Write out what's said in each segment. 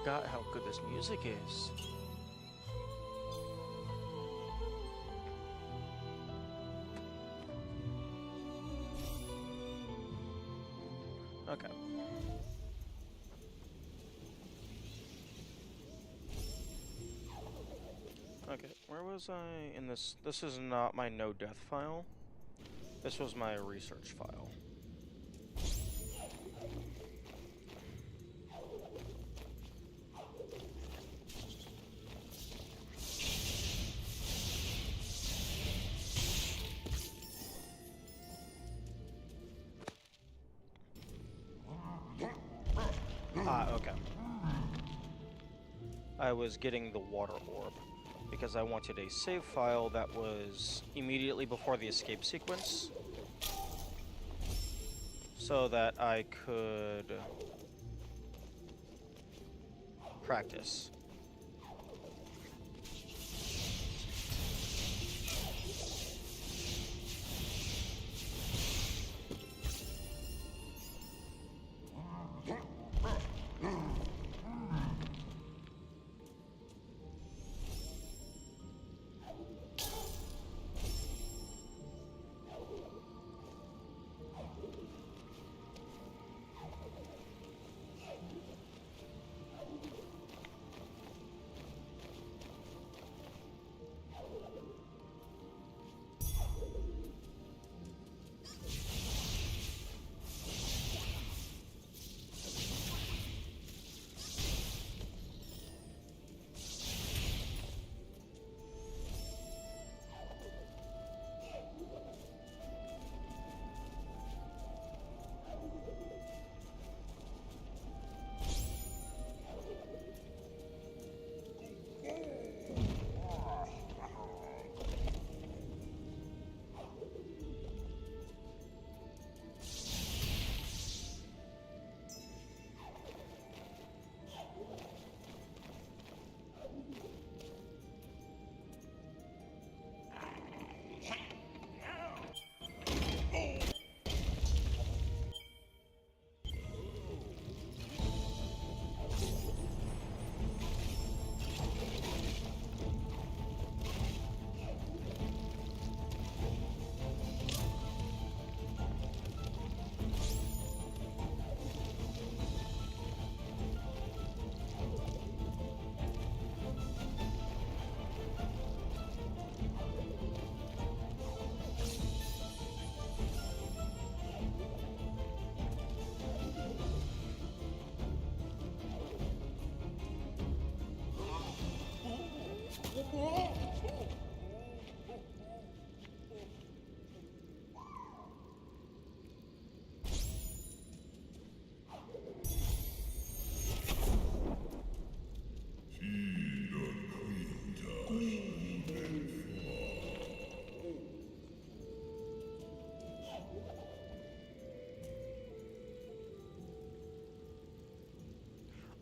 forgot how good this music is. Okay. Okay, where was I in this? This is not my no death file. This was my research file. Ah, okay. I was getting the water orb because I wanted a save file that was immediately before the escape sequence so that I could practice.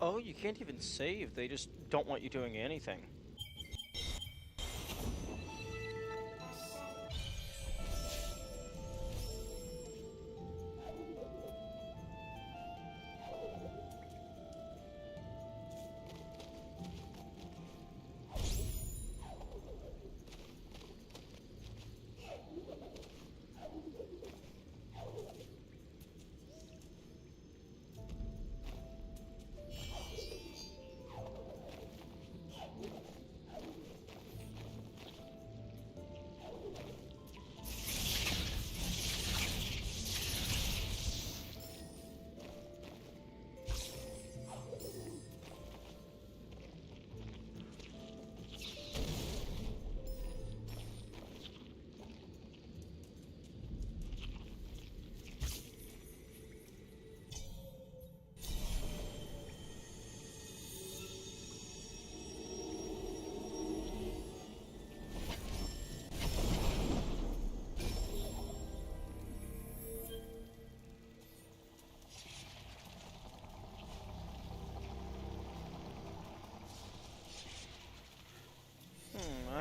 Oh, you can't even save. They just don't want you doing anything.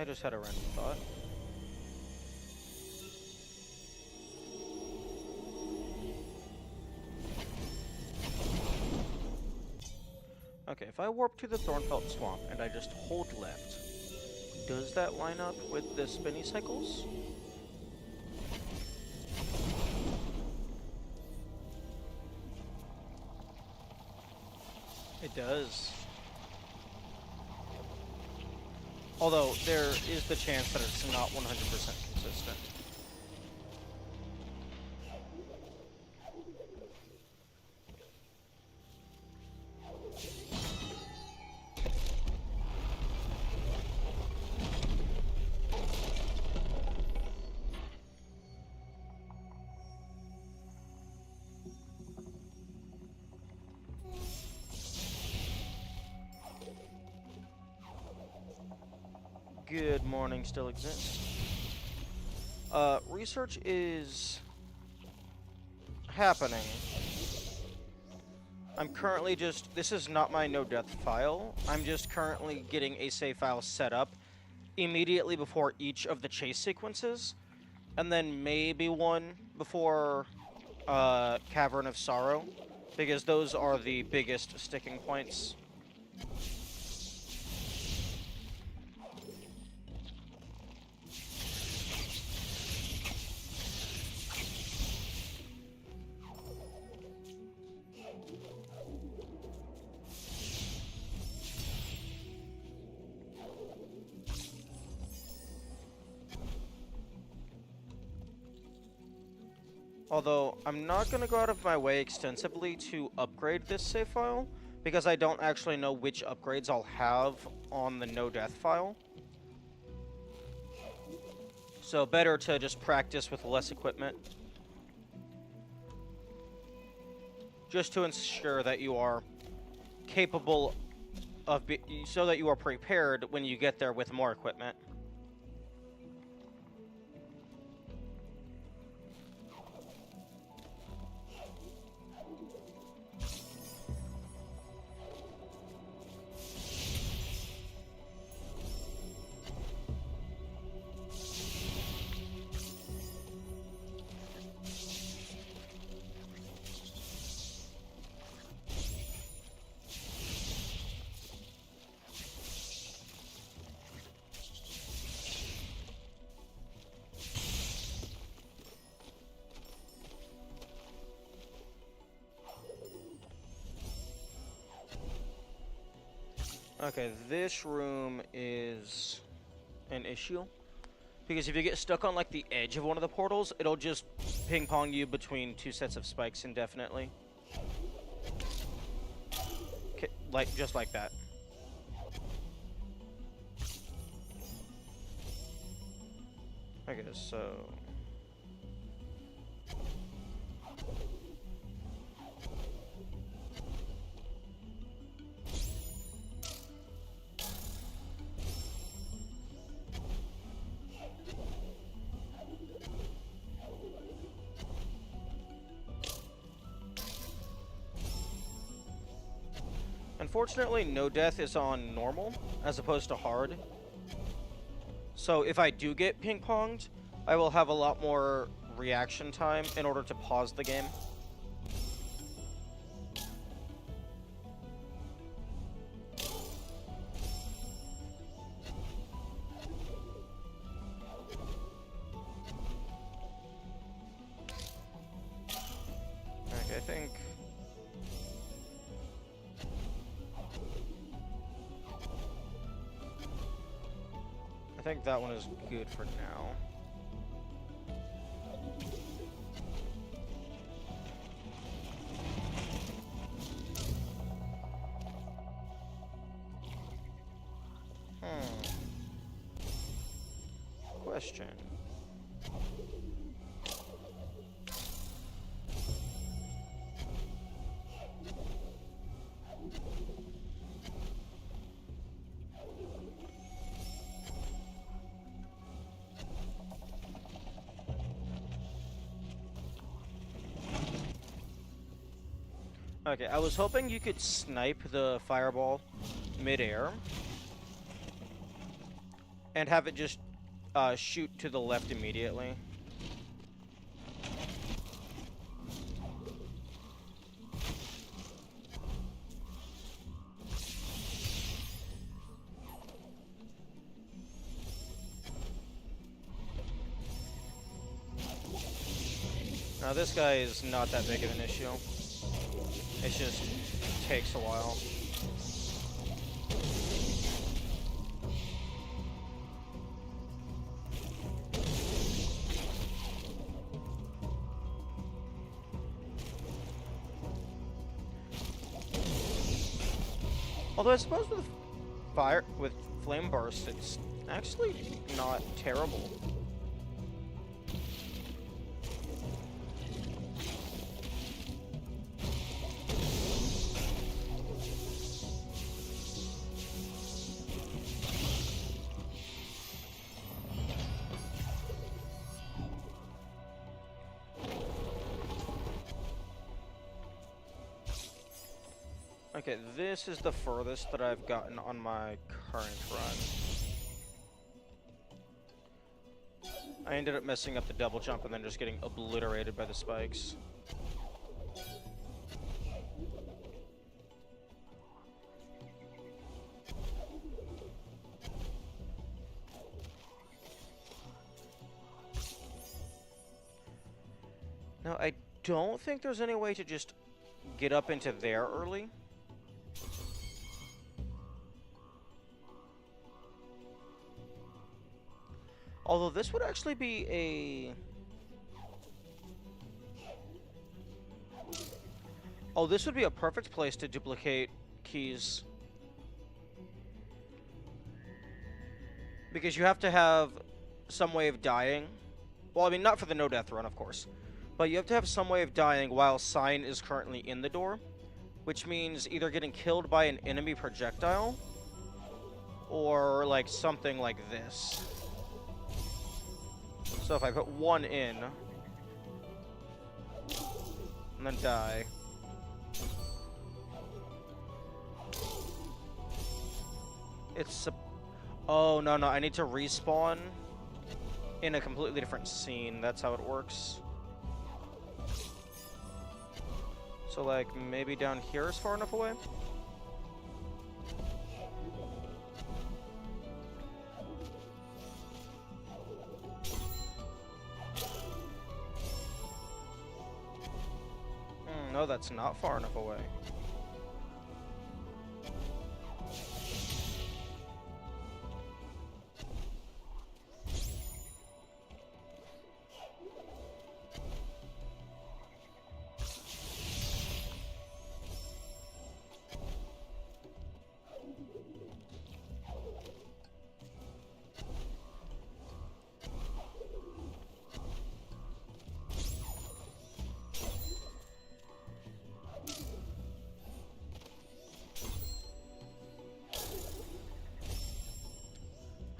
I just had a random thought. Okay, Okay, if I warp to the Thornfelt Swamp and I just hold left, does that line up with the spinny cycles? It does. Although, there is the chance that it's not 100% consistent. Good morning still exists. Research is happening. I'm currently this is not my no-death file. I'm just currently getting a save file set up immediately before each of the chase sequences, and then maybe one before Cavern of Sorrow, because those are the biggest sticking points. Although, I'm not going to go out of my way extensively to upgrade this save file, because I don't actually know which upgrades I'll have on the no-death file. So, better to just practice with less equipment. Just to ensure that you are capable of... so that you are prepared when you get there with more equipment. Okay, this room is an issue. Because if you get stuck on, like, the edge of one of the portals, it'll just ping-pong you between two sets of spikes indefinitely. Okay, just like that. Okay, so... Unfortunately, no death is on normal, as opposed to hard. So if I do get ping-ponged, I will have a lot more reaction time in order to pause the game. Okay, I think that one is good for now. Question. Okay, I was hoping you could snipe the fireball mid-air and have it just shoot to the left immediately. Now this guy is not that big of an issue. It just takes a while. Although I suppose with flame burst, it's actually not terrible. Okay, this is the furthest that I've gotten on my current run. I ended up messing up the double jump and then just getting obliterated by the spikes. Now, I don't think there's any way to just get up into there early. Although this would actually be a... Oh, this would be a perfect place to duplicate keys. Because you have to have some way of dying. Well, I mean, not for the no-death run, of course. But you have to have some way of dying while Sign is currently in the door. Which means either getting killed by an enemy projectile, or, like, something like this. So if I put one in, and then die. It's a... Oh, no, I need to respawn in a completely different scene. That's how it works. So, like, maybe down here is far enough away? No, that's not far enough away.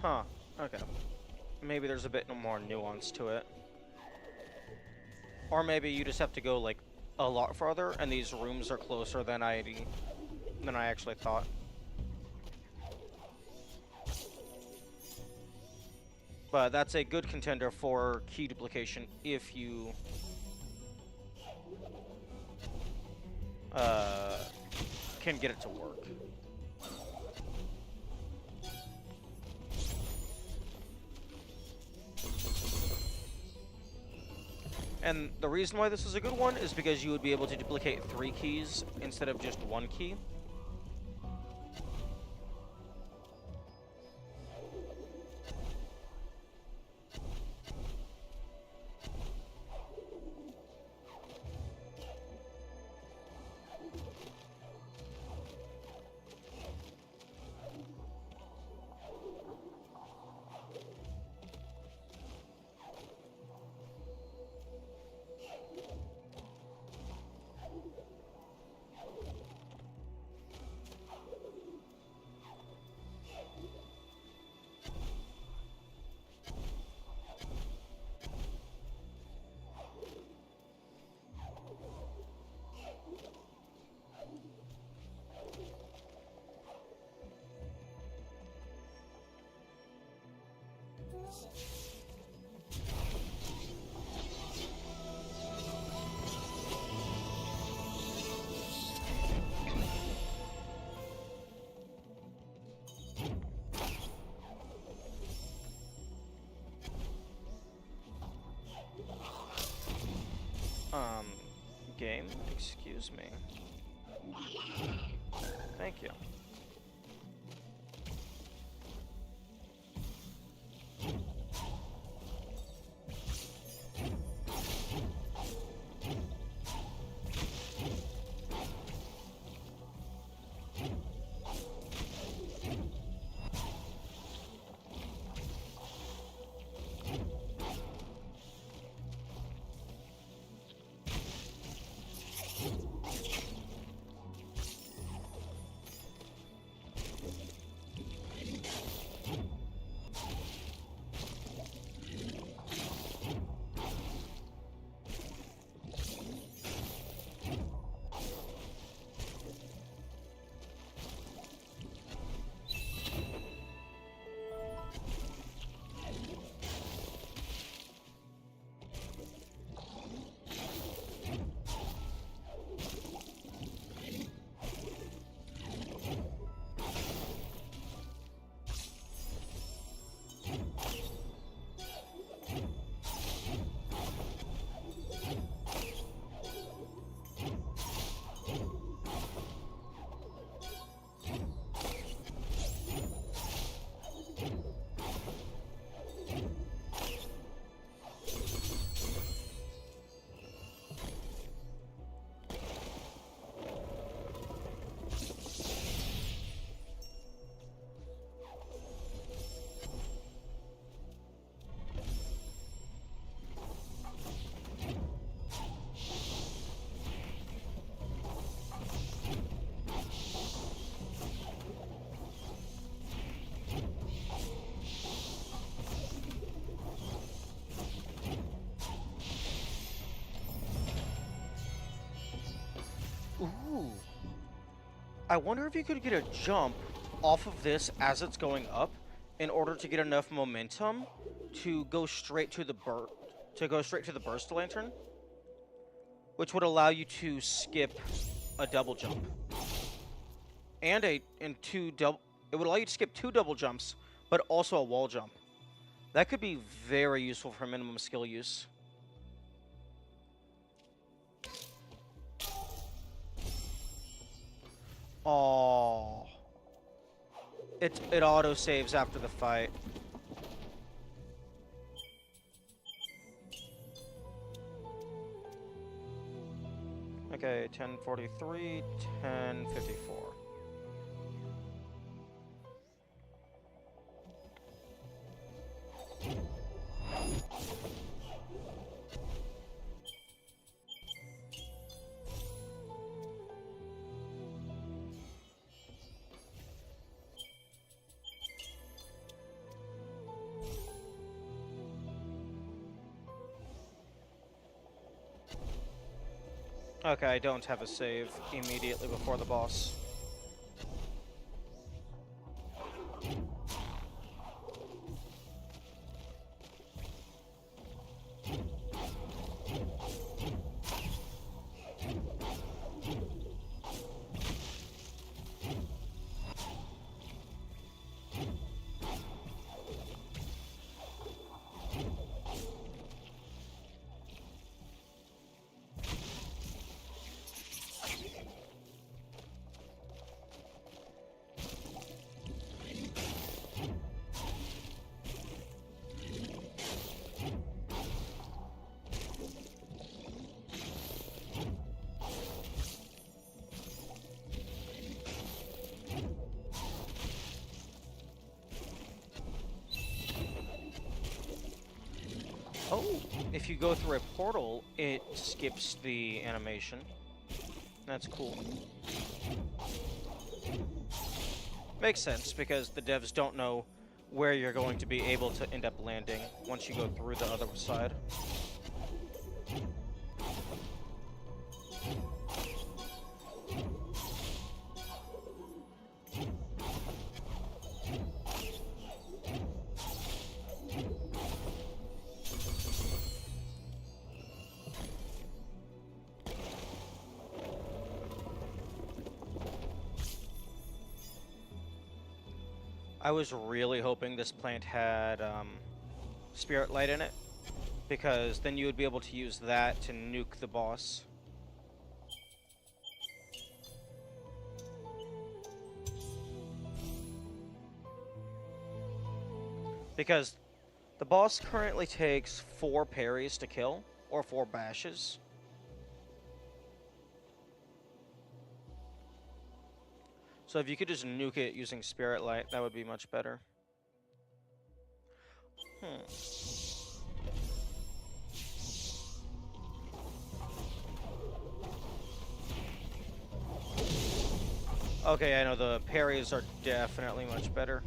Huh, okay. Maybe there's a bit more nuance to it. Or maybe you just have to go, like, a lot farther, and these rooms are closer than I actually thought. But that's a good contender for key duplication if you... can get it to work. And the reason why this is a good one is because you would be able to duplicate 3 keys instead of just 1 key. Excuse me. Thank you. Ooh. I wonder if you could get a jump off of this as it's going up in order to get enough momentum to go straight to the burst lantern, which would allow you to skip a double jump. It would allow you to skip 2 double jumps, but also a wall jump. That could be very useful for minimum skill use. Oh, it auto saves after the fight. Okay, 10:43, 10:54. Okay, I don't have a save immediately before the boss. Oh, if you go through a portal, it skips the animation. That's cool. Makes sense, because the devs don't know where you're going to be able to end up landing once you go through the other side. I was really hoping this plant had Spirit Light in it, because then you would be able to use that to nuke the boss. Because the boss currently takes 4 parries to kill, or 4 bashes. So if you could just nuke it using Spirit Light, that would be much better. Okay, I know the parries are definitely much better.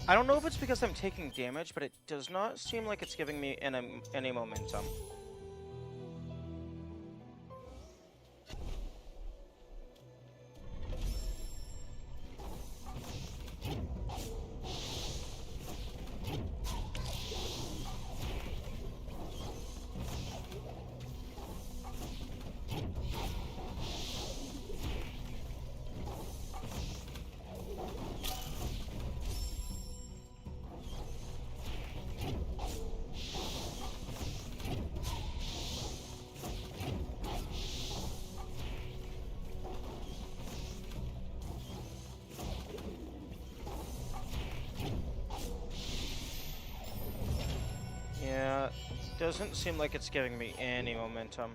I don't know if it's because I'm taking damage, but it does not seem like it's giving me any momentum. Yeah, doesn't seem like it's giving me any momentum.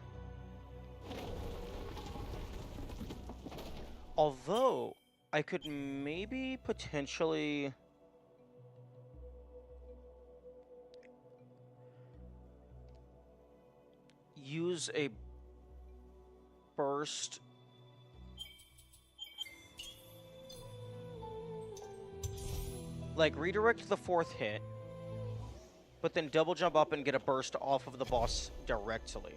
Although, I could maybe potentially use a burst. Like, redirect the 4th hit, but then double jump up and get a burst off of the boss directly.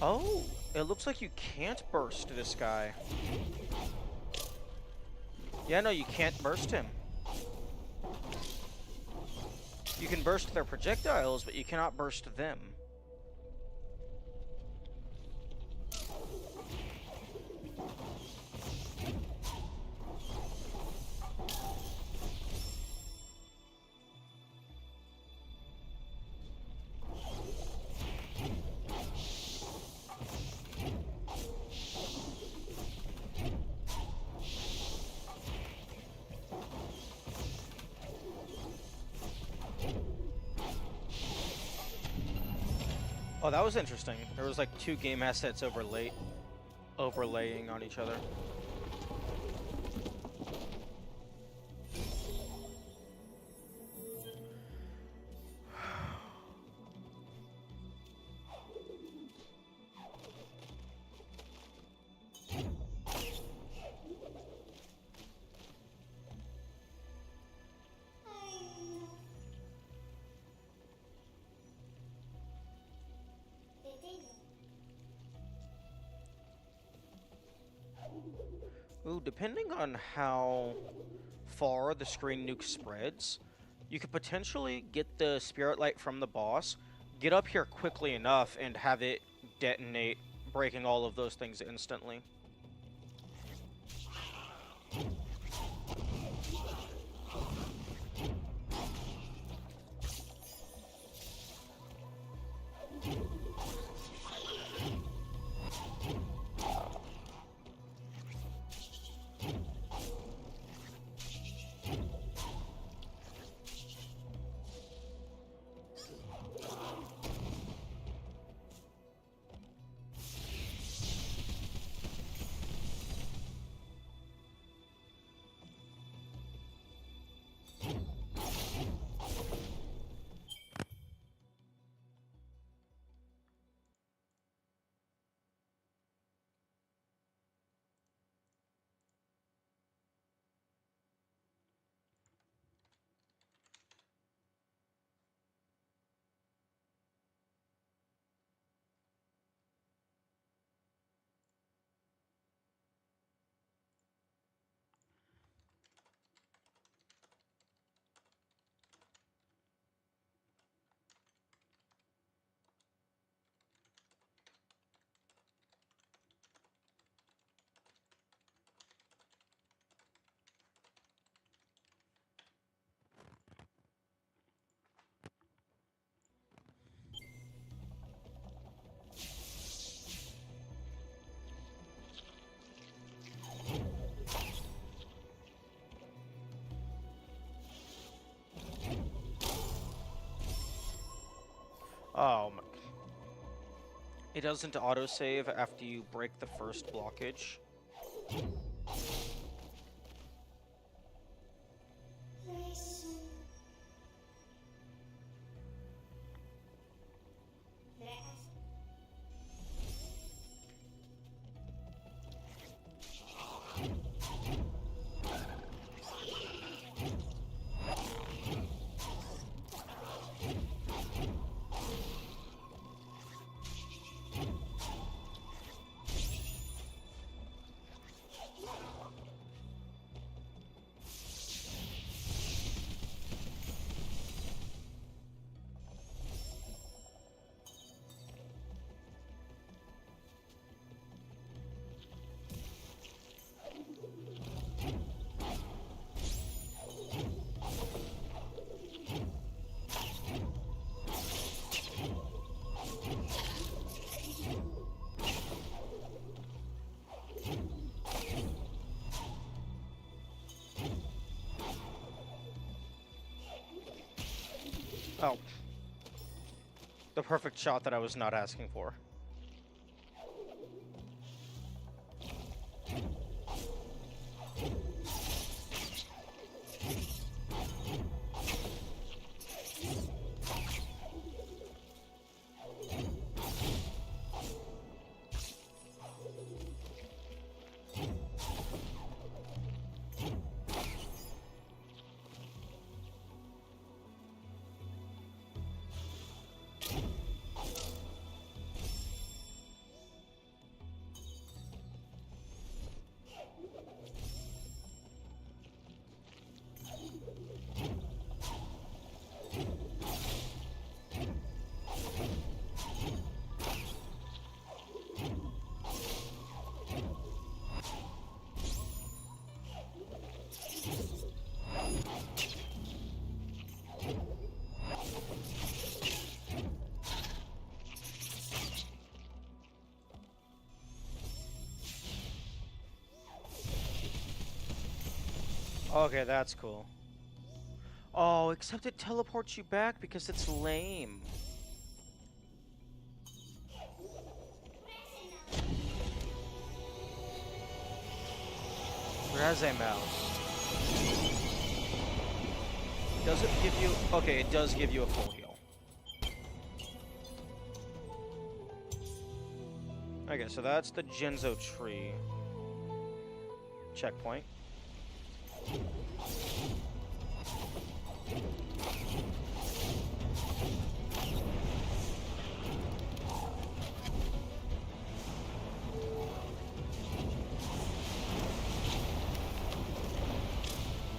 Oh, it looks like you can't burst this guy. Yeah, no, you can't burst him. You can burst their projectiles, but you cannot burst them. Oh, that was interesting. There was like 2 game assets overlaying on each other. Ooh, depending on how far the screen nuke spreads, you could potentially get the Spirit Light from the boss, get up here quickly enough, and have it detonate, breaking all of those things instantly. It doesn't autosave after you break the first blockage. Oh. The perfect shot that I was not asking for. Okay, that's cool. Oh, except it teleports you back because it's lame. Where has a mouse? Does it give you... Okay, it does give you a full heal. Okay, so that's the Genzo tree. Checkpoint.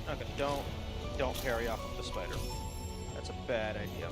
Okay, don't parry off of the spider. That's a bad idea.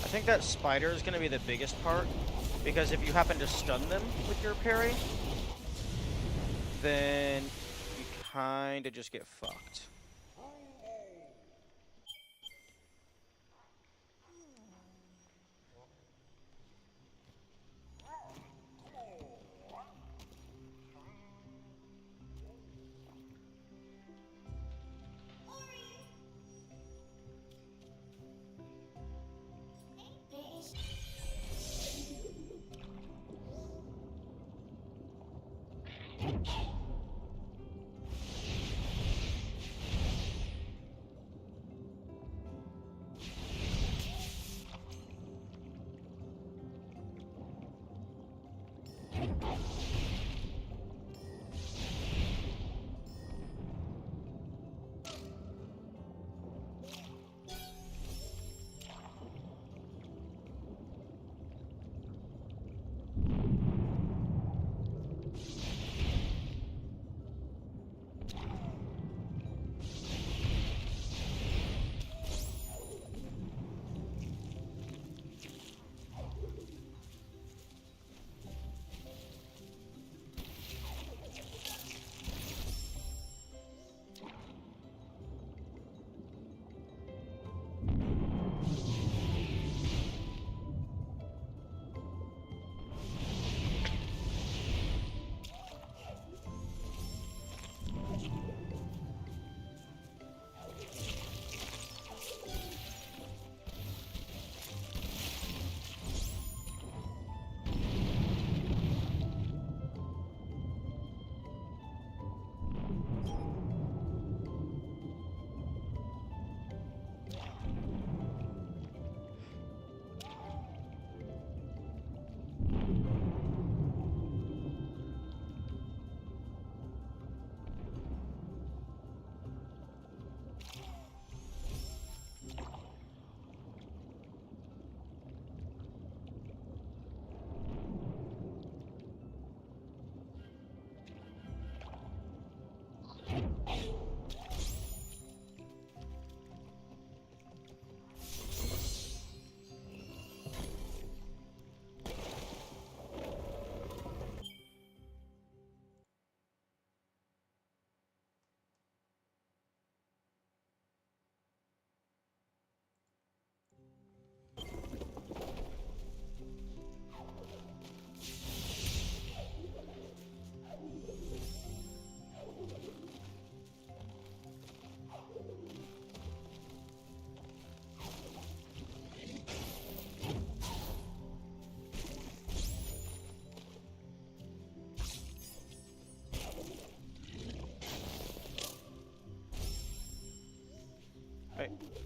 I think that spider is going to be the biggest part, because if you happen to stun them with your parry, then you kind of just get fucked.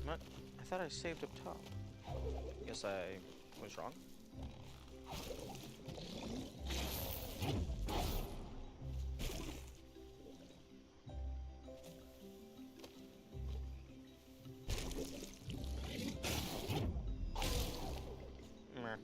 What? I thought I saved up top. Guess I was wrong. Meh.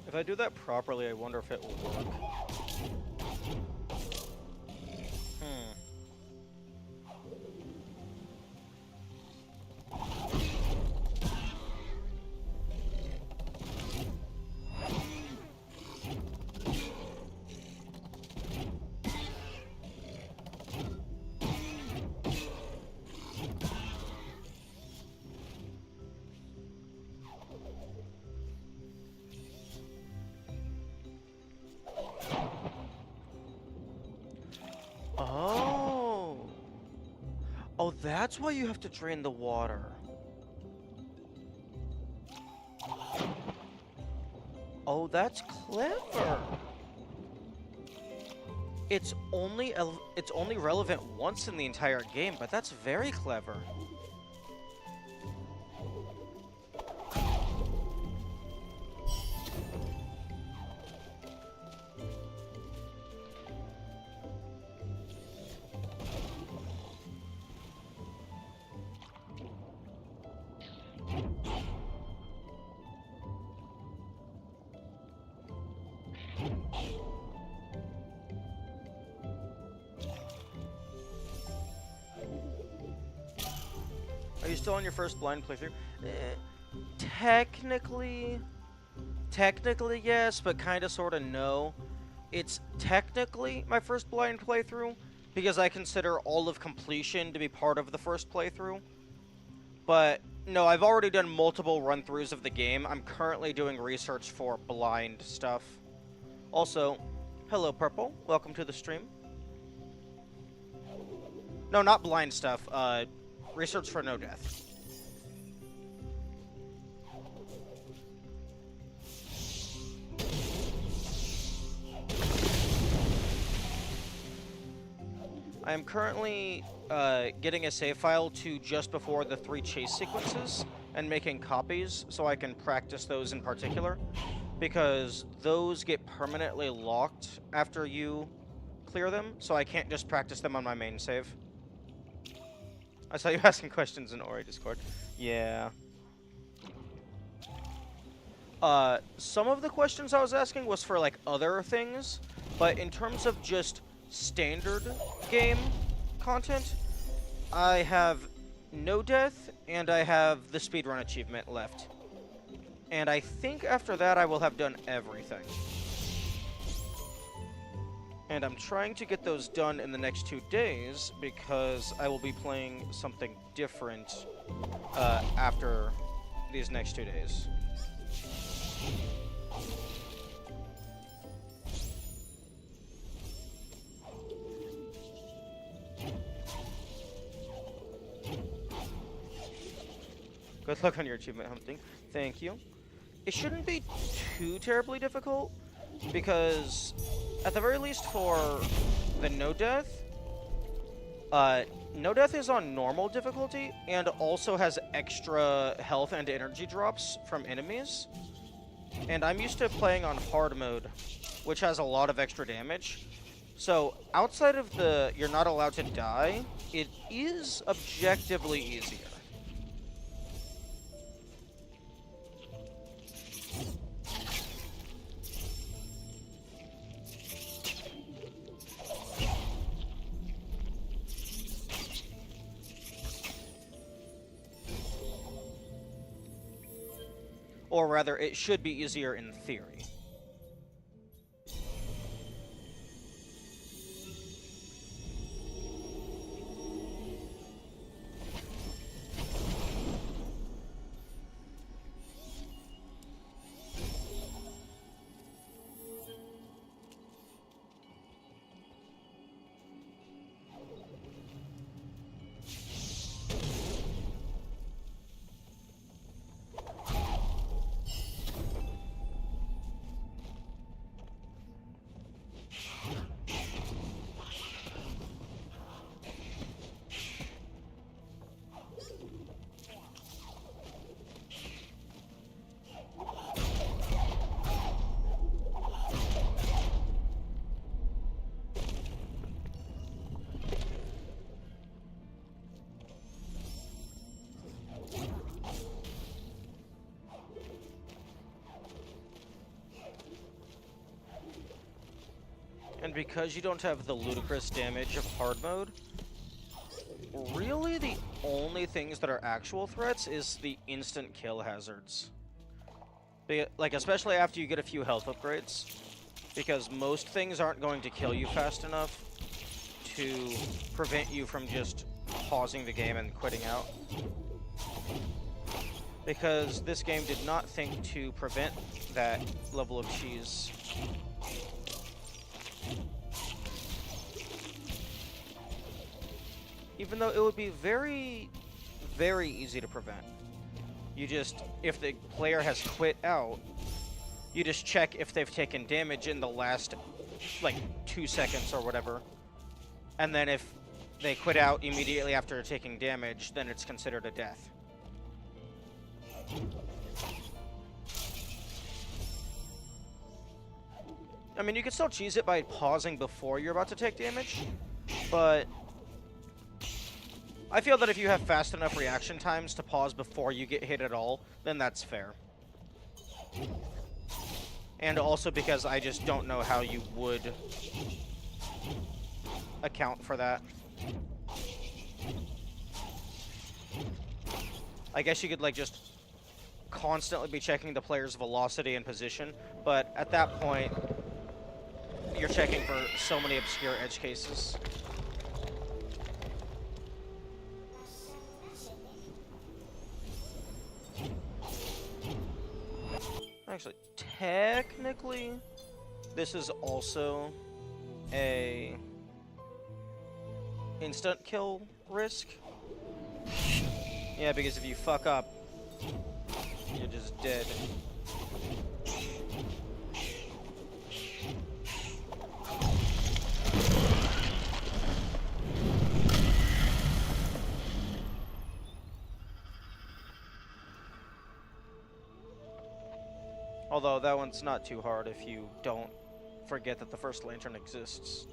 If I do that properly, I wonder if it will work. Hmm. Oh. Oh, that's why you have to drain the water. Oh, that's clever. It's only relevant once in the entire game, but that's very clever. Are you still on your first blind playthrough? Technically, yes, but kind of, sort of, no. It's technically my first blind playthrough because I consider all of completion to be part of the first playthrough. But no, I've already done multiple run-throughs of the game. I'm currently doing research for blind stuff. Also, hello Purple, welcome to the stream. No, not blind stuff, research for no death. I am currently getting a save file to just before the 3 chase sequences and making copies so I can practice those in particular, because those get permanently locked after you clear them, so I can't just practice them on my main save. I saw you asking questions in Ori Discord. Yeah. Some of the questions I was asking was for, like, other things, but in terms of just standard game content, I have no death, and I have the speedrun achievement left. And I think after that I will have done everything. And I'm trying to get those done in the next 2 days because I will be playing something different after these next 2 days. Good luck on your achievement hunting. Thank you. It shouldn't be too terribly difficult, because at the very least for the no death, no death is on normal difficulty and also has extra health and energy drops from enemies. And I'm used to playing on hard mode, which has a lot of extra damage. So outside of the you're not allowed to die, it is objectively easier. Or rather, it should be easier in theory. And because you don't have the ludicrous damage of hard mode, really the only things that are actual threats is the instant kill hazards. Like, especially after you get a few health upgrades, because most things aren't going to kill you fast enough to prevent you from just pausing the game and quitting out. Because this game did not think to prevent that level of cheese. Even though it would be very, very easy to prevent. You just, if the player has quit out, you just check if they've taken damage in the last, like, 2 seconds or whatever. And then if they quit out immediately after taking damage, then it's considered a death. I mean, you can still cheese it by pausing before you're about to take damage, but I feel that if you have fast enough reaction times to pause before you get hit at all, then that's fair. And also because I just don't know how you would account for that. I guess you could, like, just constantly be checking the player's velocity and position, but at that point, you're checking for so many obscure edge cases. Actually, technically, this is also a instant kill risk. Yeah, because if you fuck up, you're just dead. Although that one's not too hard if you don't forget that the first lantern exists.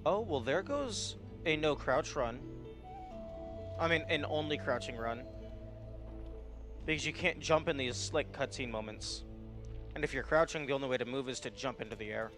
Oh, well, there goes a no crouch run. I mean, an only crouching run. Because you can't jump in these, like, cutscene moments. And if you're crouching, the only way to move is to jump into the air.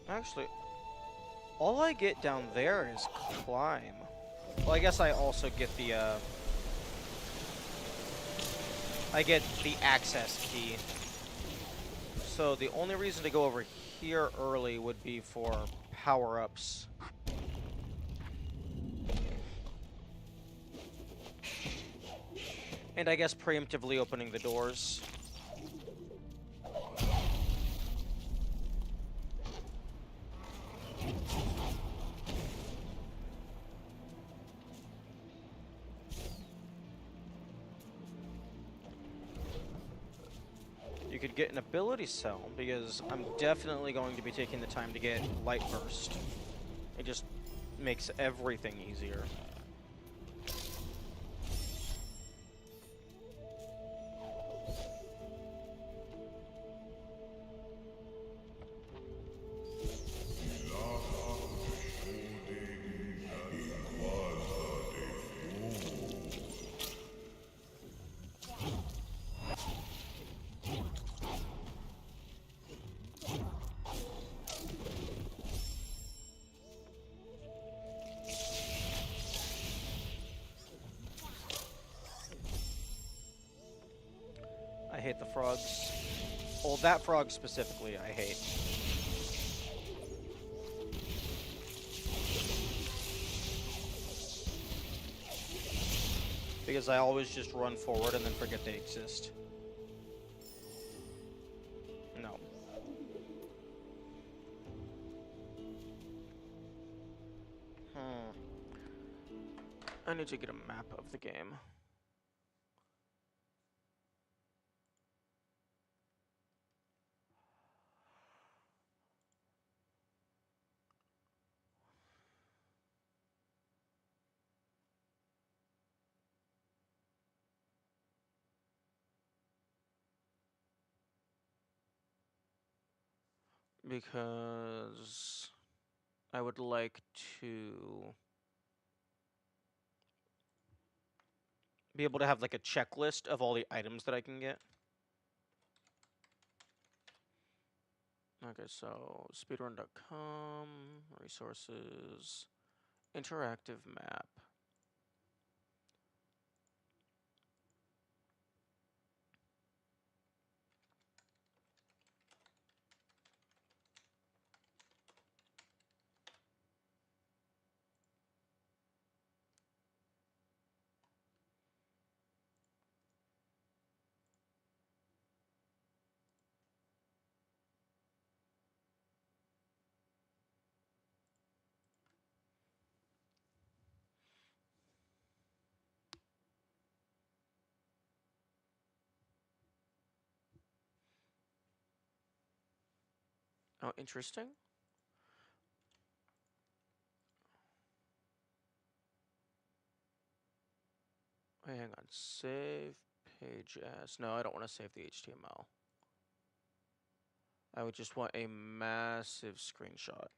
Actually, all I get down there is climb. Well, I guess I also get the, I get the access key. So the only reason to go over here early would be for power-ups. And I guess preemptively opening the doors. You could get an ability cell, because I'm definitely going to be taking the time to get Light Burst. It just makes everything easier. I hate the frogs. Well, that frog specifically, I hate. Because I always just run forward and then forget they exist. No. I need to get a map of the game. Because I would like to be able to have like a checklist of all the items that I can get. Okay, so speedrun.com, resources, interactive map. Oh, interesting. Wait, hang on. Save page as. No, I don't want to save the HTML. I would just want a massive screenshot.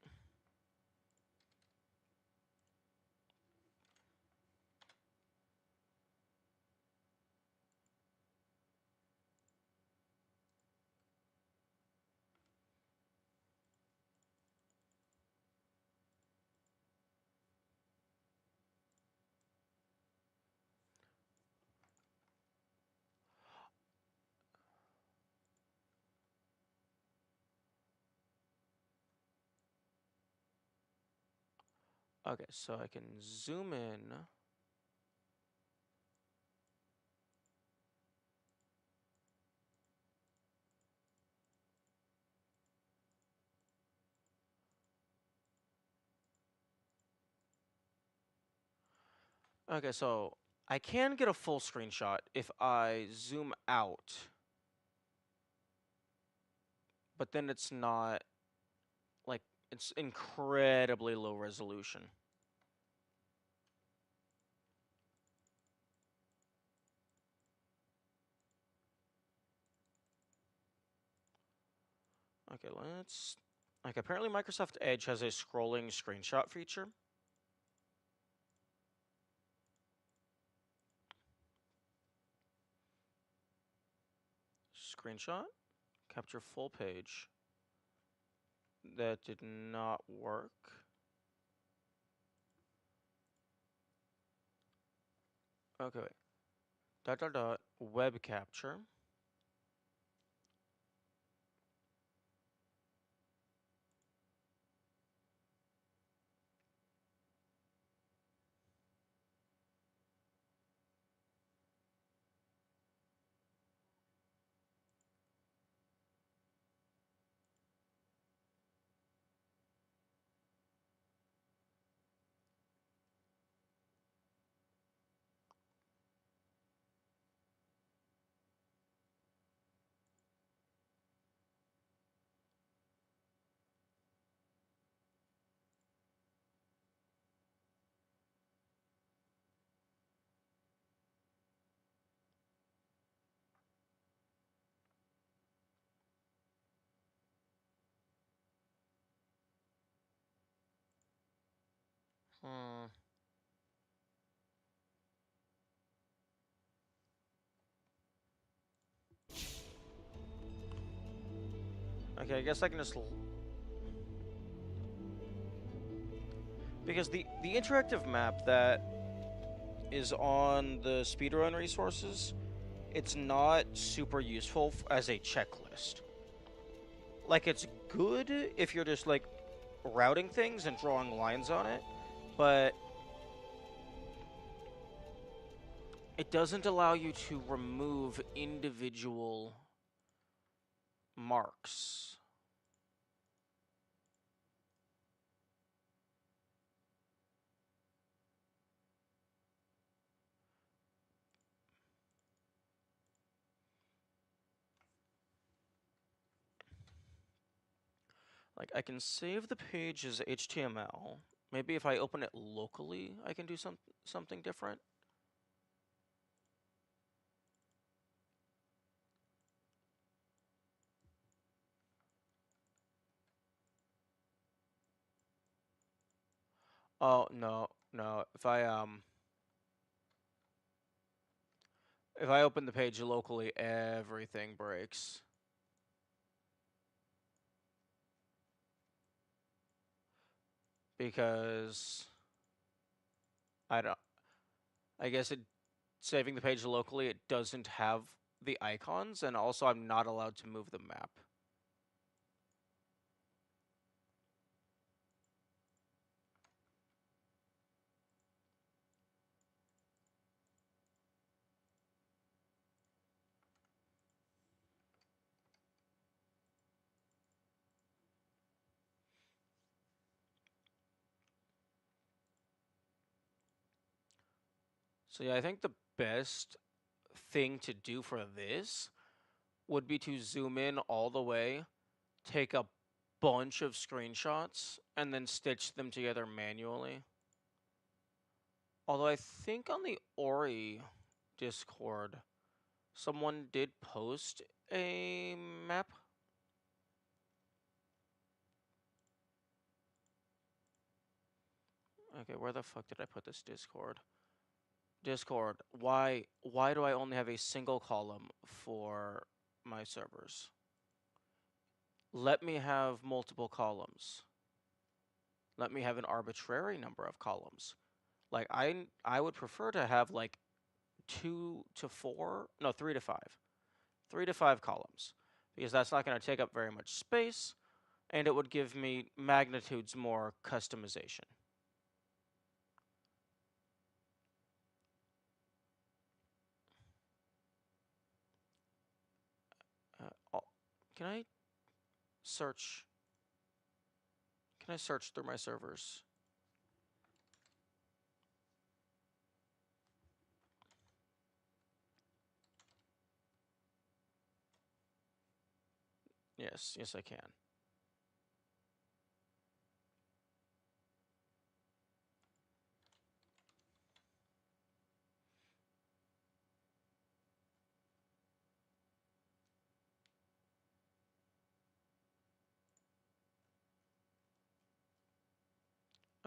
Okay, so I can zoom in. Okay, so I can get a full screenshot if I zoom out, but then it's not, like, it's incredibly low resolution. Okay, let's... Like, apparently Microsoft Edge has a scrolling screenshot feature. Screenshot? Capture full page. That did not work. Okay, wait. Dot dot dot. Web capture. Hmm. Okay, I guess I can just... Because the interactive map that is on the speedrun resources, it's not super useful as a checklist. Like, it's good if you're just, like, routing things and drawing lines on it, but it doesn't allow you to remove individual marks. Like, I can save the page as HTML. Maybe if I open it locally, I can do something different. Oh, no, no. If I open the page locally, everything breaks. Because I guess saving the page locally, it doesn't have the icons, and also I'm not allowed to move the map. So yeah, I think the best thing to do for this would be to zoom in all the way, take a bunch of screenshots, and then stitch them together manually. Although I think on the Ori Discord, someone did post a map. Okay, where the fuck did I put this Discord? Discord, why do I only have a single column for my servers? Let me have multiple columns. Let me have an arbitrary number of columns. Like, I would prefer to have like 2 to 4, no, 3 to 5. 3 to 5 columns, because that's not going to take up very much space, and it would give me magnitudes more customization. Can I search? Can I search through my servers? Yes, yes I can.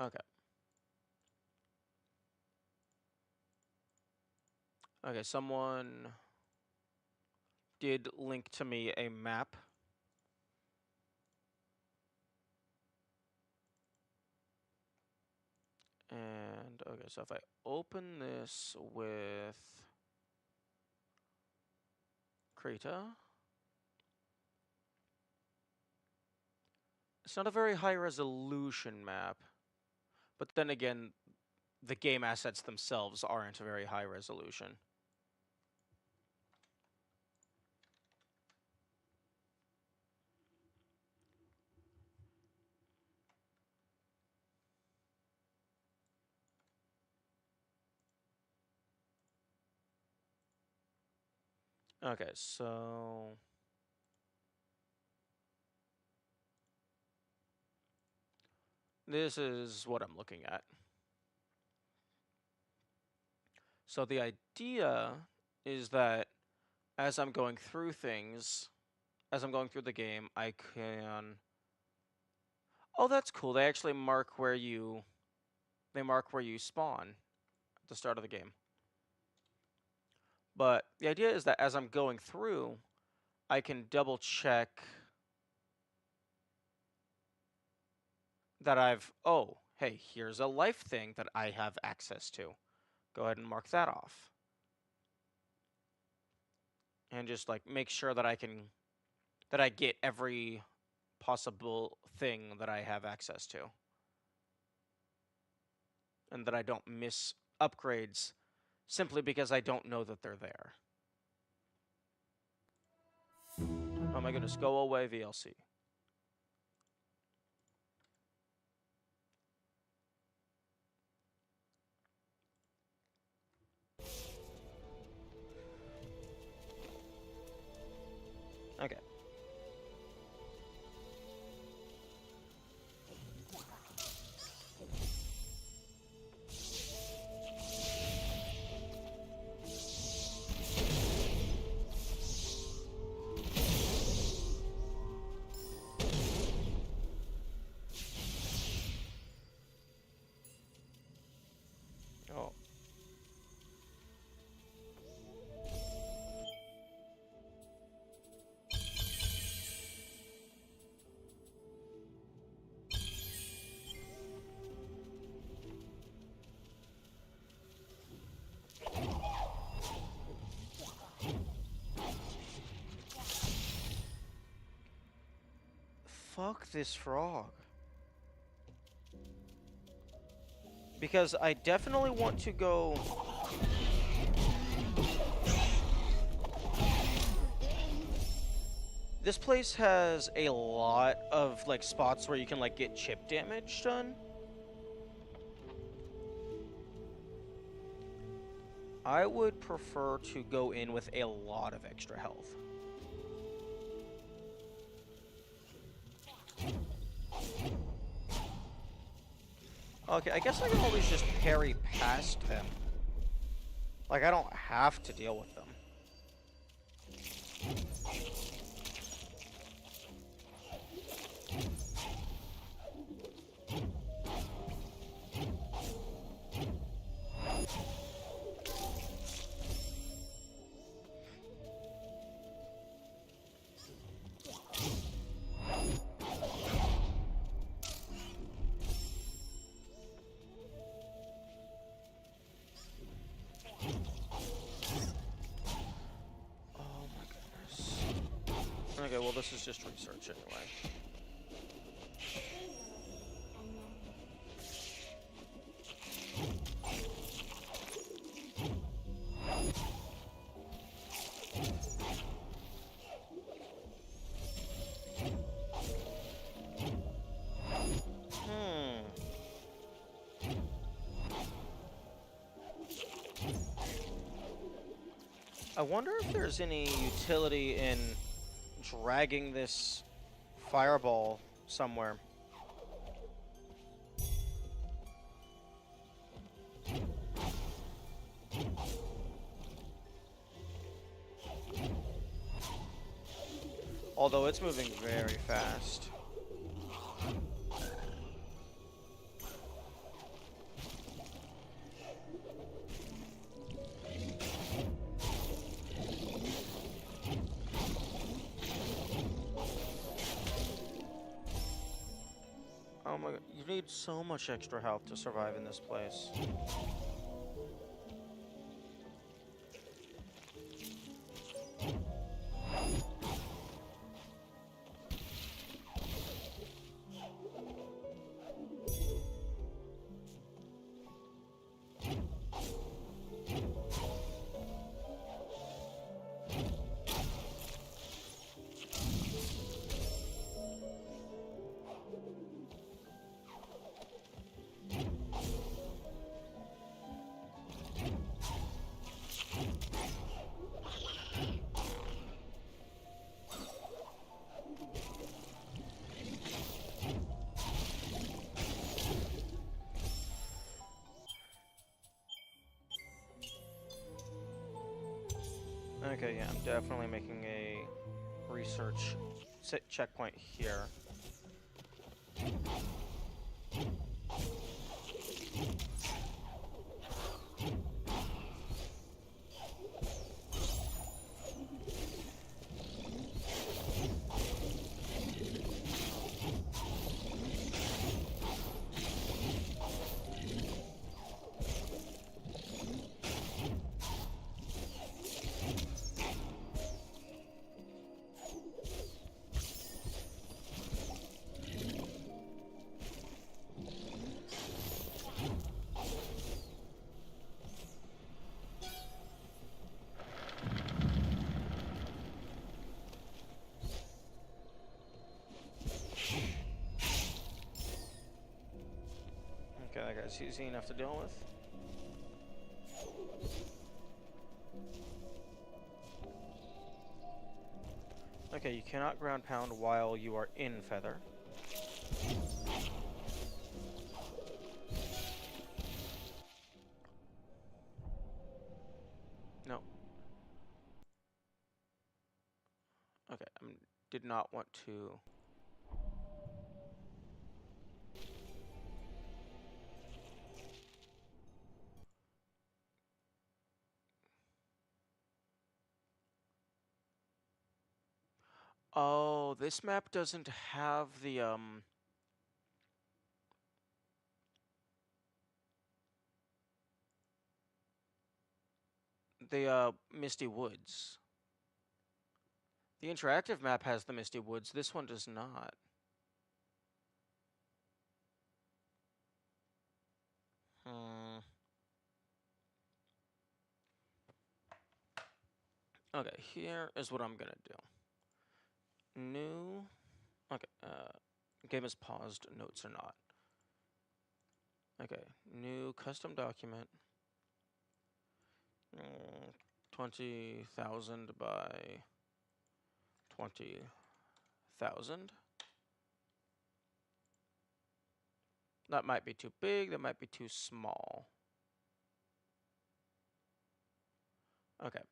Okay. Okay, someone did link to me a map. And, okay, so if I open this with Krita, it's not a very high resolution map. But then again, the game assets themselves aren't very high resolution. Okay, so this is what I'm looking at. So the idea is that as I'm going through things, as I'm going through the game, I can... Oh, that's cool. They actually mark where you... They mark where you spawn at the start of the game. But the idea is that as I'm going through, I can double check that I've... Oh, hey, here's a life thing that I have access to. Go ahead and mark that off. And just, like, make sure that I can... That I get every possible thing that I have access to. And that I don't miss upgrades simply because I don't know that they're there. Oh my goodness, go away, VLC. Okay. Oh. Fuck this frog. Because I definitely want to go... This place has a lot of, like, spots where you can, like, get chip damage done. I would prefer to go in with a lot of extra health. Okay, I guess I can always just parry past them. Like, I don't have to deal with them. Okay, well, this is just research anyway. I wonder if there's any utility in dragging this fireball somewhere. Although it's moving very fast. Oh my god, you need so much extra health to survive in this place. Okay, yeah, I'm definitely making a research checkpoint here. Okay, that guy's easy enough to deal with. Okay, you cannot ground pound while you are in Feather. No. Okay, I did not want to... Oh, this map doesn't have the Misty Woods. The interactive map has the Misty Woods. This one does not. Okay, here is what I'm gonna do. New... Okay, game is paused. Notes are not. Okay, new custom document. 20,000 by 20,000. That might be too big, that might be too small. Okay.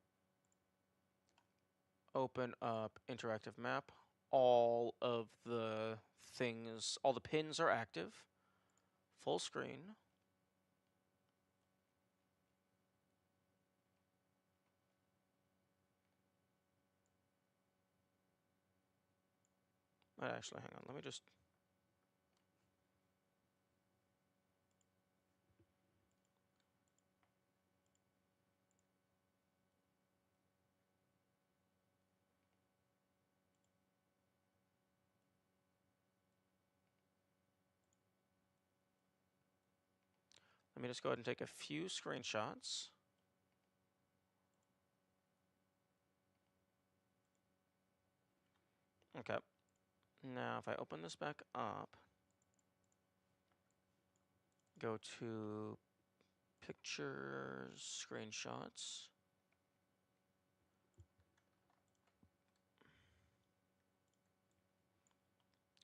Open up interactive map. All of the things, all the pins are active. Full screen. Actually, hang on, let me just... Let me just go ahead and take a few screenshots. Okay. Now, if I open this back up, go to pictures, screenshots.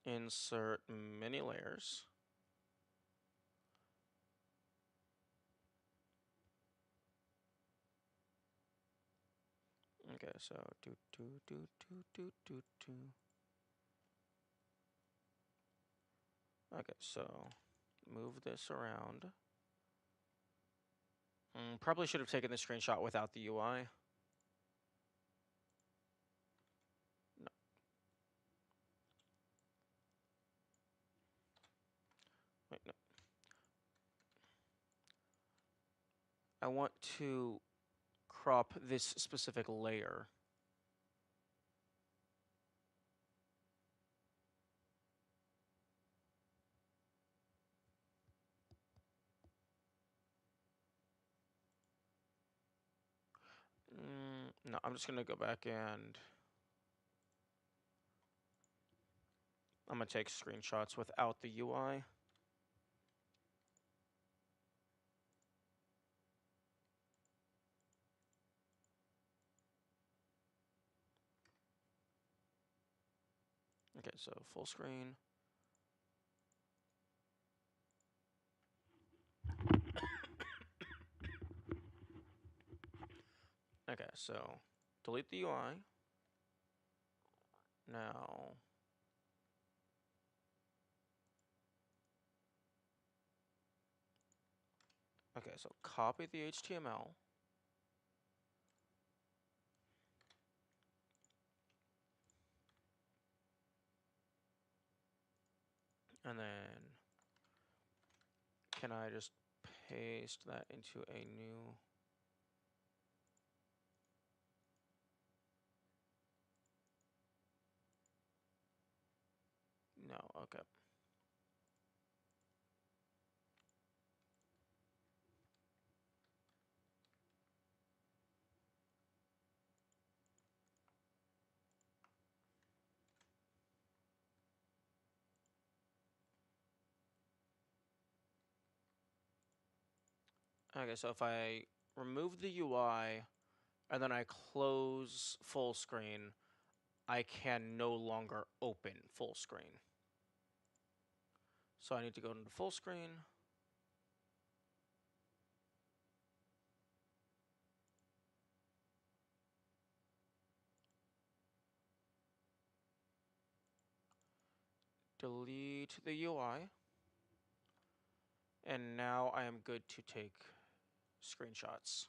Insert mini layers. Okay, so Okay, so move this around. Probably should have taken the screenshot without the UI. No. Wait, no. I want to crop this specific layer. No, I'm just gonna go back and I'm gonna take screenshots without the UI. Okay, so full screen. Okay, so delete the UI. Now, okay, so copy the HTML. And then, can I just paste that into a new... No, okay. Okay, so if I remove the UI and then I close full screen, I can no longer open full screen. So I need to go into full screen. Delete the UI. And now I am good to take screenshots.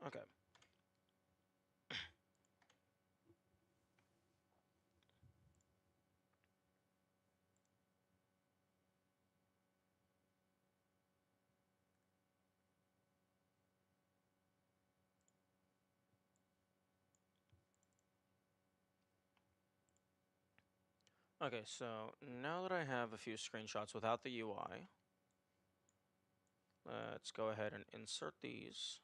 Okay. Okay, so now that I have a few screenshots without the UI, let's go ahead and insert these.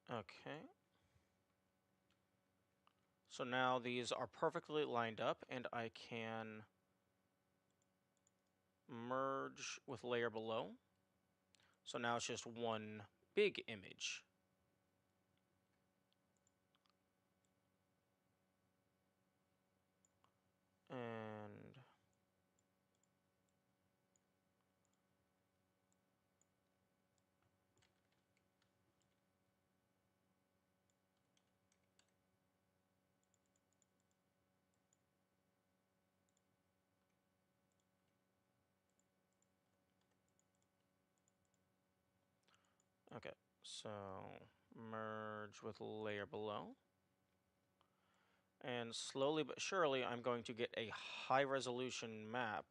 Okay. So now these are perfectly lined up and I can merge with layer below. So now it's just one big image. And Okay, so merge with layer below. And slowly but surely, I'm going to get a high resolution map.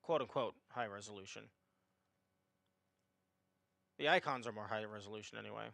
Quote unquote high resolution. The icons are more high resolution anyway.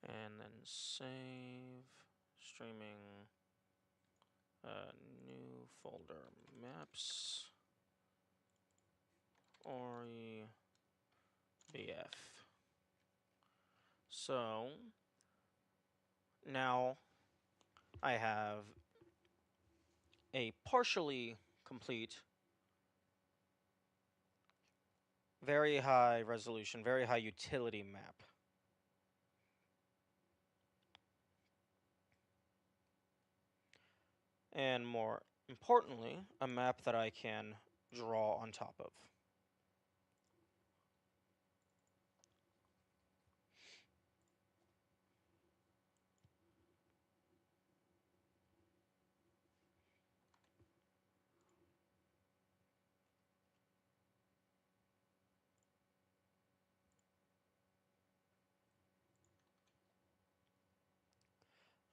And then save, streaming, new folder, maps, Ori, BF. So now I have a partially complete, very high resolution, very high utility map. And more importantly, a map that I can draw on top of.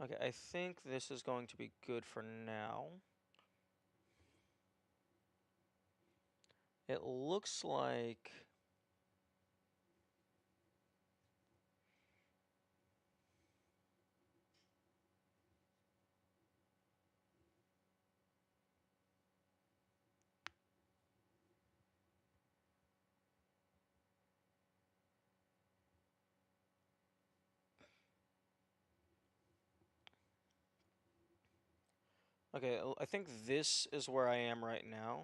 Okay, I think this is going to be good for now. It looks like... Okay, I think this is where I am right now.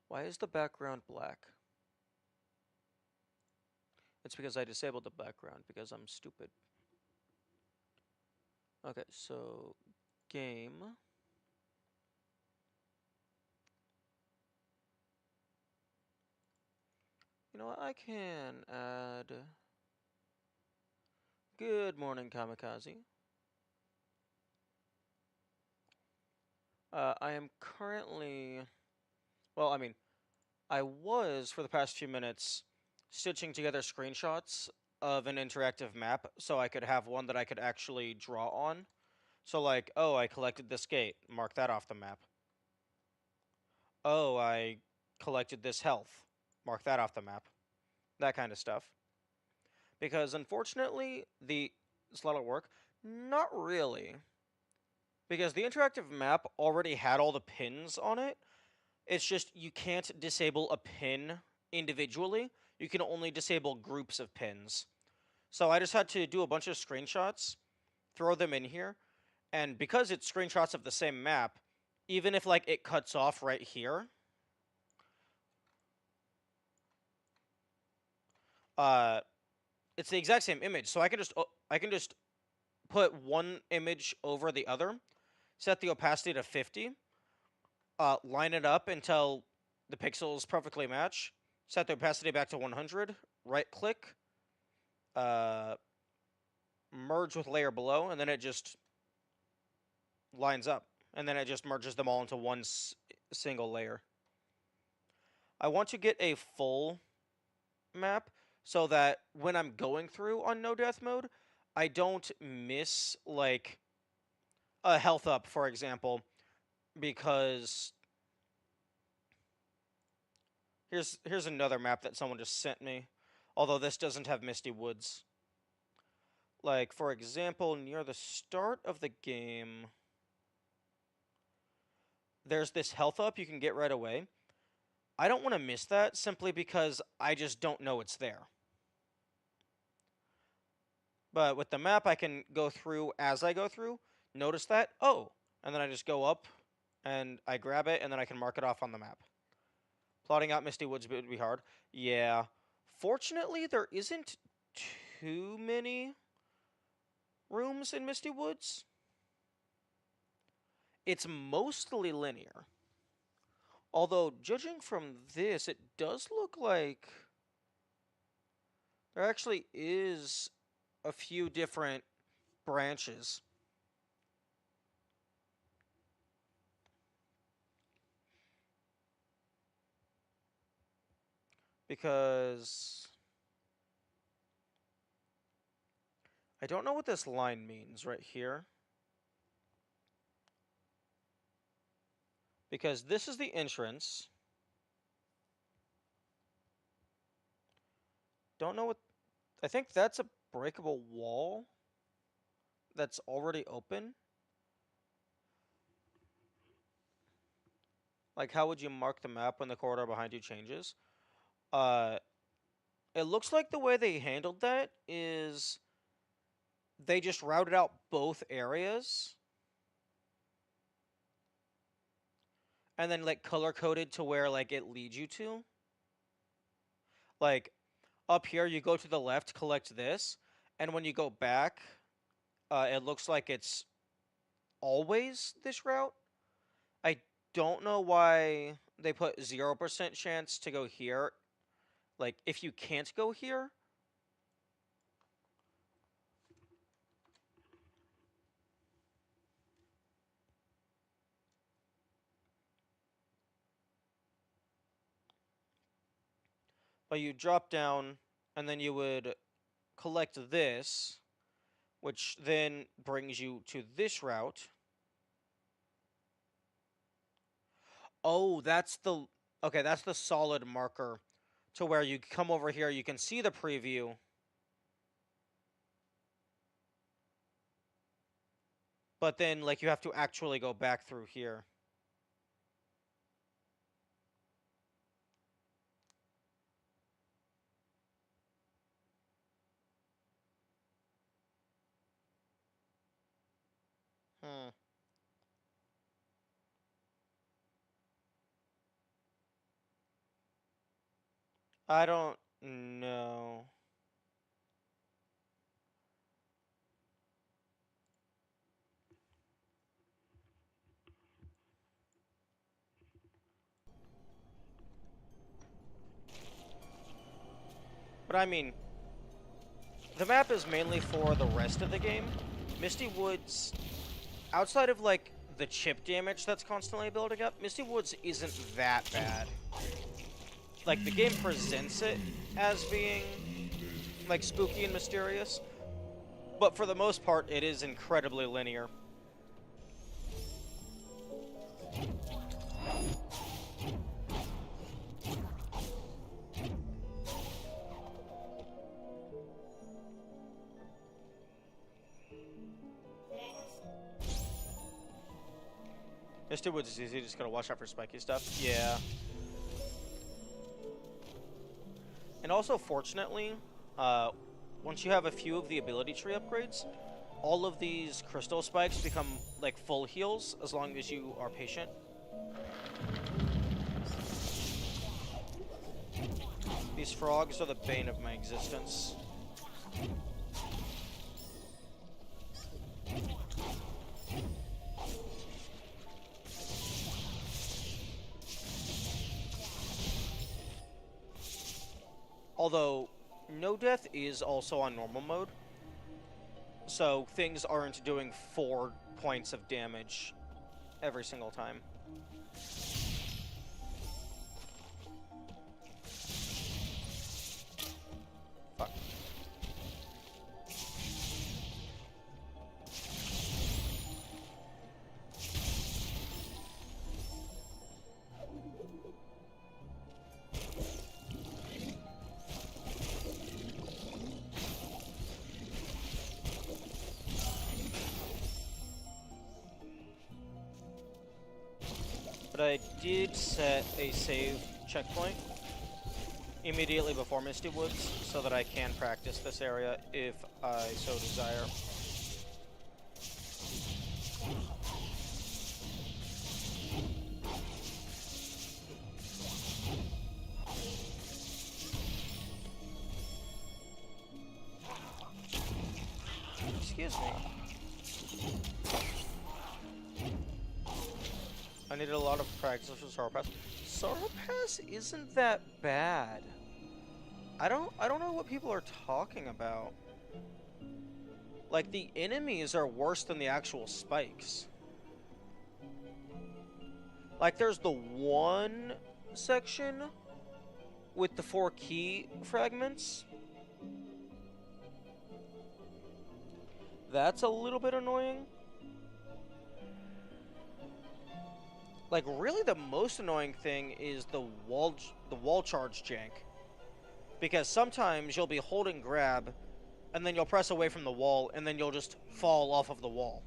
Why is the background black? it's because I disabled the background because I'm stupid. Okay, so game. You know what? I can add. Good morning, Kamikaze. I am currently. Well, I mean, I was for the past few minutes stitching together screenshots of an interactive map so I could have one that I could actually draw on. So, like, oh, I collected this gate, mark that off the map. Oh, I collected this health, mark that off the map. That kind of stuff. Because unfortunately, it's a lot of work. Not really. Because the interactive map already had all the pins on it. It's just you can't disable a pin individually. You can only disable groups of pins. So I just had to do a bunch of screenshots, throw them in here, and because it's screenshots of the same map, even if like it cuts off right here, uh it's the exact same image. So I can just put one image over the other, set the opacity to 50, line it up until the pixels perfectly match, set the opacity back to 100, right click, uh, merge with layer below, and then it just lines up. And then it just merges them all into one single layer. I want to get a full map so that when I'm going through on no death mode, I don't miss, like, a health up, for example, because here's another map that someone just sent me, although this doesn't have Misty Woods. Like, for example, near the start of the game, there's this health up you can get right away. I don't want to miss that simply because I just don't know it's there. But with the map, I can go through as I go through, notice that, oh, and then I just go up and I grab it, and then I can mark it off on the map. Plotting out Misty Woods would be hard. Yeah. Fortunately, there isn't too many rooms in Misty Woods. It's mostly linear. Although, judging from this, it does look like there actually is a few different branches. Because I don't know what this line means right here. Because this is the entrance. Don't know what... I think that's a breakable wall that's already open. Like, how would you mark the map when the corridor behind you changes? Uh, it looks like the way they handled that is they just routed out both areas and then, like, color-coded to where, like, it leads you to. Like, up here, you go to the left, collect this, and when you go back, it looks like it's always this route. I don't know why they put 0% chance to go here. Like, if you can't go here, but you drop down, and then you would collect this, which then brings you to this route. Oh, that's the... Okay, that's the solid marker to where you come over here, you can see the preview. But then, like, you have to actually go back through here. Hmm. I don't know. But I mean, the map is mainly for the rest of the game. Misty Woods, outside of, like, the chip damage that's constantly building up, Misty Woods isn't that bad. Like, the game presents it as being, like, spooky and mysterious, but for the most part, it is incredibly linear. Misty Woods is easy, just gotta watch out for spiky stuff. Yeah. And also, fortunately, once you have a few of the ability tree upgrades, all of these crystal spikes become, like, full heals as long as you are patient. These frogs are the bane of my existence. Although, no death is also on normal mode, so things aren't doing 4 points of damage every single time. Fuck. But I did set a save checkpoint immediately before Misty Woods so that I can practice this area if I so desire. Excuse me. I needed a lot of practice with Sorrow Pass. Sorrow Pass isn't that bad. I don't know what people are talking about. Like, the enemies are worse than the actual spikes. Like, there's the one section with the 4 key fragments. That's a little bit annoying. Like, really the most annoying thing is the wall charge jank. Because sometimes you'll be holding grab, and then you'll press away from the wall, and then you'll just fall off of the wall.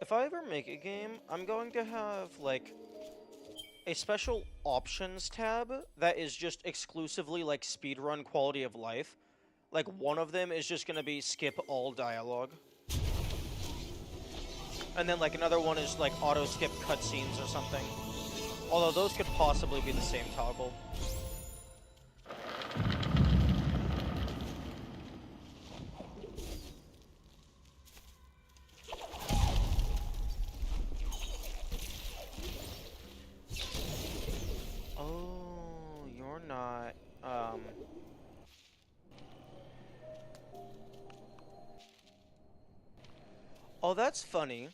If I ever make a game, I'm going to have, like, a special options tab that is just exclusively, like, speedrun quality of life. Like, one of them is just gonna be skip all dialogue. And then, like, another one is, like, auto-skip cutscenes or something. Although those could possibly be the same toggle. Not, Oh, that's funny.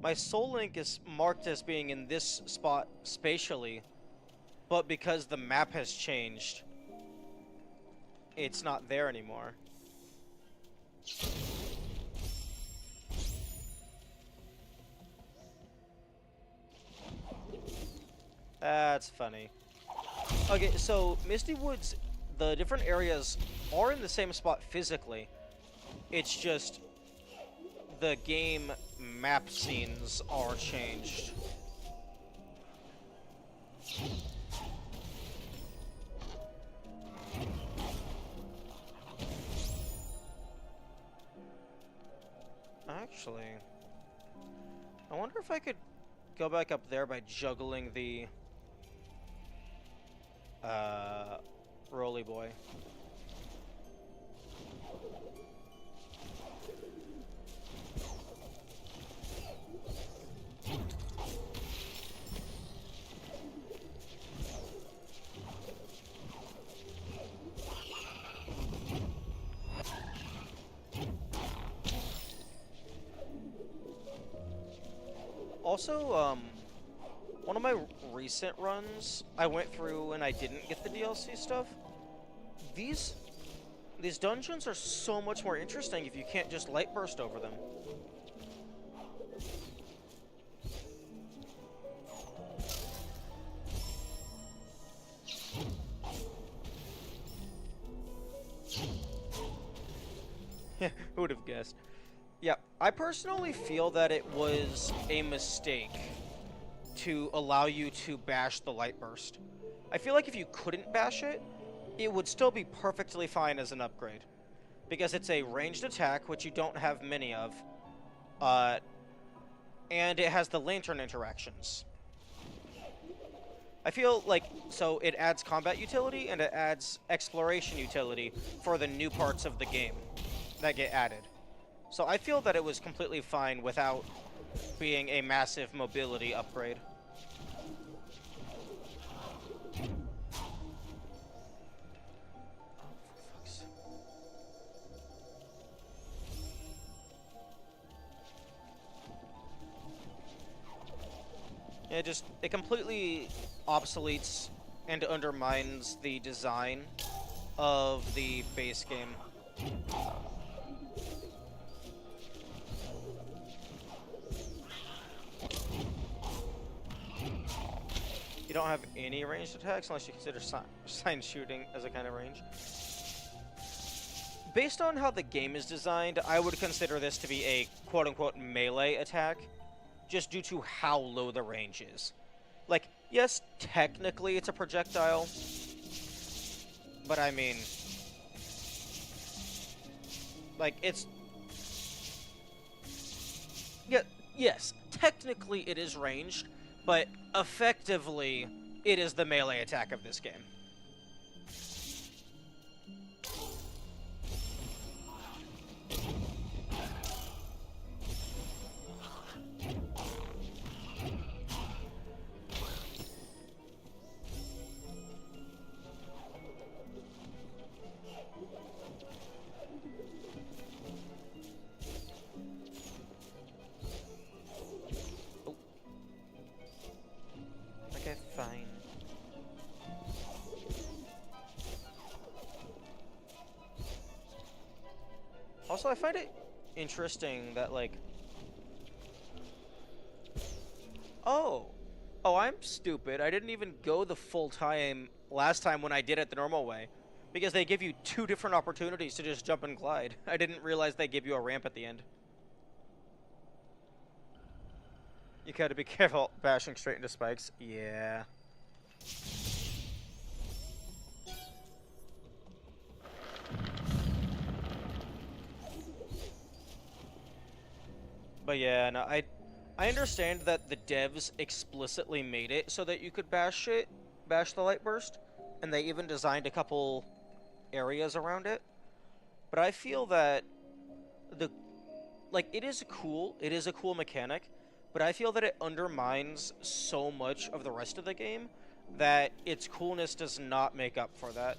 My soul link is marked as being in this spot spatially, but because the map has changed, it's not there anymore. That's funny. Okay, so Misty Woods, the different areas are in the same spot physically. It's just the game map scenes are changed. Actually, I wonder if I could go back up there by juggling the Roly Boy. Also, one of my recent runs, I went through and I didn't get the DLC stuff. These dungeons are so much more interesting if you can't just light burst over them. Who would have guessed? Yeah, I personally feel that it was a mistake to allow you to bash the light burst. I feel like if you couldn't bash it, it would still be perfectly fine as an upgrade. Because it's a ranged attack, which you don't have many of, and it has the lantern interactions. I feel like, so it adds combat utility and it adds exploration utility for the new parts of the game that get added. So I feel that it was completely fine without being a massive mobility upgrade. Yeah, it completely obsoletes and undermines the design of the base game. You don't have any ranged attacks unless you consider sign shooting as a kind of range. Based on how the game is designed, I would consider this to be a quote-unquote melee attack, just due to how low the range is. Like, yes, technically it's a projectile, but I mean, like, it's... Yeah, yes, technically it is ranged, but effectively, it is the melee attack of this game. Okay, fine. Also, I find it interesting that, like... Oh, I'm stupid. I didn't even go the full time last time when I did it the normal way. Because they give you 2 different opportunities to just jump and glide. I didn't realize they give you a ramp at the end. You gotta be careful bashing straight into spikes. Yeah. But yeah, no, I understand that the devs explicitly made it so that you could bash the light burst, and they even designed a couple areas around it. But I feel that it is a cool mechanic, but I feel that it undermines so much of the rest of the game that its coolness does not make up for that.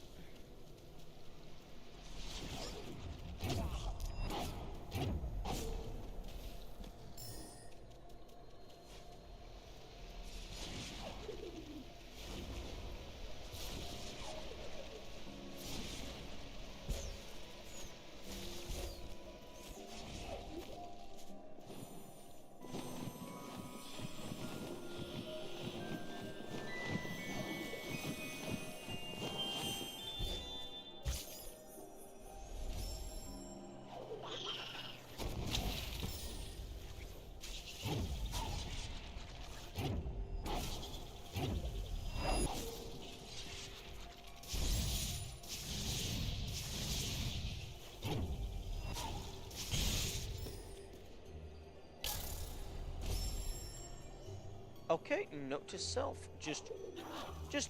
Okay, note to self. Just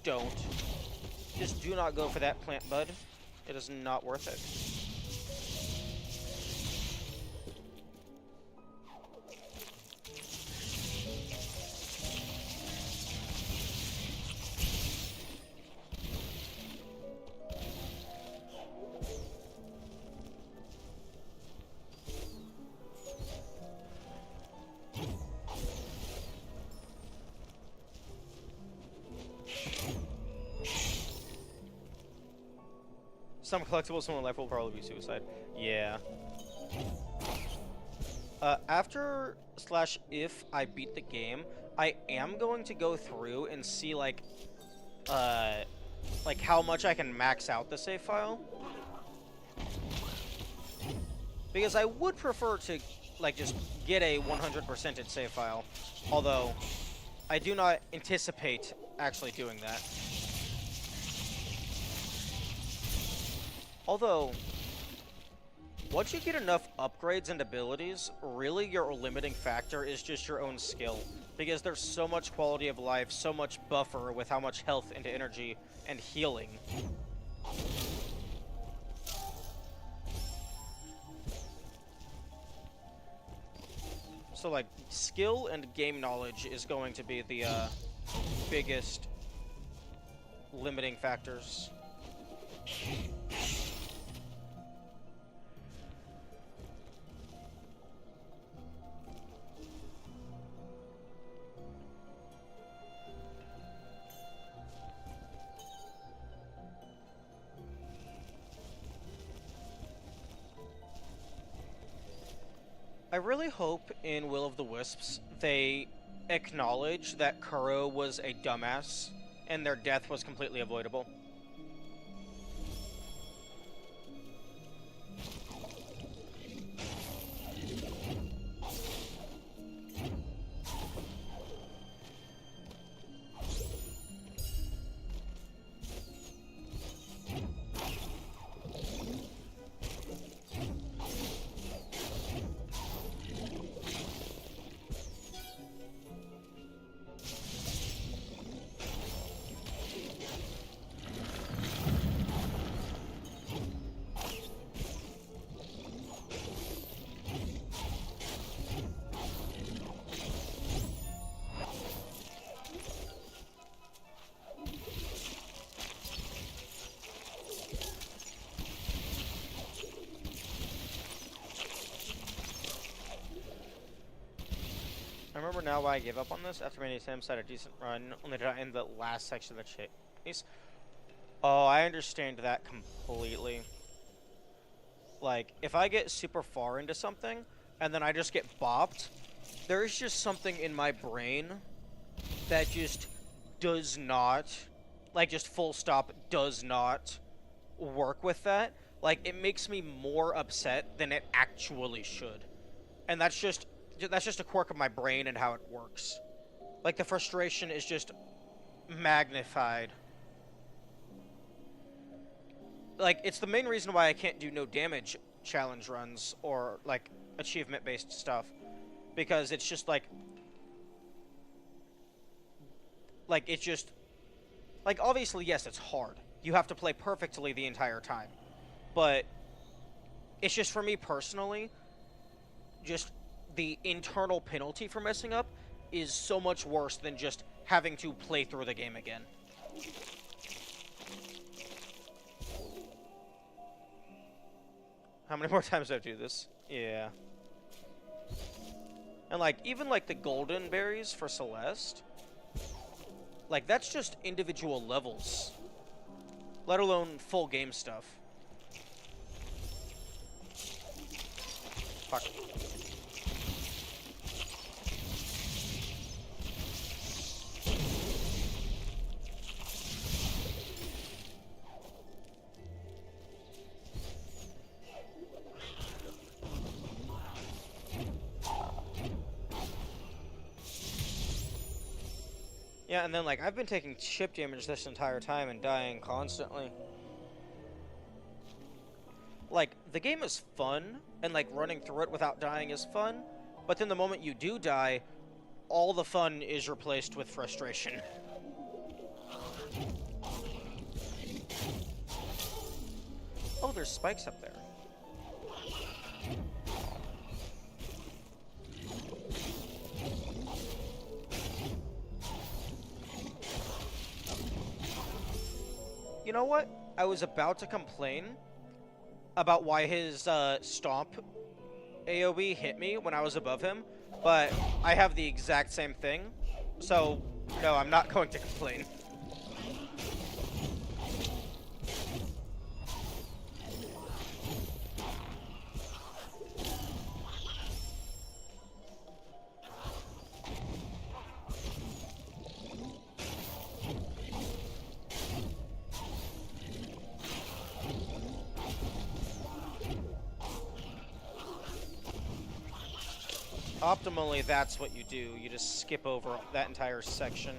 don't. Just do not go for that plant, bud. It is not worth it. Some collectibles in life will probably be suicide. Yeah. After/if I beat the game, I am going to go through and see, like how much I can max out the save file. Because I would prefer to, like, just get a 100%ed save file. Although, I do not anticipate actually doing that. Although, once you get enough upgrades and abilities, really your limiting factor is just your own skill. Because there's so much quality of life, so much buffer with how much health and energy and healing. So, like, skill and game knowledge is going to be the biggest limiting factors. I really hope in Will of the Wisps they acknowledge that Kuro was a dumbass and their death was completely avoidable. I remember now why I gave up on this. After many attempts at a decent run, only to die in the last section of the chase. Oh, I understand that completely. Like, if I get super far into something, and then I just get bopped, there's just something in my brain that just does not, like, just full stop, does not work with that. Like, it makes me more upset than it actually should. And that's just a quirk of my brain and how it works. Like, the frustration is just magnified. Like, it's the main reason why I can't do no damage challenge runs or, like, achievement-based stuff. Because it's just, like, it's just, like, obviously, yes, it's hard. You have to play perfectly the entire time. But it's just, for me personally, just the internal penalty for messing up is so much worse than just having to play through the game again. How many more times do I have to do this? Yeah. And, like, even, like, the golden berries for Celeste, like, that's just individual levels, let alone full game stuff. Fuck. Yeah, and then, like, I've been taking chip damage this entire time and dying constantly. Like, the game is fun, and, like, running through it without dying is fun, but then the moment you do die, all the fun is replaced with frustration. Oh, there's spikes up there. You know what? I was about to complain about why his stomp AoE hit me when I was above him, but I have the exact same thing, so no, I'm not going to complain. Optimally, that's what you do. You just skip over that entire section.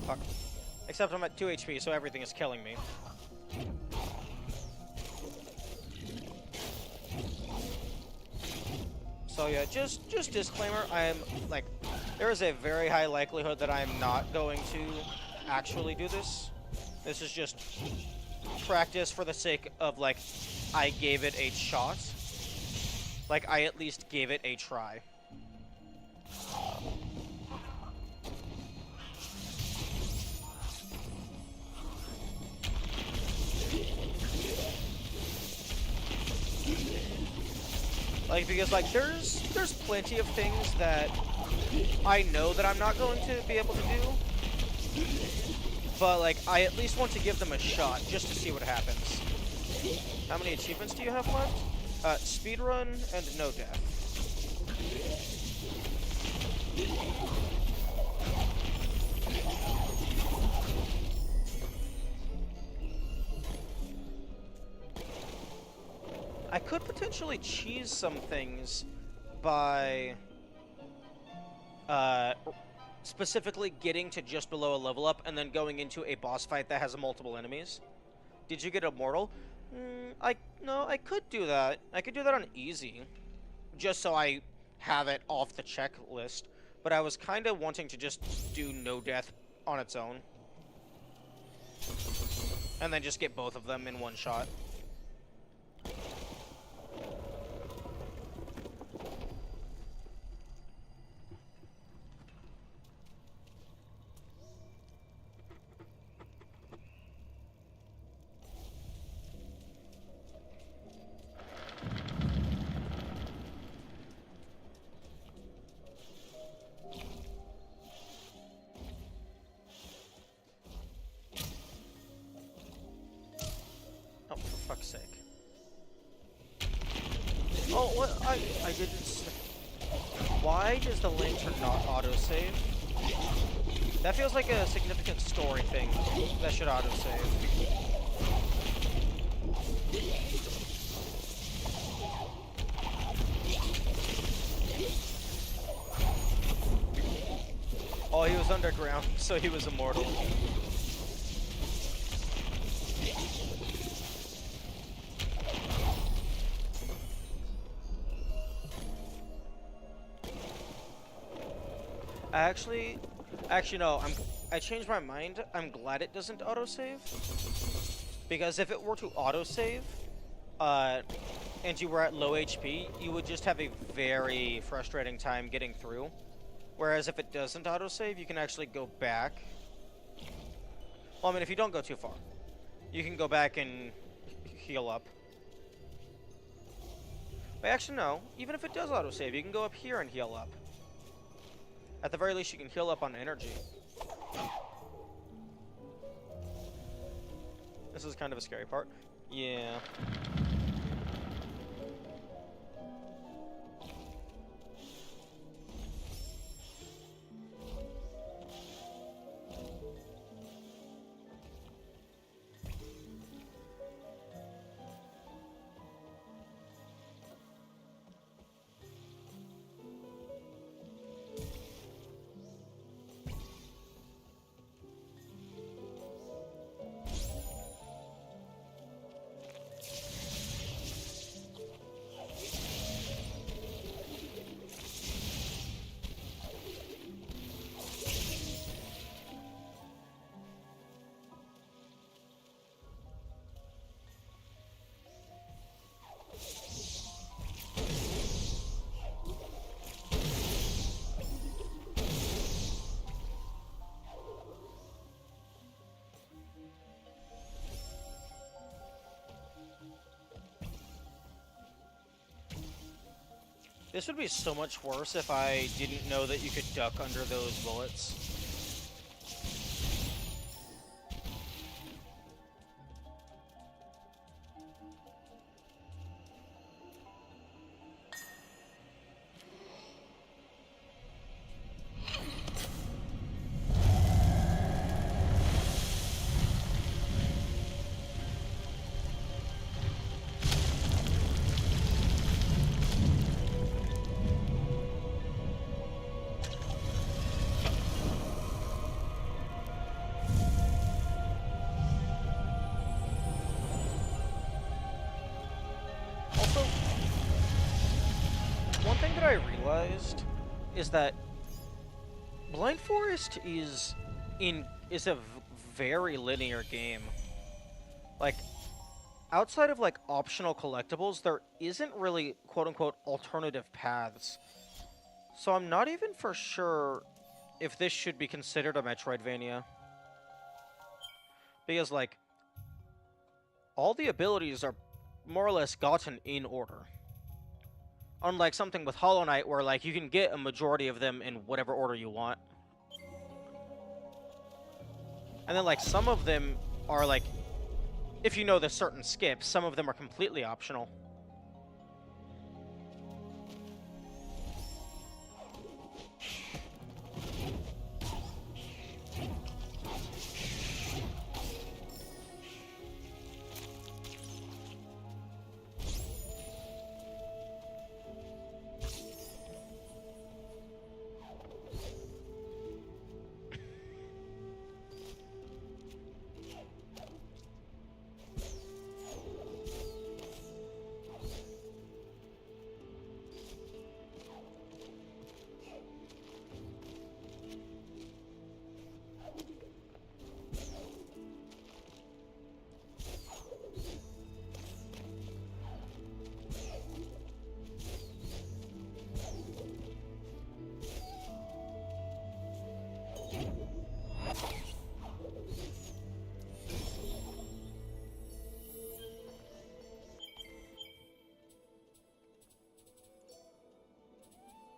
Fuck. Except I'm at 2 HP, so everything is killing me. So yeah, just disclaimer, I'm, like, there is a very high likelihood that I'm not going to actually do this. This is just practice for the sake of, like, I gave it a shot. Like, I at least gave it a try. Like, because, like, there's plenty of things that I know that I'm not going to be able to do, but, like, I at least want to give them a shot, just to see what happens. How many achievements do you have left? Speedrun and no death. I could potentially cheese some things by specifically getting to just below a level up and then going into a boss fight that has multiple enemies. Did you get Immortal? No, I could do that. I could do that on easy, just so I have it off the checklist. But I was kind of wanting to just do no death on its own, and then just get both of them in one shot. Oh, for fuck's sake. Oh, what? I didn't... Why does the lantern not autosave? That feels like a significant story thing that should autosave. Oh, he was underground, so he was immortal. Actually no, I changed my mind. I'm glad it doesn't autosave. Because if it were to autosave, and you were at low HP, you would just have a very frustrating time getting through. Whereas if it doesn't autosave, you can actually go back. Well, I mean, if you don't go too far, you can go back and heal up. But actually, no. Even if it does autosave, you can go up here and heal up. At the very least, you can heal up on energy. This is kind of a scary part. Yeah. This would be so much worse if I didn't know that you could duck under those bullets. Also, one thing that I realized is that Blind Forest is a very linear game. Like, outside of like optional collectibles, there isn't really quote unquote alternative paths. So I'm not even for sure if this should be considered a Metroidvania. Because like all the abilities are more or less gotten in order. Unlike something with Hollow Knight where like you can get a majority of them in whatever order you want. And then like some of them are like, if you know the certain skips, some of them are completely optional.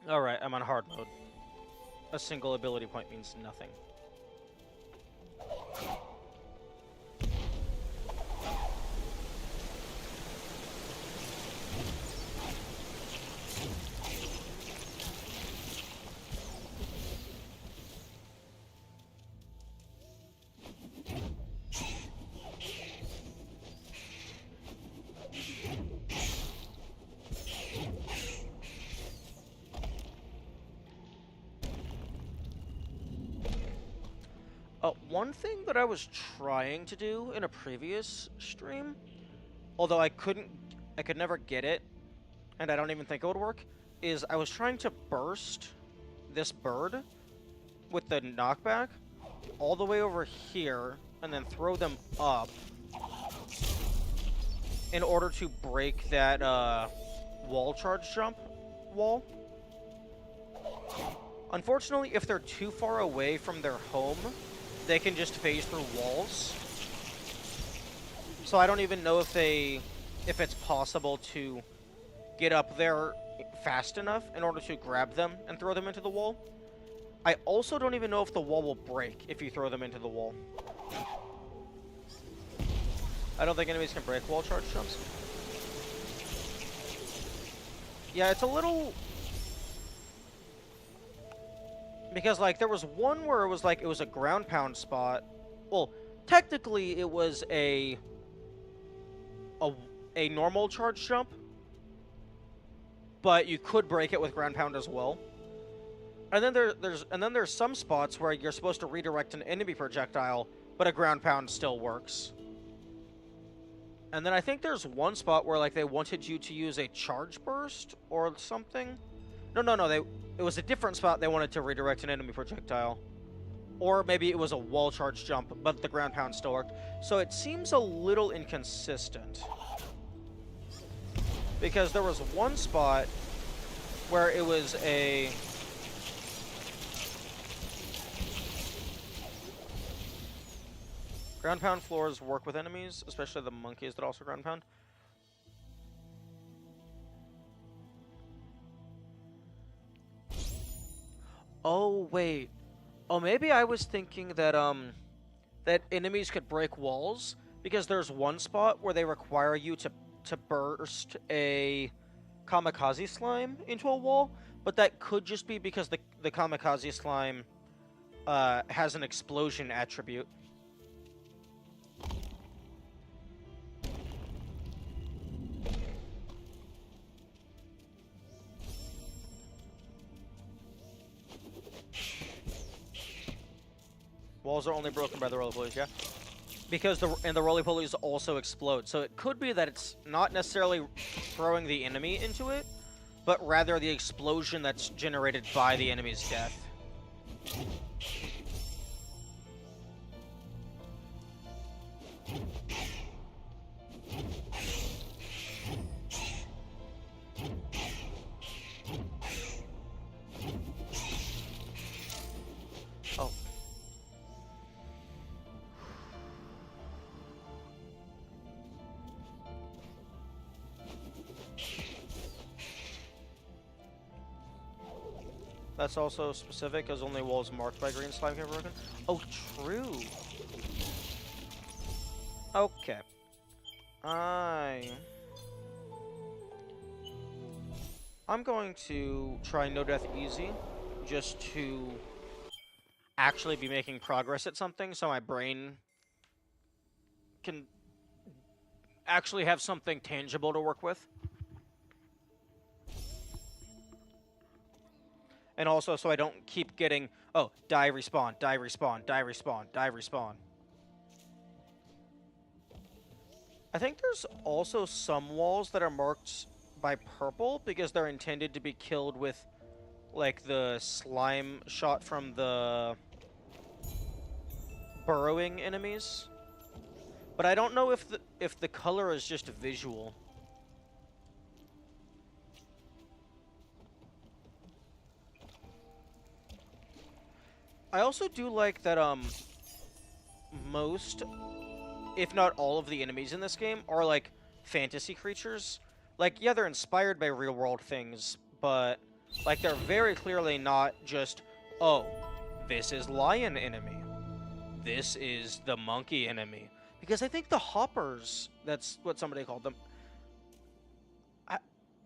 Alright, I'm on hard mode. A single ability point means nothing. One thing that I was trying to do in a previous stream, although I could never get it, and I don't even think it would work, is I was trying to burst this bird with the knockback all the way over here, and then throw them up in order to break that wall charge jump wall. Unfortunately, if they're too far away from their home, they can just phase through walls. So I don't even know if it's possible to get up there fast enough in order to grab them and throw them into the wall. I also don't even know if the wall will break if you throw them into the wall. I don't think enemies can break wall charge jumps. Yeah, it's a little... Because, like, there was one where it was, like, it was a ground pound spot. Well, technically, it was a normal charge jump. But you could break it with ground pound as well. And then there's some spots where you're supposed to redirect an enemy projectile, but a ground pound still works. And then I think there's one spot where, like, they wanted you to use a charge burst or something. No, it was a different spot they wanted to redirect an enemy projectile. Or maybe it was a wall charge jump, but the ground pound still worked. So it seems a little inconsistent. Because there was one spot where it was a... Ground pound floors work with enemies, especially the monkeys that also ground pound. Oh, wait. Oh, maybe I was thinking that, that enemies could break walls, because there's one spot where they require you to burst a kamikaze slime into a wall, but that could just be because the kamikaze slime has an explosion attribute. Walls are only broken by the roly-polies, yeah? Because the roly-polies also explode, so it could be that it's not necessarily throwing the enemy into it, but rather the explosion that's generated by the enemy's death. Oh. That's also specific, as only walls marked by green slime can be broken. Oh, true. Okay. I'm going to try no death easy, just to actually be making progress at something, so my brain can actually have something tangible to work with. And also so I don't keep getting, oh, die, respawn, die, respawn, die, respawn, die, respawn. I think there's also some walls that are marked by purple because they're intended to be killed with, like, the slime shot from the burrowing enemies. But I don't know if the color is just visual. I also do like that most, if not all, of the enemies in this game are like fantasy creatures. Like, yeah, they're inspired by real world things, but like they're very clearly not just, oh, this is lion enemy, this is the monkey enemy. Because I think the hoppers, that's what somebody called them,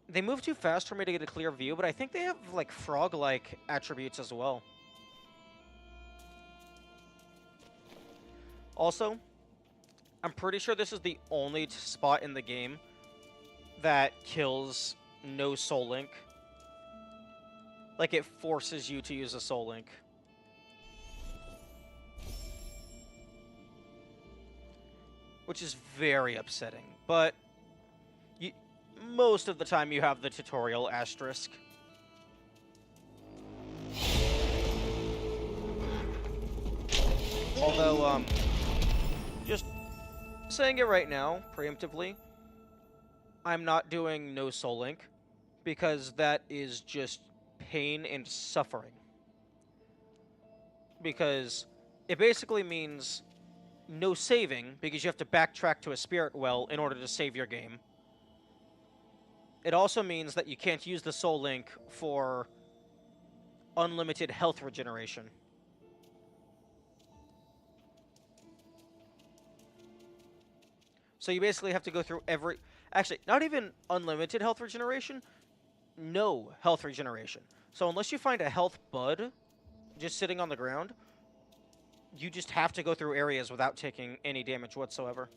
they move too fast for me to get a clear view, but I think they have like frog-like attributes as well. Also, I'm pretty sure this is the only spot in the game that kills no soul link. Like, it forces you to use a soul link. Which is very upsetting, but most of the time you have the tutorial asterisk. Although, just saying it right now, preemptively, I'm not doing no soul link, because that is just pain and suffering. Because it basically means no saving, because you have to backtrack to a spirit well in order to save your game. It also means that you can't use the soul link for unlimited health regeneration. So you basically have to go through every... Actually, not even unlimited health regeneration, no health regeneration. So unless you find a health bud just sitting on the ground, you just have to go through areas without taking any damage whatsoever.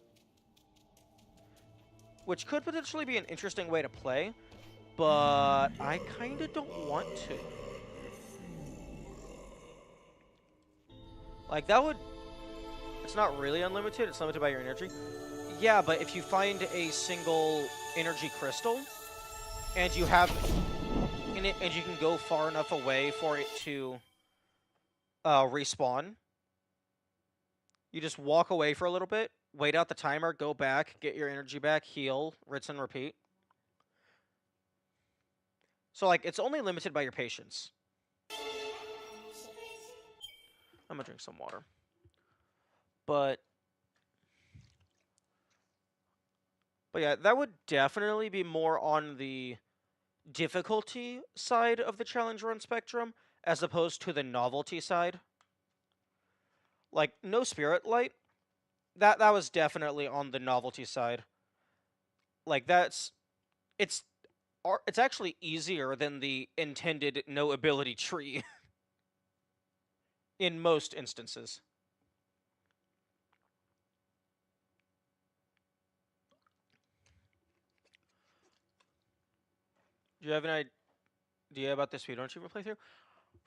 Which could potentially be an interesting way to play, but I kind of don't want to. Like, that would... It's not really unlimited, it's limited by your energy. Yeah, but if you find a single energy crystal, and you have... and you can go far enough away for it to respawn, you just walk away for a little bit, wait out the timer, go back, get your energy back, heal, rinse and repeat. So, like, it's only limited by your patience. I'm gonna drink some water. But yeah, that would definitely be more on the difficulty side of the challenge run spectrum, as opposed to the novelty side. Like, no Spirit Light, that was definitely on the novelty side. Like, it's it's actually easier than the intended no ability tree in most instances. Do you have an idea about the speedrun achievement playthrough?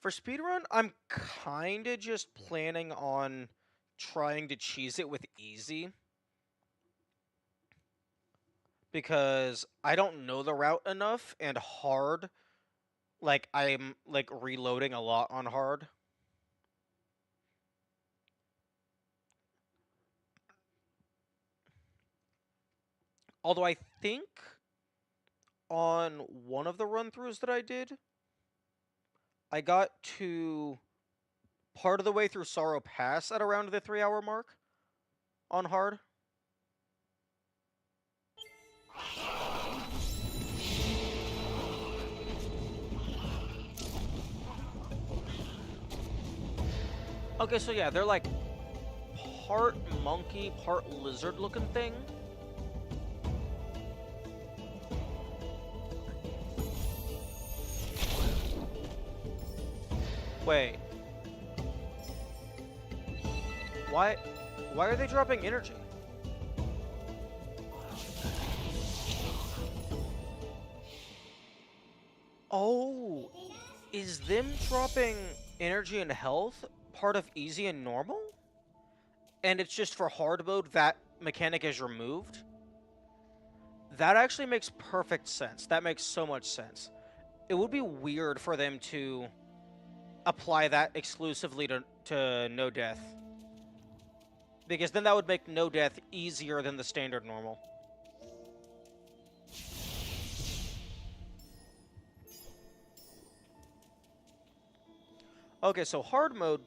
For speedrun, I'm kinda just planning on trying to cheese it with easy. Because I don't know the route enough, and hard, like, I'm, like, reloading a lot on hard. Although I think on one of the run-throughs that I did, I got to part of the way through Sorrow Pass at around the 3-hour mark on hard. Okay, so yeah, they're like part monkey, part lizard looking thing. Wait. Why are they dropping energy? Oh, is them dropping energy and health part of easy and normal? And it's just for hard mode that mechanic is removed? That actually makes perfect sense. That makes so much sense. It would be weird for them to apply that exclusively to no death. Because then that would make no death easier than the standard normal. Okay, so hard mode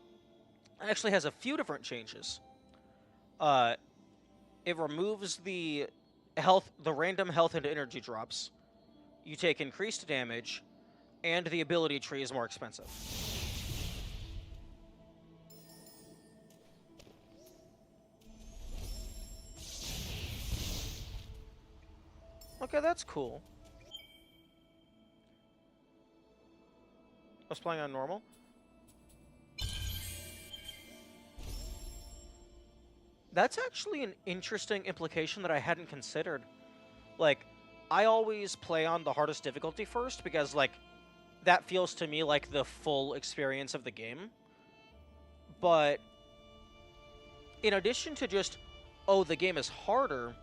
actually has a few different changes. It removes the random health and energy drops. You take increased damage, and the ability tree is more expensive. Okay, that's cool. I was playing on normal. That's actually an interesting implication that I hadn't considered. Like, I always play on the hardest difficulty first because, like, that feels to me like the full experience of the game. But in addition to just, oh, the game is harder,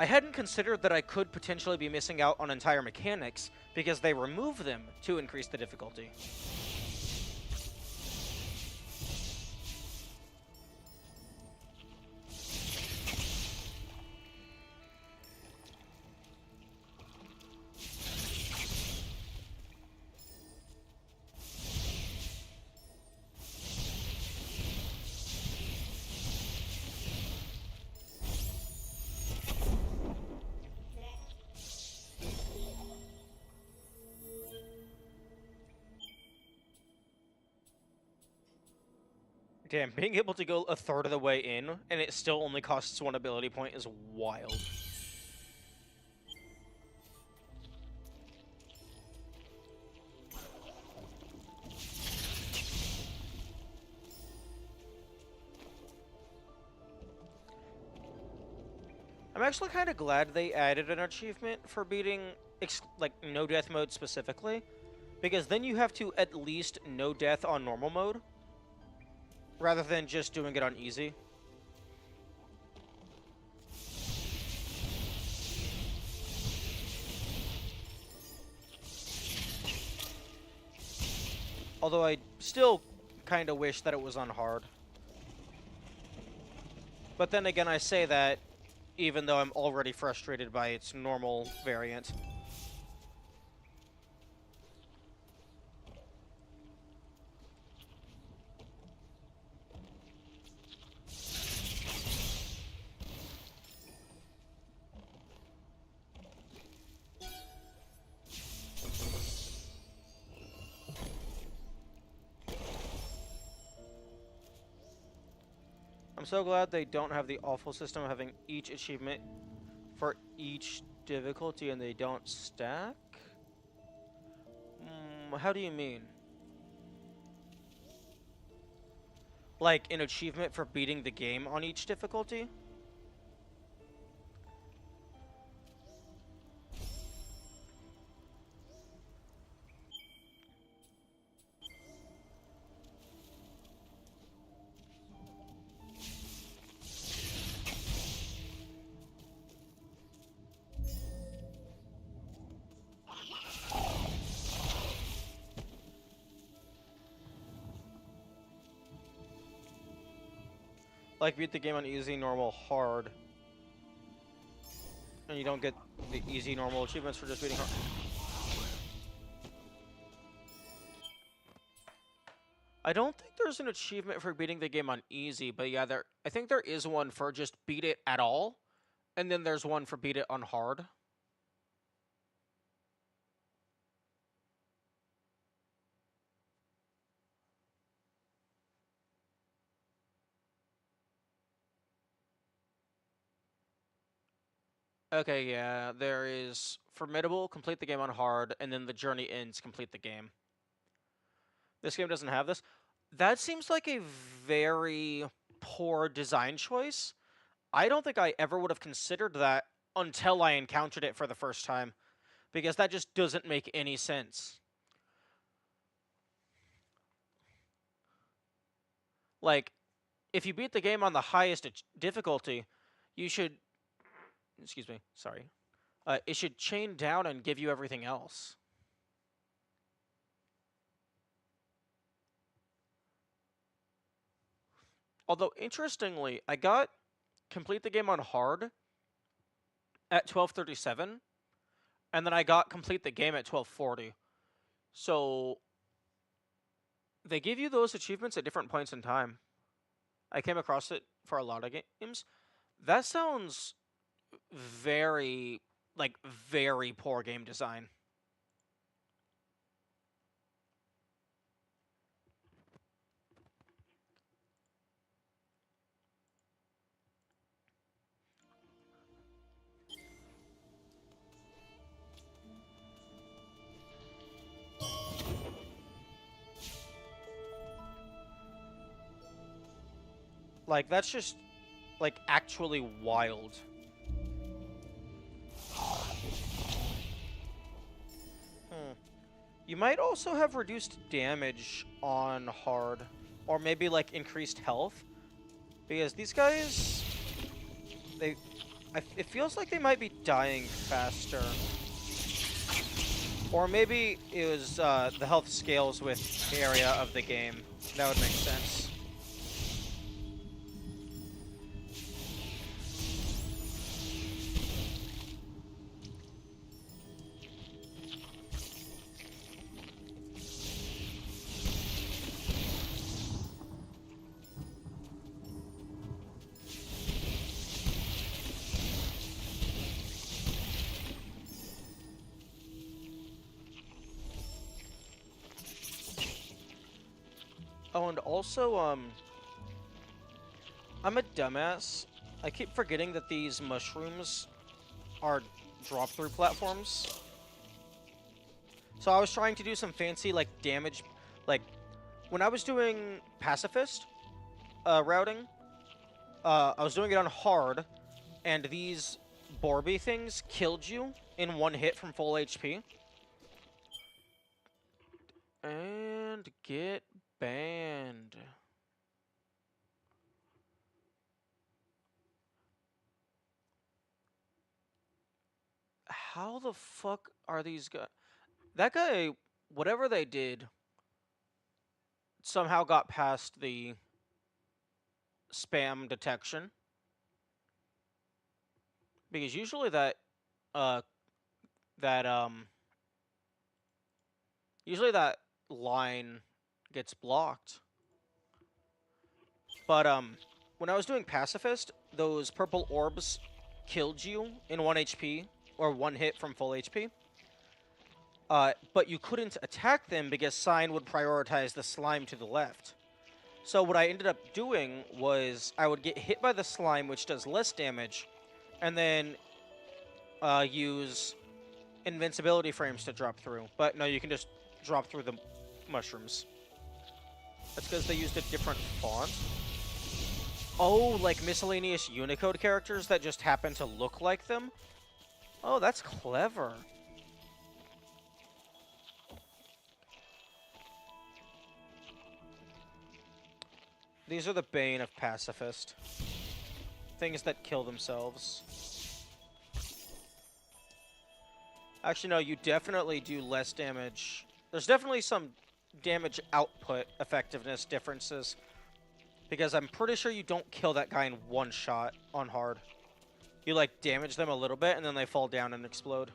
I hadn't considered that I could potentially be missing out on entire mechanics because they remove them to increase the difficulty. Damn, being able to go a third of the way in, and it still only costs 1 ability point is wild. I'm actually kind of glad they added an achievement for beating, like, no death mode specifically, because then you have to at least no death on normal mode, rather than just doing it on easy. Although I still kind of wish that it was on hard. But then again, I say that even though I'm already frustrated by its normal variant. so glad they don't have the awful system of having each achievement for each difficulty and they don't stack? How do you mean? Like an achievement for beating the game on each difficulty? Like beat the game on easy, normal, hard. And you don't get the easy, normal achievements for just beating hard. I don't think there's an achievement for beating the game on easy, but yeah, I think there is one for just beat it at all, and then there's one for beat it on hard. Okay, yeah, there is formidable, complete the game on hard, and then the journey ends, complete the game. This game doesn't have this. That seems like a very poor design choice. I don't think I ever would have considered that until I encountered it for the first time, because that just doesn't make any sense. Like, if you beat the game on the highest difficulty, you should... Excuse me, sorry. It should chain down and give you everything else. Although, interestingly, I got complete the game on hard at 12:37, and then I got complete the game at 12:40. So, they give you those achievements at different points in time. I came across it for a lot of games. That sounds very, very poor game design. Like, that's just, actually wild. You might also have reduced damage on hard, or maybe, increased health. Because these guys, it feels like they might be dying faster. Or maybe it was, the health scales with the area of the game. That would make sense. Oh, and also, I'm a dumbass. I keep forgetting that these mushrooms are drop-through platforms. So I was trying to do some fancy, damage... when I was doing Pacifist routing, I was doing it on hard, and these Borby things killed you in one hit from full HP. And get banned. How the fuck are these guys? That guy, whatever they did, somehow got past the spam detection. Because usually usually that line gets blocked. But, when I was doing Pacifist, those purple orbs killed you in 1 HP, or 1 hit from full HP. But you couldn't attack them because Sign would prioritize the slime to the left. So what I ended up doing was I would get hit by the slime, which does less damage, and then use invincibility frames to drop through. But no, you can just drop through the mushrooms. That's because they used a different font. Oh, like miscellaneous Unicode characters that just happen to look like them? Oh, that's clever. These are the bane of Pacifist. Things that kill themselves. Actually, no, you definitely do less damage. There's definitely some damage output effectiveness differences. Because I'm pretty sure you don't kill that guy in one shot on hard. You, like, damage them a little bit, and then they fall down and explode.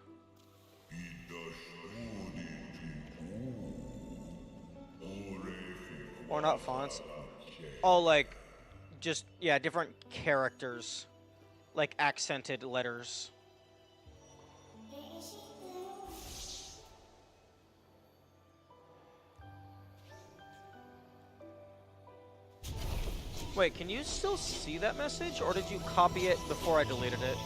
Or not fonts. Oh, like, just, yeah, different characters. Like, accented letters. Wait, can you still see that message, or did you copy it before I deleted it?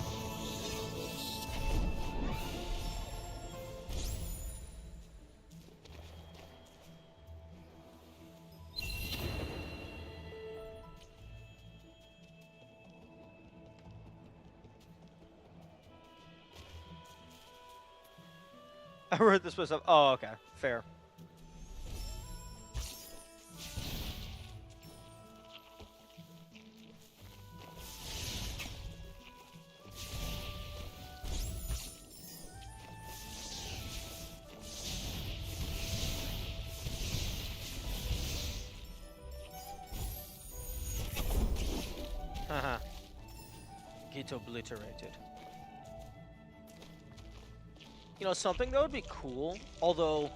I wrote this myself. Oh, okay. Fair. Haha. Get obliterated. You know, something that would be cool, although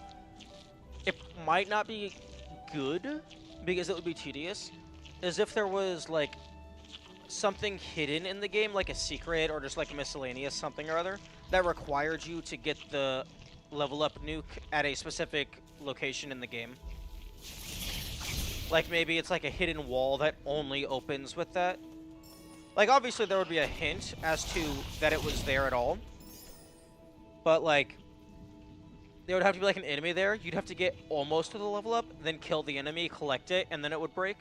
it might not be good because it would be tedious, is if there was, like, something hidden in the game, like a secret or just like a miscellaneous something or other, that required you to get the level up nuke at a specific location in the game. Like maybe it's like a hidden wall that only opens with that. Like obviously there would be a hint as to that it was there at all. But like, there would have to be like an enemy there. You'd have to get almost to the level up, then kill the enemy, collect it, and then it would break.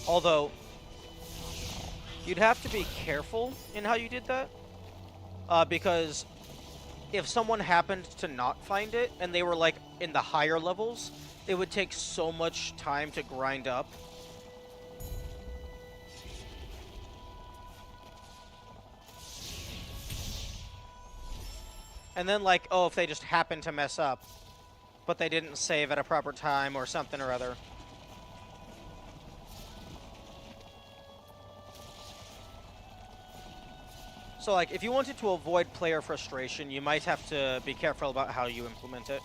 Although, you'd have to be careful in how you did that. Because if someone happened to not find it, and they were like in the higher levels, it would take so much time to grind up. And then like, oh, if they just happened to mess up, but they didn't save at a proper time or something or other. So like, if you wanted to avoid player frustration, you might have to be careful about how you implement it.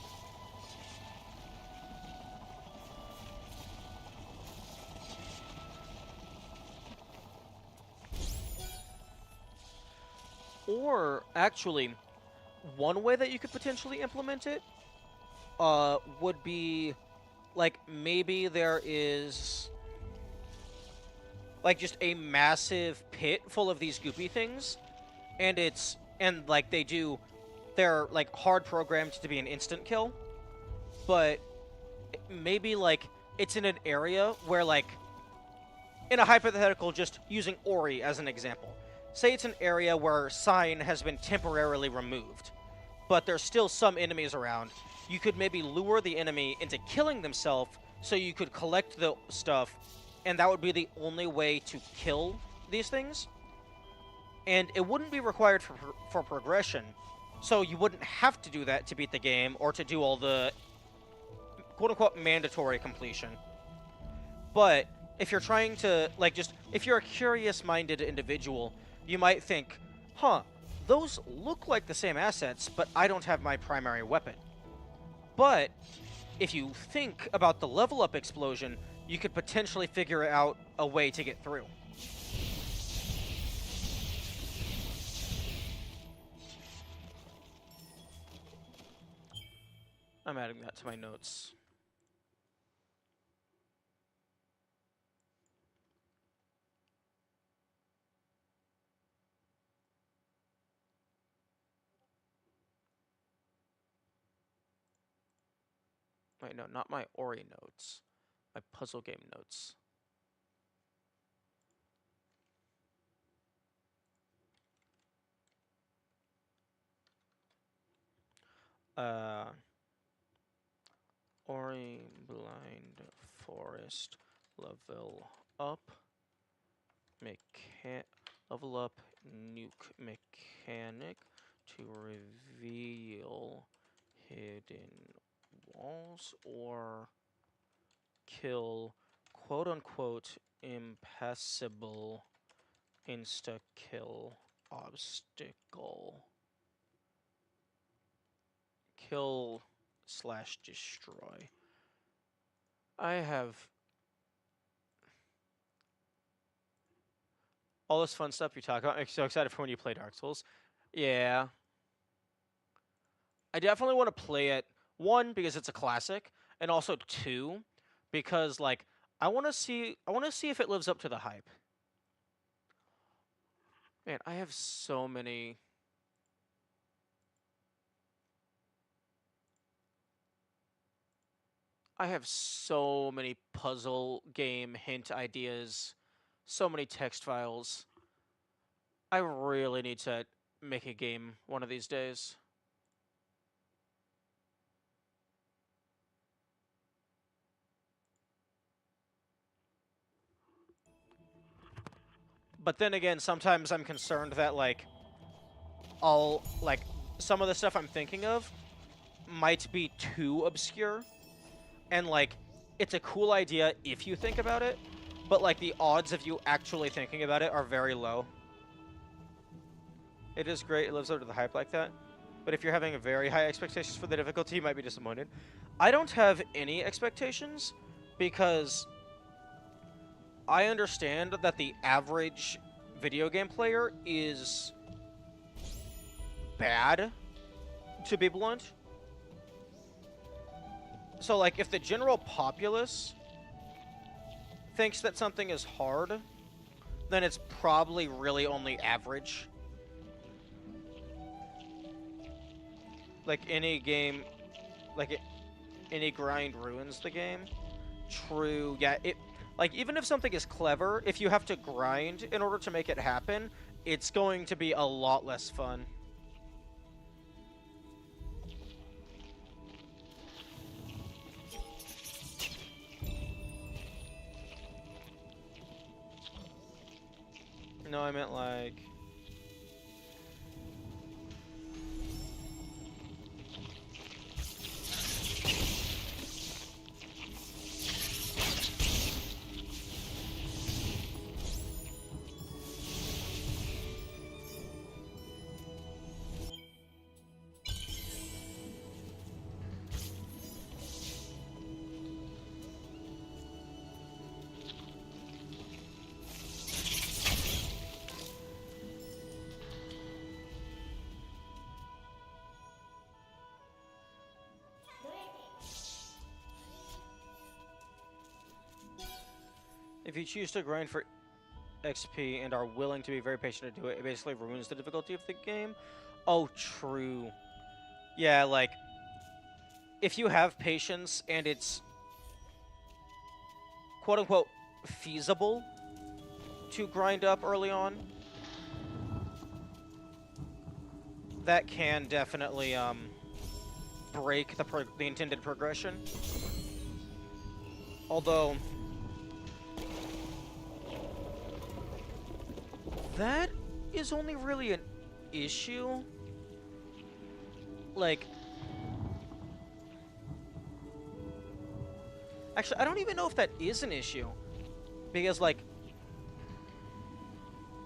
Or, actually, one way that you could potentially implement it would be, like, maybe there is, like, just a massive pit full of these goopy things, and like, they're, like, hard programmed to be an instant kill, but maybe, like, it's in an area where, like, in a hypothetical, just using Ori as an example. Say it's an area where Sign has been temporarily removed, but there's still some enemies around. You could maybe lure the enemy into killing themselves so you could collect the stuff, and that would be the only way to kill these things. And it wouldn't be required for progression, so you wouldn't have to do that to beat the game or to do all the quote-unquote mandatory completion. But if you're trying to, like, if you're a curious-minded individual, you might think, huh, those look like the same assets, but I don't have my primary weapon. But if you think about the level up explosion, you could potentially figure out a way to get through. I'm adding that to my notes. Wait, no, not my Ori notes. My puzzle game notes. Ori Blind Forest level up. Level up nuke mechanic to reveal hidden walls or kill quote-unquote impassable insta-kill obstacle. Kill / destroy. I have all this fun stuff you talk about. I'm so excited for when you play Dark Souls. Yeah. I definitely want to play it, one, because it's a classic, and also two, because like I want to see if it lives up to the hype. Man, I have so many puzzle game hint ideas, so many text files. I really need to make a game one of these days. But then again, sometimes I'm concerned that like some of the stuff I'm thinking of might be too obscure, and like it's a cool idea if you think about it, but like the odds of you actually thinking about it are very low. It is great, it lives up to the hype like that, but if you're having very high expectations for the difficulty, you might be disappointed. I don't have any expectations because I understand that the average video game player is bad, to be blunt. So, like, if the general populace thinks that something is hard, then it's probably really only average. Like, any game, any grind ruins the game. True, yeah, like, even if something is clever, if you have to grind in order to make it happen, it's going to be a lot less fun. No, I meant like... If you choose to grind for XP and are willing to be very patient to do it, it basically ruins the difficulty of the game. Oh, true. Yeah, like, if you have patience and it's quote-unquote feasible to grind up early on, that can definitely break the intended progression. Although that is only really an issue. Like, actually, I don't even know if that is an issue. Because, like,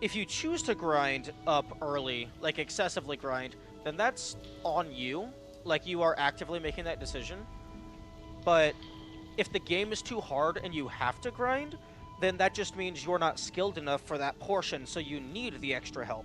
if you choose to grind up early, like excessively grind, then that's on you. Like, you are actively making that decision. But if the game is too hard and you have to grind, then that just means you're not skilled enough for that portion, so you need the extra help.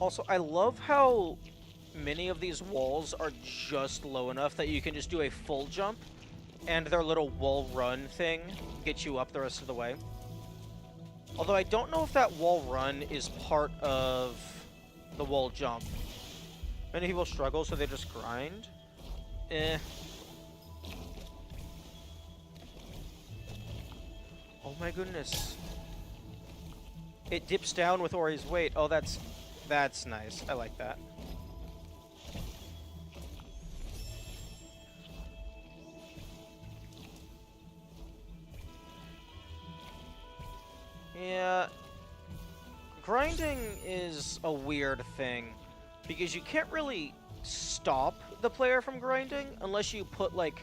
Also, I love how many of these walls are just low enough that you can just do a full jump, and their little wall run thing gets you up the rest of the way. Although I don't know if that wall run is part of the wall jump. Many people struggle, so they just grind. Eh. Oh my goodness. It dips down with Ori's weight. Oh, that's nice. I like that. Yeah. Grinding is a weird thing, because you can't really stop the player from grinding unless you put, like,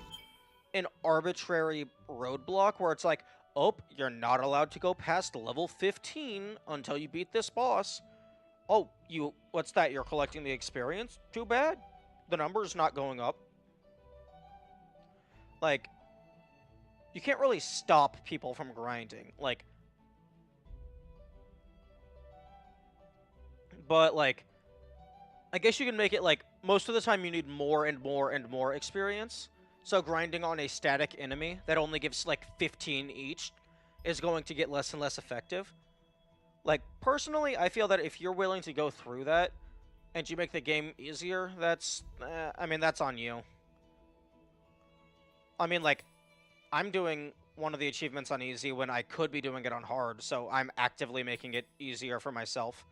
an arbitrary roadblock where it's like, oh, you're not allowed to go past level 15 until you beat this boss. Oh, what's that? You're collecting the experience? Too bad. The number's not going up. Like, you can't really stop people from grinding. Like, but, like, I guess you can make it, like, most of the time you need more and more and more experience. So grinding on a static enemy that only gives, like, 15 each is going to get less and less effective. Like, personally, I feel that if you're willing to go through that and you make the game easier, that's, I mean, that's on you. I mean, like, I'm doing one of the achievements on easy when I could be doing it on hard, so I'm actively making it easier for myself.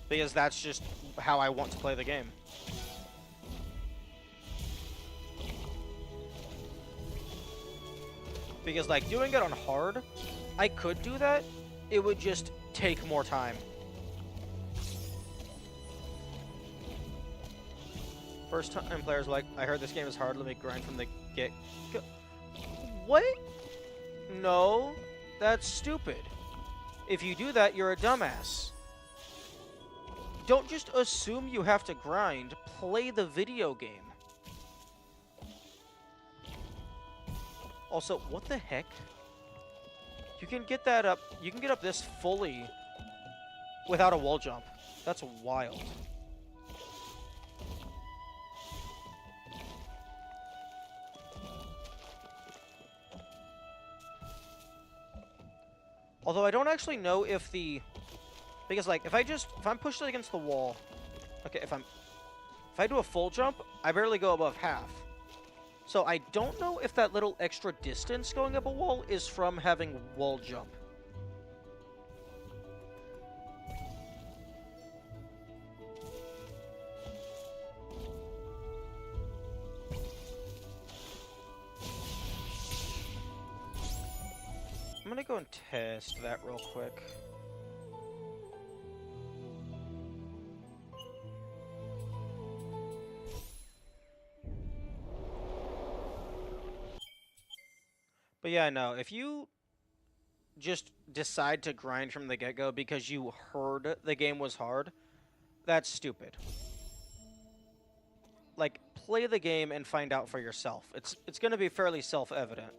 Because that's just how I want to play the game. Because, like, doing it on hard, I could do that. It would just take more time. First time players like, I heard this game is hard, let me grind from the get-go. What? No, that's stupid. If you do that, you're a dumbass. Don't just assume you have to grind. Play the video game. Also, what the heck? You can get that up. You can get up this fully without a wall jump. That's wild. Although I don't actually know if the... Because, like, if I'm pushed against the wall... Okay, if I do a full jump, I barely go above half. So I don't know if that little extra distance going up a wall is from having wall jump. I'm gonna go and test that real quick. But yeah, no, if you just decide to grind from the get-go because you heard the game was hard, that's stupid. Like, play the game and find out for yourself. It's gonna be fairly self-evident.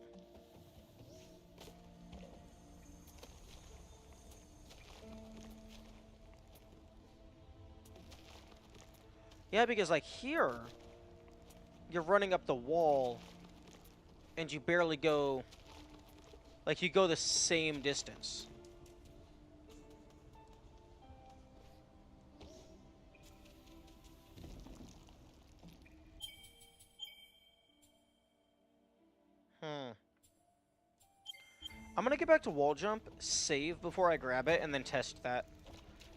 Yeah, because, like, here, you're running up the wall, and you barely go... Like, you go the same distance. I'm gonna get back to wall jump, save before I grab it, and then test that.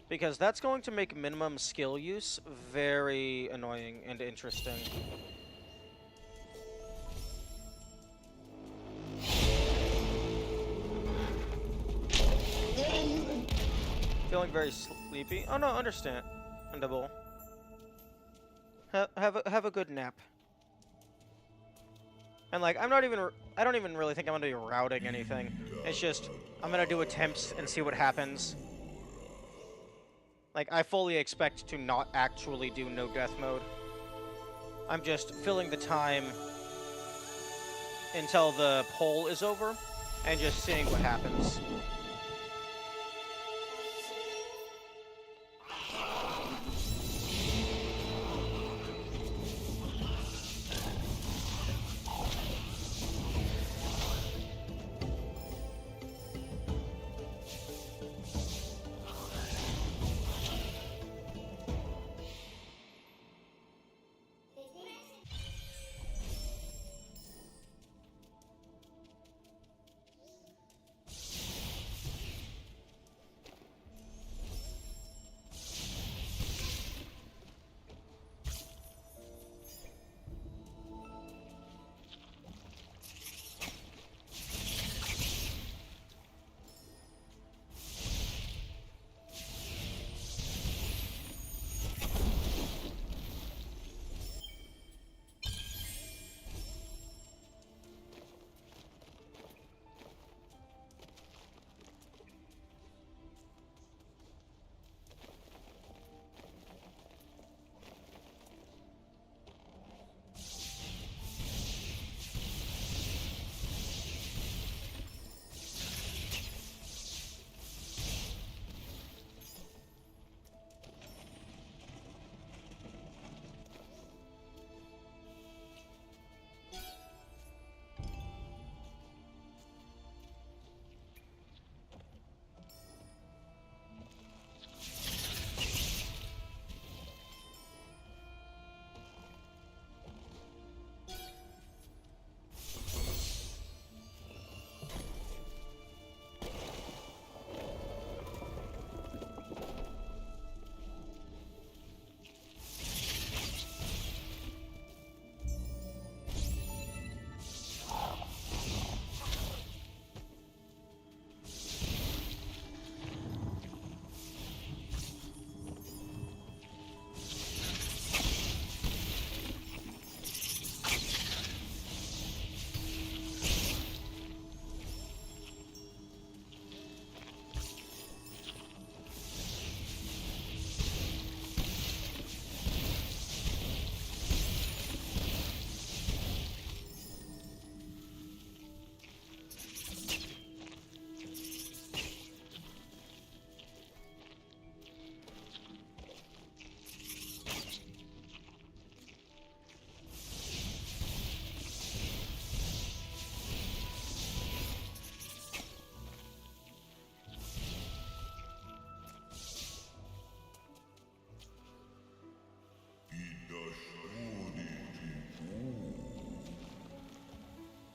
Because that's going to make minimum skill use very annoying and interesting. Feeling very sleepy? Oh no, understandable. Have a good nap. And like, I don't even really think I'm gonna be routing anything. It's just, I'm gonna do attempts and see what happens. Like, I fully expect to not actually do no death mode. I'm just filling the time until the poll is over. and just seeing what happens.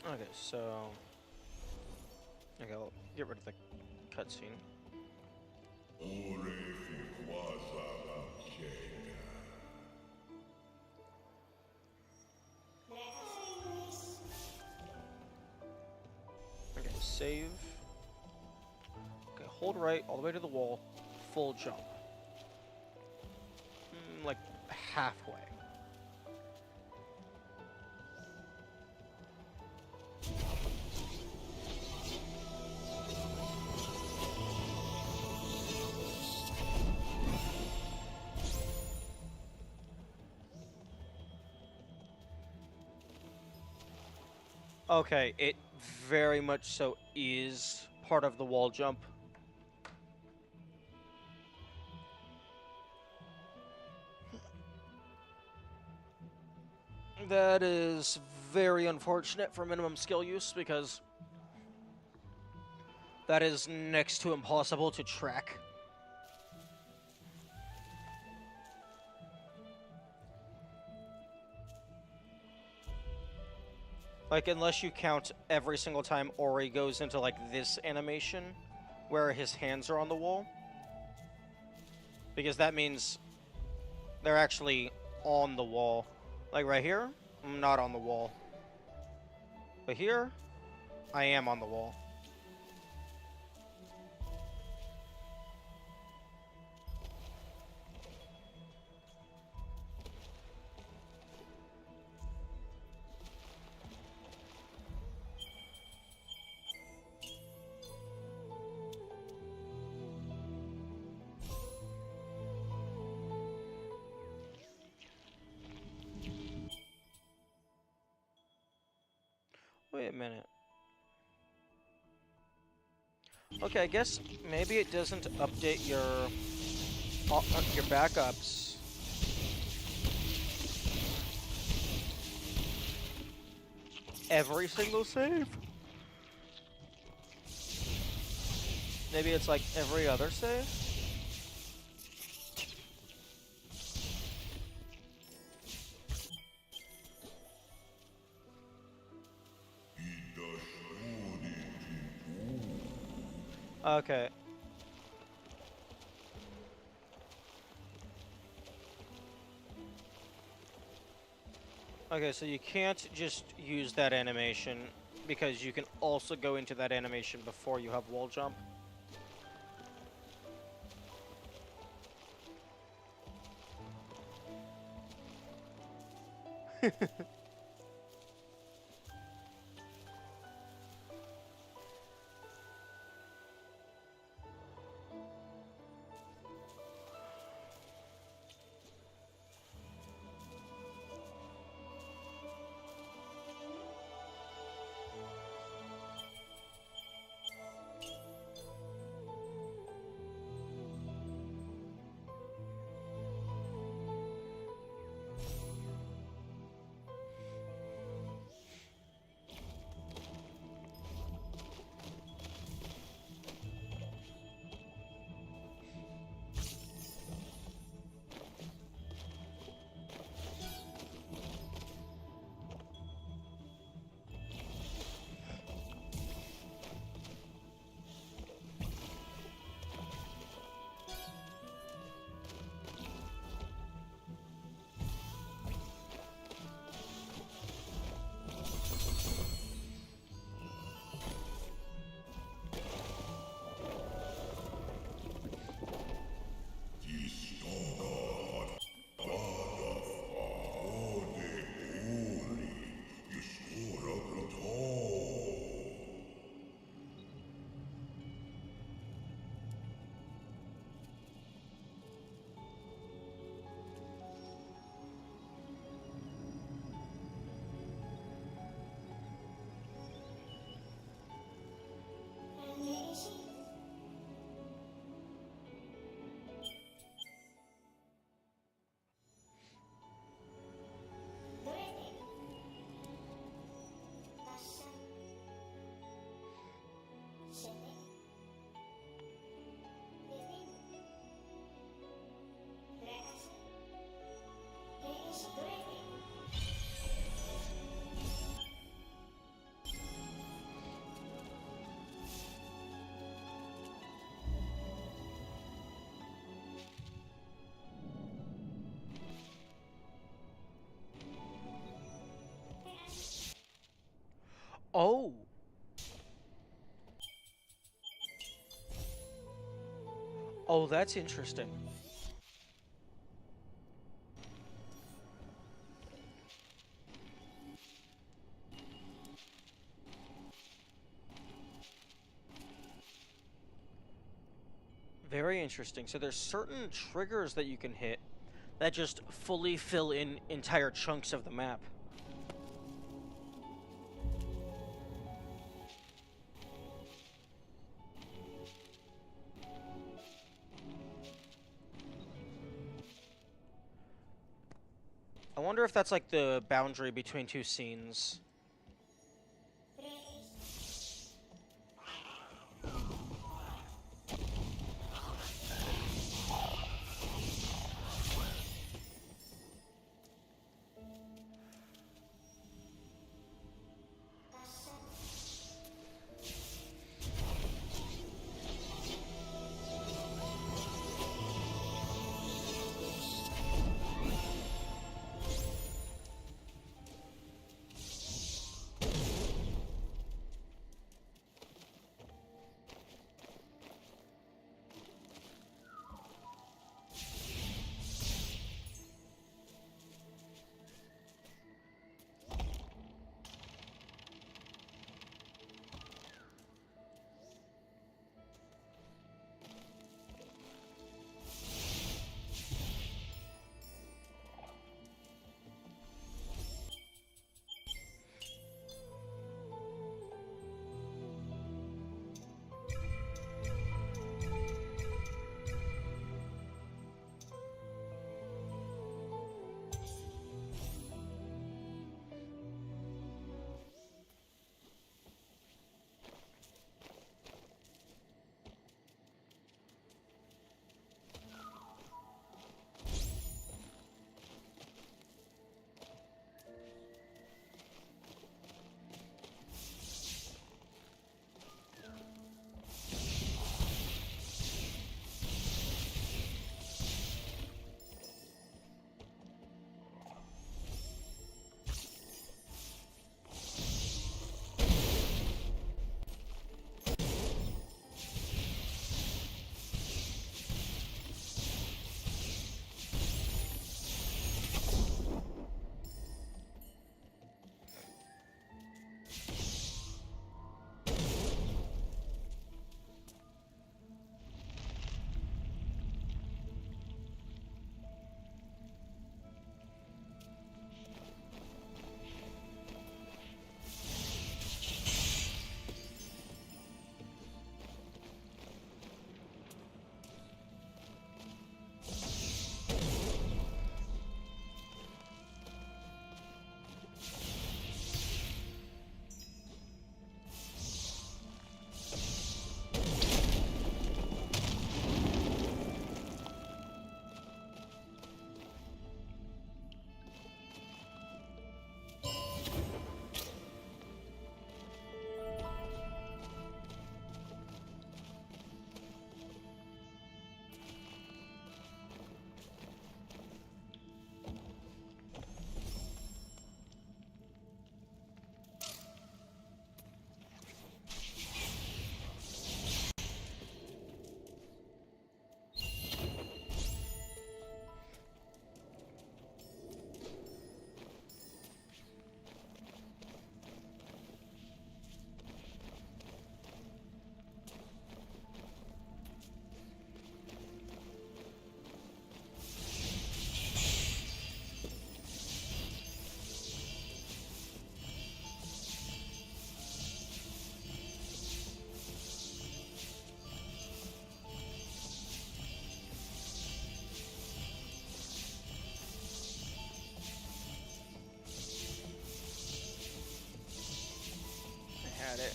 Okay, so okay, I'll get rid of the cutscene. Okay, save. Okay, hold right all the way to the wall, full jump. Like halfway. Okay, it very much so is part of the wall jump. That is very unfortunate for minimum skill use because that is next to impossible to track. Like, unless you count every single time Ori goes into, like, this animation where his hands are on the wall. Because that means they're actually on the wall. Like, right here, I'm not on the wall. But here, I am on the wall. Wait a minute. Okay, I guess maybe it doesn't update your backups. Every single save? Maybe it's like every other save? Okay. Okay, so you can't just use that animation because you can also go into that animation before you have wall jump. Oh! Oh, that's interesting. Very interesting. So there's certain triggers that you can hit that just fully fill in entire chunks of the map. I wonder if that's like the boundary between two scenes.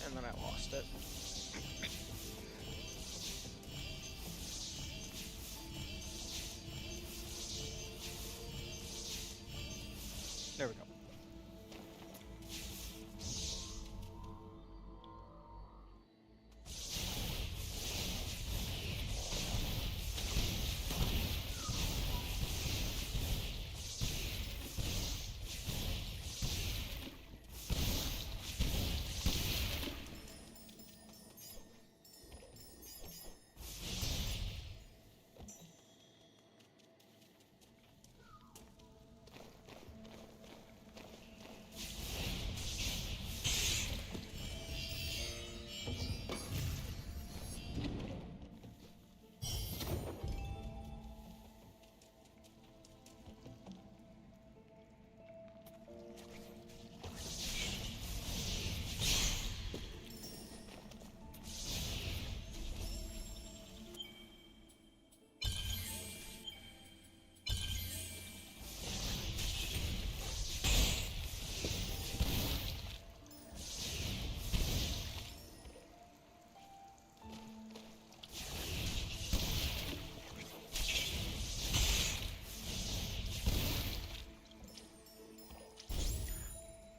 and then I lost it. There we go.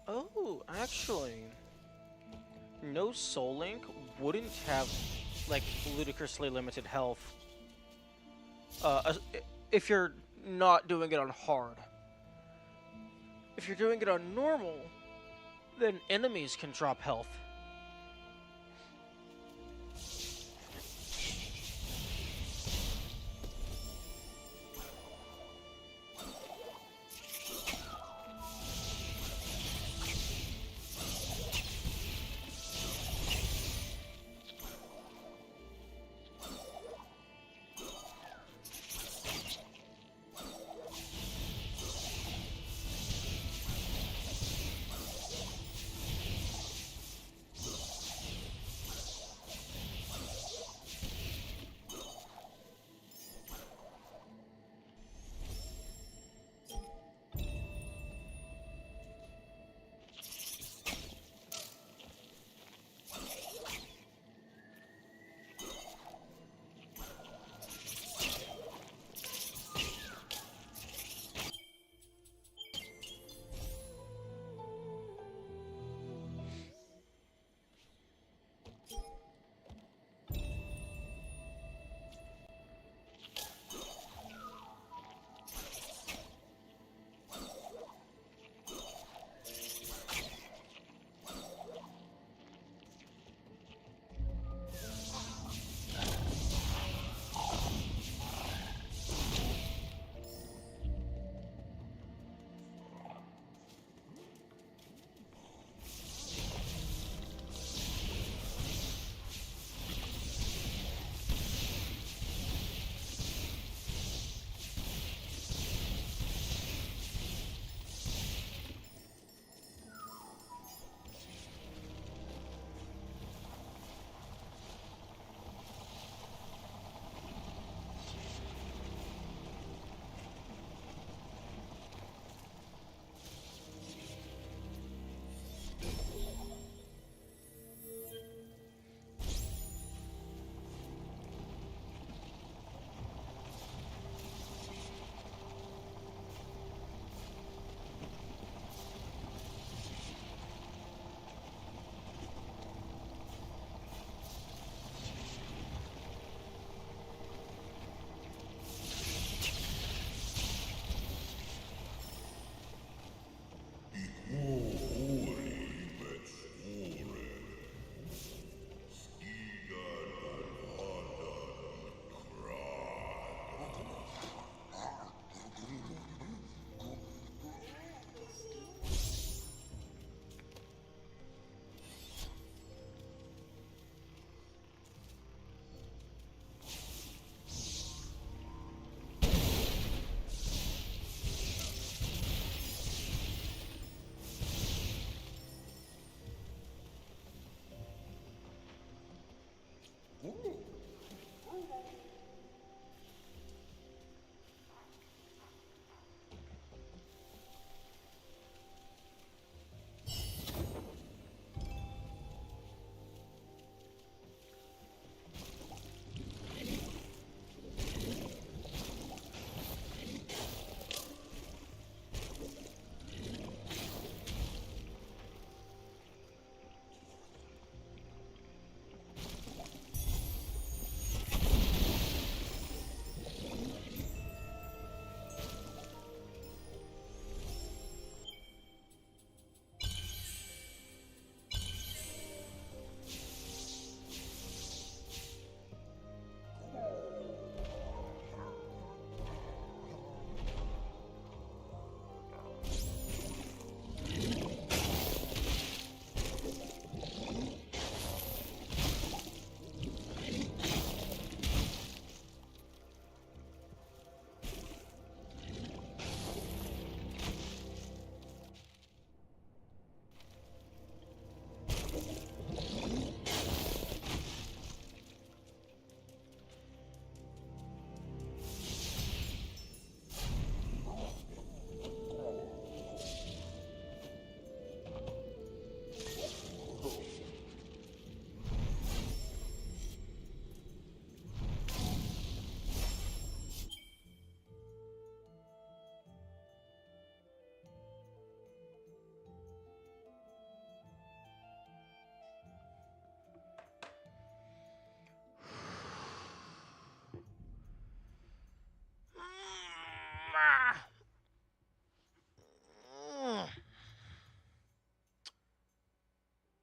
Oh, actually, no Soul Link wouldn't have, like, ludicrously limited health. If you're not doing it on hard. If you're doing it on normal, then enemies can drop health.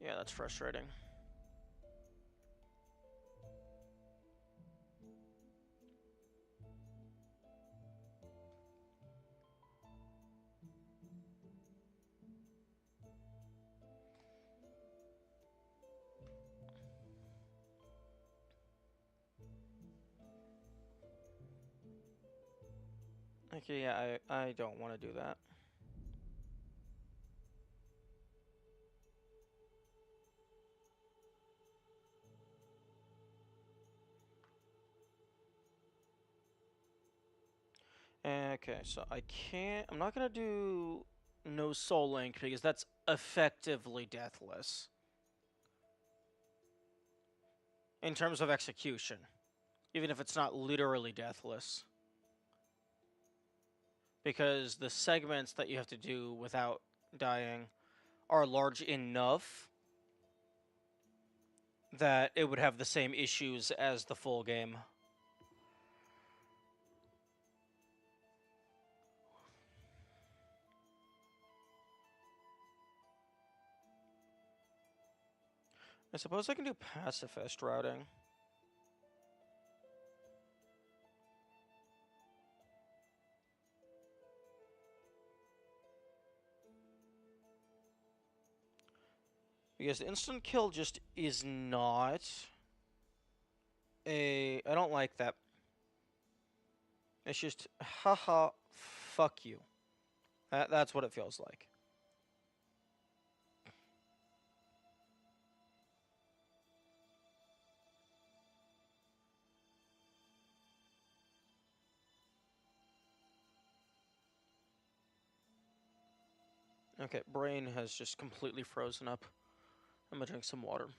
Yeah, that's frustrating. Okay, yeah, I don't want to do that. Okay, so I'm not gonna do no soul link because that's effectively deathless. In terms of execution. Even if it's not literally deathless. Because the segments that you have to do without dying are large enough that it would have the same issues as the full game. I suppose I can do pacifist routing. Because instant kill just is not I don't like that. It's just, haha, fuck you. That's what it feels like. Okay, brain has just completely frozen up. I'm gonna drink some water.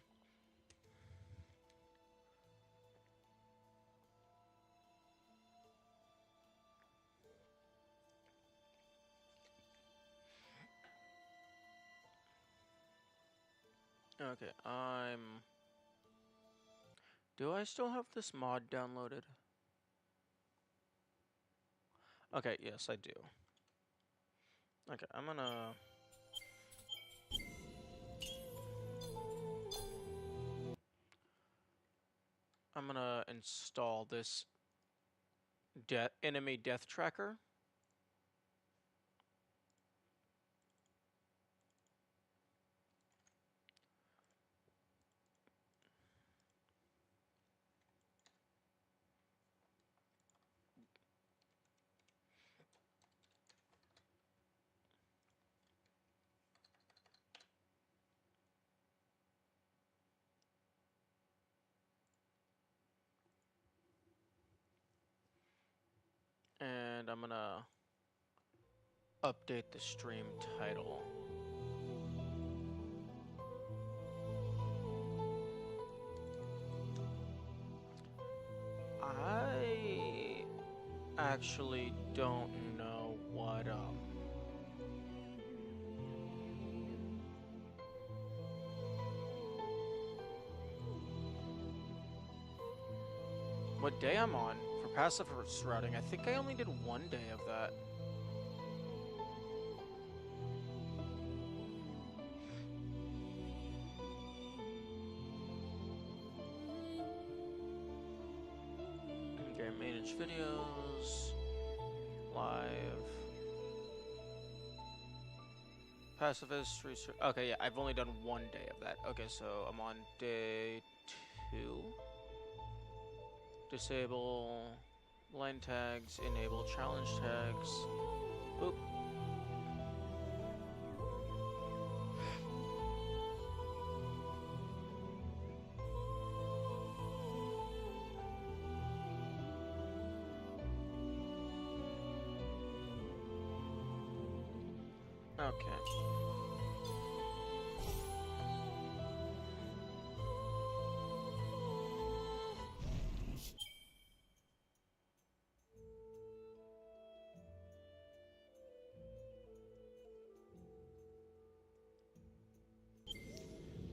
Okay, do I still have this mod downloaded? Okay, yes, I do. Okay, I'm gonna install this enemy death tracker. And I'm gonna update the stream title. I actually don't know what day I'm on for pacifist routing. I think I only did one day of that. Okay, manage videos, live, Pacifist Research. Okay, yeah, I've only done one day of that. Okay, so I'm on day 2. Disable line tags, enable challenge tags. Oop. Okay.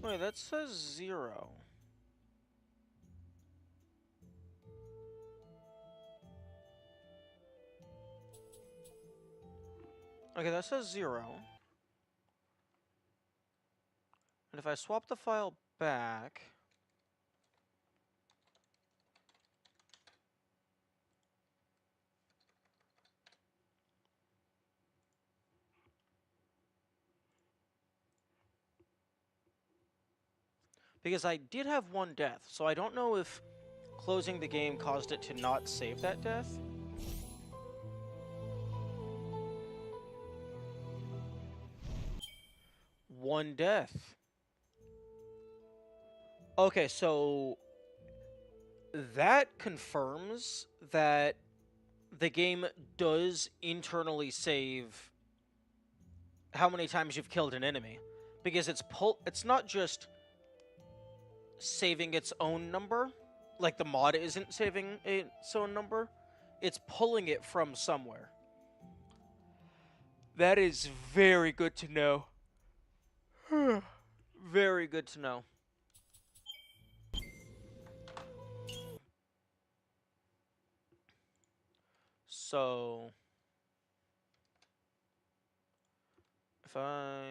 Wait, that says 0. Okay, that says 0. And if I swap the file back... Because I did have one death, so I don't know if closing the game caused it to not save that death. One death. Okay, so that confirms that the game does internally save how many times you've killed an enemy, because it's not just saving its own number, like the mod isn't saving its own number, it's pulling it from somewhere. That is very good to know. Very good to know. So, if I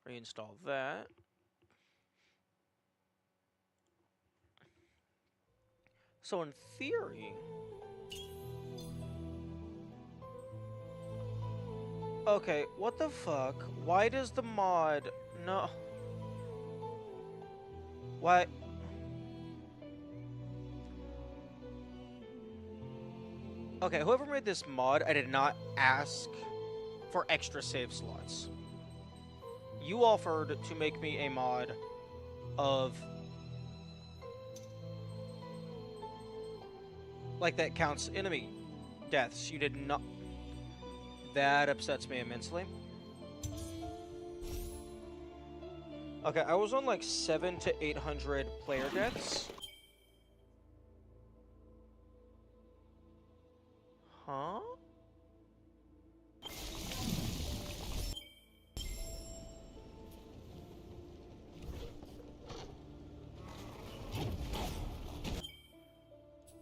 reinstall that, so in theory, okay, what the fuck? Why does the mod no? Why? Okay, whoever made this mod, I did not ask for extra save slots. You offered to make me a mod of... like, that counts enemy deaths. You did not... That upsets me immensely. Okay, I was on like 700 to 800 player deaths. Huh?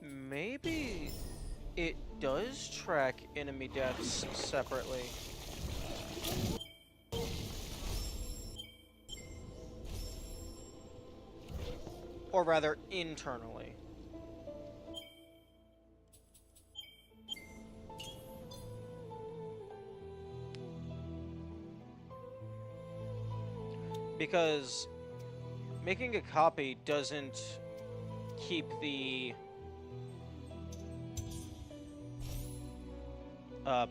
Maybe it does track enemy deaths separately. Or rather, internally. Because making a copy doesn't keep the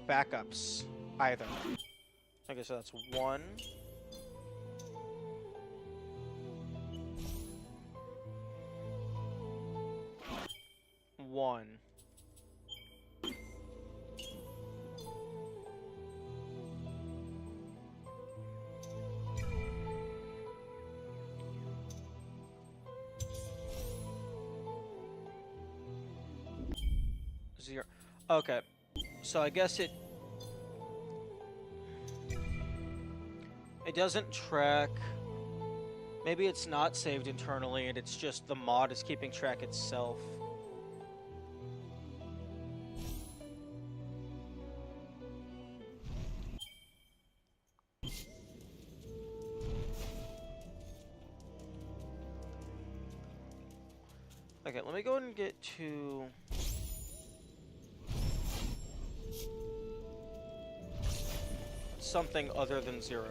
backups either. Okay, so that's 1. One. Zero. Okay, so I guess it doesn't track. Maybe it's not saved internally, and it's just the mod is keeping track itself. Okay, let me go ahead and get to... something other than 0.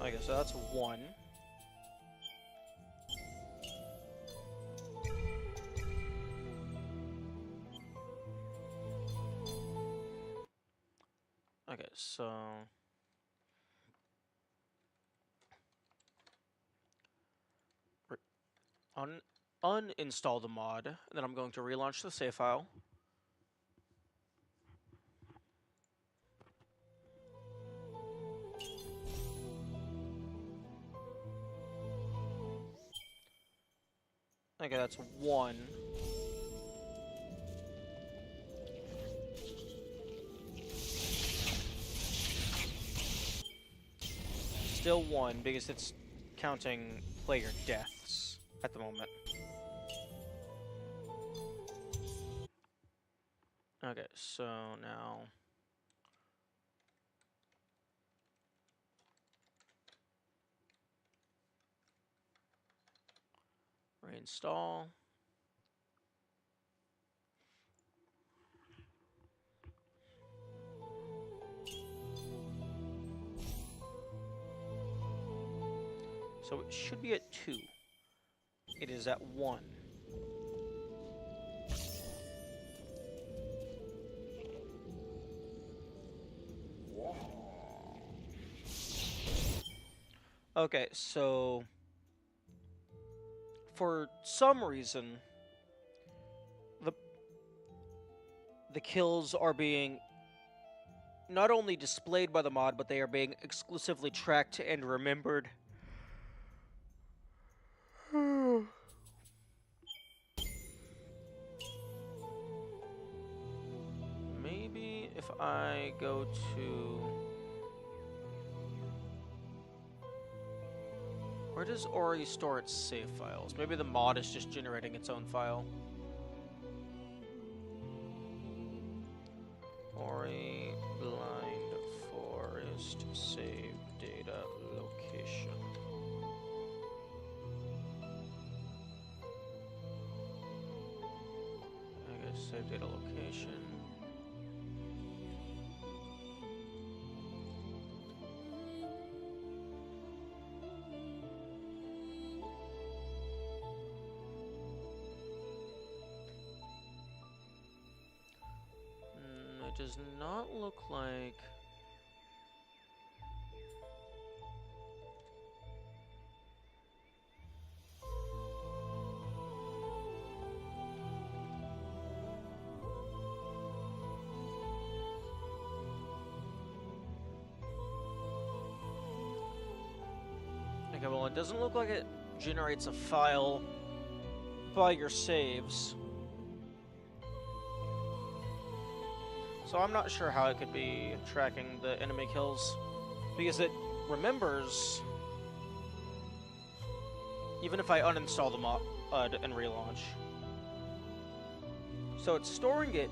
Okay, so that's 1. Okay, so... uninstall the mod, and then I'm going to relaunch the save file. Okay, that's 1. still 1 because it's counting player deaths at the moment. Okay, so now... reinstall. So it should be at 2. It is at 1. Okay, so for some reason the kills are being not only displayed by the mod, but they are being exclusively tracked and remembered. Maybe if I go to... where does Ori store its save files? Maybe the mod is just generating its own file. Ori Blind Forest save data location. I guess save data location. It does not look like... okay, well, it doesn't look like it generates a file by your saves. So I'm not sure how it could be tracking the enemy kills, because it remembers even if I uninstall the mod and relaunch. So it's storing it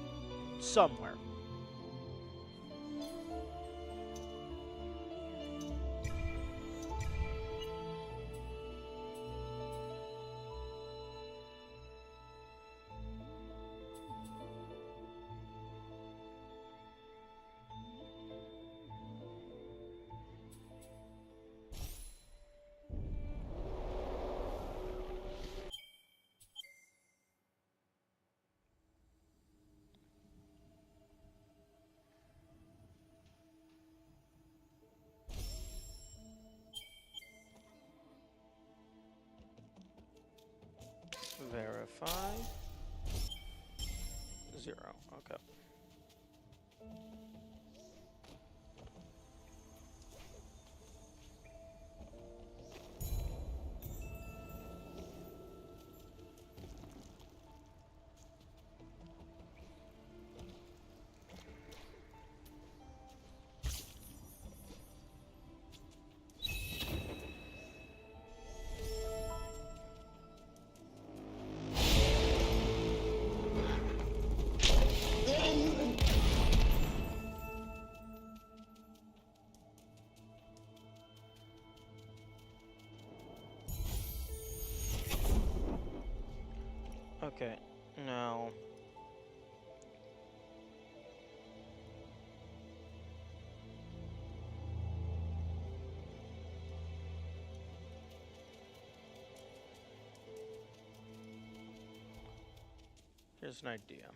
somewhere. Verify. 0. Okay. Okay, now... here's an idea.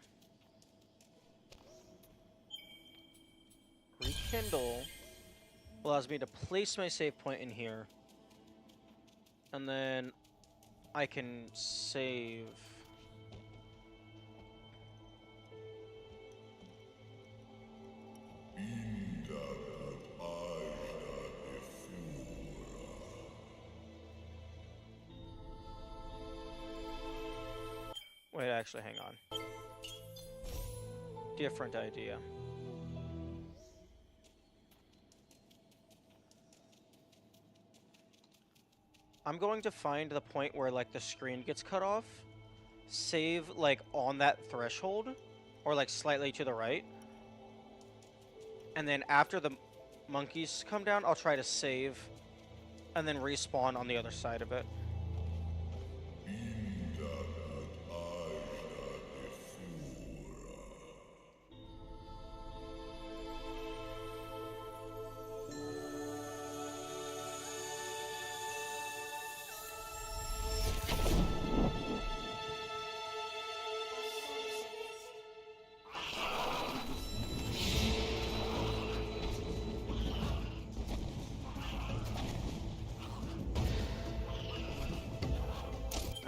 Rekindle allows me to place my save point in here, and then I can save... Wait, actually, hang on. Different idea. I'm going to find the point where, like, the screen gets cut off, save, like, on that threshold, or, like, slightly to the right, and then after the monkeys come down, I'll try to save, and then respawn on the other side of it.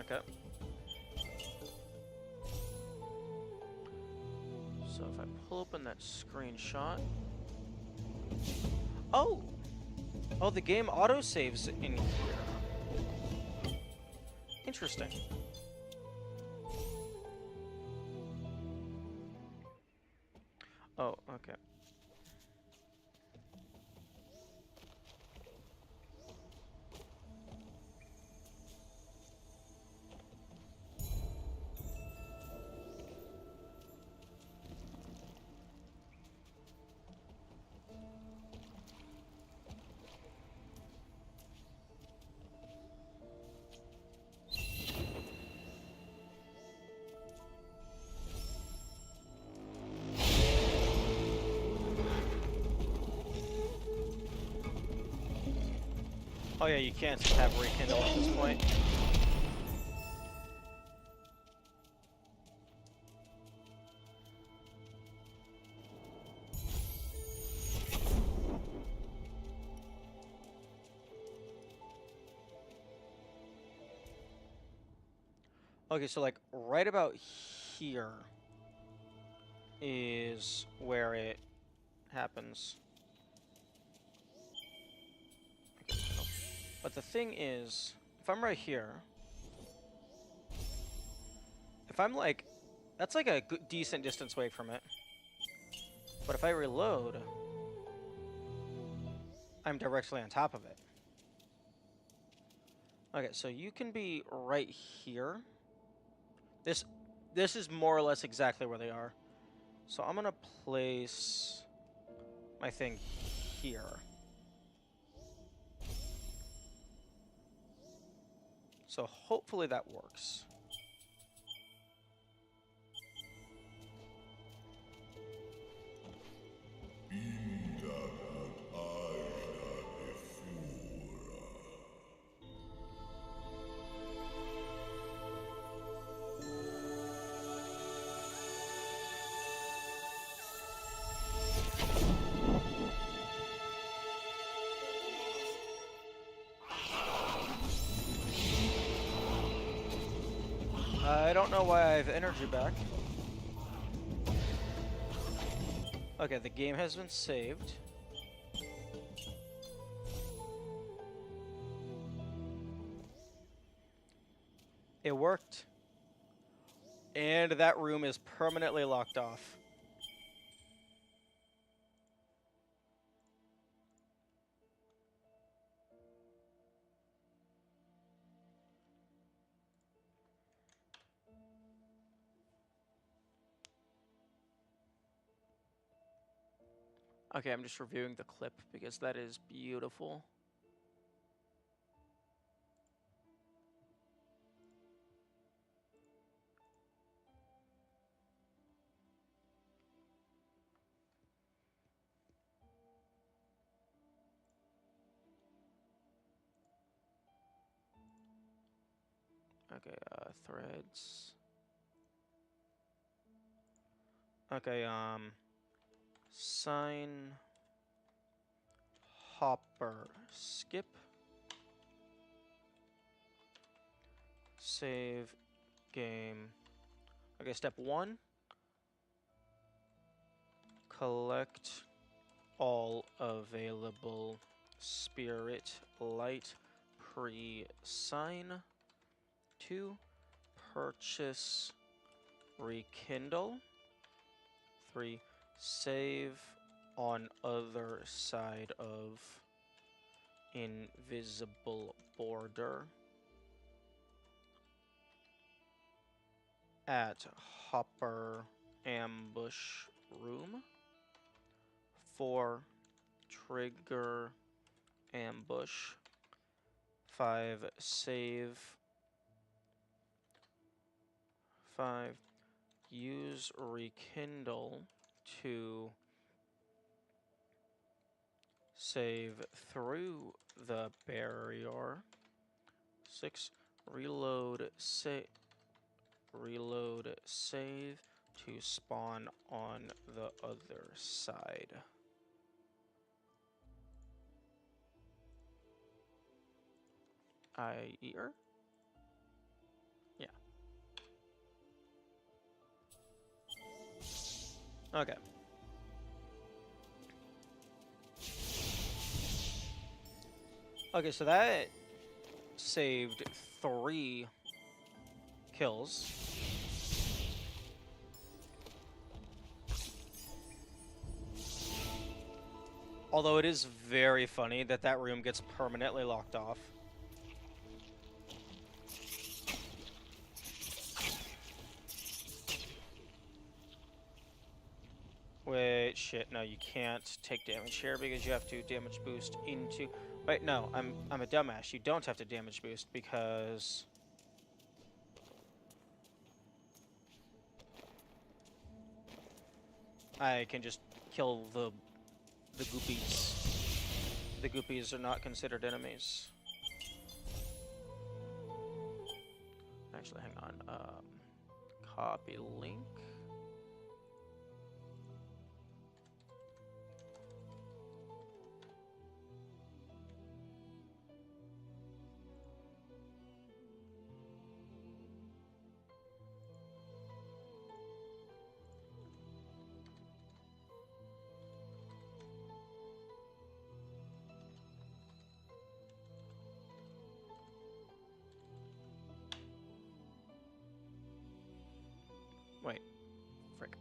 Okay. So if I pull open that screenshot... Oh! Oh, the game autosaves in here. Interesting. Oh, okay. Oh yeah, you can't have rekindle at this point. Okay, so like right about here is where it happens. Okay, no. But the thing is, if I'm right here, if I'm like, that's like a good, decent distance away from it. But if I reload, I'm directly on top of it. Okay, so you can be right here. This is more or less exactly where they are. So I'm gonna place my thing here. So hopefully that works. I don't know why I have energy back. Okay, the game has been saved. It worked. And that room is permanently locked off. Okay, I'm just reviewing the clip because that is beautiful. Okay, threads. Okay, sign hopper skip. Save game. Okay, step 1. Collect all available spirit light pre-sign. 2. Purchase rekindle. 3. Save on other side of invisible border at Hopper ambush room. 4 trigger ambush. 5 save. 5 use rekindle to save through the barrier. 6 reload save to spawn on the other side. I-ear? Yeah. Okay. Okay, so that saved 3 kills. Although it is very funny that that room gets permanently locked off. Wait, shit, no, you can't take damage here because you have to damage boost into... Wait, no, I'm a dumbass. You don't have to damage boost because... I can just kill the goopies. The goopies are not considered enemies. Actually, hang on. Copy link. Wait, frick.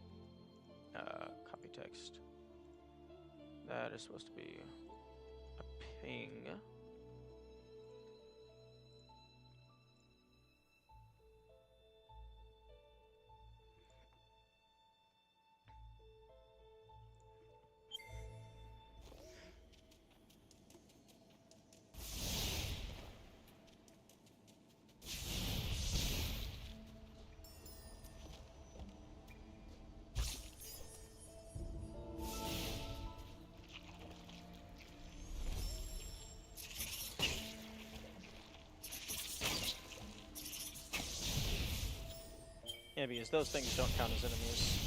Copy text. That is supposed to be a ping. Yeah, because those things don't count as enemies.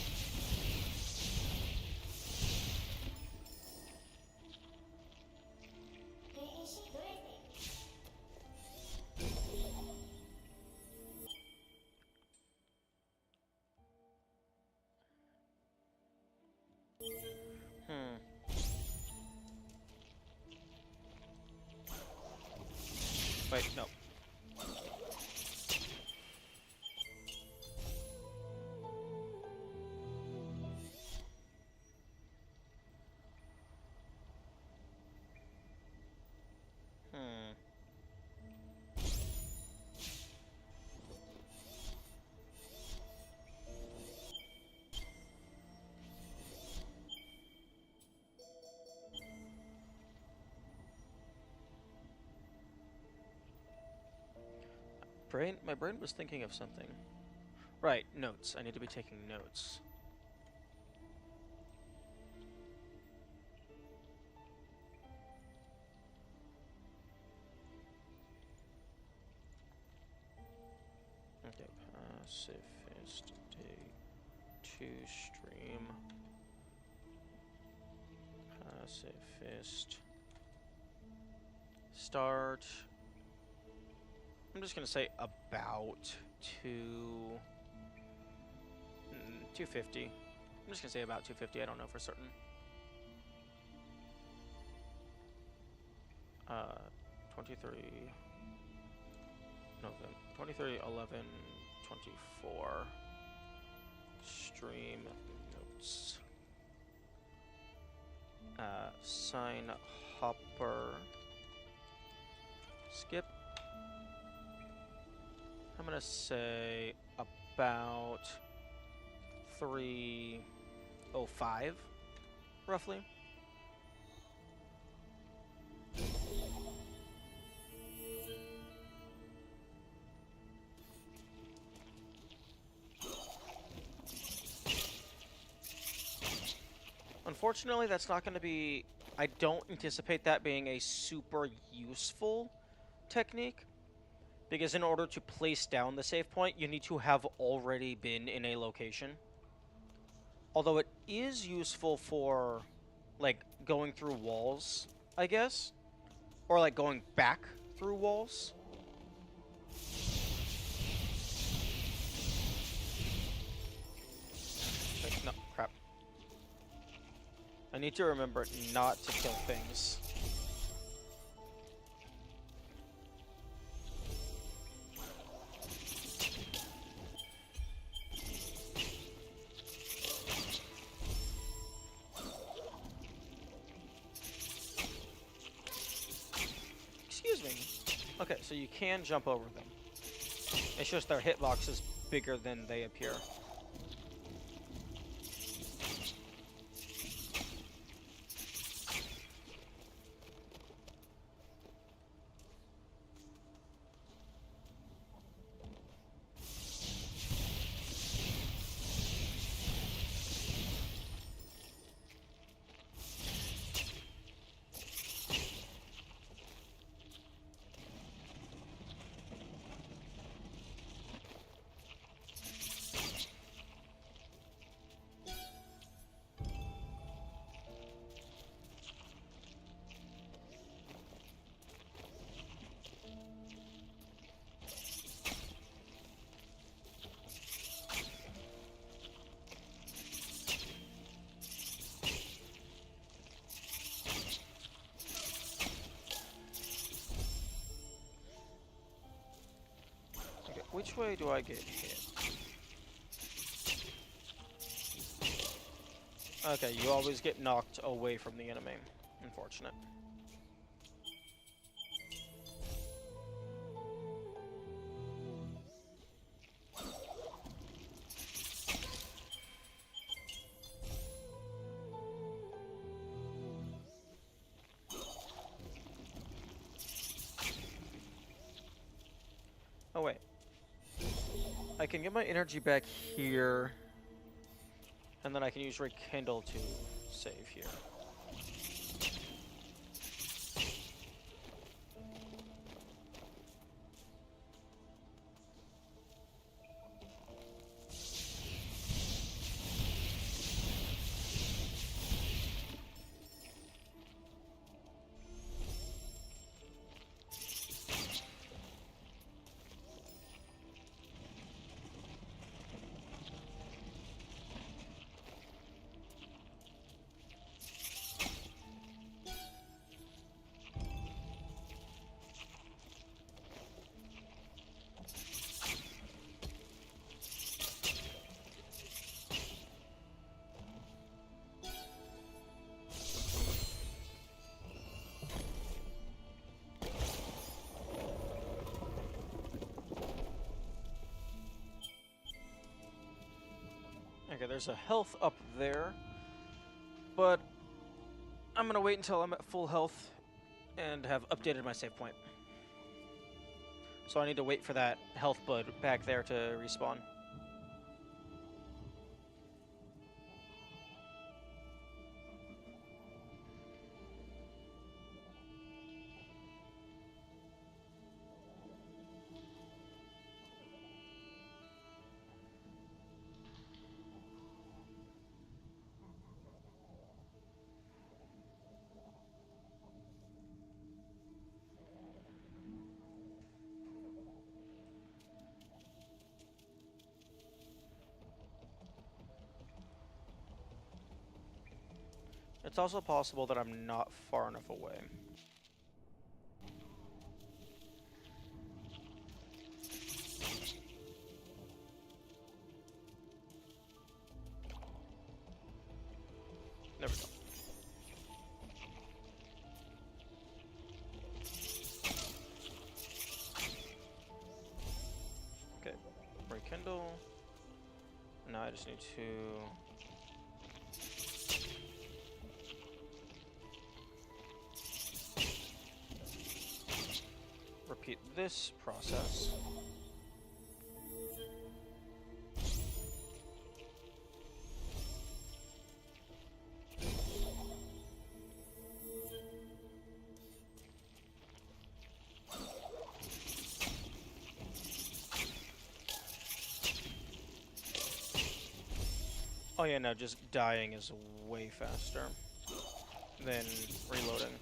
Wait, no. My brain was thinking of something. Right, notes. I need to be taking notes. Okay, Pacifist Day 2 stream. Pacifist. Start. I'm just gonna say about 250. I'm just gonna say about 250. I don't know for certain. 23 November 23/11/24. Stream notes. Sign Hopper Skip. I'm gonna say about 3:05, roughly. Unfortunately, that's not going to be... I don't anticipate that being a super useful technique, because in order to place down the save point, you need to have already been in a location. Although it is useful for, like, going through walls, I guess. Or, like, going back through walls. Wait, no, crap. I need to remember not to kill things. Excuse me. Okay, so you can jump over them. It's just their hitbox is bigger than they appear. Which way do I get hit? Okay, you always get knocked away from the enemy. Unfortunate. Oh wait. I can get my energy back here, and then I can use Rekindle to save here. Okay, there's a health up there, but I'm gonna wait until I'm at full health and have updated my save point. So I need to wait for that health bud back there to respawn. It's also possible that I'm not far enough away. There we go. just need to... repeat this process. Oh yeah, no, just dying is way faster than reloading.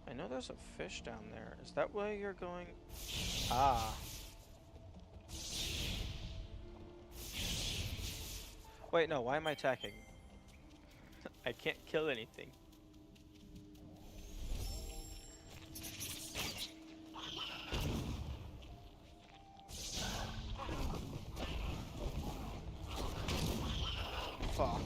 I know there's a fish down there. Is that where you're going? Ah. Wait, no, why am I attacking? I can't kill anything. Fuck.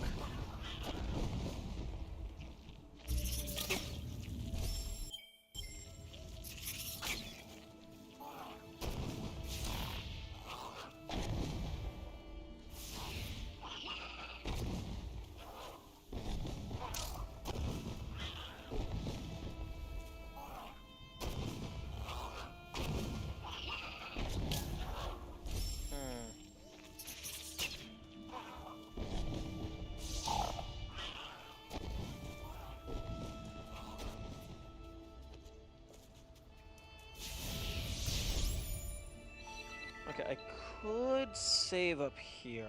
Okay, I could save up here.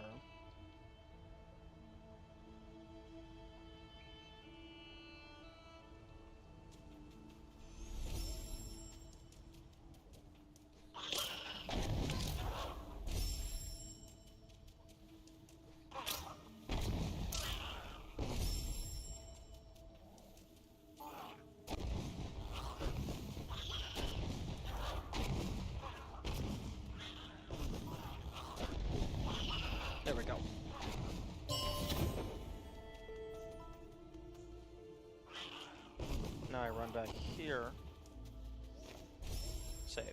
There we go. Now I run back here. Save.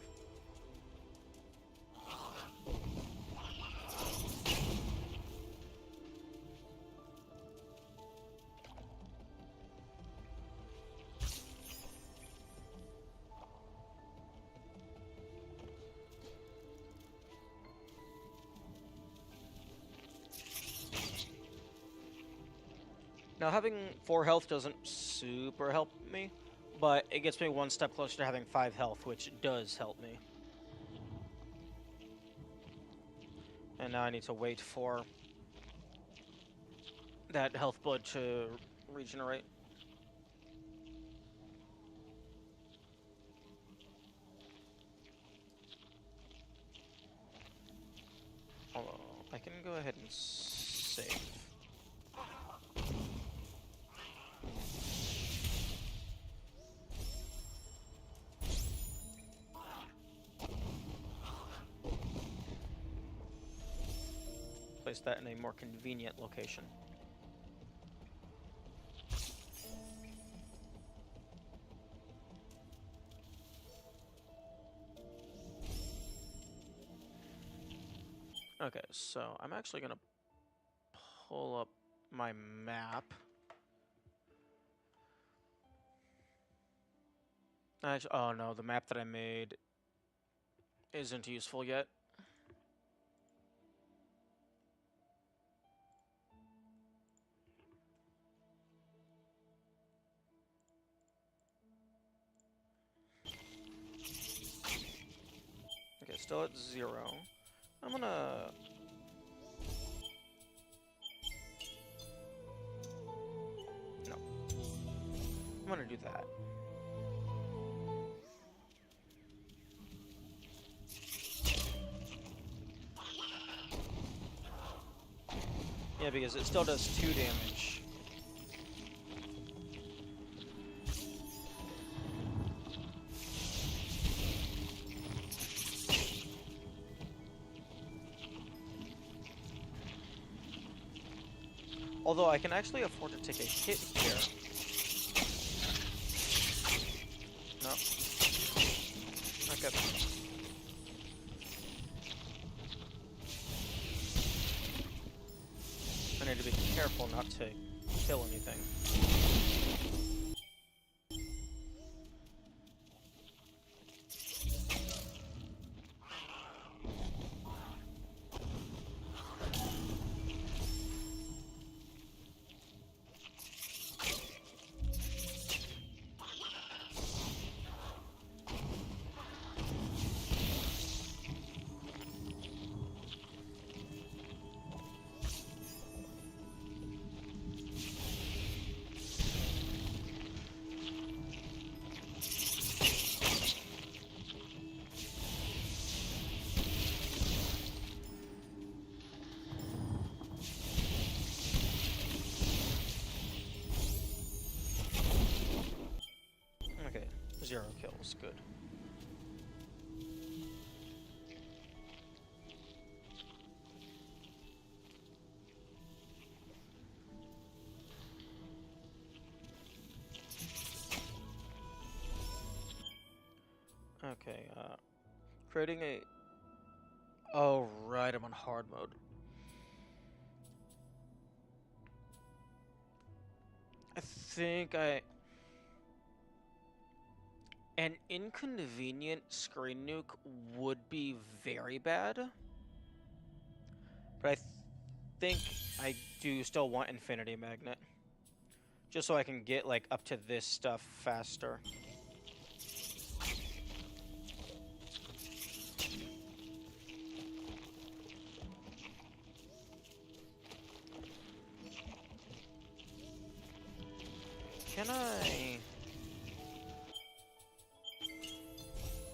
Now, having 4 health doesn't super help me, but it gets me one step closer to having 5 health, which does help me. And now I need to wait for that health blood to regenerate. Although, I can go ahead and save. Place that in a more convenient location. Okay, so I'm actually gonna pull up my map. Actually, oh no, the map that I made isn't useful yet. Okay, still at 0. I'm gonna... No. I'm gonna do that. Yeah, because it still does 2 damage Although I can actually afford to take a hit here. No. Okay. I need to be careful not to kill anything. Okay, 0 kills, good. Okay, creating a... Oh, right, I'm on hard mode. I think an inconvenient screen nuke would be very bad. But I think I do still want Infinity Magnet. Just so I can get, like, up to this stuff faster. Can I...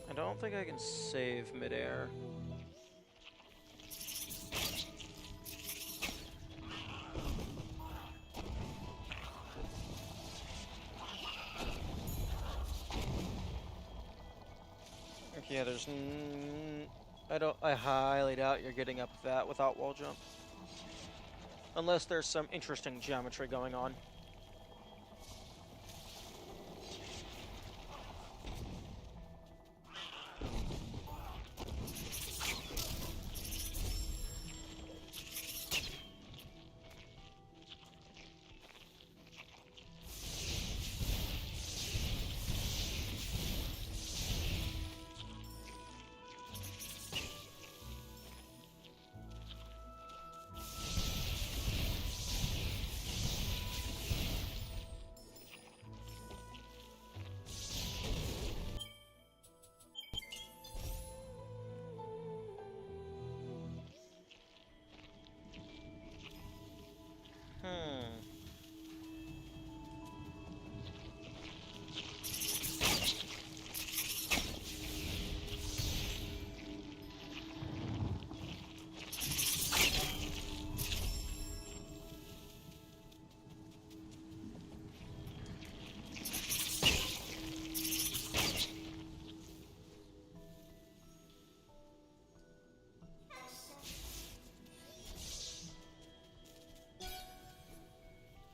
I don't think I can save midair. Yeah, there's I highly doubt you're getting up that without wall jump. Unless there's some interesting geometry going on.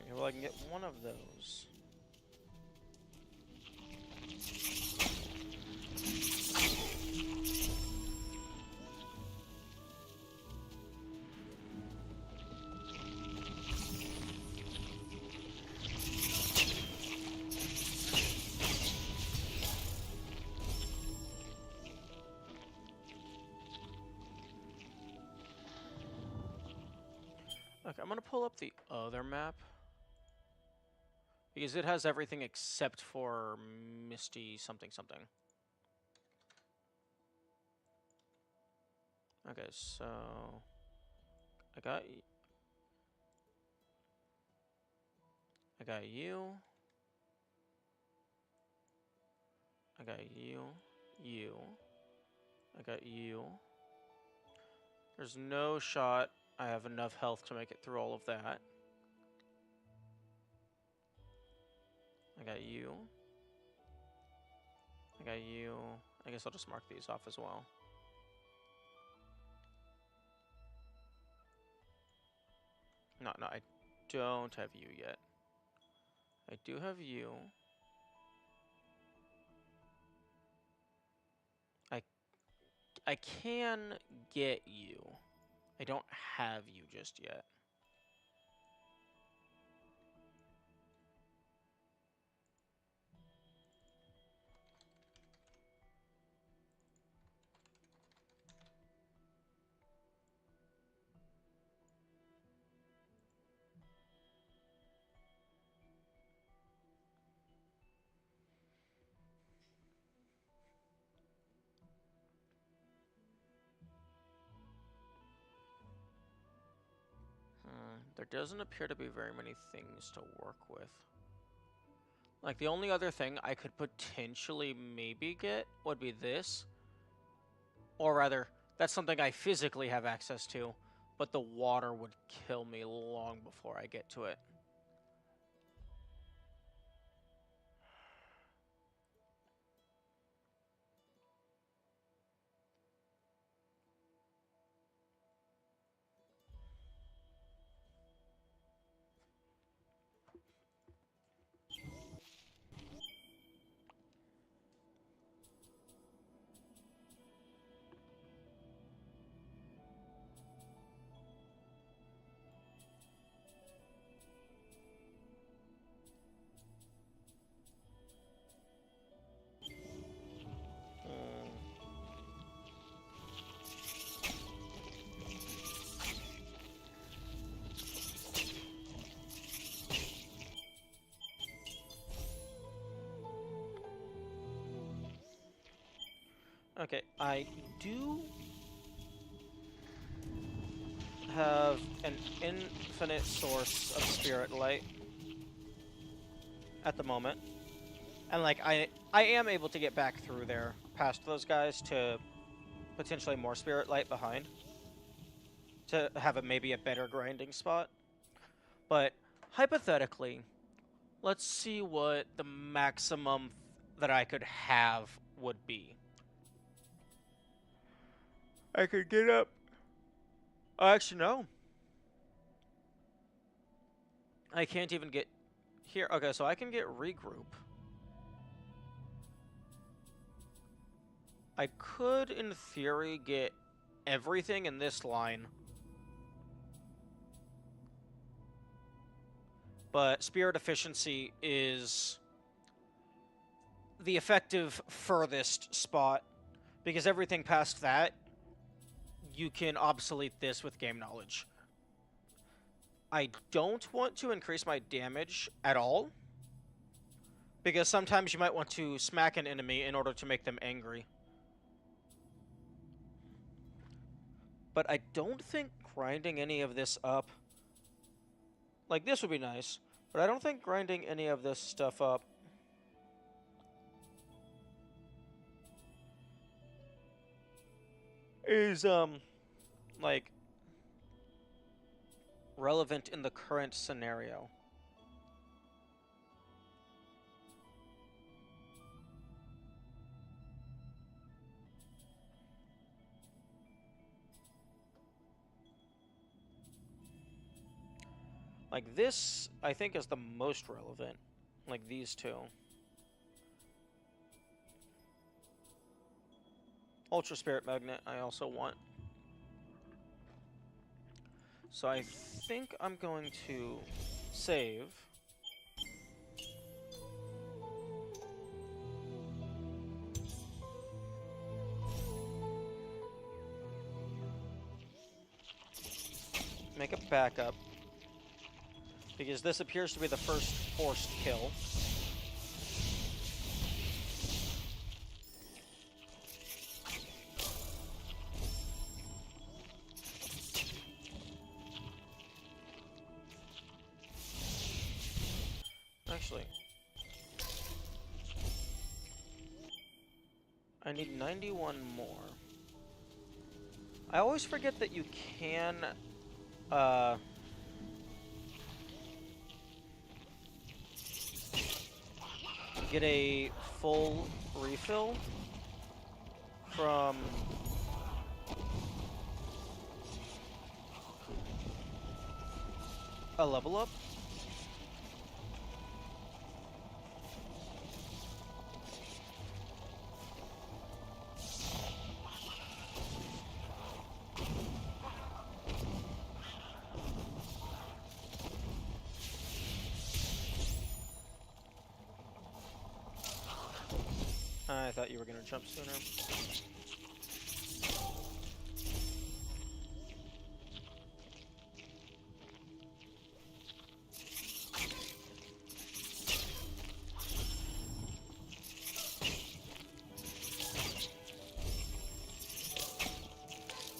Okay, well, I can get one of those. Okay, I'm gonna pull up the other map. Because it has everything except for Misty something something. Okay, so... I got you. I got you. I got you. You. I got you. There's no shot I have enough health to make it through all of that. I got you. I got you. I guess I'll just mark these off as well. No, don't have you yet. I do have you. I can get you. I don't have you just yet. There doesn't appear to be very many things to work with. Like, the only other thing I could potentially maybe get would be this. Or rather, that's something I physically have access to, but the water would kill me long before I get to it. Okay, I do have an infinite source of spirit light at the moment. And like I am able to get back through there past those guys to potentially more spirit light behind to have maybe a better grinding spot. But hypothetically, let's see what the maximum that I could have would be. I could get up. Actually, no. I can't even get here. Okay, so I can get regroup. I could, in theory, get everything in this line. But spirit efficiency is the effective furthest spot, because everything past that, you can obsolete this with game knowledge. I don't want to increase my damage at all, because sometimes you might want to smack an enemy in order to make them angry. But I don't think grinding any of this up... Like, this would be nice, but I don't think grinding any of this stuff up is, like, relevant in the current scenario. Like, this, I think, is the most relevant. Like, these two. Ultra Spirit Magnet, I also want. So I think I'm going to save. Make a backup. Because this appears to be the first forced kill. Actually, I need 91 more. I always forget that you can, get a full refill from... A level up? I thought you were gonna jump sooner.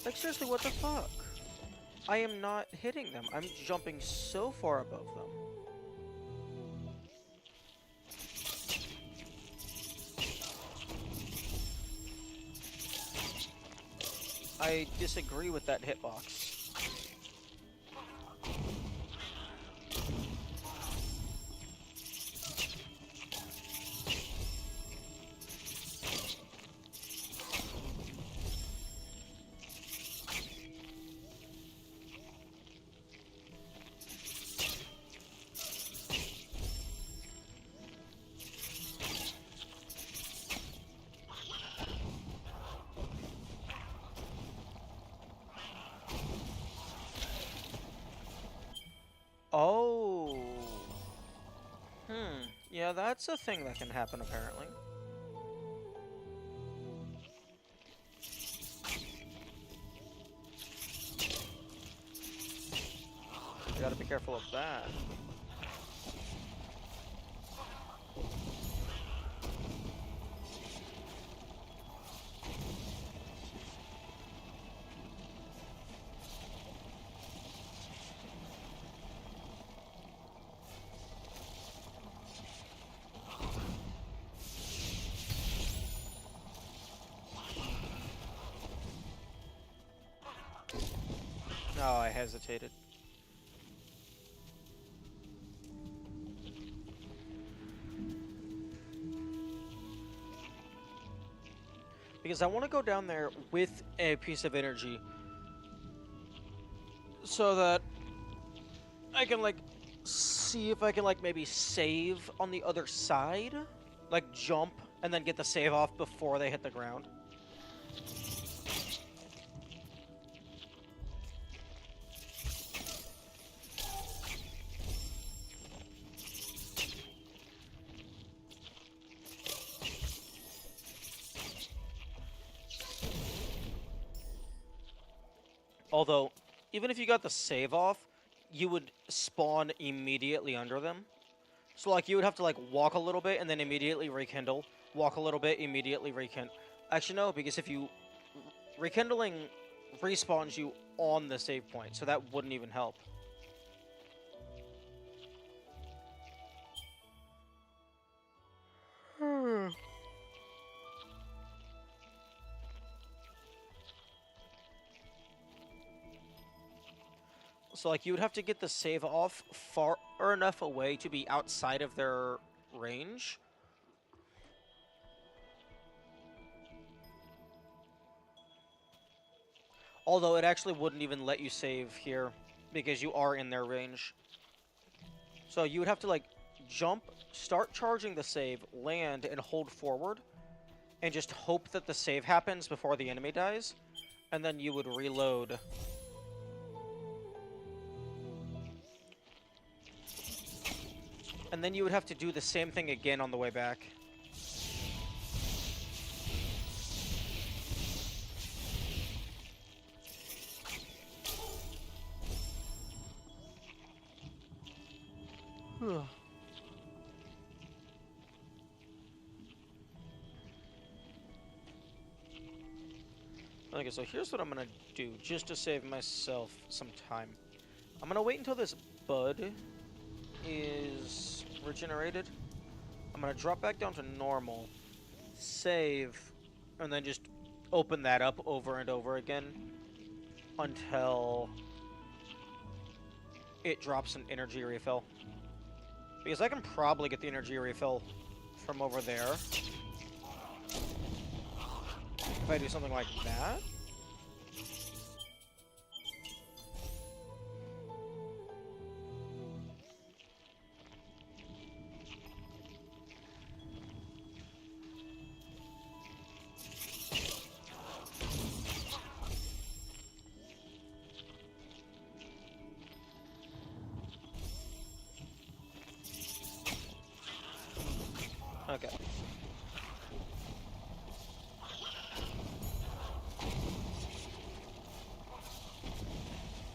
Like, seriously, what the fuck? I am not hitting them. I'm jumping so far above them. I disagree with that hitbox. Oh. Yeah, that's a thing that can happen, apparently. I gotta be careful of that. Oh, I hesitated. Because I want to go down there with a piece of energy so that I can, like, see if I can, like, maybe save on the other side. Like, jump and then get the save off before they hit the ground. Although, even if you got the save off, you would spawn immediately under them. So, like, you would have to, like, walk a little bit and then immediately rekindle. Walk a little bit, immediately rekindle. Actually, no, because if you... Rekindling respawns you on the save point, so that wouldn't even help. So, like, you would have to get the save off far enough away to be outside of their range. Although it actually wouldn't even let you save here because you are in their range. So you would have to, like, jump, start charging the save, land, and hold forward, and just hope that the save happens before the enemy dies, and then you would reload. And then you would have to do the same thing again on the way back. Okay, so here's what I'm gonna do, just to save myself some time. I'm gonna wait until this bud is regenerated. I'm gonna drop back down to normal, save, and then just open that up over and over again until it drops an energy refill. Because I can probably get the energy refill from over there. If I do something like that. Okay.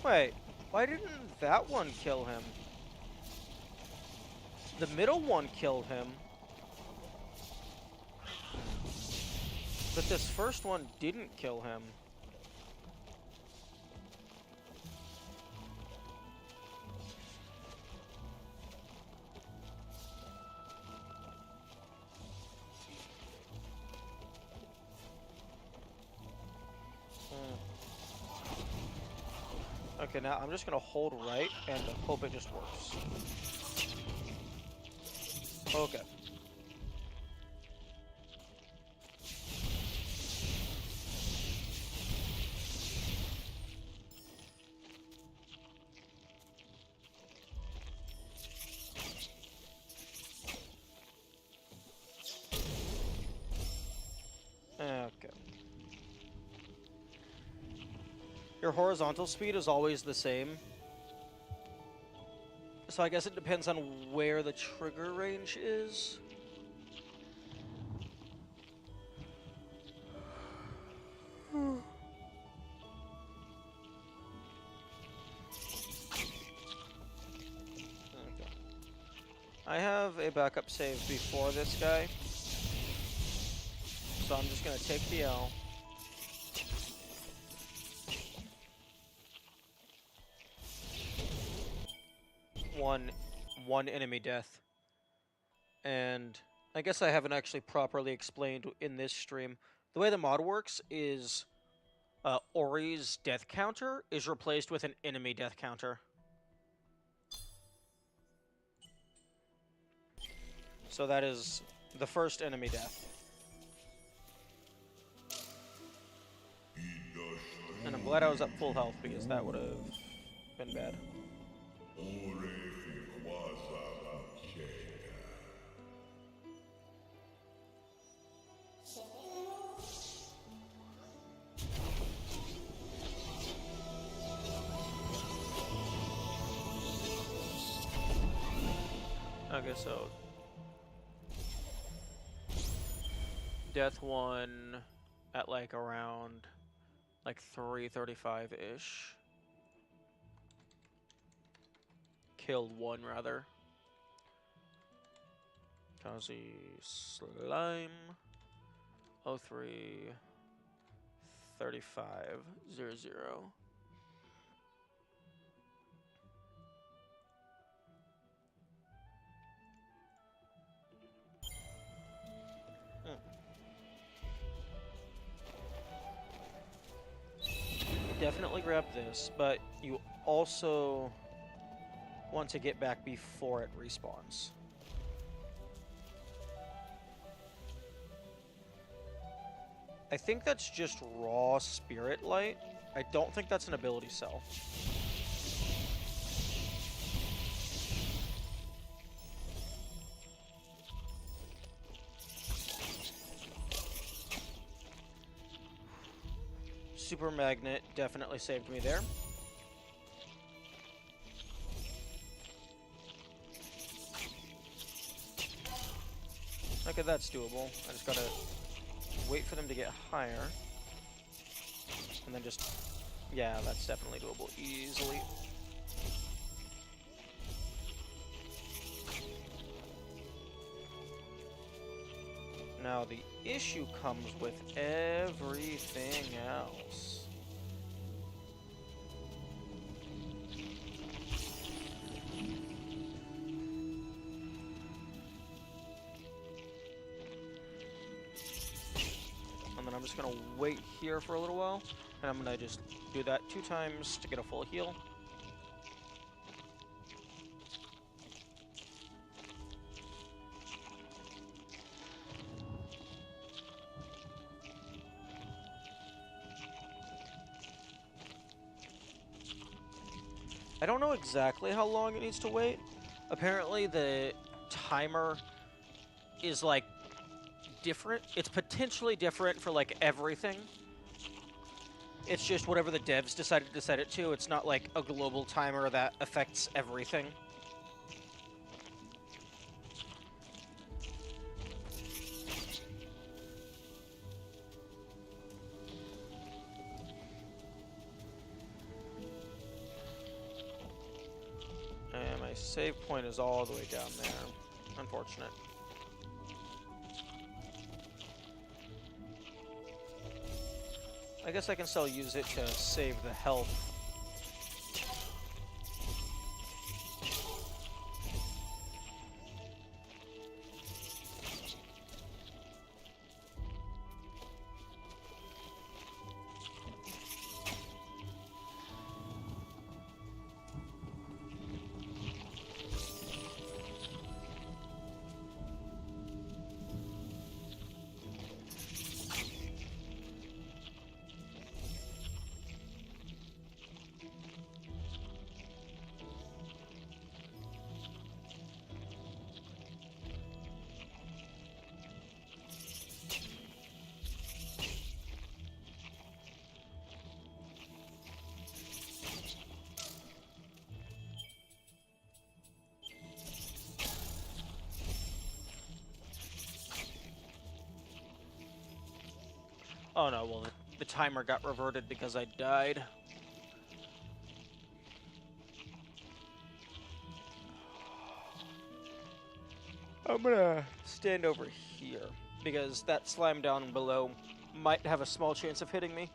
Wait, why didn't that one kill him? The middle one killed him. But this first one didn't kill him. Okay, now I'm just gonna hold right and hope it just works. Okay. Okay. Your horizontal speed is always the same. So I guess it depends on where the trigger range is. Okay. I have a backup save before this guy. So I'm just gonna take the L. One enemy death. And I guess I haven't actually properly explained in this stream. The way the mod works is Ori's death counter is replaced with an enemy death counter. So that is the first enemy death. And I'm glad I was at full health because that would have been bad. Okay, so death one at like around like 3:35-ish. Killed one rather. Kazi Slime 03 3500. Definitely grab this, but you also want to get back before it respawns. I think that's just raw spirit light. I don't think that's an ability cell. Super Magnet definitely saved me there. Okay, that's doable. I just gotta wait for them to get higher. And then just... yeah, that's definitely doable easily. Now, the issue comes with everything else. And then I'm just gonna wait here for a little while, and I'm gonna just do that 2 times to get a full heal. I don't know exactly how long it needs to wait. Apparently the timer is like different. It's potentially different for like everything. It's just whatever the devs decided to set it to. It's not like a global timer that affects everything. my save point is all the way down there. Unfortunate. I guess I can still use it to save the health. Oh no, well, the timer got reverted because I died. I'm gonna stand over here, because that slime down below might have a small chance of hitting me.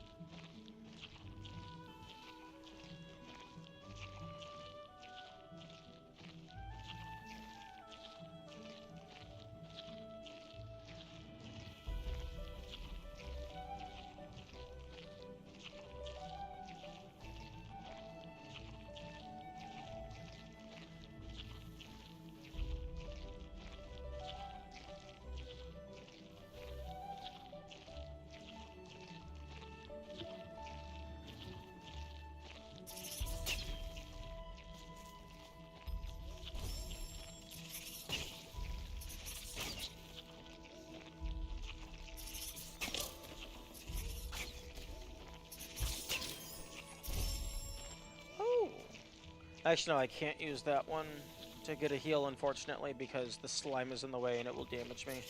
Actually, no, I can't use that one to get a heal, unfortunately, because the slime is in the way and it will damage me.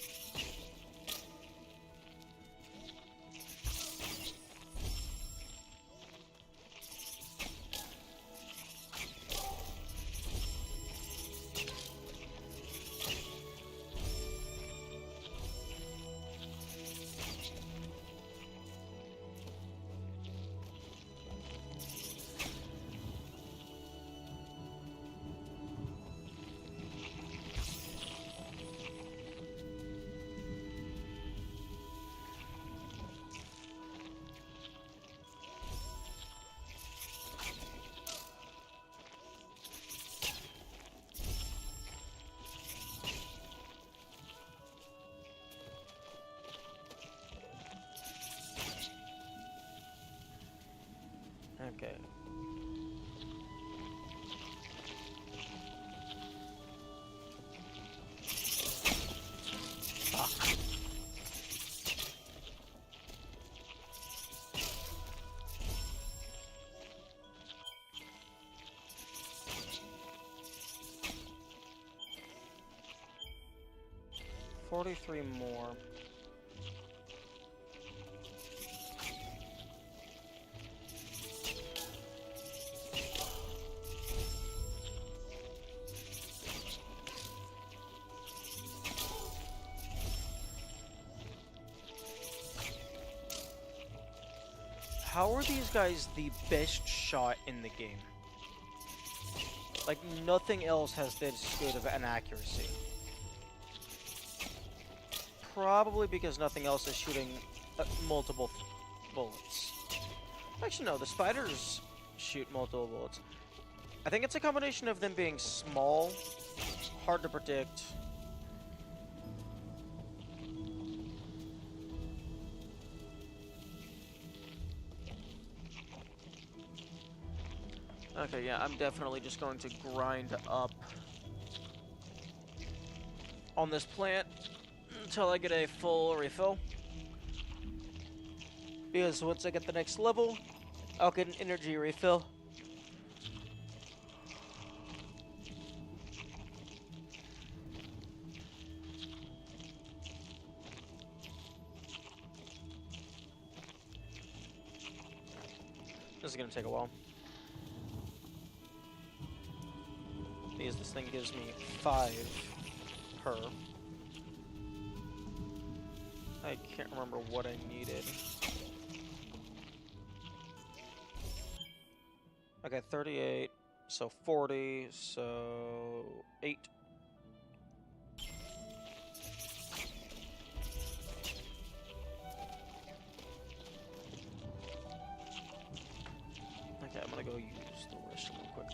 Okay. Fuck. $43 more. How are these guys the best shot in the game? Like, nothing else has this good of an accuracy. Probably because nothing else is shooting multiple bullets. Actually, no, the spiders shoot multiple bullets. I think it's a combination of them being small, hard to predict. Okay, yeah, I'm definitely just going to grind up on this plant until I get a full refill. Because once I get the next level, I'll get an energy refill. This is gonna take a while. Because the This thing gives me 5 per. I can't remember what I needed. Okay, 38, so 40, so 8. Okay, I'm gonna go use the rest real quick.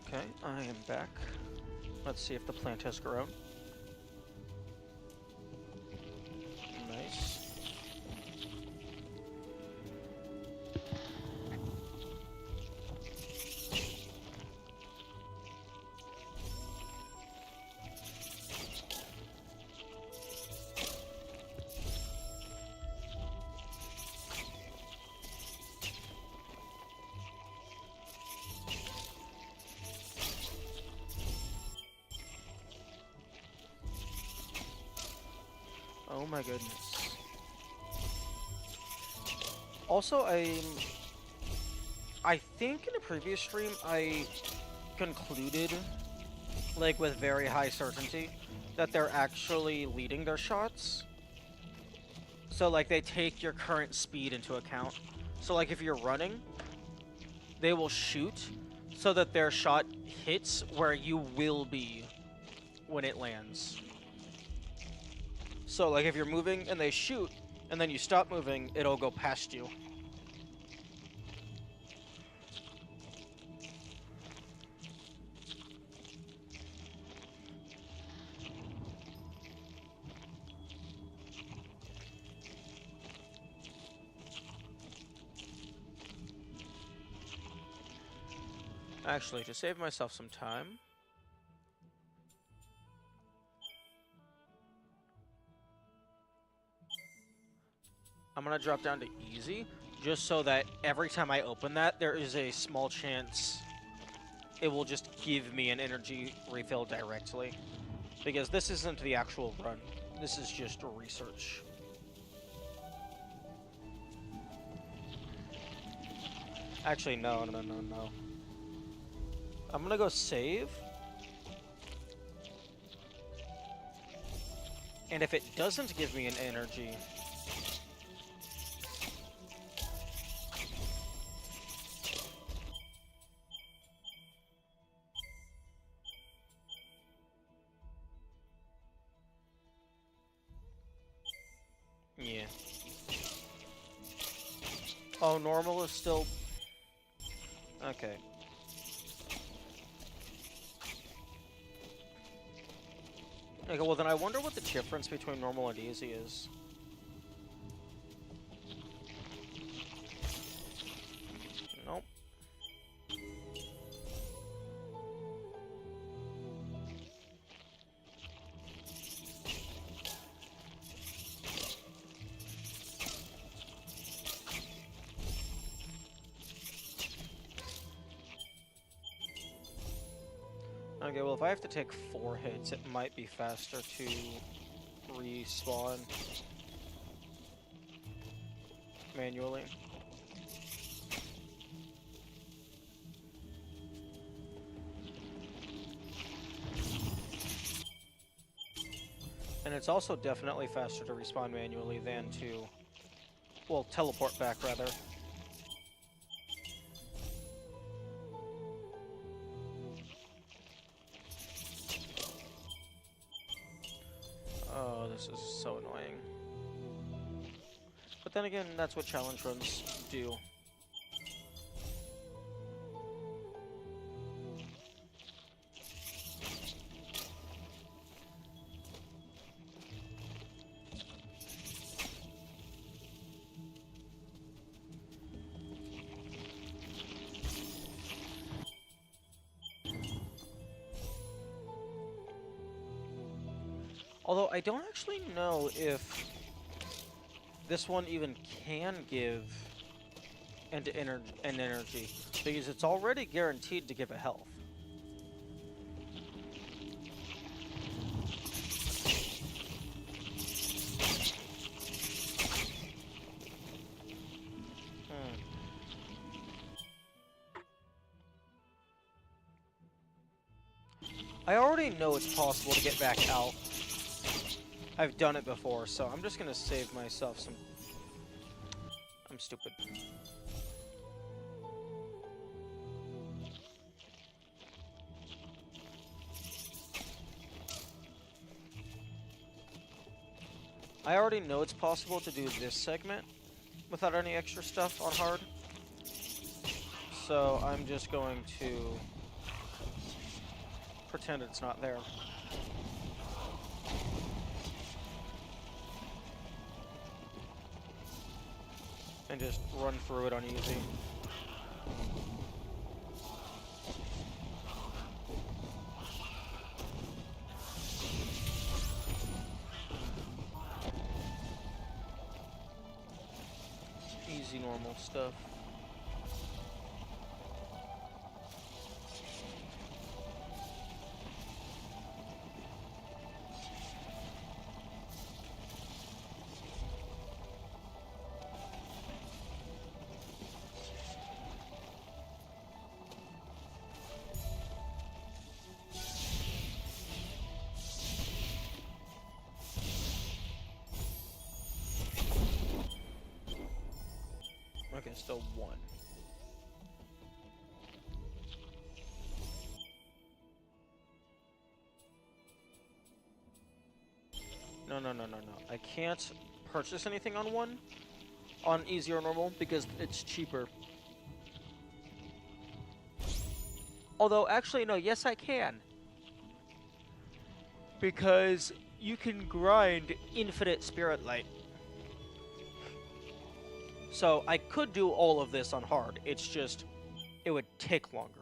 Okay, I am back. Let's see if the plant has grown. Nice. Oh my goodness. Also, I think in a previous stream I concluded, like with very high certainty, that they're actually leading their shots. So like they take your current speed into account. So like if you're running, they will shoot so that their shot hits where you will be when it lands. So like if you're moving and they shoot and then you stop moving, it'll go past you. Actually, to save myself some time, I'm gonna drop down to easy, just so that every time I open that, there is a small chance it will just give me an energy refill directly. Because this isn't the actual run, this is just research. Actually, no. I'm gonna go save. And if it doesn't give me an energy, yeah. Oh, normal is still... Okay. Okay, well then I wonder what the difference between normal and easy is. Nope. Okay, well, if I have to take 4 hits, it might be faster to respawn manually. And it's also definitely faster to respawn manually than to, well, teleport back, rather. Oh, this is so annoying. But then again, that's what challenge runs do. Although I don't actually know if this one even can give an energy, because it's already guaranteed to give a health. I already know it's possible to get back out. I've done it before, so I'm just gonna save myself some... I'm stupid. I already know it's possible to do this segment without any extra stuff on hard. So I'm just going to pretend it's not there. And just run through it on easy. Easy, normal stuff. Okay, still 1. No. I can't purchase anything on 1, on easy or normal, because it's cheaper. Although, actually, no, yes I can. Because you can grind infinite spirit light. So I could do all of this on hard, it's just, it would take longer.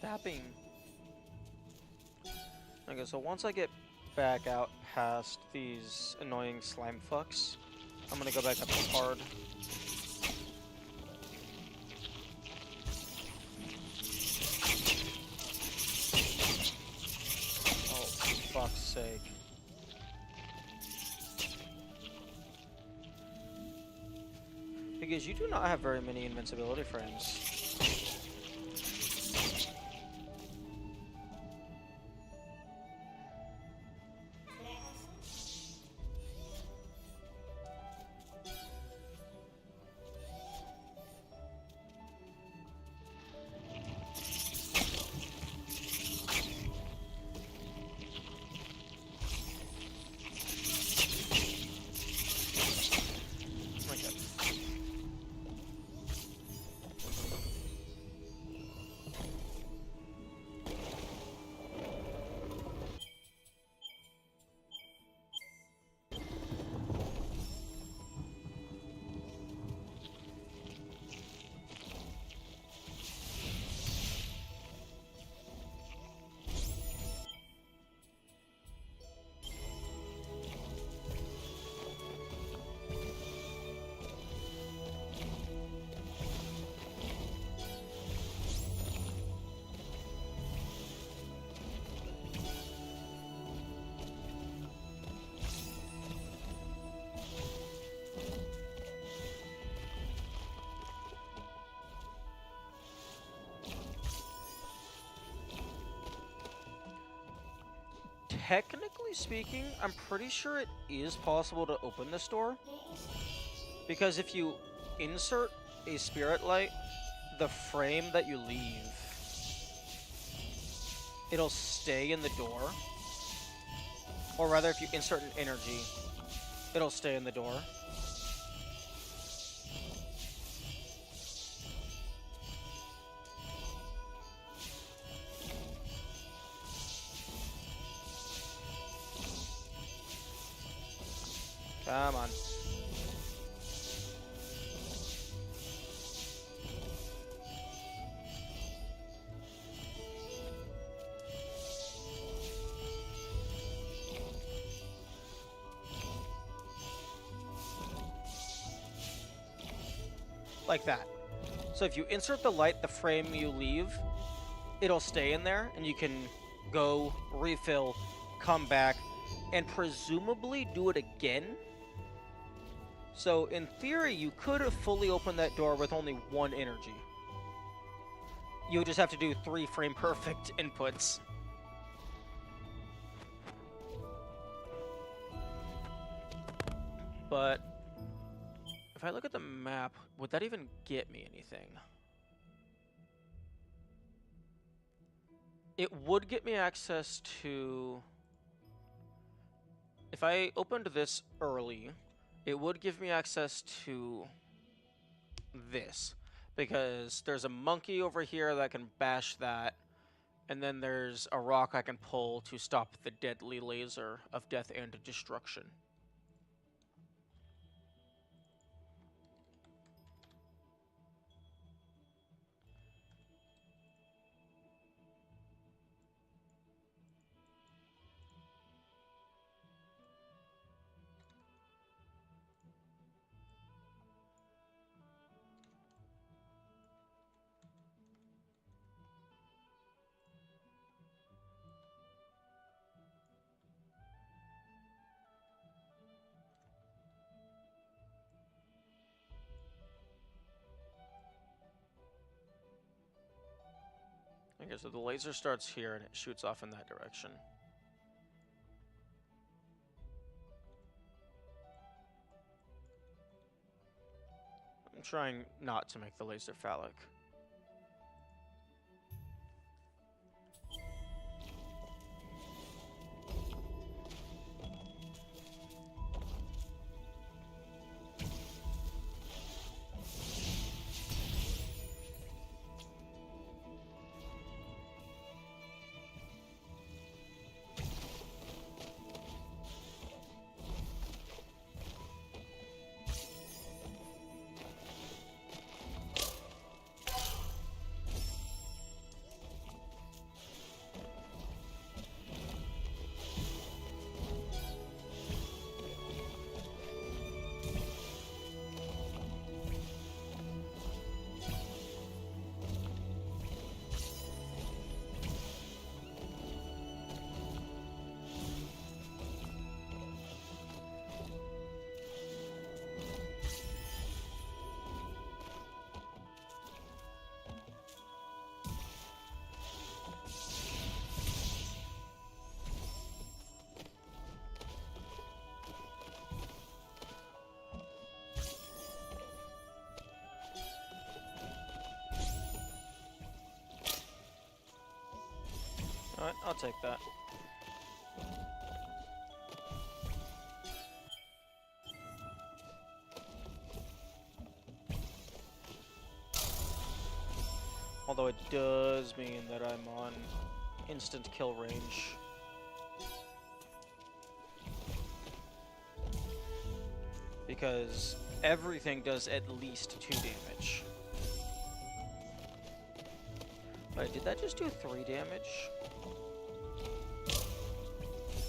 Tapping. Okay, so once I get back out past these annoying slime fucks, I'm gonna go back up to hard. Oh, for fuck's sake. Because you do not have very many invincibility frames. technically speaking, I'm pretty sure it is possible to open this door. Because if you insert a spirit light, the frame that you leave, it'll stay in the door. Or rather, if you insert an energy, it'll stay in the door. Come on. Like that. So if you insert the light, the frame you leave, it'll stay in there, and you can go, refill, come back, and presumably do it again. So in theory, you could have fully opened that door with only one energy. You would just have to do 3 frame perfect inputs. But if I look at the map, would that even get me anything? It would get me access to... If I opened this early, it would give me access to this. Because there's a monkey over here that can bash that. And then there's a rock I can pull to stop the deadly laser of death and destruction. Okay, so the laser starts here and it shoots off in that direction. I'm trying not to make the laser phallic. Alright, I'll take that. Although it does mean that I'm on instant kill range. Because everything does at least 2 damage. Wait, did that just do 3 damage?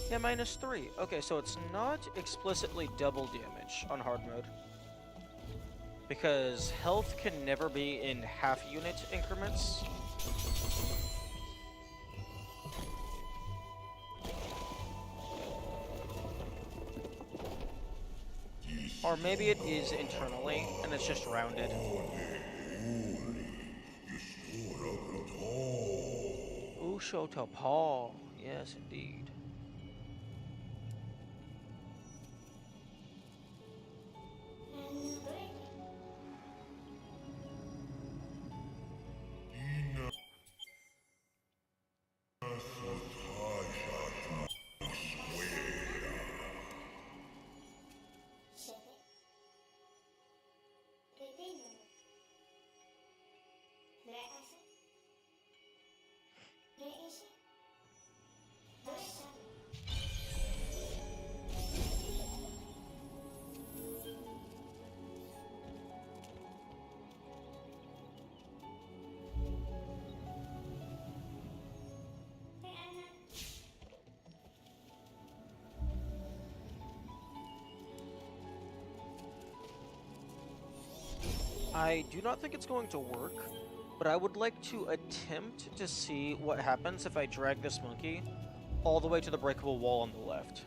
Yeah, -3. Okay, so it's not explicitly double damage on hard mode. Because health can never be in half-unit increments. Or maybe it is internally, and it's just rounded. Ushotopal. Yes, indeed. I do not think it's going to work, but I would like to attempt to see what happens if I drag this monkey all the way to the breakable wall on the left.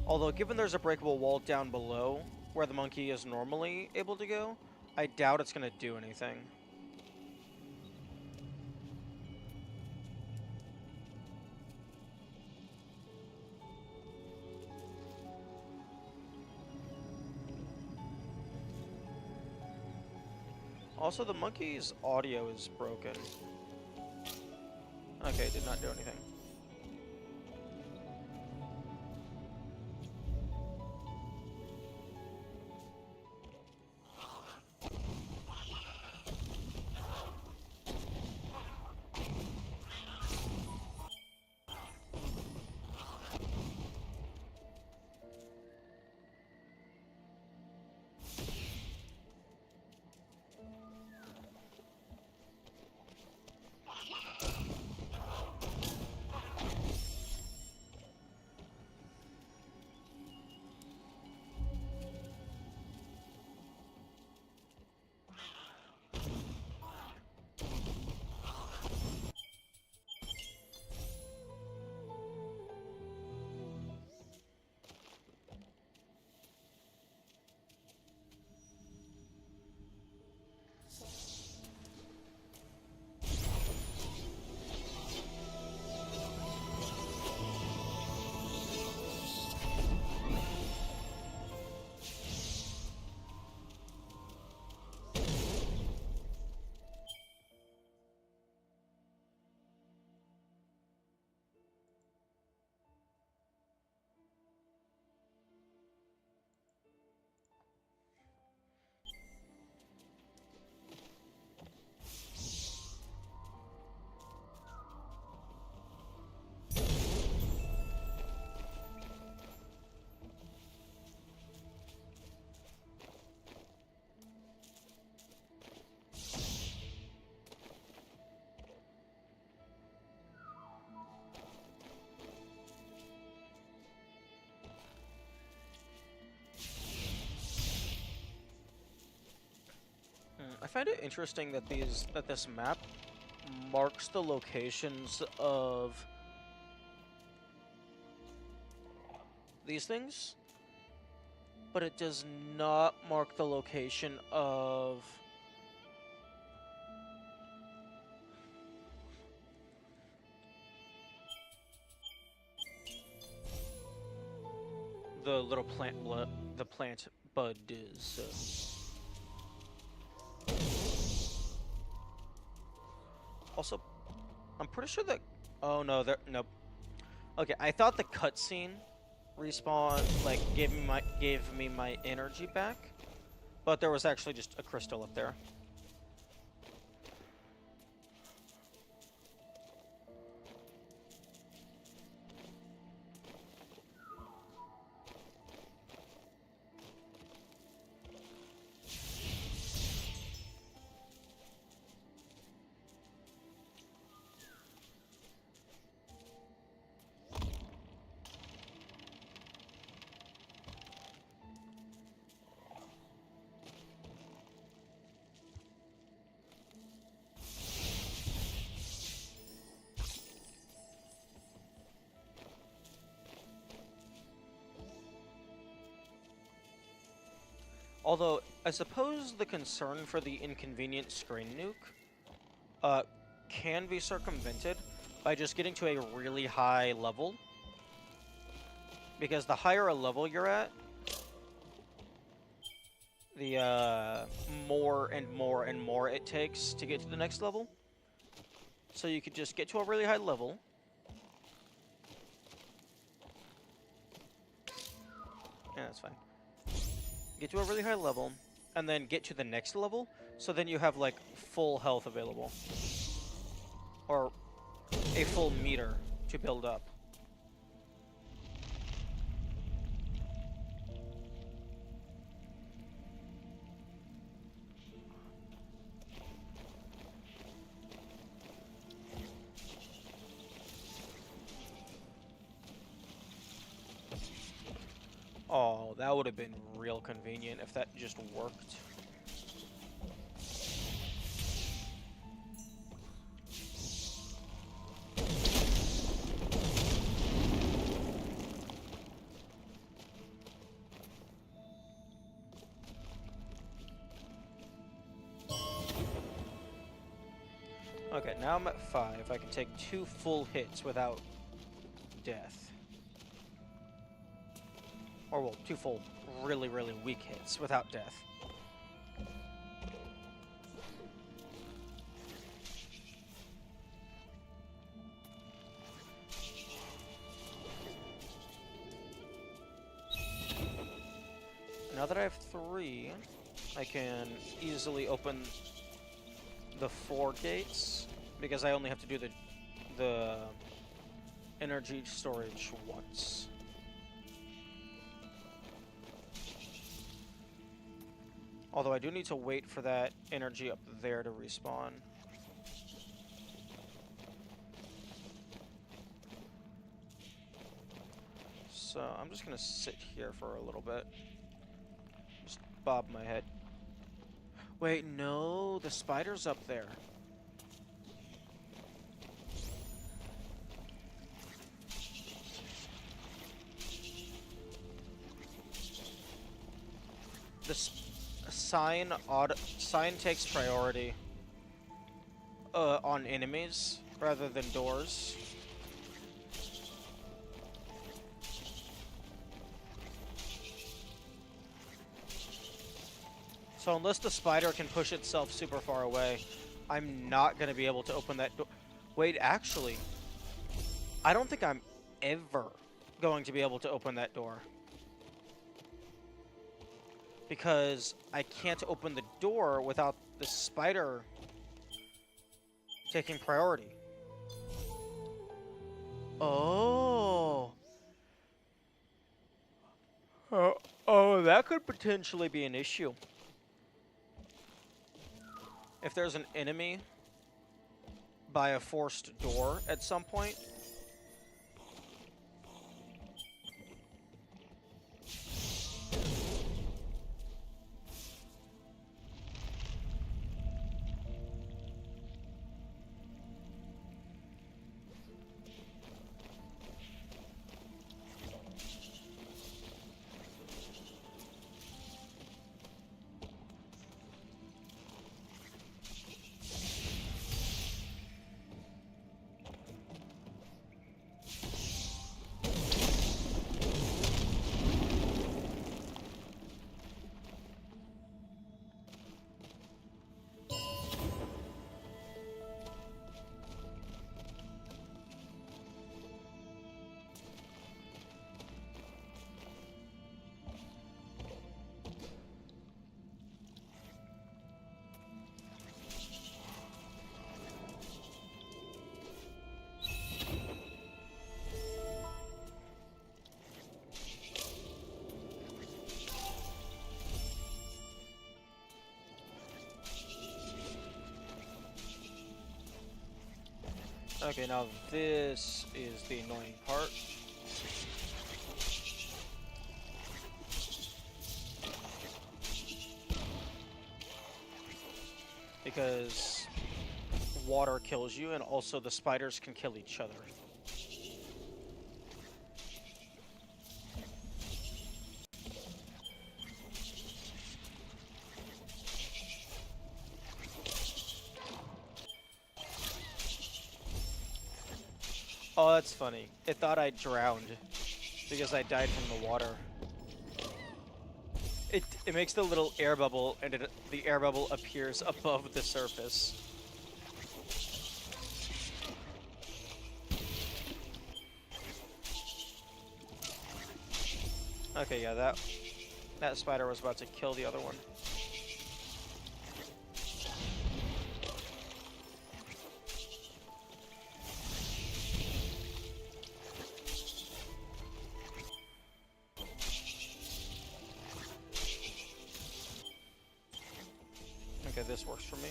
Although, given there's a breakable wall down below, where the monkey is normally able to go, I doubt it's going to do anything. Also, the monkey's audio is broken. Okay, did not do anything. I find it interesting that this map marks the locations of these things, but it does not mark the location of the little plant the plant bud is. Also, I'm pretty sure that. Oh no, there. Nope. Okay, I thought the cutscene respawn like gave me my energy back, but there was actually just a crystal up there. Although, I suppose the concern for the inconvenient screen nuke can be circumvented by just getting to a really high level. Because the higher a level you're at, the more and more and more it takes to get to the next level. So you could just get to a really high level. Yeah, that's fine. Get to a really high level, and then get to the next level, so then you have, like, full health available. Or a full meter to build up. Oh, that would have been real convenient if that just worked. Okay, now I'm at 5. I can take 2 full hits without death. Or, well, 2 full, really, really weak hits without death. Now that I have 3, I can easily open the 4 gates, because I only have to do the energy storage once. Although I do need to wait for that energy up there to respawn. So I'm just gonna sit here for a little bit. Just bob my head. Wait, no, the spider's up there. The sign takes priority on enemies rather than doors. So unless the spider can push itself super far away, I'm not going to be able to open that door. Wait, actually, I don't think I'm ever going to be able to open that door. Because I can't open the door without the spider taking priority. Oh. Oh, that could potentially be an issue. If there's an enemy by a forced door at some point. Okay, now this is the annoying part. Because water kills you, and also the spiders can kill each other. Oh, that's funny. It thought I drowned because I died from the water. It makes the little air bubble, and the air bubble appears above the surface. Okay, yeah, that spider was about to kill the other one. Okay, this works for me.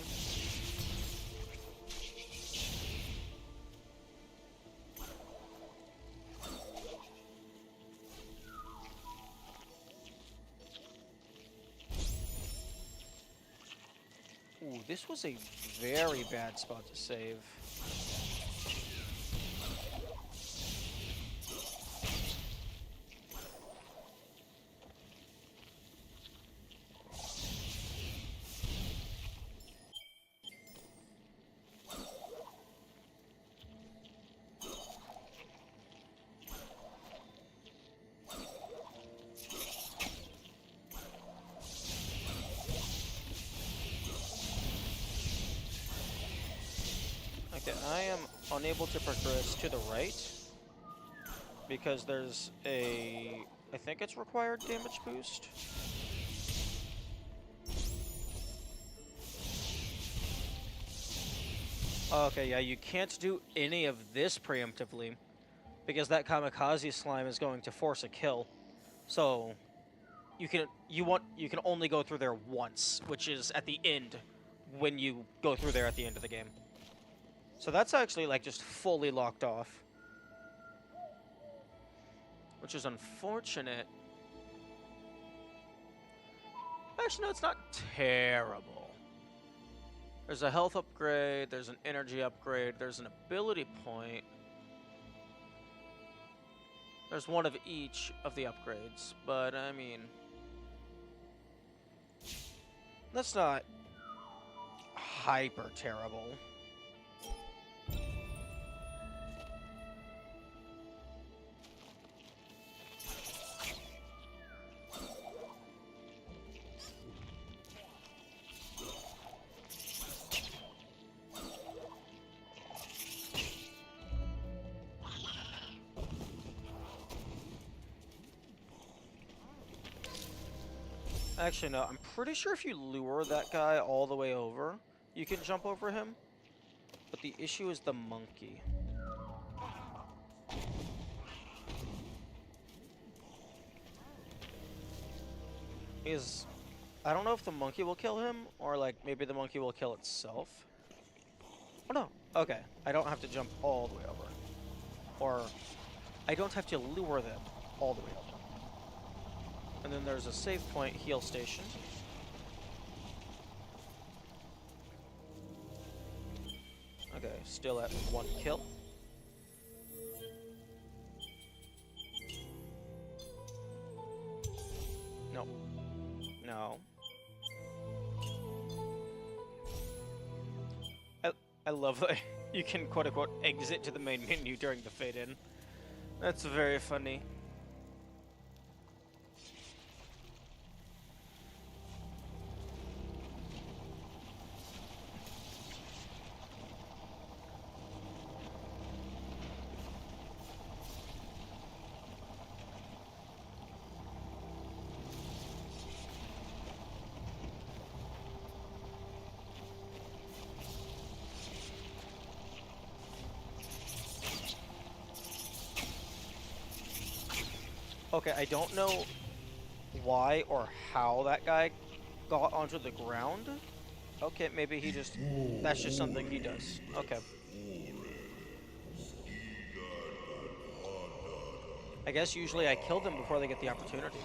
Ooh, this was a very bad spot to save. Okay, I am unable to progress to the right because there's a... I think it's required damage boost. Okay, yeah, you can't do any of this preemptively because that kamikaze slime is going to force a kill. So you can only go through there once, which is at the end when you go through there at the end of the game. So that's actually like just fully locked off, which is unfortunate. Actually, no, it's not terrible. There's a health upgrade, there's an energy upgrade, there's an ability point. There's one of each of the upgrades, but I mean, that's not hyper terrible. Actually, no, I'm pretty sure if you lure that guy all the way over, you can jump over him. But the issue is the monkey. I don't know if the monkey will kill him, or like maybe the monkey will kill itself. Oh no, okay. I don't have to jump all the way over. Or I don't have to lure them all the way over. And then there's a save point heal station. Okay, still at 1 kill. No. No. I love that you can quote-unquote exit to the main menu during the fade-in. That's very funny. Okay, I don't know why or how that guy got onto the ground. Okay, maybe he just... That's just something he does. Okay. I guess usually I kill them before they get the opportunity.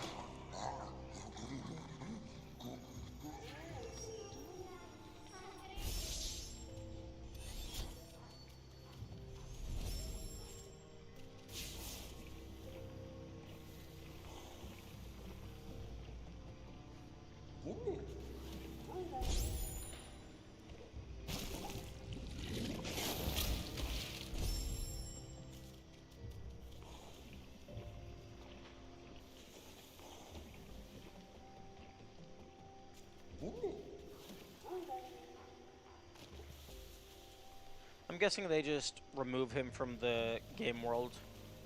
I'm guessing they just remove him from the game world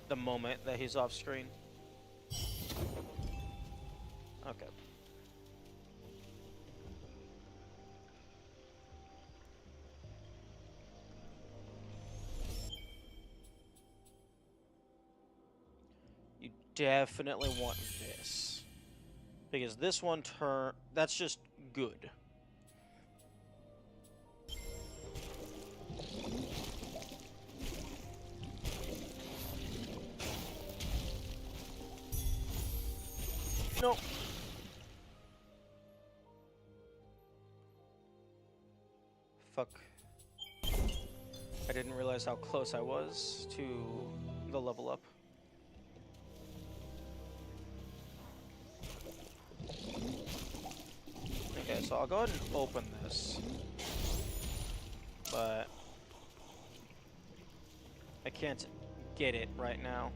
the moment that he's off screen. Okay. You definitely want this. Because this one that's just good. No. didn't realize how close I was to the level up. Okay, so I'll go ahead and open this. But I can't get it right now.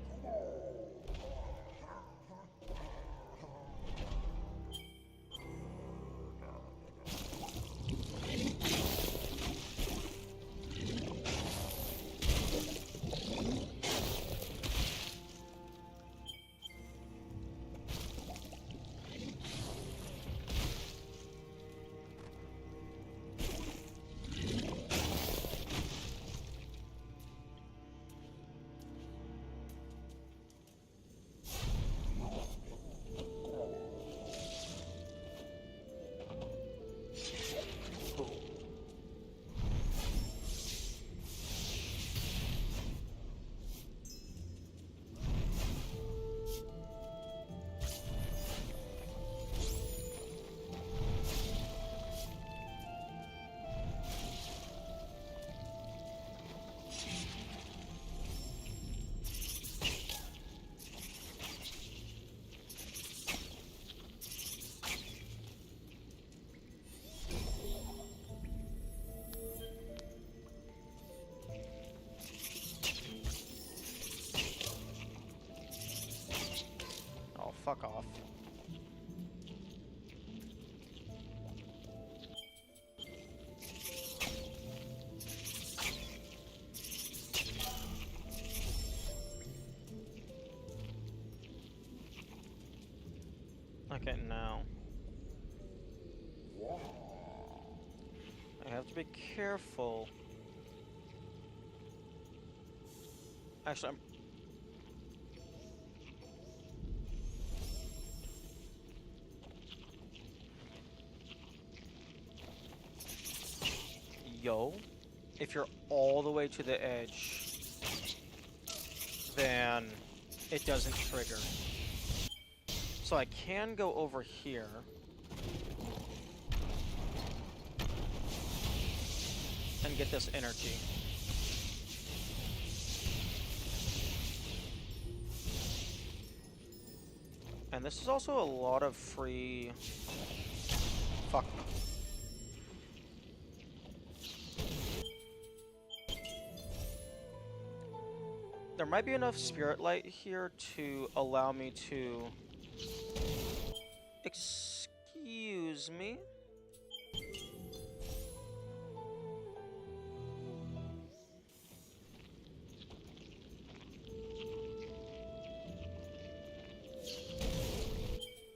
Oh, fuck off. Okay, now. I have to be careful. Actually, Yo, if you're all the way to the edge, then it doesn't trigger. So I can go over here. And get this energy. And this is also a lot of free... Fuck. There might be enough spirit light here to allow me to... Excuse me?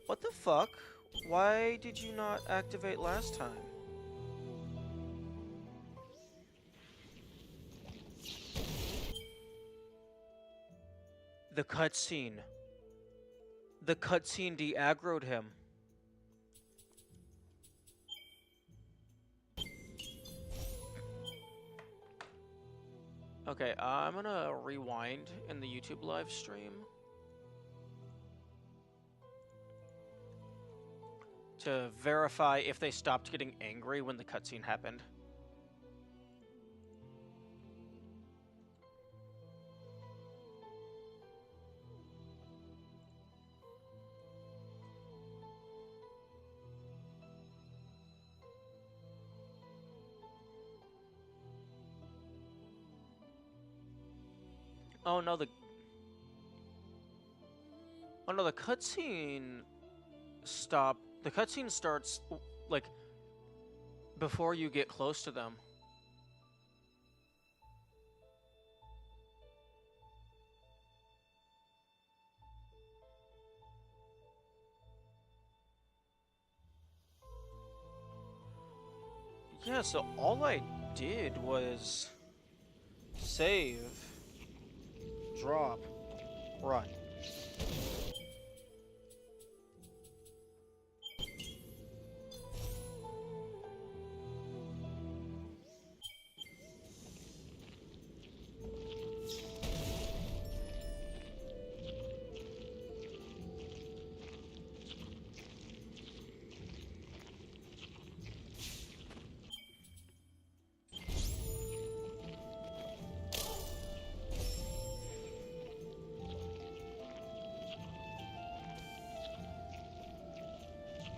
What the fuck? Why did you not activate last time? The cutscene. The cutscene de-aggroed him. Okay, I'm gonna rewind in the YouTube live stream to verify if they stopped getting angry when the cutscene happened. Oh no, the cutscene stopped. The cutscene starts like before you get close to them. Yeah, so all I did was save, drop, run.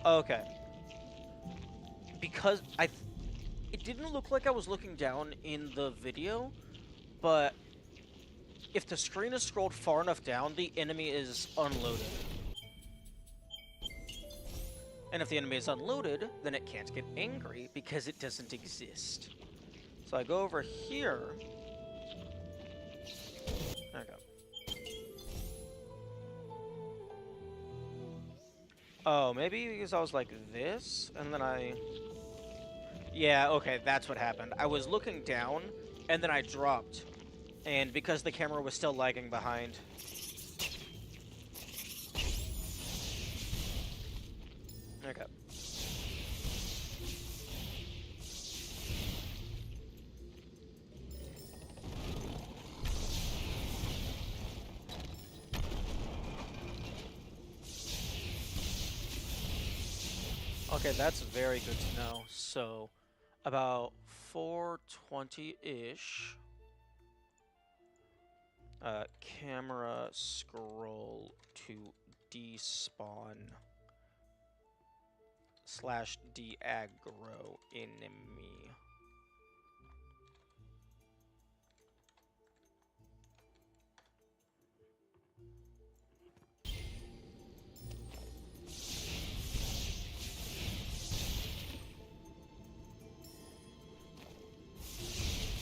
Okay. Because it didn't look like I was looking down in the video, but if the screen is scrolled far enough down, the enemy is unloaded. And if the enemy is unloaded, then it can't get angry because it doesn't exist. So I go over here. There we go. Oh, maybe because I was like this, and then Yeah, okay, that's what happened. I was looking down, and then I dropped. And because the camera was still lagging behind. Okay. Okay, that's very good to know. So, about 420-ish. Camera scroll to despawn / de-aggro enemy.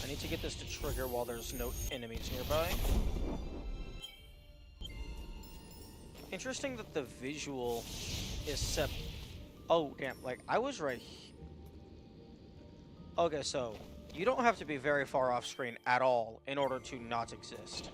I need to get this to trigger while there's no enemies nearby. Interesting that the visual is set. Oh, damn, like, I was right. Okay, so, you don't have to be very far off screen at all in order to not exist.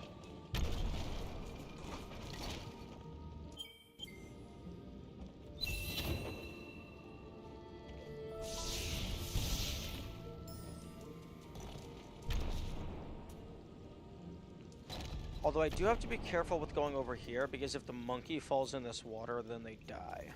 Although I do have to be careful with going over here, because if the monkey falls in this water, then they die.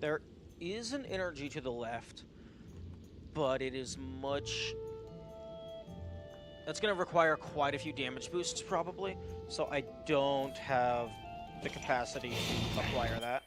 There is an energy to the left, but it is much... That's going to require quite a few damage boosts, probably, so I don't have the capacity to acquire that.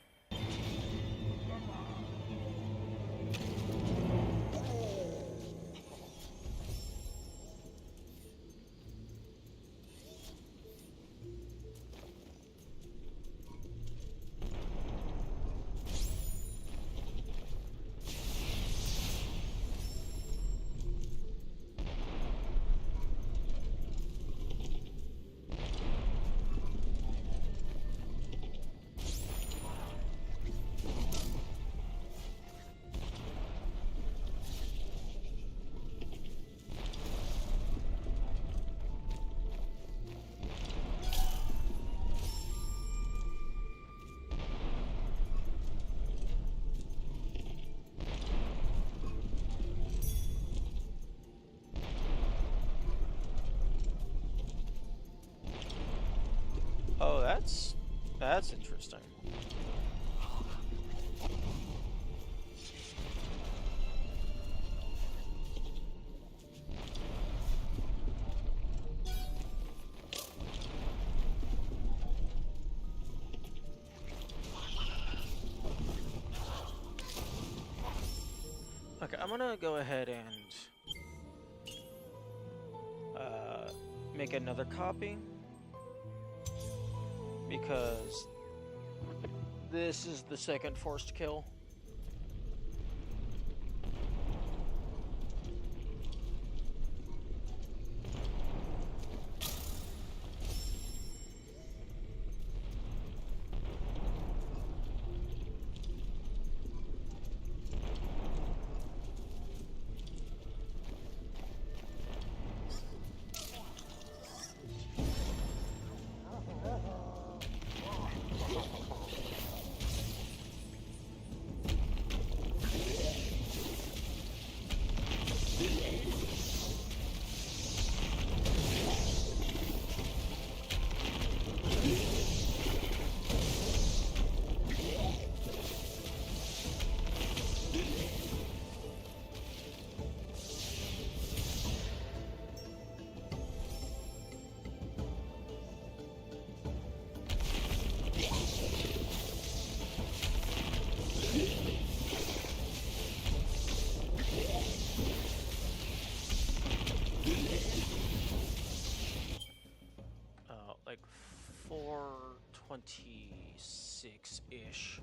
Oh, that's interesting. Okay, I'm gonna go ahead and make another copy, because this is the second forced kill. 26-ish.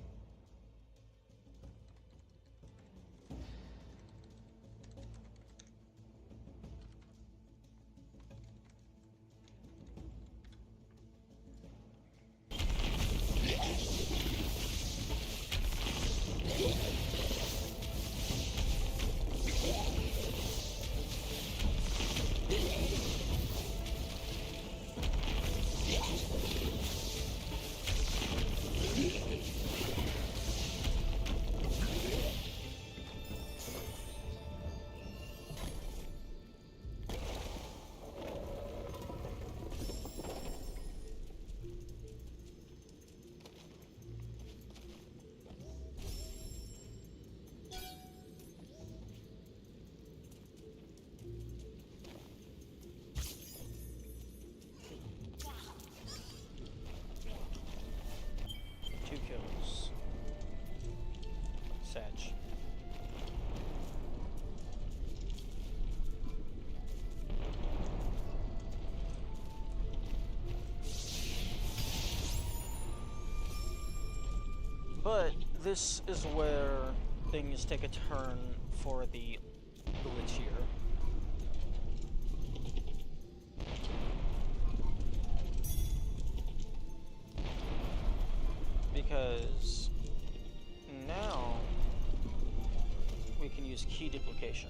Two kills. Sag. But this is where things take a turn for the glitchier. Because now we can use key duplication.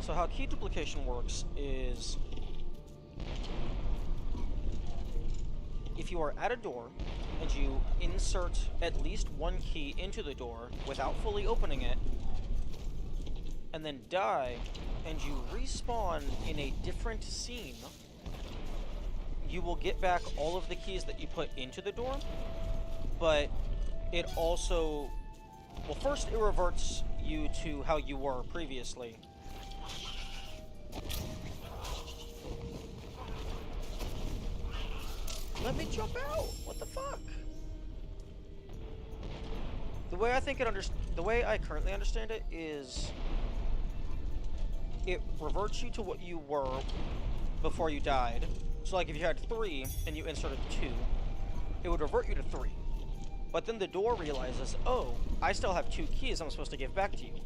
So how key duplication works is if you are at a door and you insert at least one key into the door without fully opening it, and then die, and you respawn in a different scene, you will get back all of the keys that you put into the door, but it also... Well, first it reverts you to how you were previously. Let me jump out! What the fuck? The way I currently understand it is it reverts you to what you were before you died. So like if you had 3 and you inserted 2, it would revert you to 3. But then the door realizes, oh, I still have 2 keys I'm supposed to give back to you.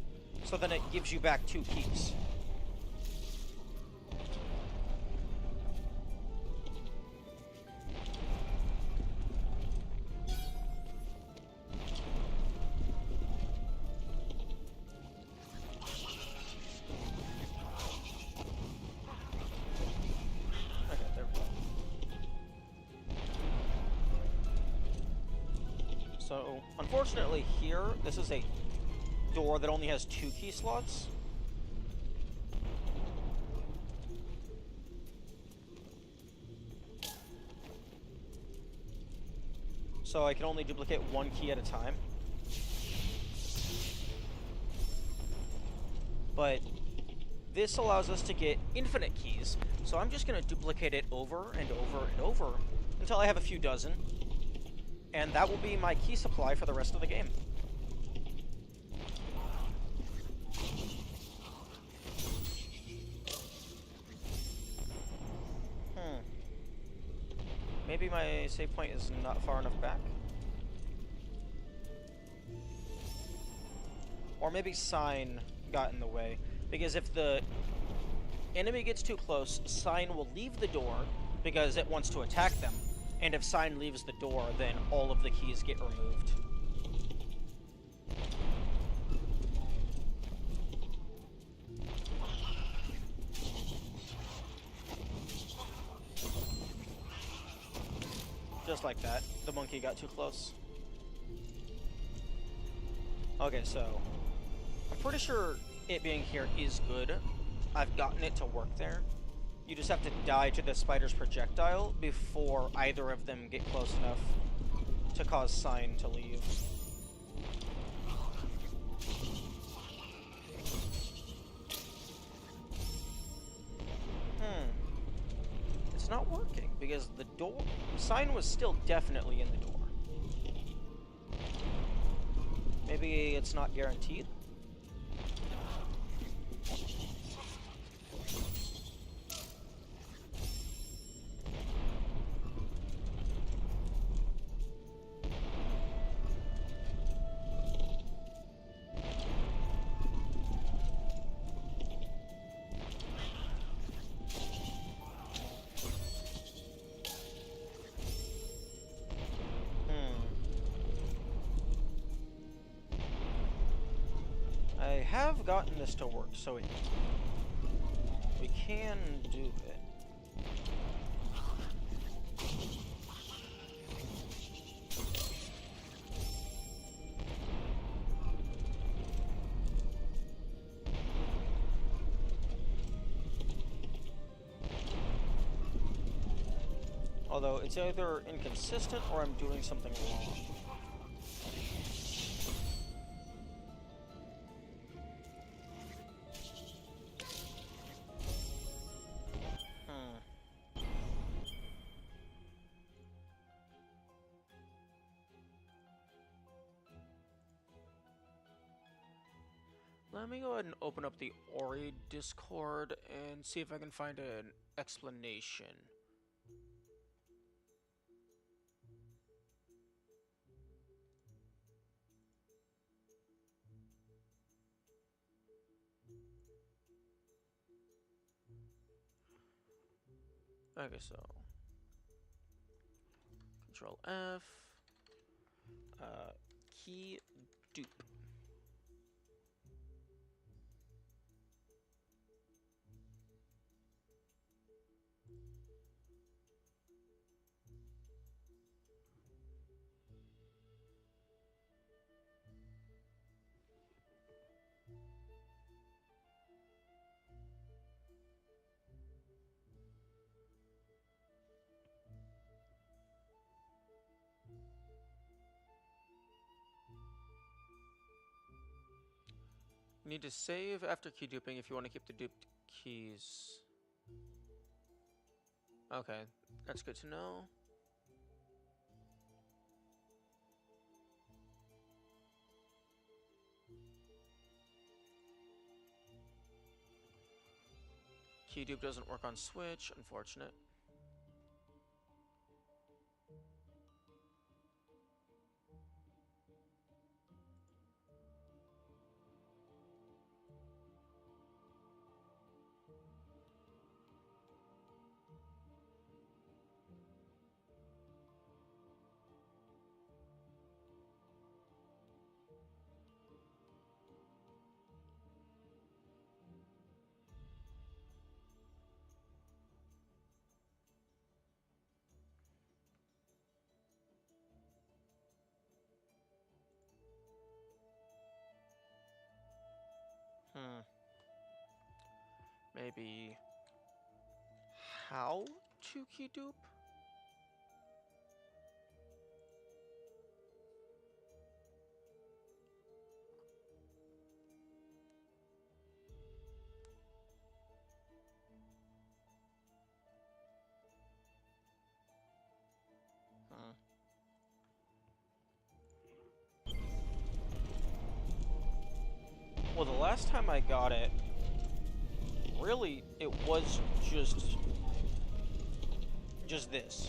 So then it gives you back 2 keys. So, unfortunately here, this is a door that only has 2 key slots. So I can only duplicate 1 key at a time. But this allows us to get infinite keys, so I'm just going to duplicate it over and over and over until I have a few dozen. And that will be my key supply for the rest of the game. Maybe my save point is not far enough back. Or maybe sign got in the way. Because if the enemy gets too close, sign will leave the door because it wants to attack them. And if sign leaves the door, then all of the keys get removed. Just like that. The monkey got too close. Okay, so I'm pretty sure it being here is good. I've gotten it to work there. You just have to die to the spider's projectile before either of them get close enough to cause sign to leave. It's not working. because the door sign was still definitely in the door. Maybe it's not guaranteed? I have gotten this to work, so we can do it. Although it's either inconsistent or I'm doing something wrong. Let me go ahead and open up the Ori Discord and see if I can find an explanation. Okay, so Control F, key dupe. You need to save after key duping if you want to keep the duped keys. Okay, that's good to know. Key dupe doesn't work on Switch, unfortunate. Maybe how to key dupe? Well, the last time I got it, really, it was just this.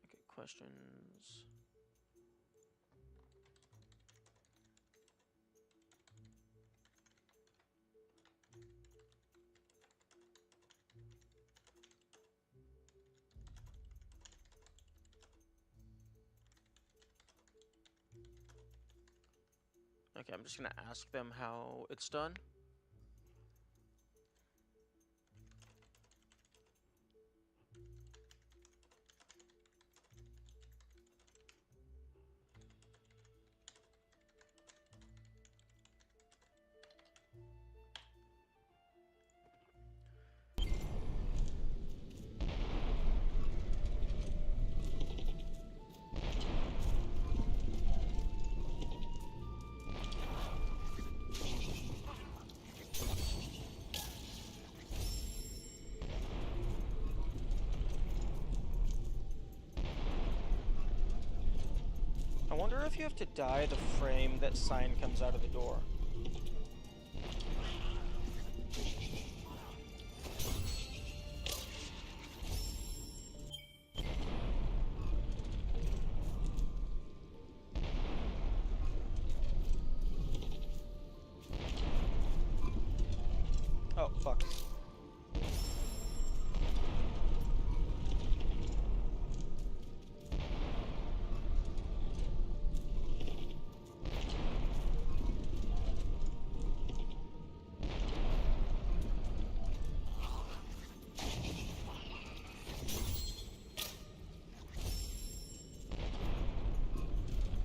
Okay, questions. Okay, I'm just gonna ask them how it's done. wonder if you have to dye the frame that sign comes out of the door. Oh, fuck.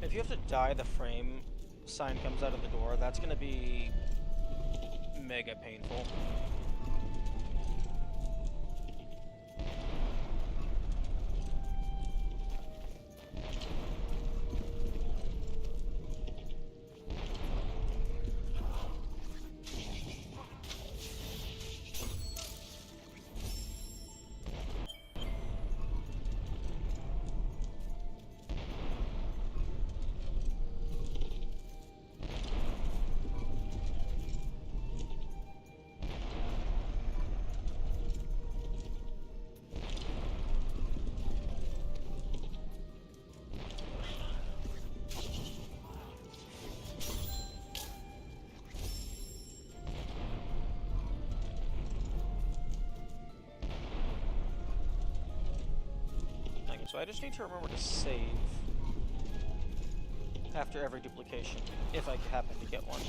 If you have to dye the frame sign comes out of the door, that's gonna be mega painful. So I just need to remember to save after every duplication, if I happen to get one.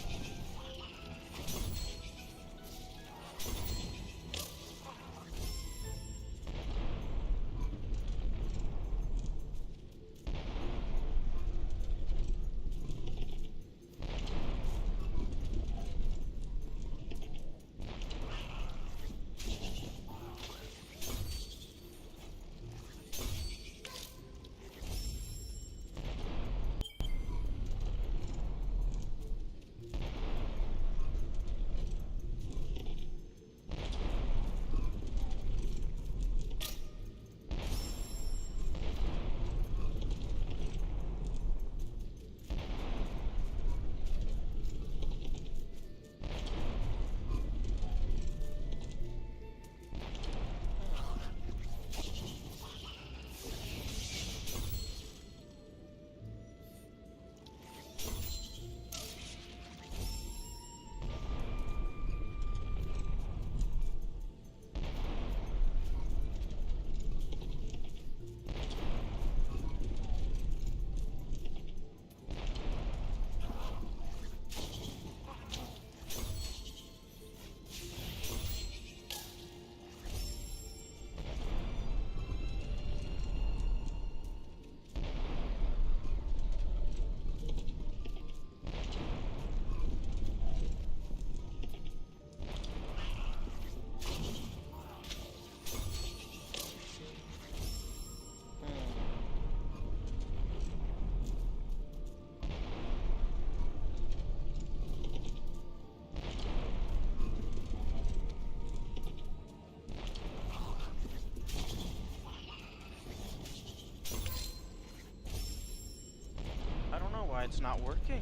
I don't know why it's not working.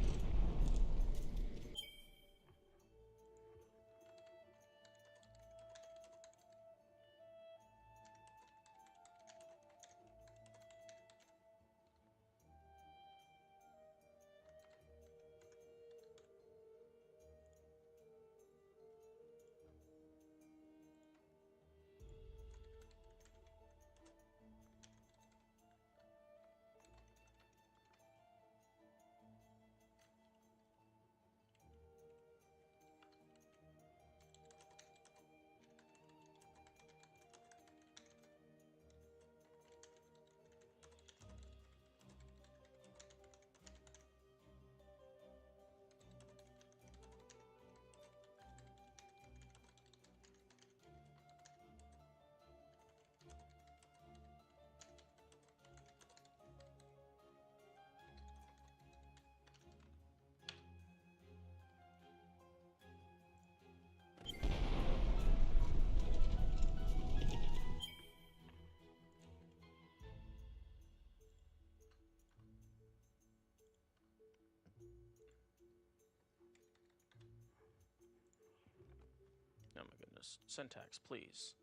Oh my goodness. Syntax, please.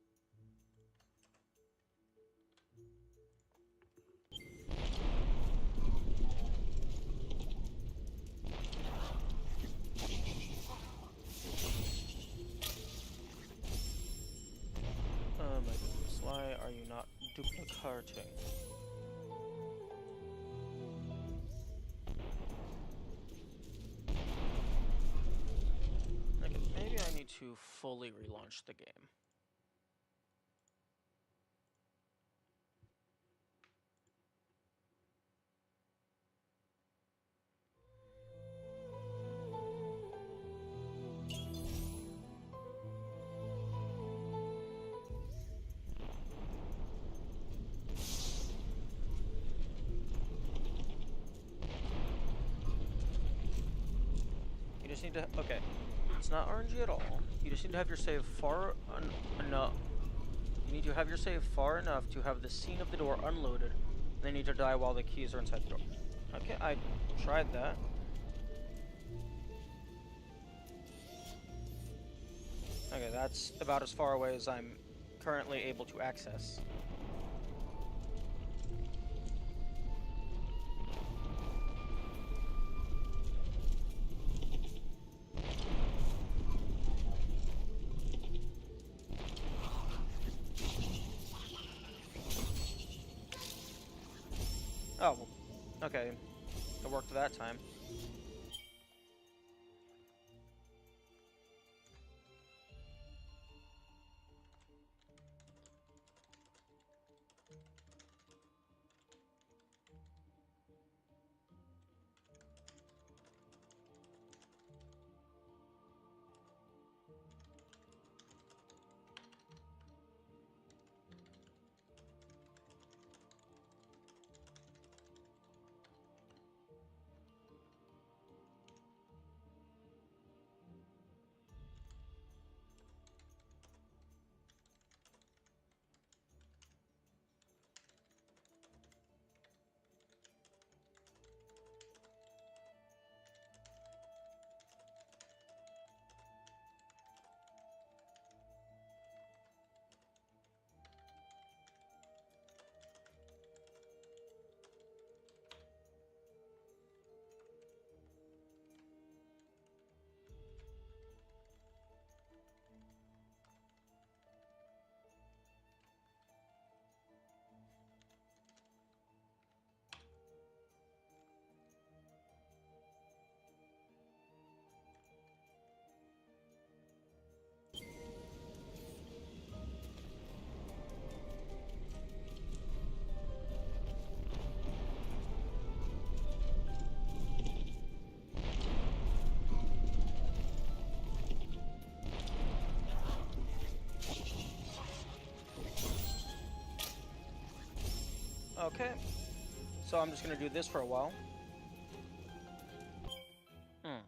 Oh my goodness, why are you not duplicating? Okay, maybe I need to fully relaunch the game. You just need to, okay, it's not RNG at all. You just need to have your save far enough. You need to have your save far enough to have the scene of the door unloaded, and then you need to die while the keys are inside the door. Okay, I tried that. Okay, that's about as far away as I'm currently able to access. Oh, well, okay. It worked that time. Okay. So I'm just gonna do this for a while. Hmm.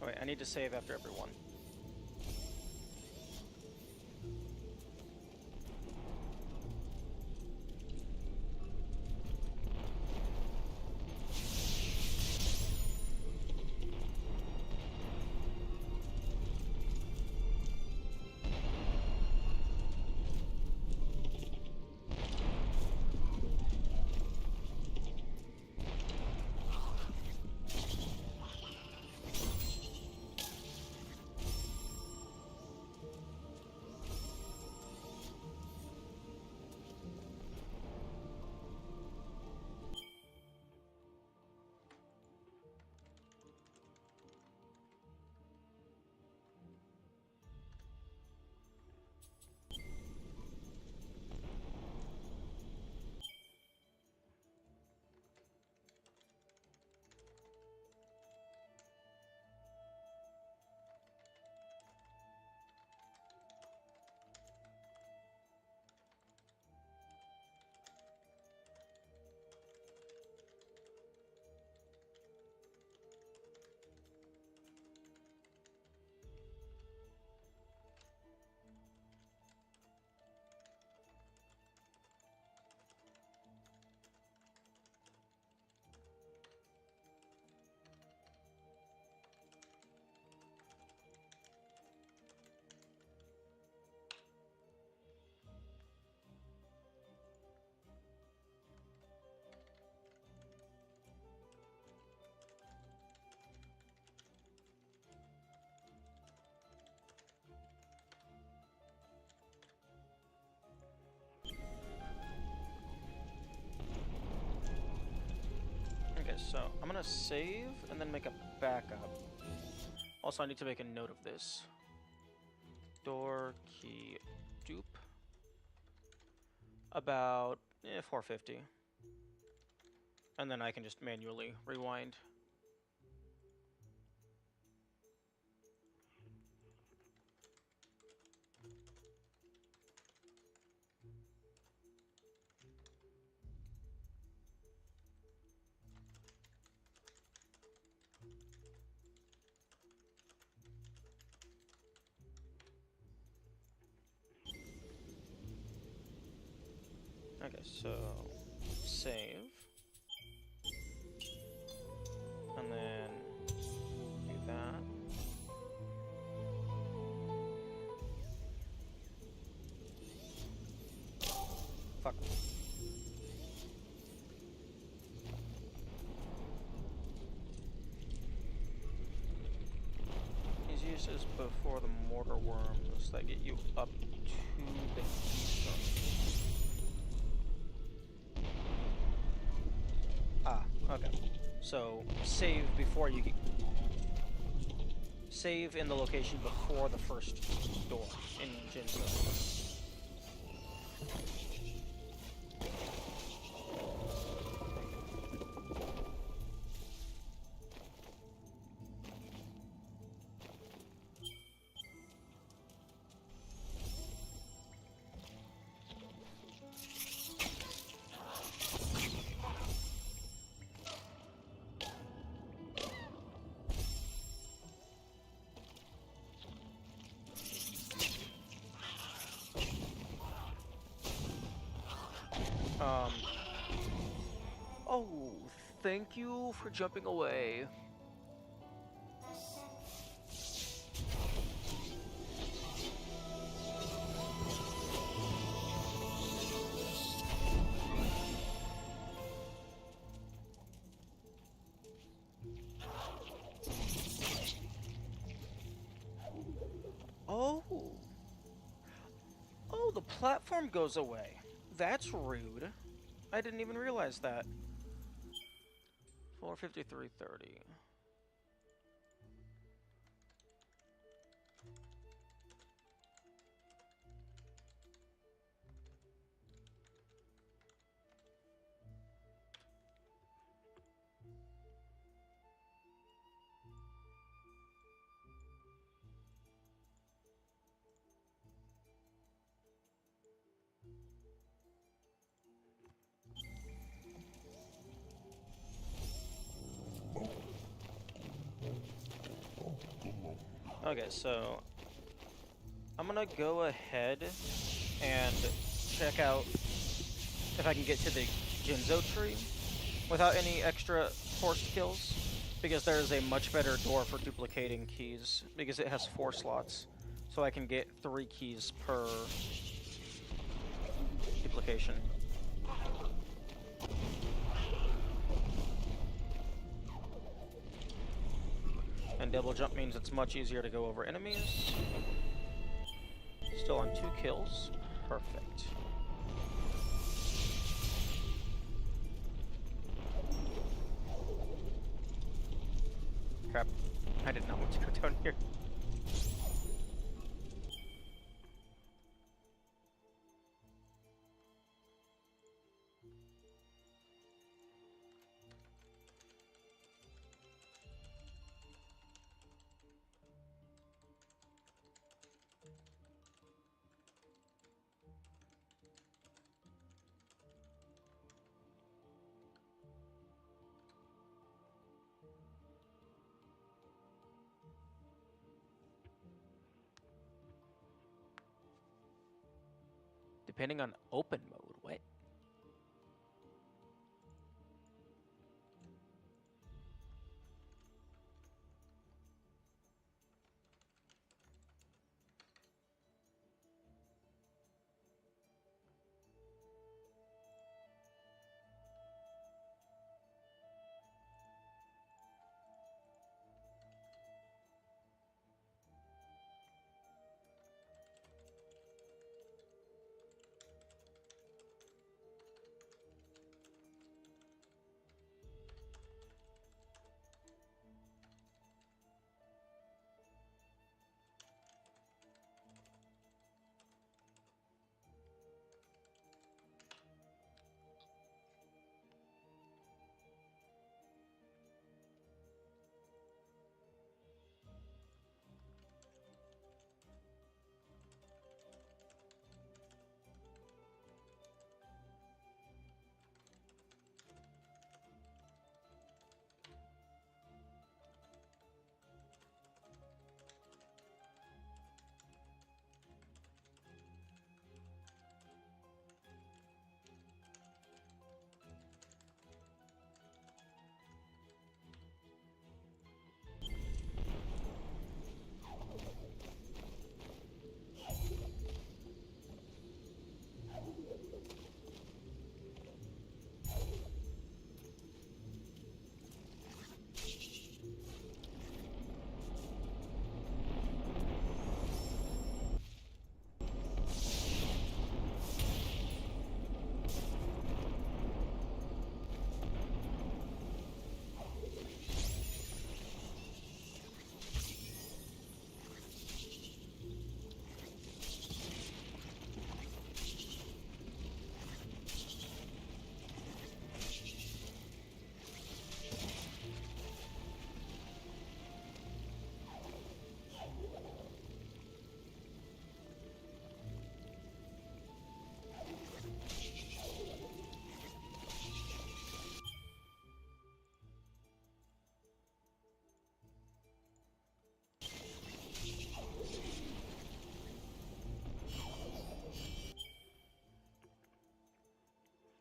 Oh, wait, I need to save after everyone. so I'm gonna save and then make a backup. Also, I need to make a note of this. Door key dupe. About 450. And then I can just manually rewind. Okay, so save. And then do that. Fuck. Easiest is before the mortar worms that get you up to the keystone. Ah, okay. So save before you get... Save in the location before the first door in Jinzo. Oh, thank you for jumping away. Oh. Oh, the platform goes away. That's rude. I didn't even realize that. 453.30. Okay, so I'm gonna go ahead and check out if I can get to the Jinzo tree without any extra forced kills, because there is a much better door for duplicating keys, because it has 4 slots, so I can get 3 keys per duplication. And double jump means it's much easier to go over enemies. Still on 2 kills. Perfect. Crap. I did not want to go down here. Depending on open mode, what?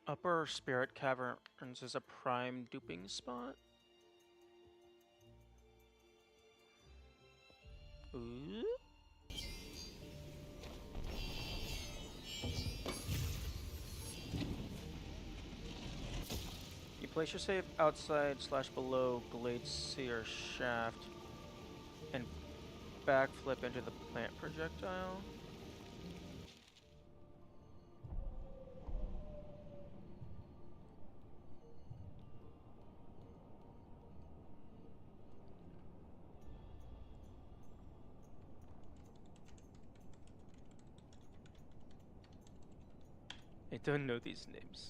Upper Spirit Caverns is a prime duping spot. Ooh. You place your save outside / below Glade Seer Shaft and backflip into the plant projectile. I don't know these names.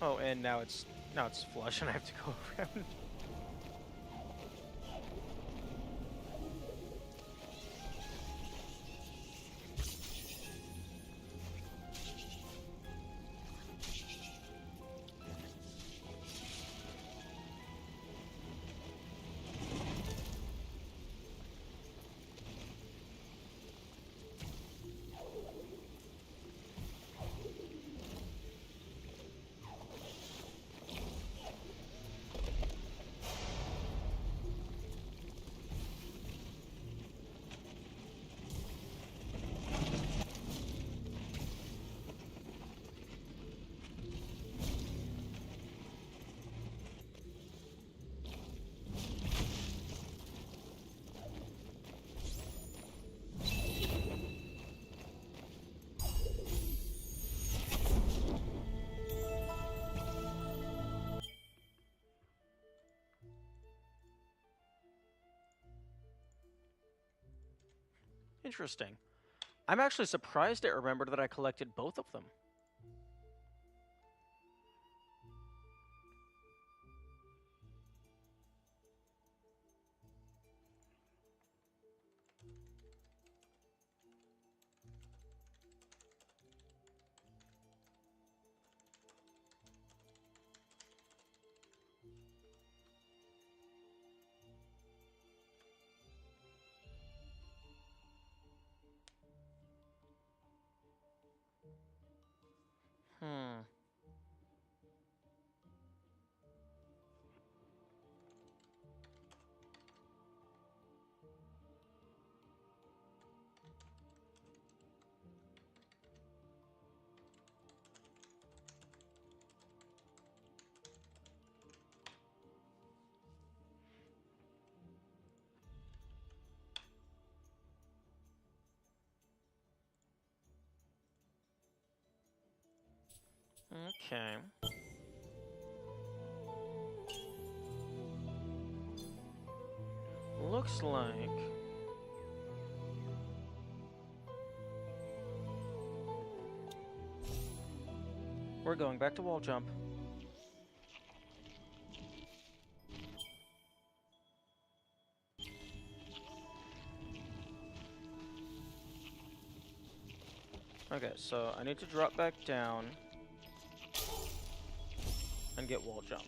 Oh, and now it's flush, and I have to go around. Interesting. I'm actually surprised I remembered that I collected both of them. Hmm. Okay. Looks like... we're going back to wall jump. Okay, so I need to drop back down and get wall jump.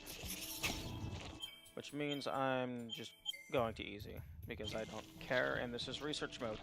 Which means I'm just going to easy, because I don't care, and this is research mode.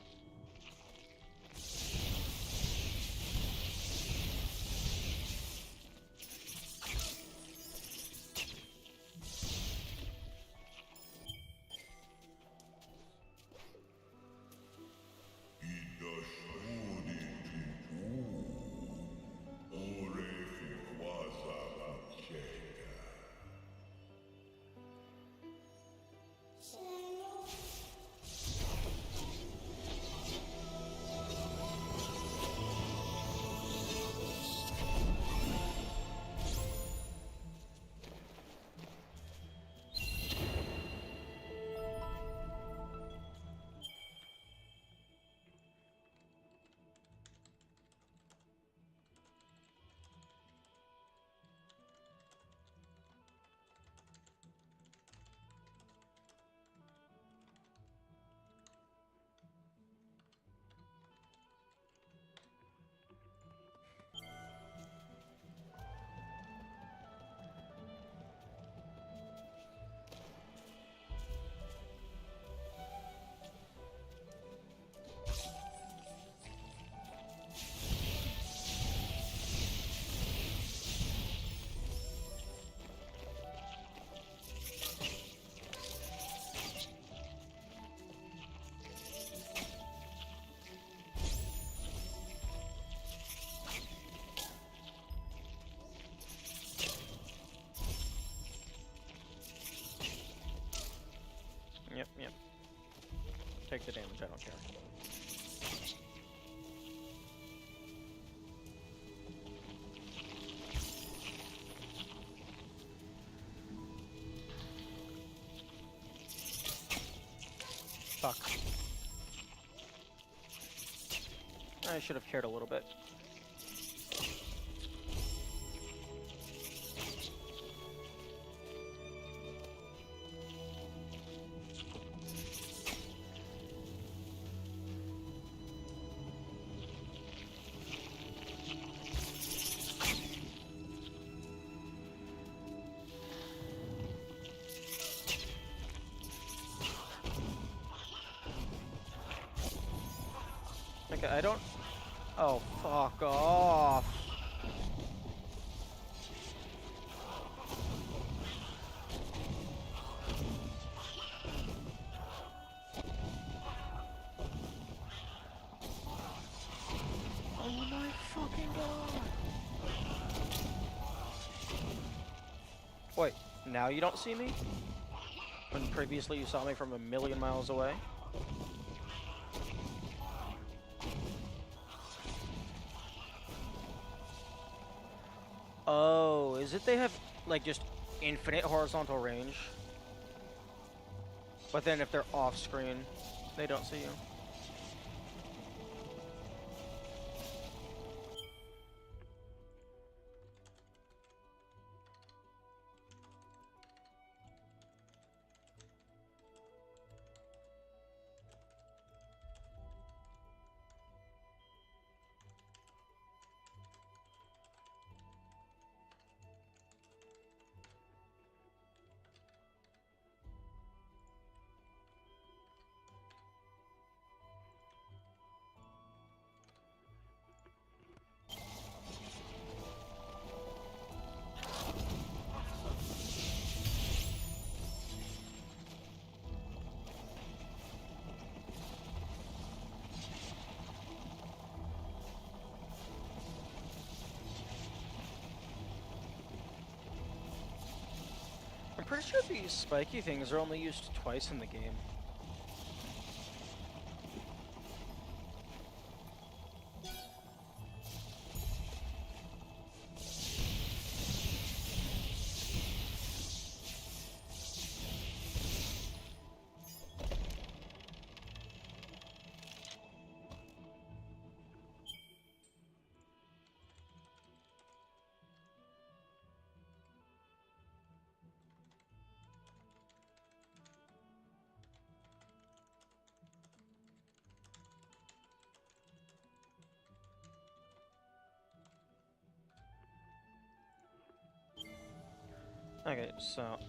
take the damage, I don't care. Fuck. I should have cared a little bit. Okay, I don't... Oh, fuck off. Oh my fucking god. Wait, now you don't see me? When previously you saw me from a million miles away? Oh, is it they have, like, just infinite horizontal range? But then if they're off-screen, they don't see you. I'm pretty sure these spiky things are only used twice in the game. Okay, so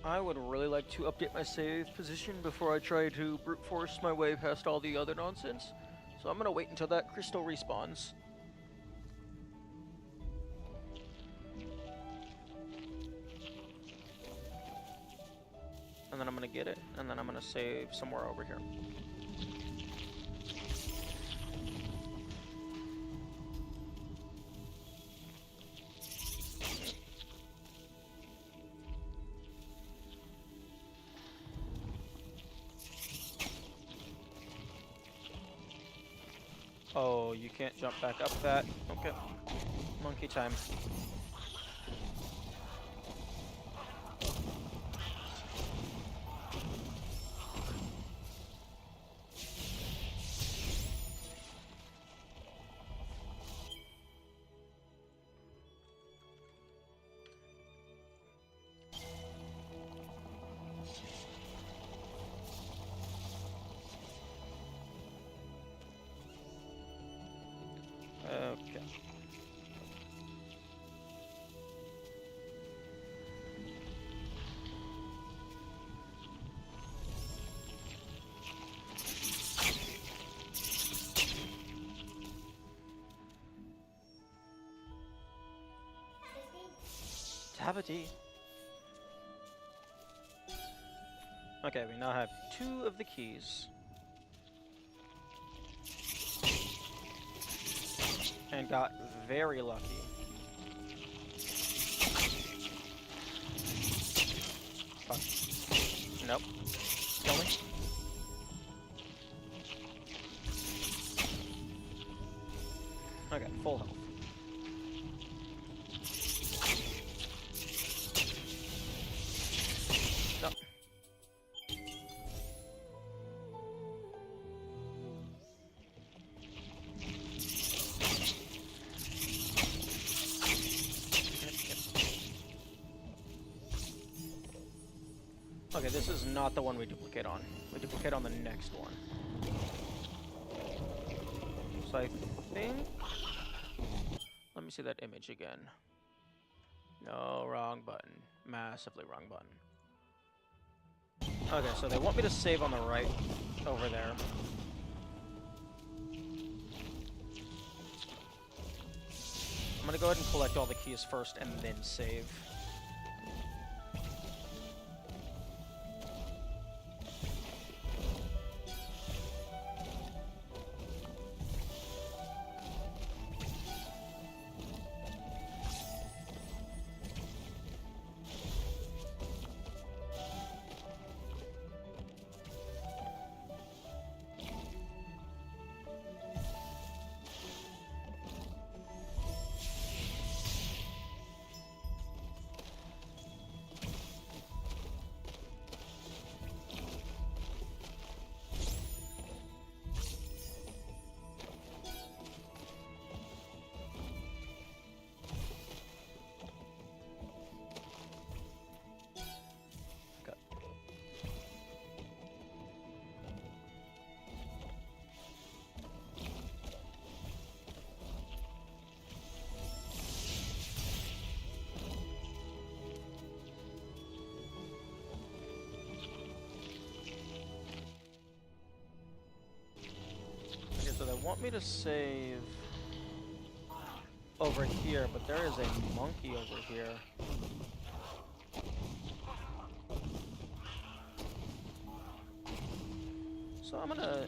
I would really like to update my save position before I try to brute force my way past all the other nonsense. So I'm gonna wait until that crystal respawns. And then I'm gonna get it, and then I'm gonna save somewhere over here. Oh, you can't jump back up that. Okay. Monkey time. Okay. Tabity. Okay, we now have 2 of the keys. And got very lucky. Fuck. Nope. Kill me. Okay, this is not the one we duplicate on. We duplicate on the next one. So I think... Let me see that image again. No, wrong button. Massively wrong button. Okay, so they want me to save on the right over there. I'm gonna go ahead and collect all the keys first and then save. So they want me to save over here, but there is a monkey over here. So I'm gonna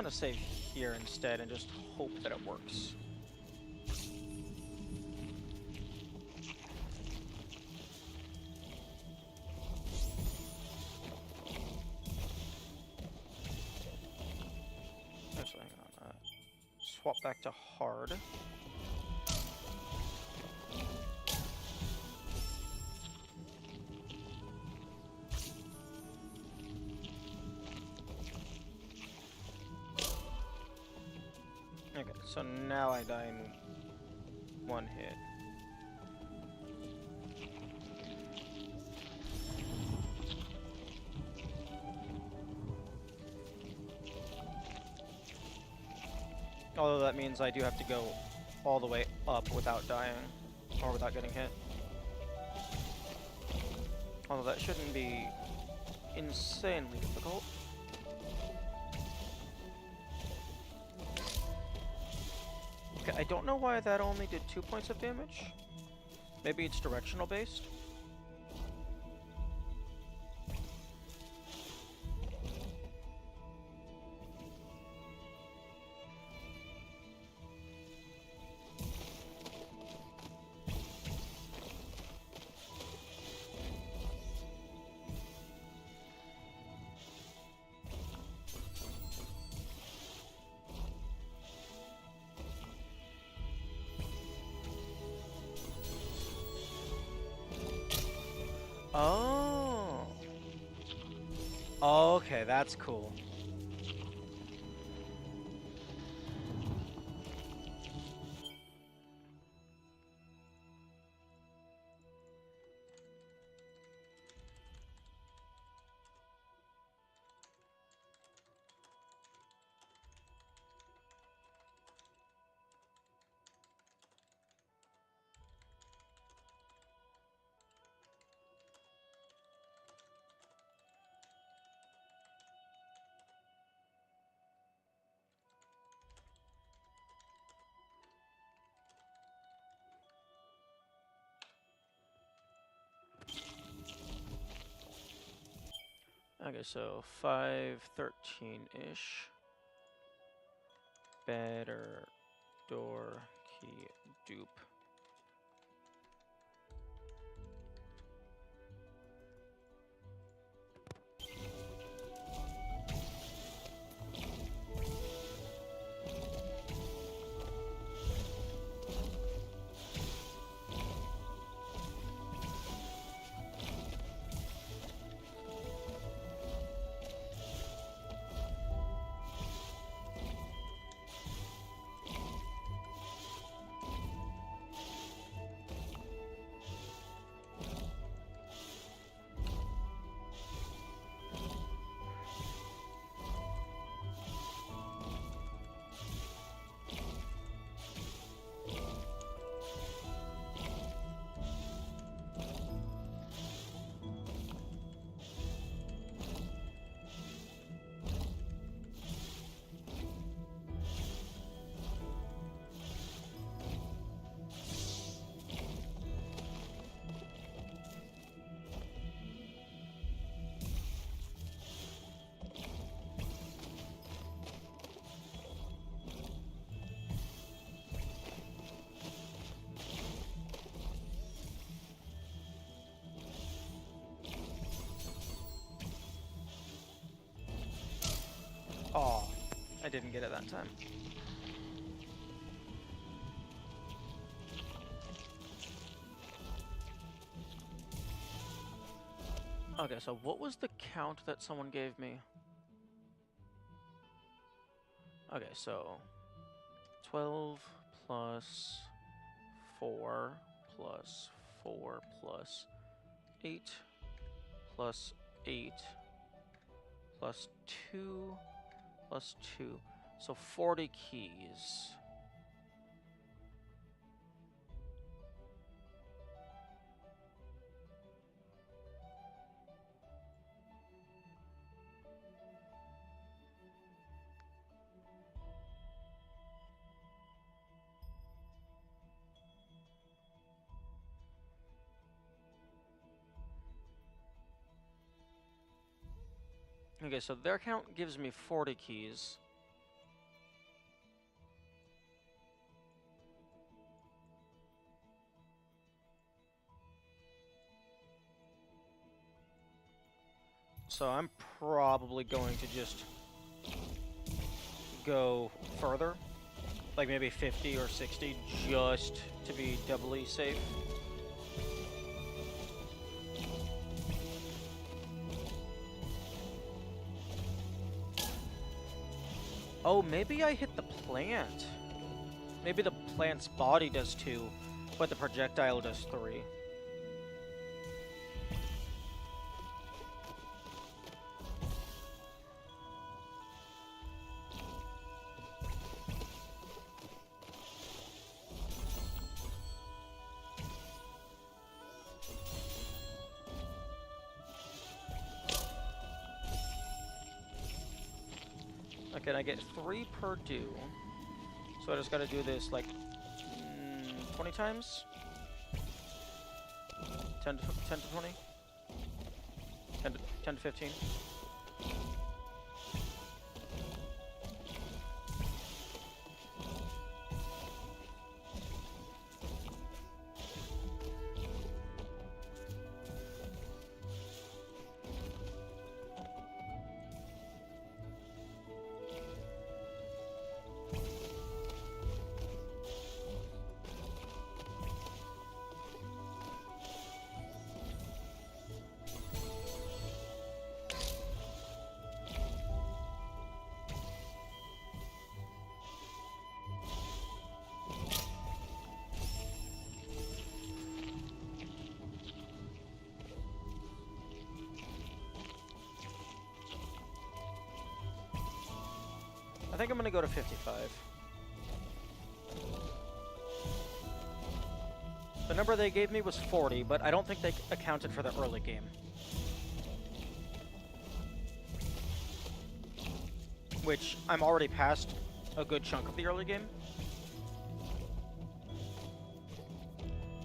save here instead and just hope that it works. Actually, hang on. Swap back to hard. Okay, so now I die in one hit. Although that means I do have to go all the way up without dying, or without getting hit. Although that shouldn't be insanely difficult. Okay, I don't know why that only did 2 points of damage. Maybe it's directional based. Oh. Okay, that's cool. Okay, so 513-ish. Better door key dupe. Oh, I didn't get it that time. Okay, so what was the count that someone gave me? Okay, so 12 plus 4 plus 4 plus 8 plus 8 plus 2 plus 2. So 40 keys. Okay, so their count gives me 40 keys. So I'm probably going to just go further, like maybe 50 or 60, just to be doubly safe. Oh, maybe I hit the plant. Maybe the plant's body does 2, but the projectile does 3. Okay, and I get 3 per do. So I just gotta do this like 20 times? 10 to 20? 10 to 15? I think I'm gonna go to 55. The number they gave me was 40, but I don't think they accounted for the early game. Which, I'm already past a good chunk of the early game.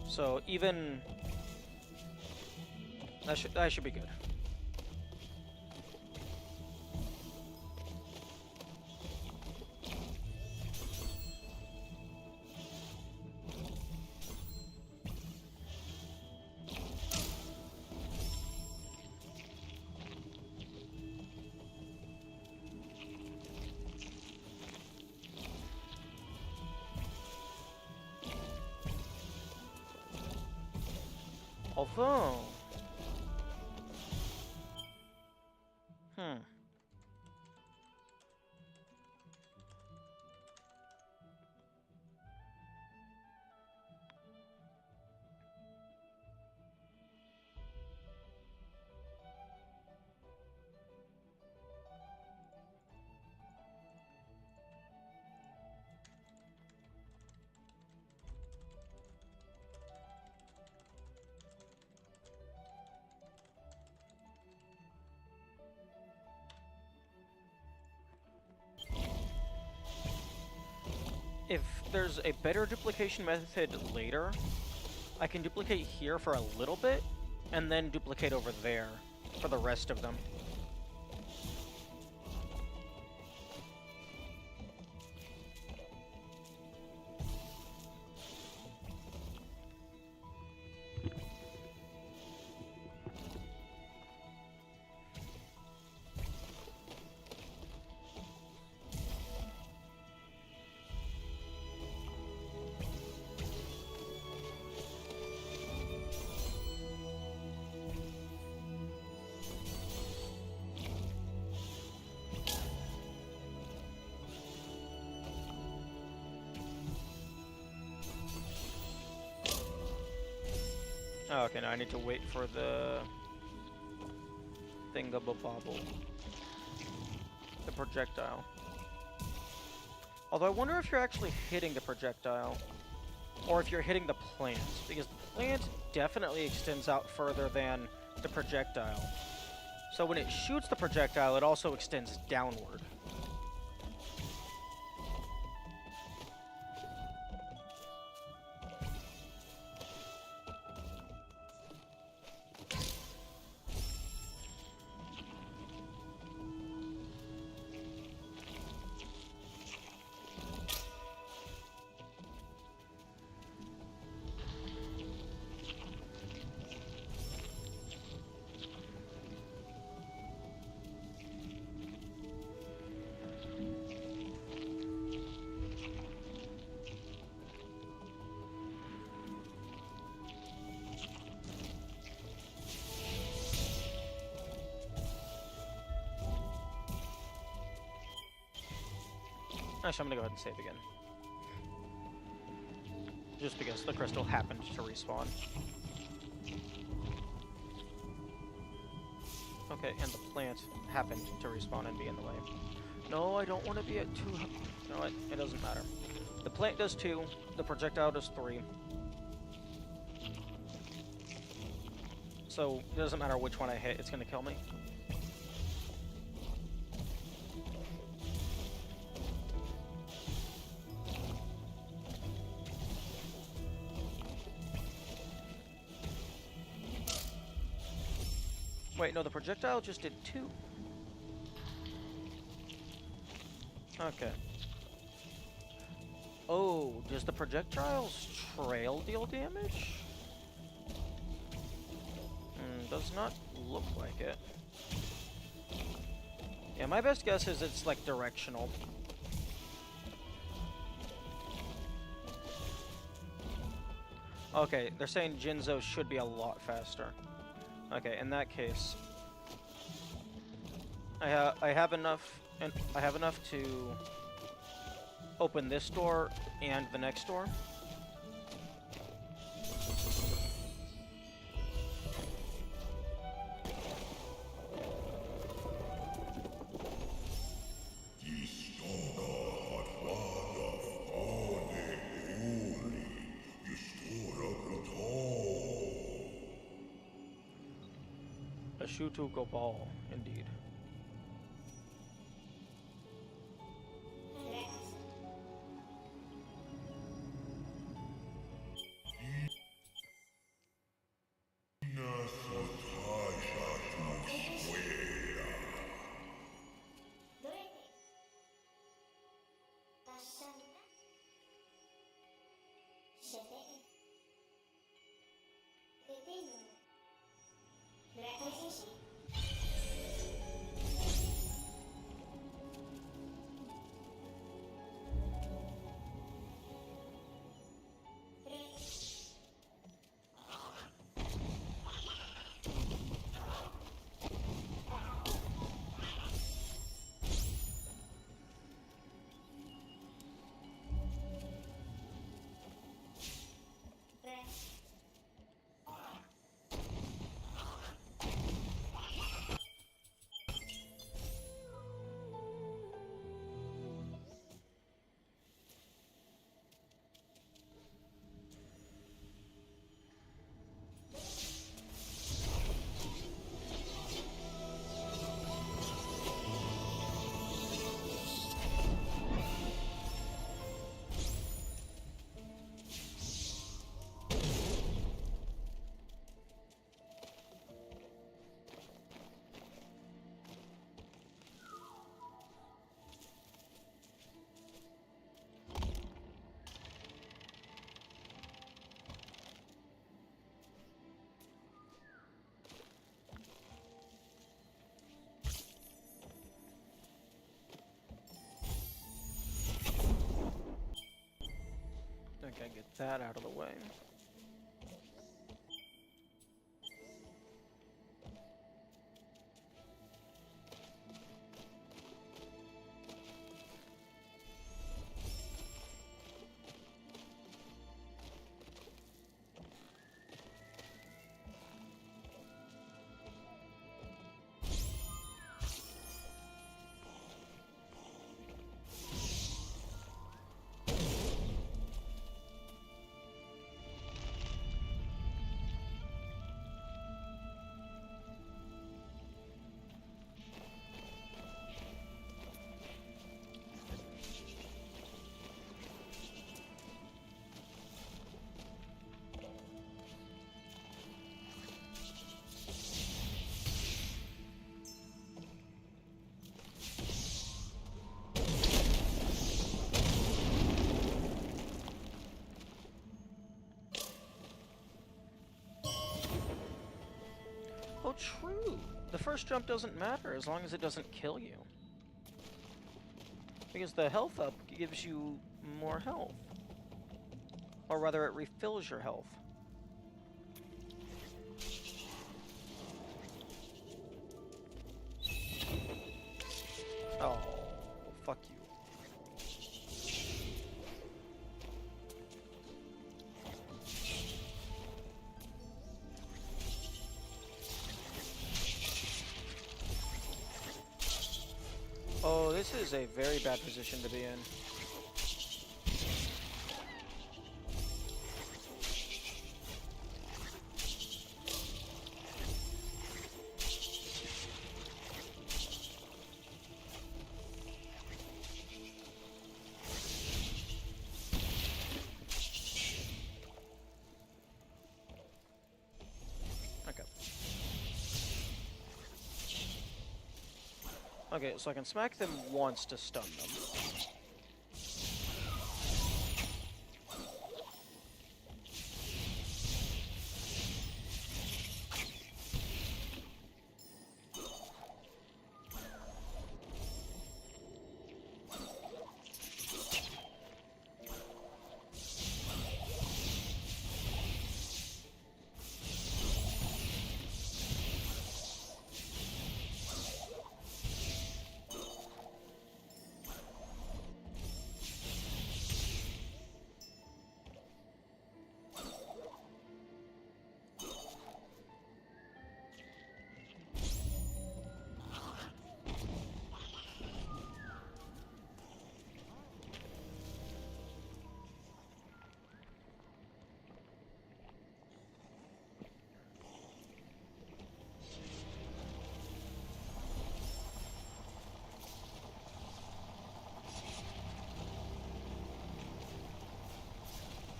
So even... That should be good. Although... If there's a better duplication method later, I can duplicate here for a little bit, and then duplicate over there for the rest of them. Oh, okay, now I need to wait for the thingabobobble. The projectile. Although I wonder if you're actually hitting the projectile, or if you're hitting the plant, because the plant definitely extends out further than the projectile. So when it shoots the projectile, it also extends downward. Actually, I'm gonna go ahead and save again. Just because the crystal happened to respawn. Okay, and the plant happened to respawn and be in the way. No, I don't want to be at 2. You know what? It doesn't matter. The plant does 2, the projectile does 3. So, it doesn't matter which one I hit, it's gonna kill me. Wait, no, the projectile just did 2. Okay. Oh, does the projectile's trail deal damage? Does not look like it. Yeah, my best guess is it's like directional. Okay, they're saying Jinzo should be a lot faster. Okay, in that case, I have enough to open this door and the next door. A Shutu Gobal, indeed. Okay, get that out of the way. The first jump doesn't matter as long as it doesn't kill you. Because the health up gives you more health. Or rather, it refills your health. Oh, fuck you. Oh, this is a very bad position to be in. Okay. Okay, so I can smack them once to stun them.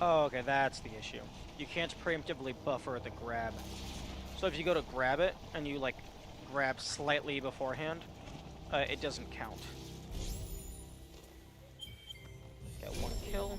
Oh, okay, that's the issue. You can't preemptively buffer the grab. So if you go to grab it, and you, like, grab slightly beforehand, it doesn't count. Got one kill.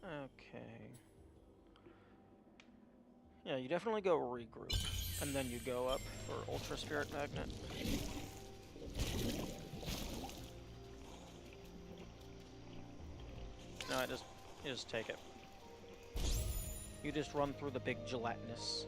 Okay. Yeah, you definitely go regroup, and then you go up for Ultra Spirit Magnet. No, you just take it. You just run through the big gelatinous.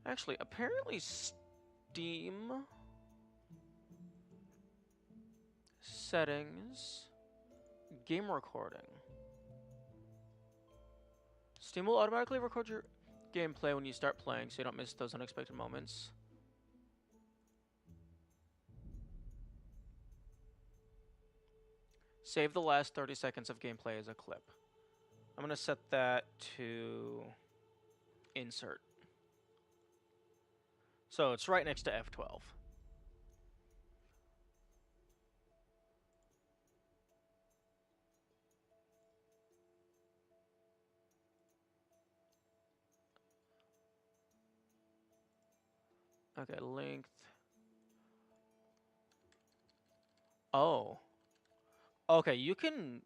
Actually, apparently Steam Settings. Game recording. Steam will automatically record your gameplay when you start playing so you don't miss those unexpected moments. Save the last 30 seconds of gameplay as a clip. I'm going to set that to insert. So it's right next to F12. Okay, length. Oh. Okay, you can...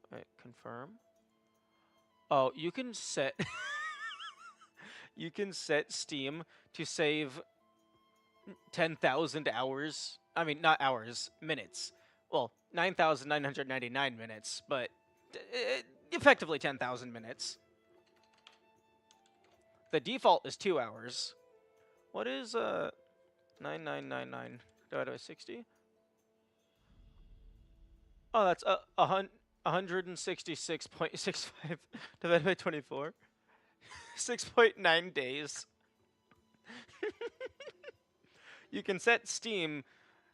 Wait, confirm. Oh, you can set... you can set Steam to save 10,000 hours. I mean, not hours, minutes. Well, 9,999 minutes, but effectively 10,000 minutes. The default is 2 hours. What is 9999 divided by 60? Oh, that's 166.65 divided by 24. 6.9 days. You can set Steam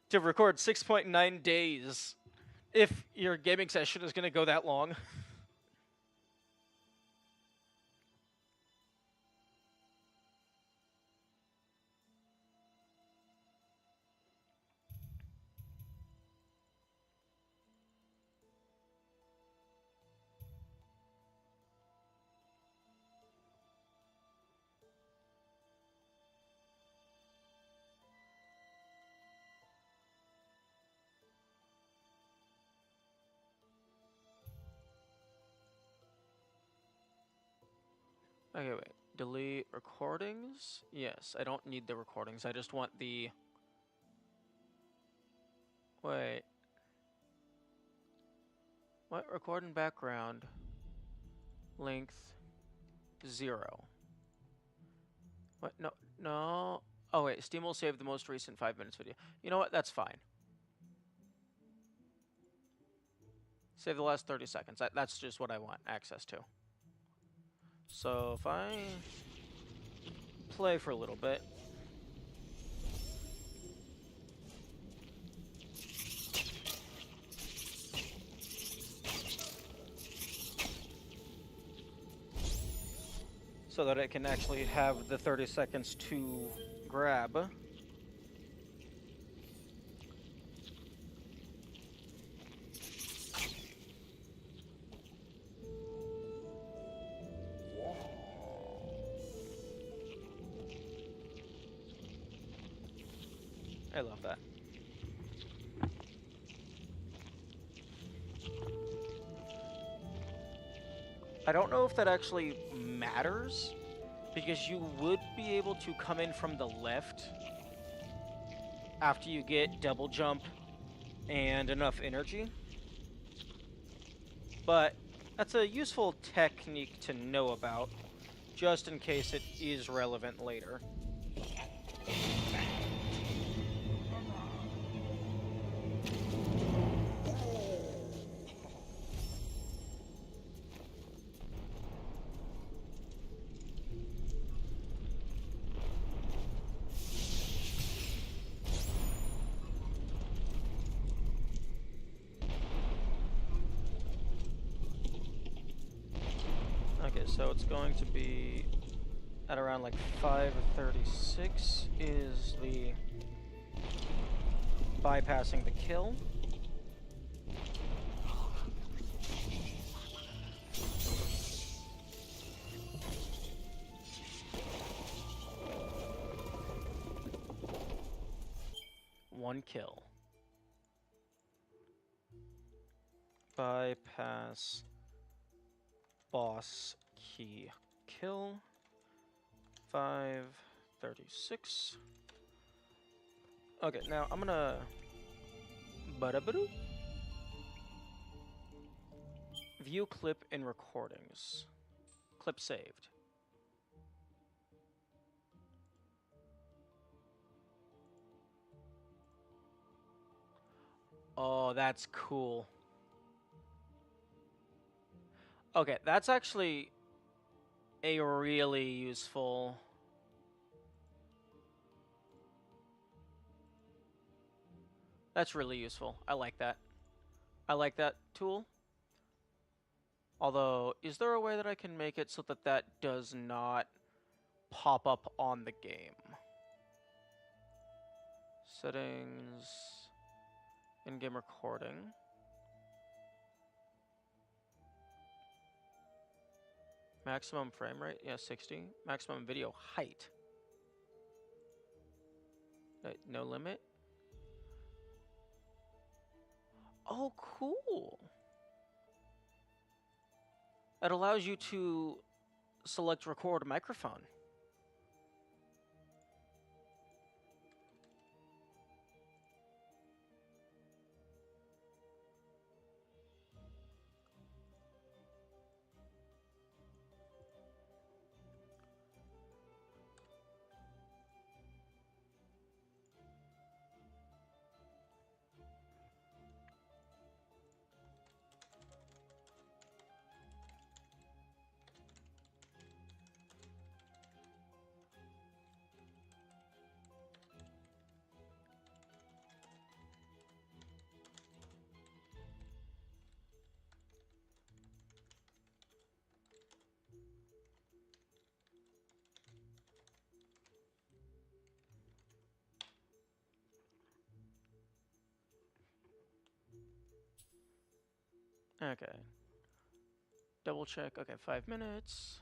to record 6.9 days if your gaming session is going to go that long. Okay, wait. Delete recordings? Yes, I don't need the recordings. I just want the... Wait. What? Record in background. Length 0. What? No. No. Oh, wait. Steam will save the most recent 5 minutes video. You know what? That's fine. Save the last 30 seconds. That's just what I want access to. So if I play for a little bit. So that it can actually have the 30 seconds to grab. I love that. I don't know if that actually matters, because you would be able to come in from the left after you get double jump and enough energy. But that's a useful technique to know about, just in case it is relevant later. Okay, so it's going to be at around like 5:36 is the bypassing the kill. One kill. Bypass boss key kill. 5:36. Okay, now I'm gonna view clip in recordings. Clip saved. Oh, that's cool. Okay, that's actually a really useful... That's really useful. I like that. I like that tool. Although, is there a way that I can make it so that that does not pop up on the game? Settings... In-game recording. Maximum frame rate? Yeah, 60. Maximum video height. No limit? Oh, cool. It allows you to select record microphone. Okay. Double check. Okay, 5 minutes.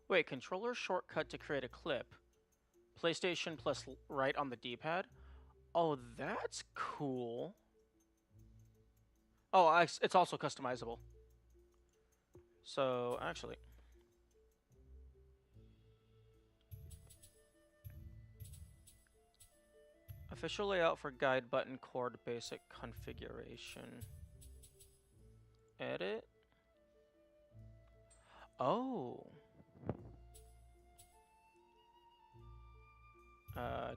Wait, controller shortcut to create a clip. PlayStation plus right on the D-pad. Oh, that's cool. Oh, it's also customizable. So, actually... Official layout for guide button chord basic configuration. Edit. Oh.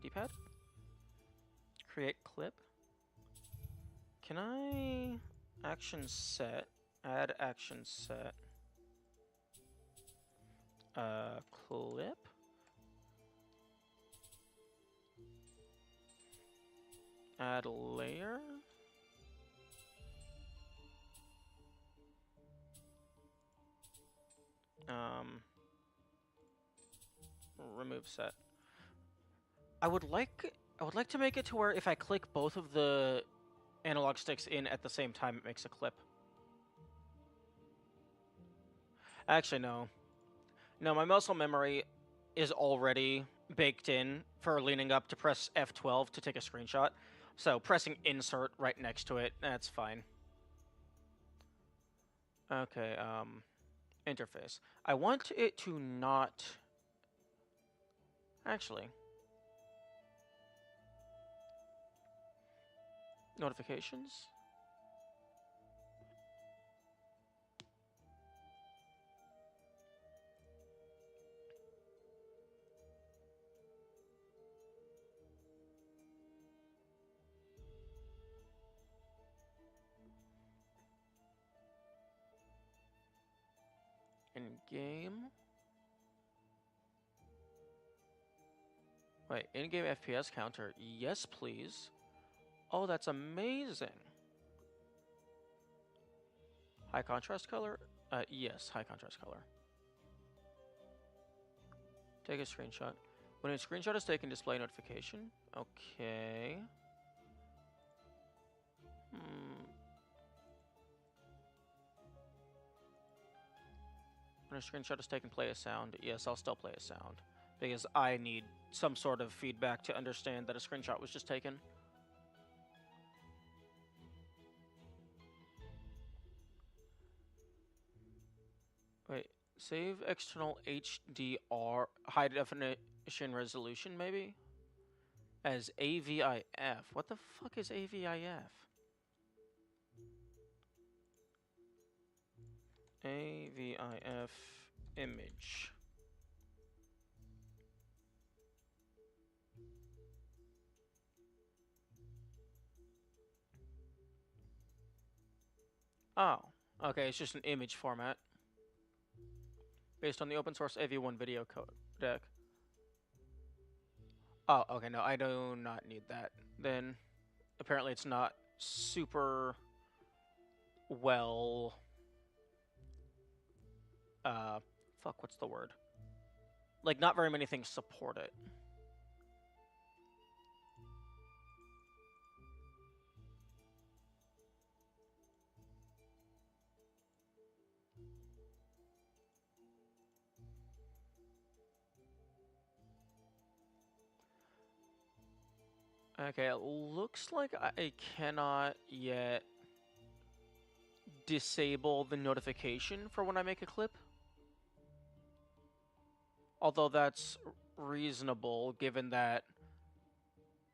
D-pad. Create clip. Can I action set? Add action set. Clip. Add layer. Remove set. I would like to make it to where if I click both of the analog sticks in at the same time, it makes a clip. Actually, no. No, my muscle memory is already baked in for leaning up to press F12 to take a screenshot. So pressing insert right next to it, that's fine. Okay, interface. I want it to not... Actually. Notifications? In-game? Wait, in-game FPS counter. Yes, please. Oh, that's amazing. High contrast color? Yes, high contrast color. Take a screenshot. When a screenshot is taken, display notification. Okay. When a screenshot is taken, play a sound. Yes, I'll still play a sound. Because I need some sort of feedback to understand that a screenshot was just taken. Wait, save external HDR, high definition resolution, maybe? As AVIF. What the fuck is AVIF? AVIF image. Oh, okay, it's just an image format based on the open source AV1 video codec. Oh, okay, no, I do not need that. Then apparently it's not super well. Fuck, what's the word? Like, not very many things support it. Okay, it looks like I cannot yet disable the notification for when I make a clip. Although that's reasonable given that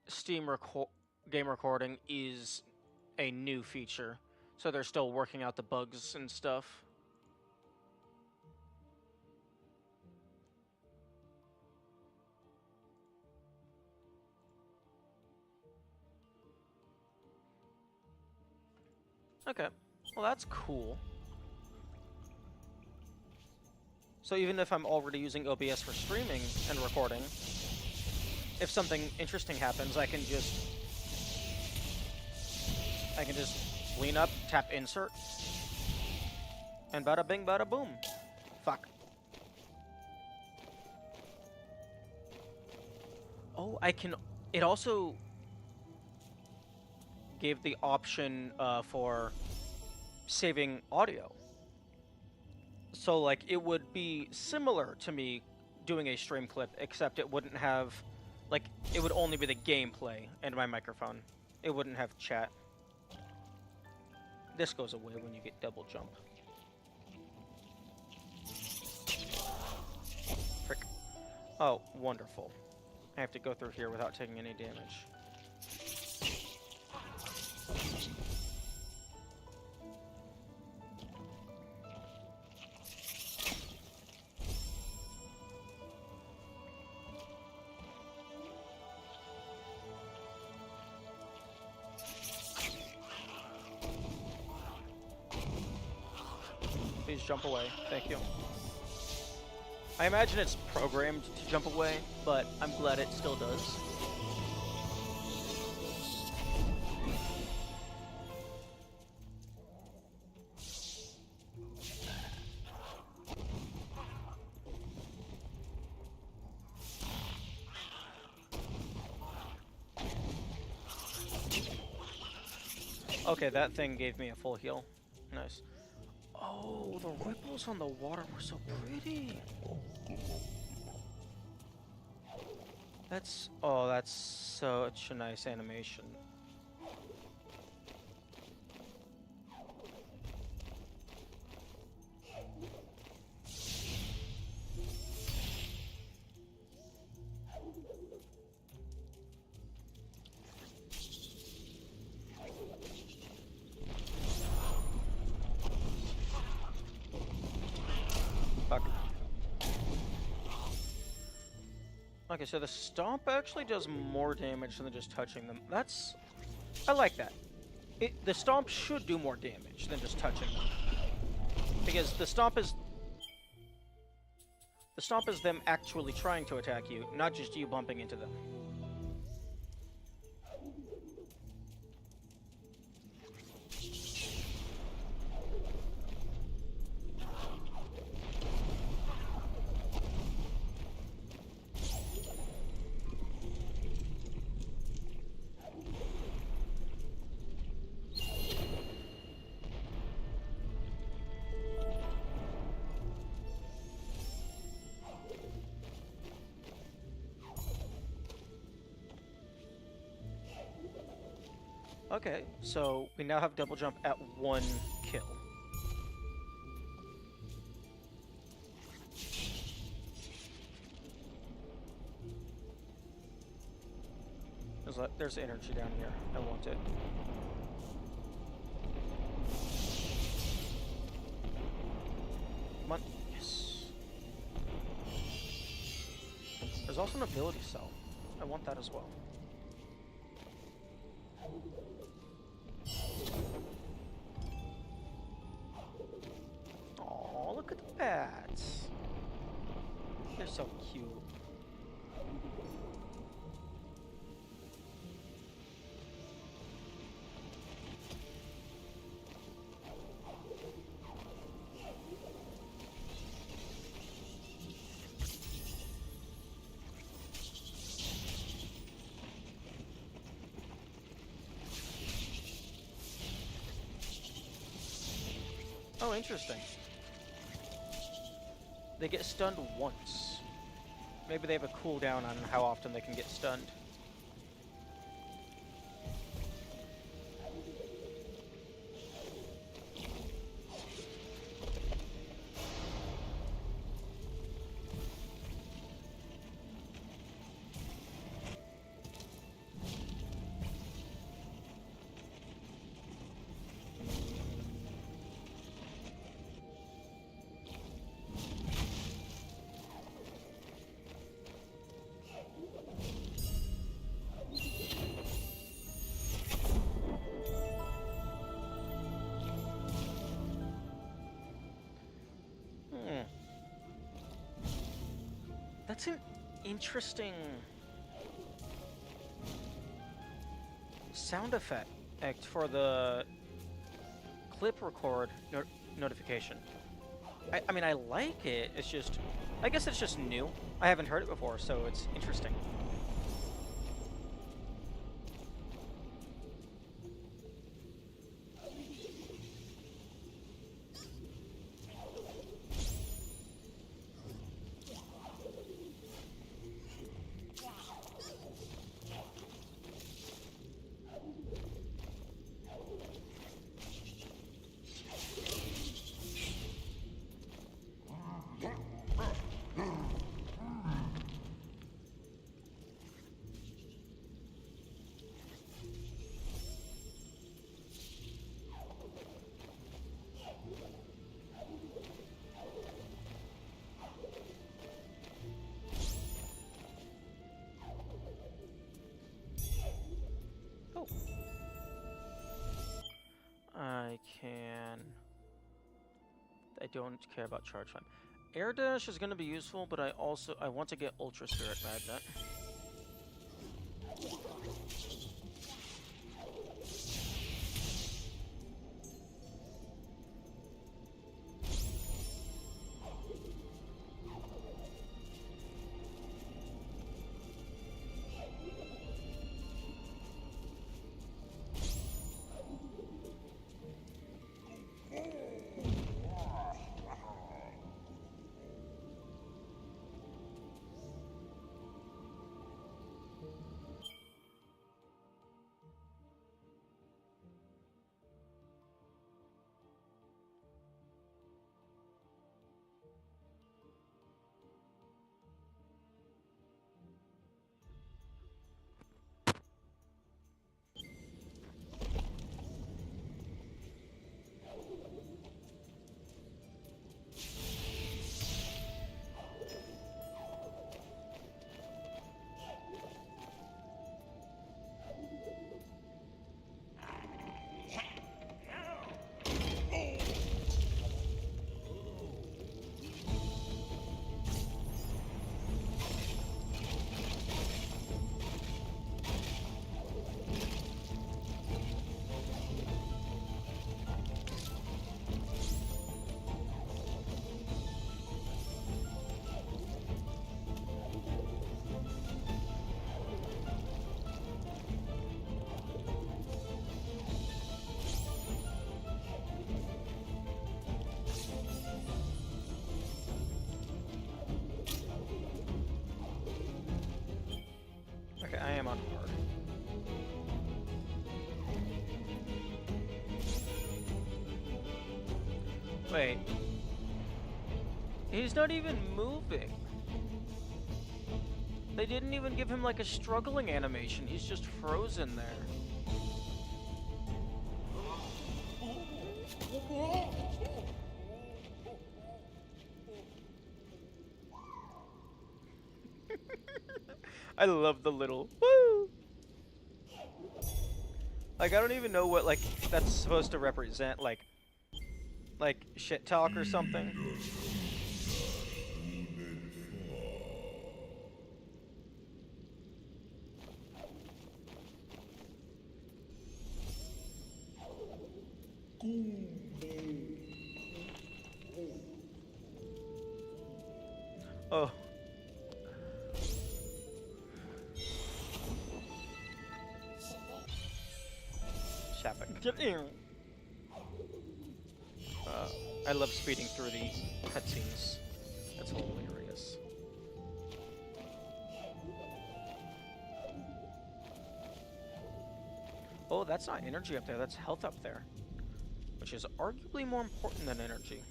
Steam game recording is a new feature. So they're still working out the bugs and stuff. Okay, well that's cool. So even if I'm already using OBS for streaming and recording, if something interesting happens, I can just lean up, tap insert, and bada bing, bada boom. Fuck. Oh, I can. It also gave the option for saving audio. So, like, it would be similar to me doing a stream clip, except it wouldn't have, like, it would only be the gameplay and my microphone. It wouldn't have chat. This goes away when you get double jump. Frick. Oh, wonderful. I have to go through here without taking any damage. Please jump away. Thank you. I imagine it's programmed to jump away, but I'm glad it still does. Okay, that thing gave me a full heal. Nice. Oh, the ripples on the water were so pretty. That's such a nice animation. Okay, so the stomp actually does more damage than just touching them. I like that. The stomp should do more damage than just touching them. Because the stomp is them actually trying to attack you, not just you bumping into them. Okay, so we now have double jump at 1 kill. There's energy down here. I want it. Come on. Yes. There's also an ability cell. I want that as well. at the bats. They're so cute. Oh, interesting. They get stunned once. Maybe they have a cooldown on how often they can get stunned. That's an interesting sound effect for the clip record notification. I mean, I like it. It's just, I guess it's just new. I haven't heard it before, so it's interesting. I can... I don't care about charge time. Air dash is going to be useful, but I want to get Ultra Spirit Magnet. Okay, I am on hard. Wait. He's not even moving. They didn't even give him like a struggling animation. He's just frozen there. I love the little woo. Like, I don't even know what like that's supposed to represent. Like, Like shit talk or something. Oh. Shapping. Get in. I love speeding through the cutscenes. That's hilarious. Oh, that's not energy up there, that's health up there. Which is arguably more important than energy.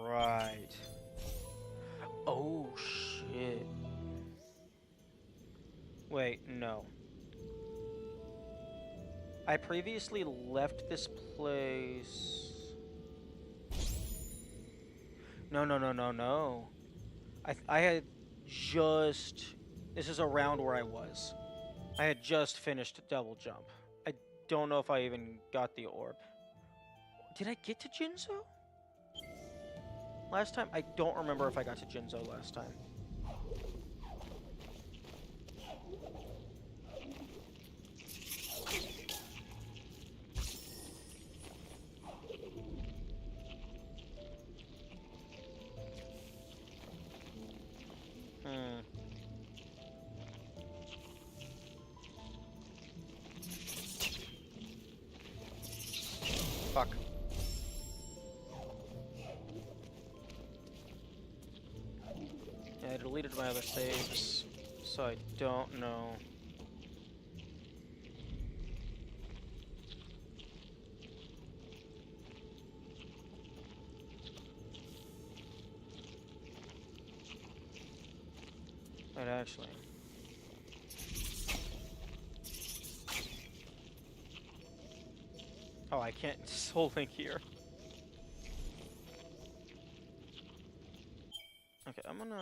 Right. Oh, shit. Wait, no. I previously left this place... No. I had just... This is around where I was. I had just finished double jump. I don't know if I even got the orb. Did I get to Jinzo? Last time? I don't remember if I got to Jinzo last time. Fuck. Yeah, I deleted my other saves, so I don't know. Wait, actually. Oh, I can't soul link here. Okay, I'm gonna...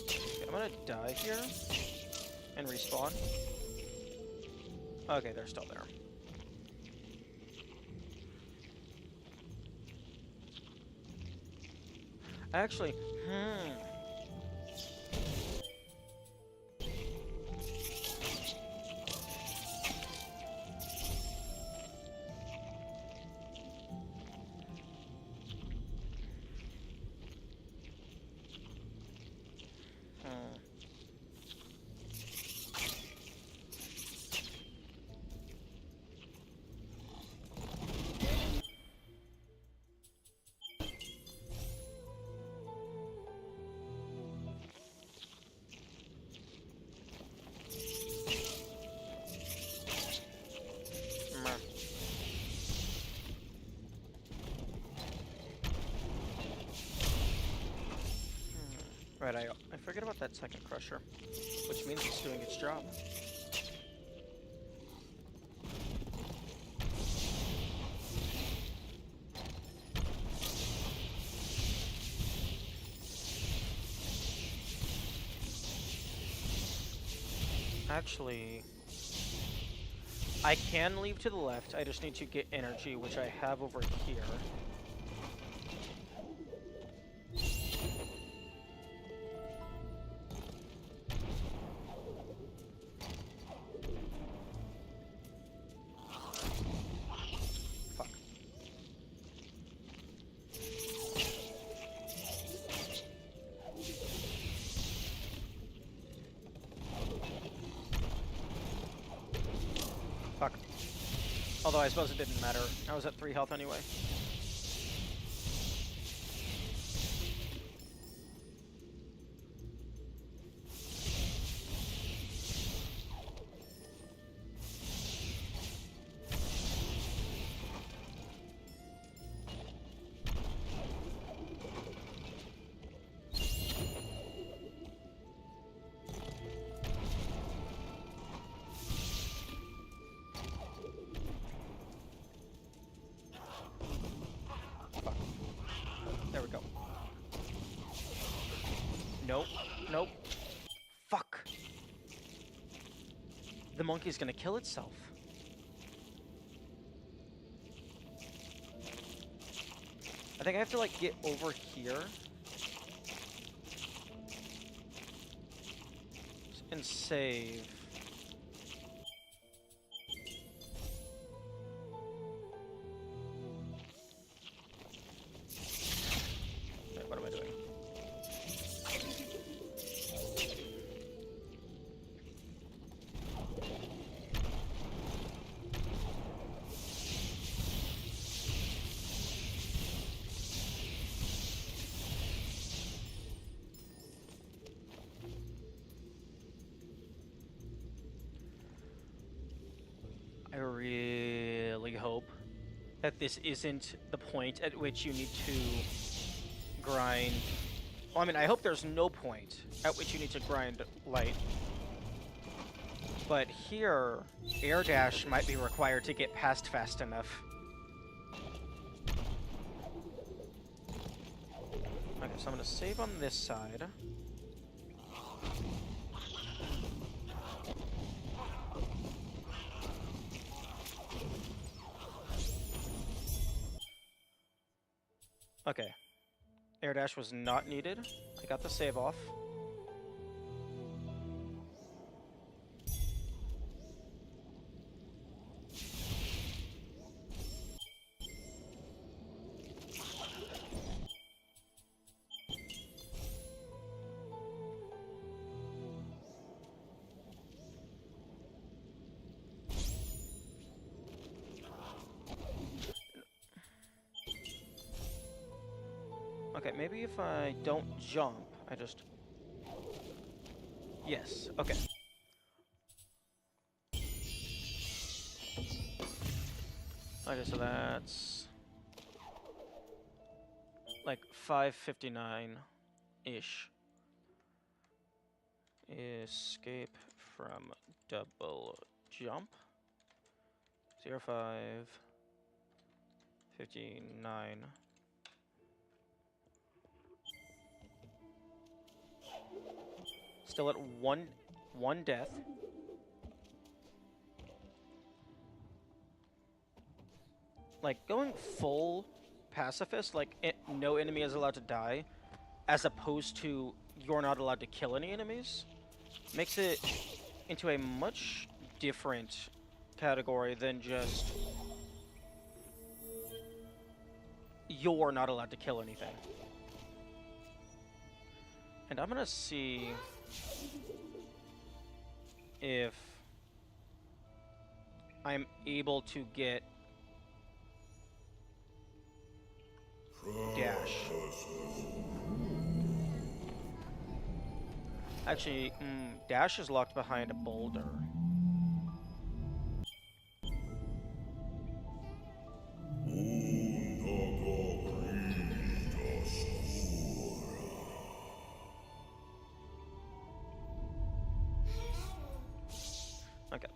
Okay, I'm gonna die here and respawn. Okay, they're still there. Actually, Right, I forget about that second crusher, which means it's doing its job. Actually, I can leave to the left, I just need to get energy, which I have over here. Fuck. Although I suppose it didn't matter. I was at 3 health anyway. Nope. Nope. Fuck. The monkey's gonna kill itself. I think I have to, like, get over here. And save. Wait, what am I doing? I really hope that this isn't the point at which you need to grind. Well, I mean, I hope there's no point at which you need to grind light. But here, air dash might be required to get past fast enough. Okay, so I'm gonna save on this side. Okay. Air dash was not needed. I got the save off. Okay, maybe if I don't jump, I just... Yes, okay. Okay, so that's... like 559-ish. Escape from double jump. 0559. Still at one death. Like, going full pacifist, like, no enemy is allowed to die, as opposed to you're not allowed to kill any enemies, makes it into a much different category than just you're not allowed to kill anything. And I'm gonna see if I'm able to get dash. Actually, dash is locked behind a boulder. Okay.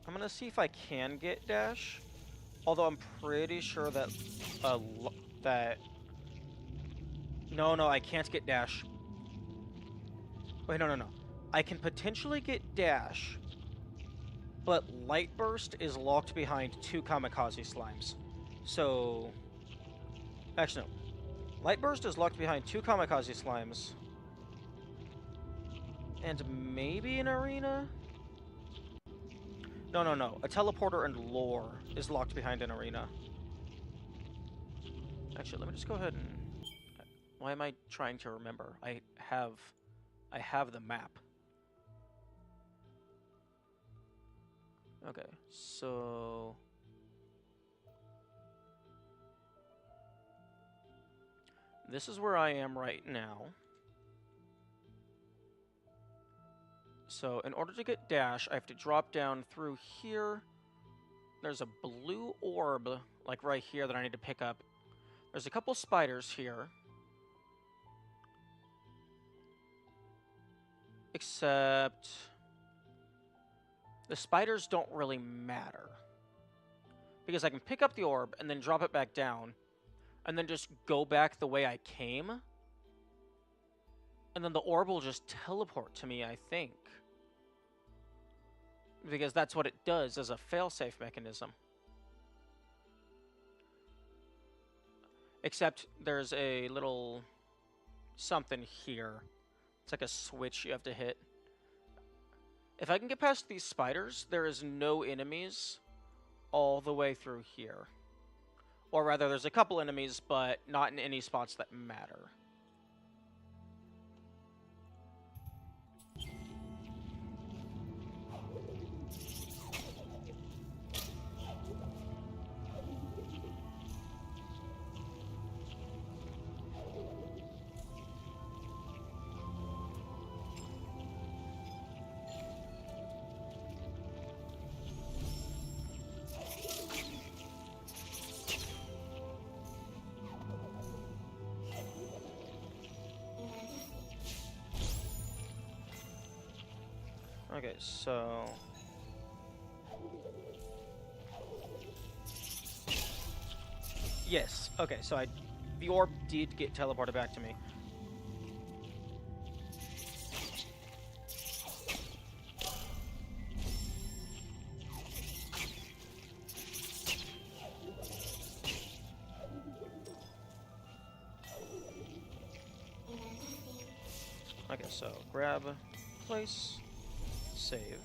I'm gonna see if I can get dash, although I'm pretty sure that no, I can't get dash. Wait, no. I can potentially get dash, but light burst is locked behind 2 kamikaze slimes. So, actually no. Light burst is locked behind 2 kamikaze slimes, and maybe an arena. No. A teleporter and lore is locked behind an arena. Actually, let me just go ahead and... Why am I trying to remember? I have the map. Okay, so... This is where I am right now. So, in order to get dash, I have to drop down through here. There's a blue orb, like right here, that I need to pick up. There's a couple spiders here. Except... The spiders don't really matter. Because I can pick up the orb and then drop it back down, and then just go back the way I came. And then the orb will just teleport to me, I think. Because that's what it does as a failsafe mechanism. Except there's a little something here. It's like a switch you have to hit. If I can get past these spiders, there is no enemies all the way through here. Or rather, there's a couple enemies, but not in any spots that matter. Okay, so... Yes, okay, so the orb did get teleported back to me. Okay, so grab, place, save.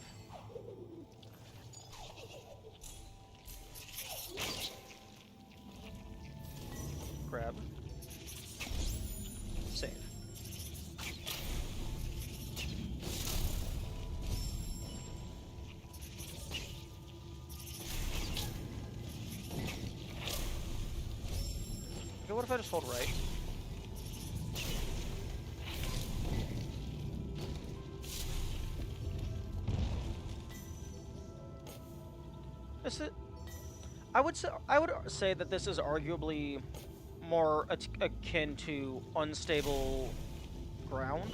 Grab, save. Okay, what if I just hold right? Is it? I would say that this is arguably more akin to unstable ground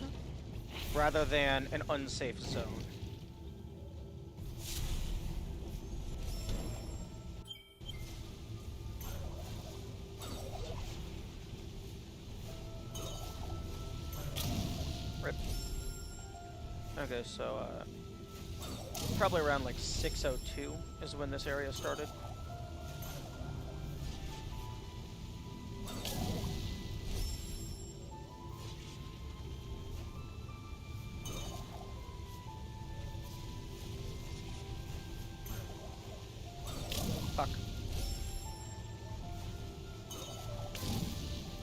rather than an unsafe zone. Rip. Okay, so probably around like 6:02 is when this area started. Fuck.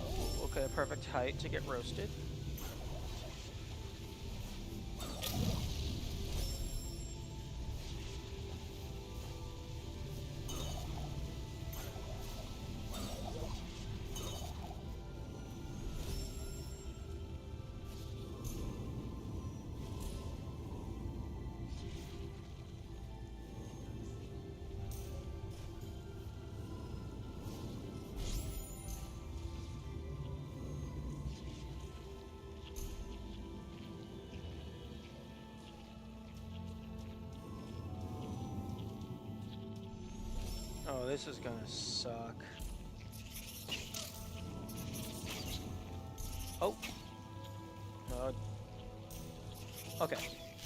Oh, okay, perfect height to get roasted. Oh, this is gonna suck. Oh. No. Okay.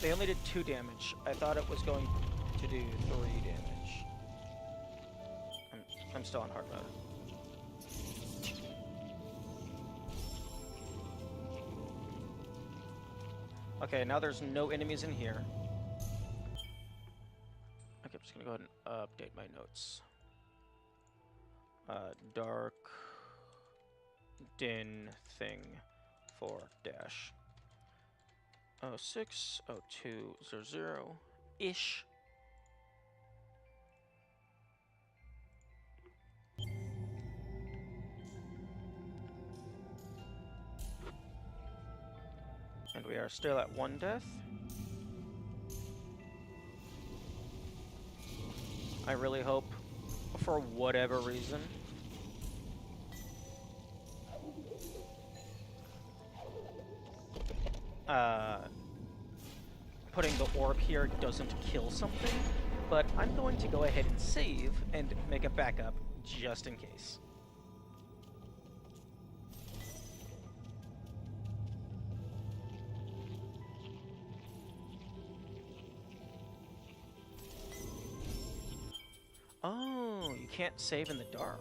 They only did 2 damage. I thought it was going to do 3 damage. I'm still on hard mode. Okay, now there's no enemies in here. Okay, I'm just gonna go ahead and update my notes. Dark din thing for dash 060200 ish. And we are still at 1 death. I really hope, for whatever reason, putting the orb here doesn't kill something, but I'm going to go ahead and save and make a backup just in case. Oh, you can't save in the dark.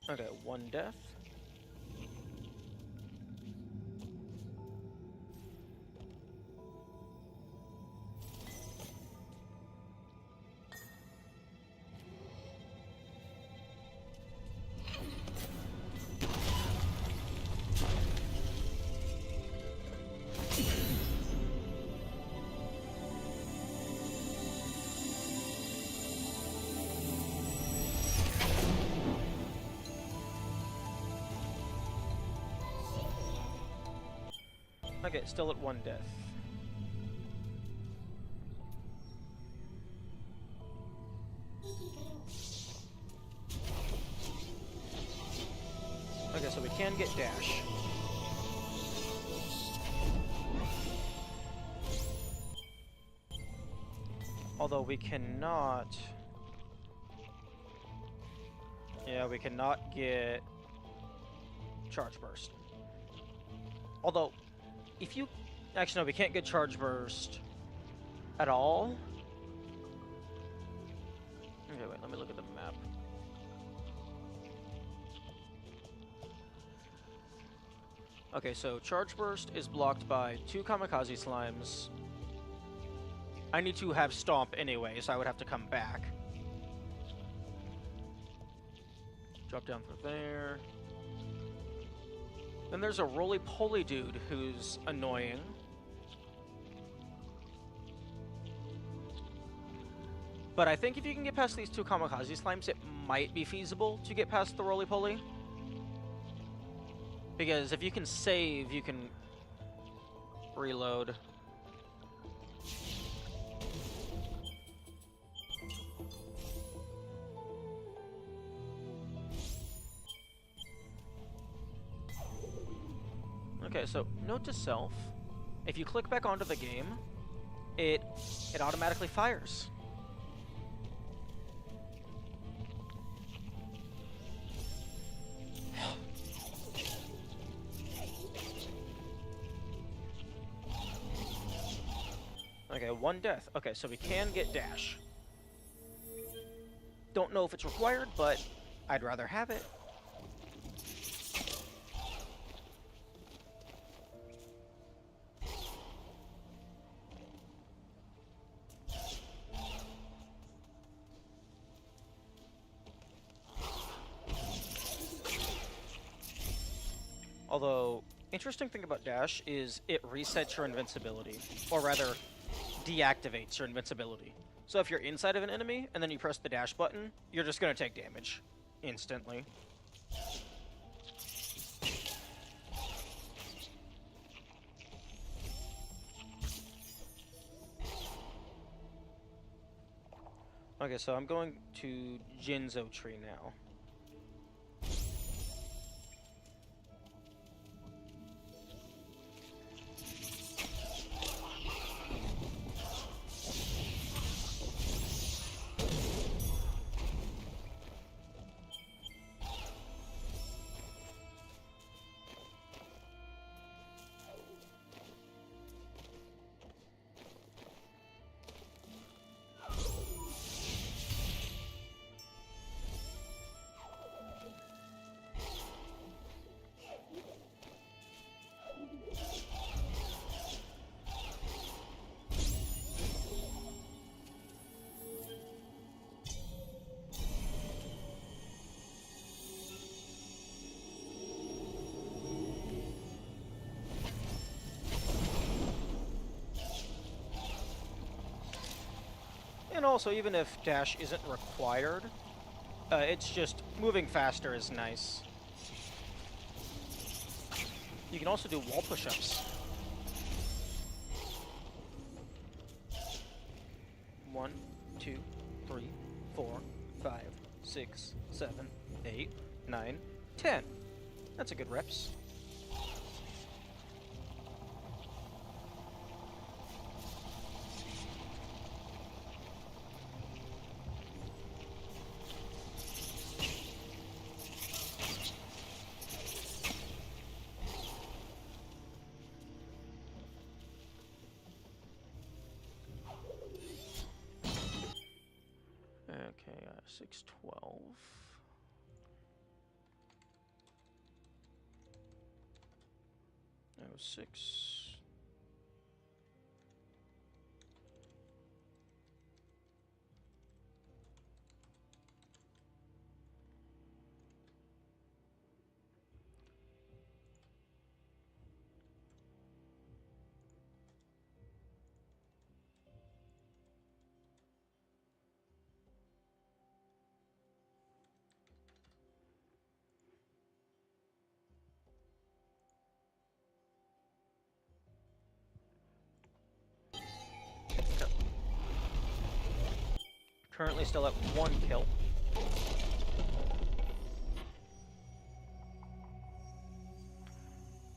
Okay, 1 death. Okay, still at 1 death. Okay, so we can get dash. Although we cannot... Yeah, we cannot get charge burst. Although, if you... Actually, no, we can't get charge burst at all. Okay, wait, let me look at the map. Okay, so charge burst is blocked by 2 kamikaze slimes. I need to have stomp anyway, so I would have to come back. Drop down through there. Then there's a roly-poly dude who's annoying. But I think if you can get past these 2 kamikaze slimes, it might be feasible to get past the roly-poly. Because if you can save, you can reload. Okay, so note to self, if you click back onto the game, it automatically fires. Okay, 1 death. Okay, so we can get dash. Don't know if it's required, but I'd rather have it. Although, interesting thing about dash is it resets your invincibility, or rather, deactivates your invincibility. So if you're inside of an enemy, and then you press the dash button, you're just going to take damage instantly. Okay, so I'm going to Jinzo Tree now. And also, even if dash isn't required, it's just moving faster is nice. You can also do wall push-ups. 1. 6, 7, 8, 9, 10. That's a good reps. Okay, 6, 12. That was 6. Currently still at 1 kill.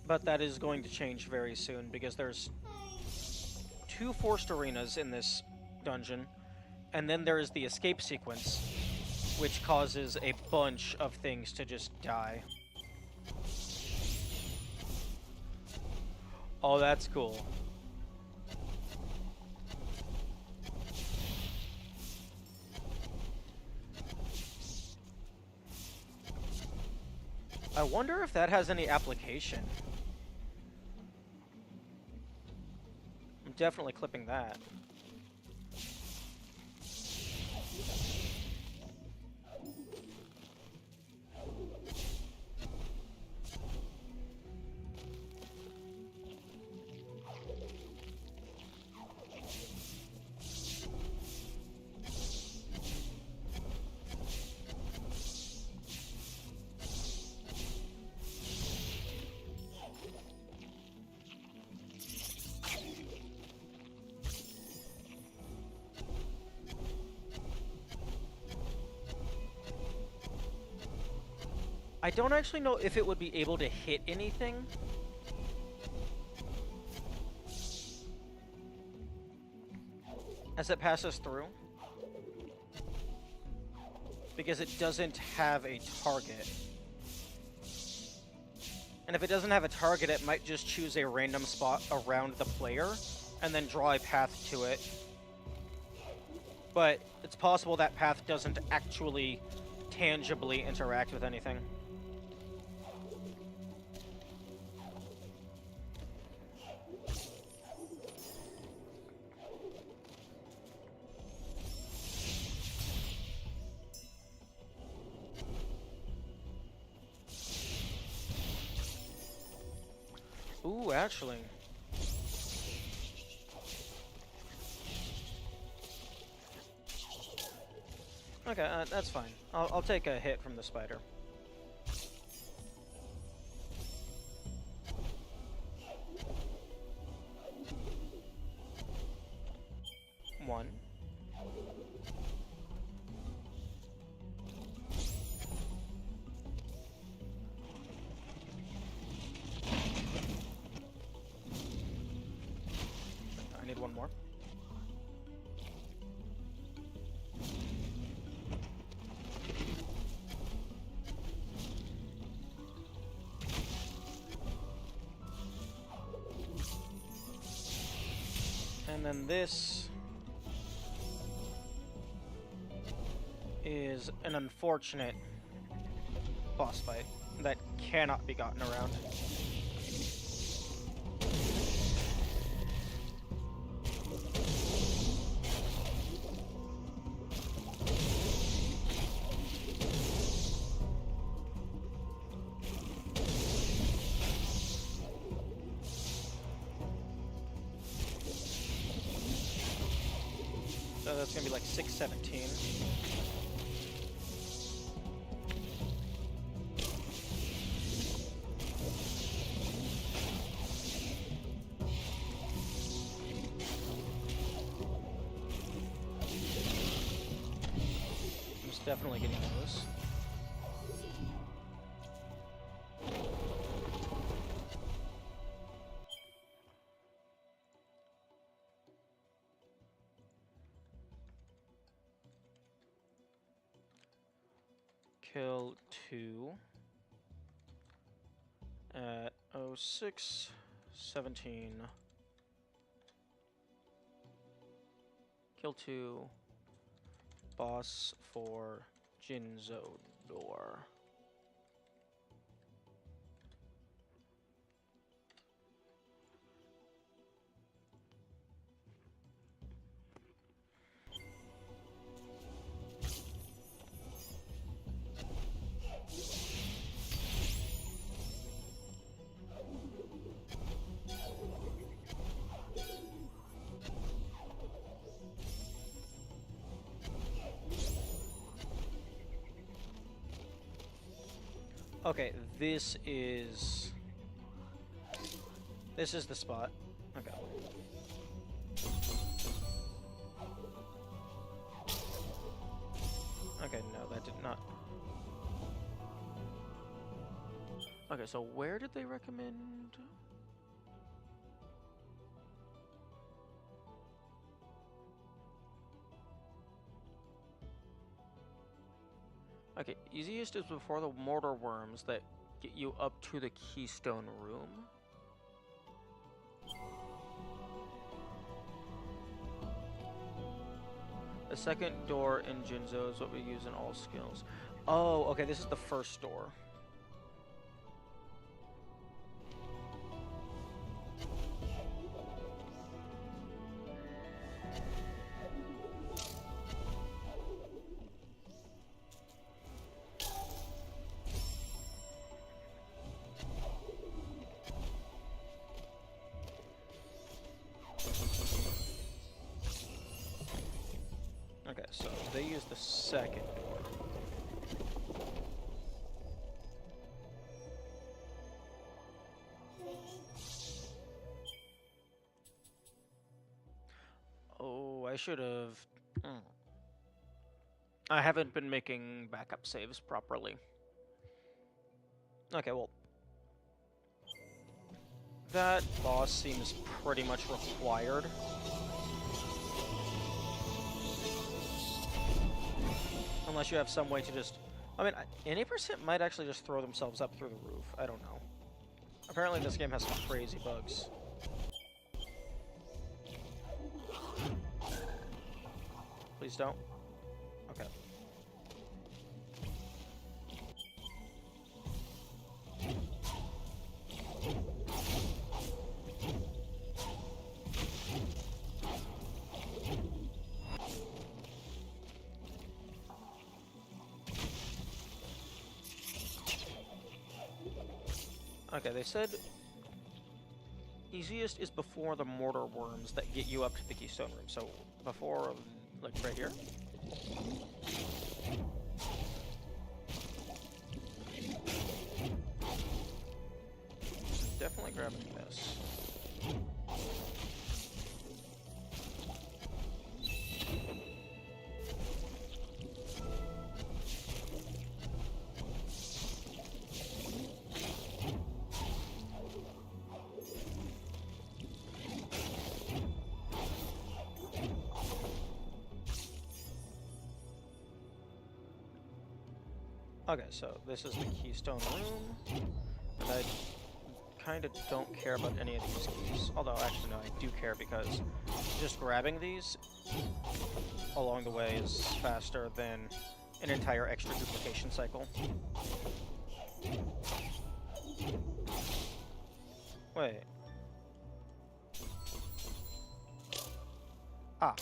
But that is going to change very soon because there's 2 forced arenas in this dungeon, and then there is the escape sequence, which causes a bunch of things to just die. Oh, that's cool. I wonder if that has any application. I'm definitely clipping that. I don't actually know if it would be able to hit anything. As it passes through. Because it doesn't have a target. And if it doesn't have a target, it might just choose a random spot around the player and then draw a path to it. But it's possible that path doesn't actually tangibly interact with anything. Ooh, actually. Okay, that's fine. I'll take a hit from the spider. One. I need one more. And then this is an unfortunate boss fight that cannot be gotten around. So that's gonna be like 617. Definitely getting those. Kill 2 at 06:17. Kill 2. Boss for Jinzo door. Okay, this is the spot. Okay. Okay, no, that did not. Okay, so where did they recommend? Okay, easiest is before the mortar worms that get you up to the keystone room. The second door in Jinzo is what we use in all skills. Oh, okay, this is the first door. Okay, so they use the second door. Oh, I should have... I haven't been making backup saves properly. Okay, well... that boss seems pretty much required. Unless you have some way to just... I mean, any percent might actually just throw themselves up through the roof. I don't know. Apparently this game has some crazy bugs. Please don't. Okay. Okay, they said easiest is before the mortar worms that get you up to the keystone room. So before, like right here. Definitely grabbing this. Okay, so this is the keystone room, and I kind of don't care about any of these keys. Although, actually, no, I do care because just grabbing these along the way is faster than an entire extra duplication cycle. Wait. Ah.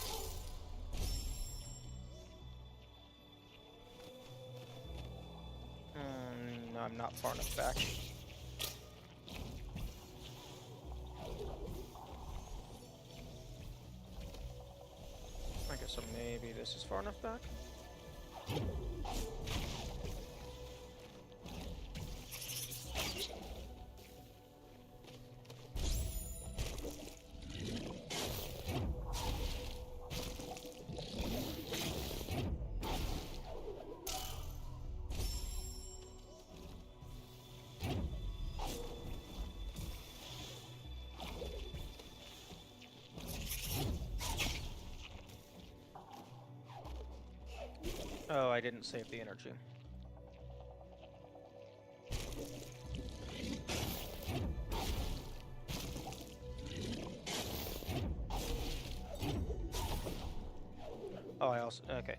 No, I'm not far enough back. Okay, so maybe this is far enough back? Oh, I didn't save the energy. Oh, I also... Okay.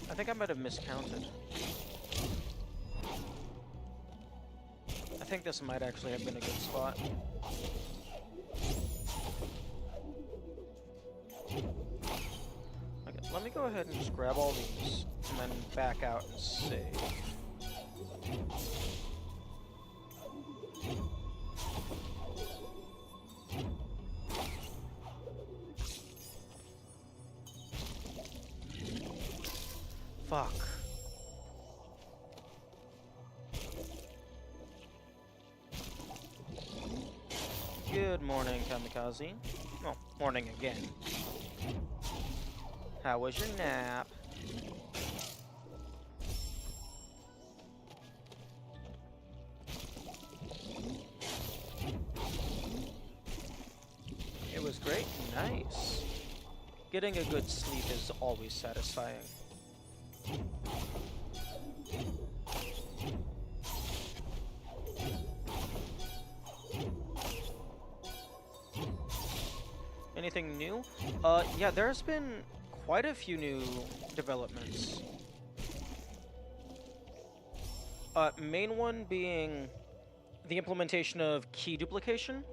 I think I might have miscounted. I think this might actually have been a good spot. Okay, let me go ahead and just grab all these, and then back out and save. Fuck. Good morning, Kamikaze. Well, morning again. How was your nap? It was great. Nice. Getting a good sleep is always satisfying. Anything new? Yeah, there's been quite a few new developments. Main one being the implementation of key duplication,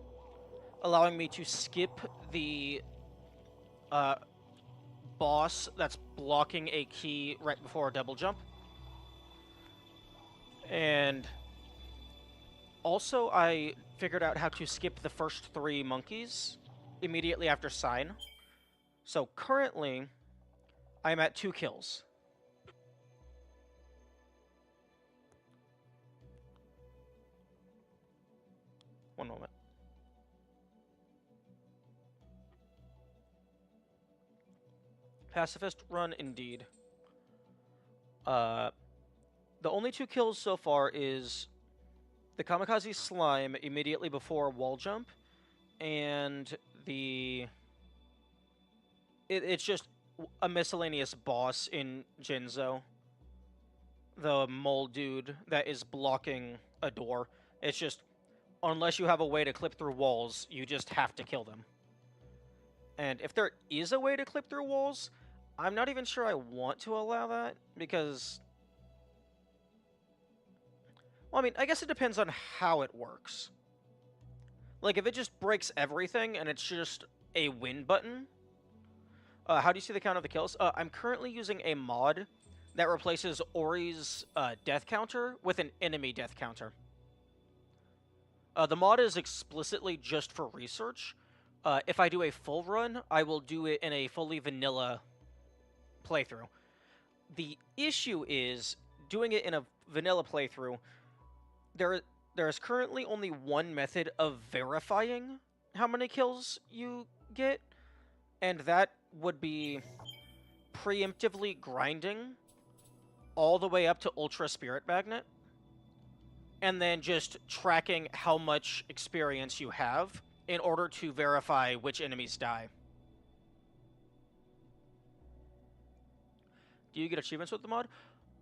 allowing me to skip the boss that's blocking a key right before a double jump. And also, I figured out how to skip the first 3 monkeys immediately after sign. So currently, I'm at 2 kills. One moment. Pacifist run, indeed. The only 2 kills so far is the Kamikaze Slime immediately before wall jump, and it's just a miscellaneous boss in Jinzo. The mole dude that is blocking a door. It's just, unless you have a way to clip through walls, you just have to kill them. And if there is a way to clip through walls, I'm not even sure I want to allow that, because... Well, I mean, I guess it depends on how it works. Like, if it just breaks everything and it's just a win button... how do you see the count of the kills? I'm currently using a mod that replaces Ori's death counter with an enemy death counter. The mod is explicitly just for research. If I do a full run, I will do it in a fully vanilla playthrough. The issue is, doing it in a vanilla playthrough, there is currently only one method of verifying how many kills you get, and that would be preemptively grinding all the way up to Ultra Spirit Magnet, and then just tracking how much experience you have in order to verify which enemies die. Do you get achievements with the mod?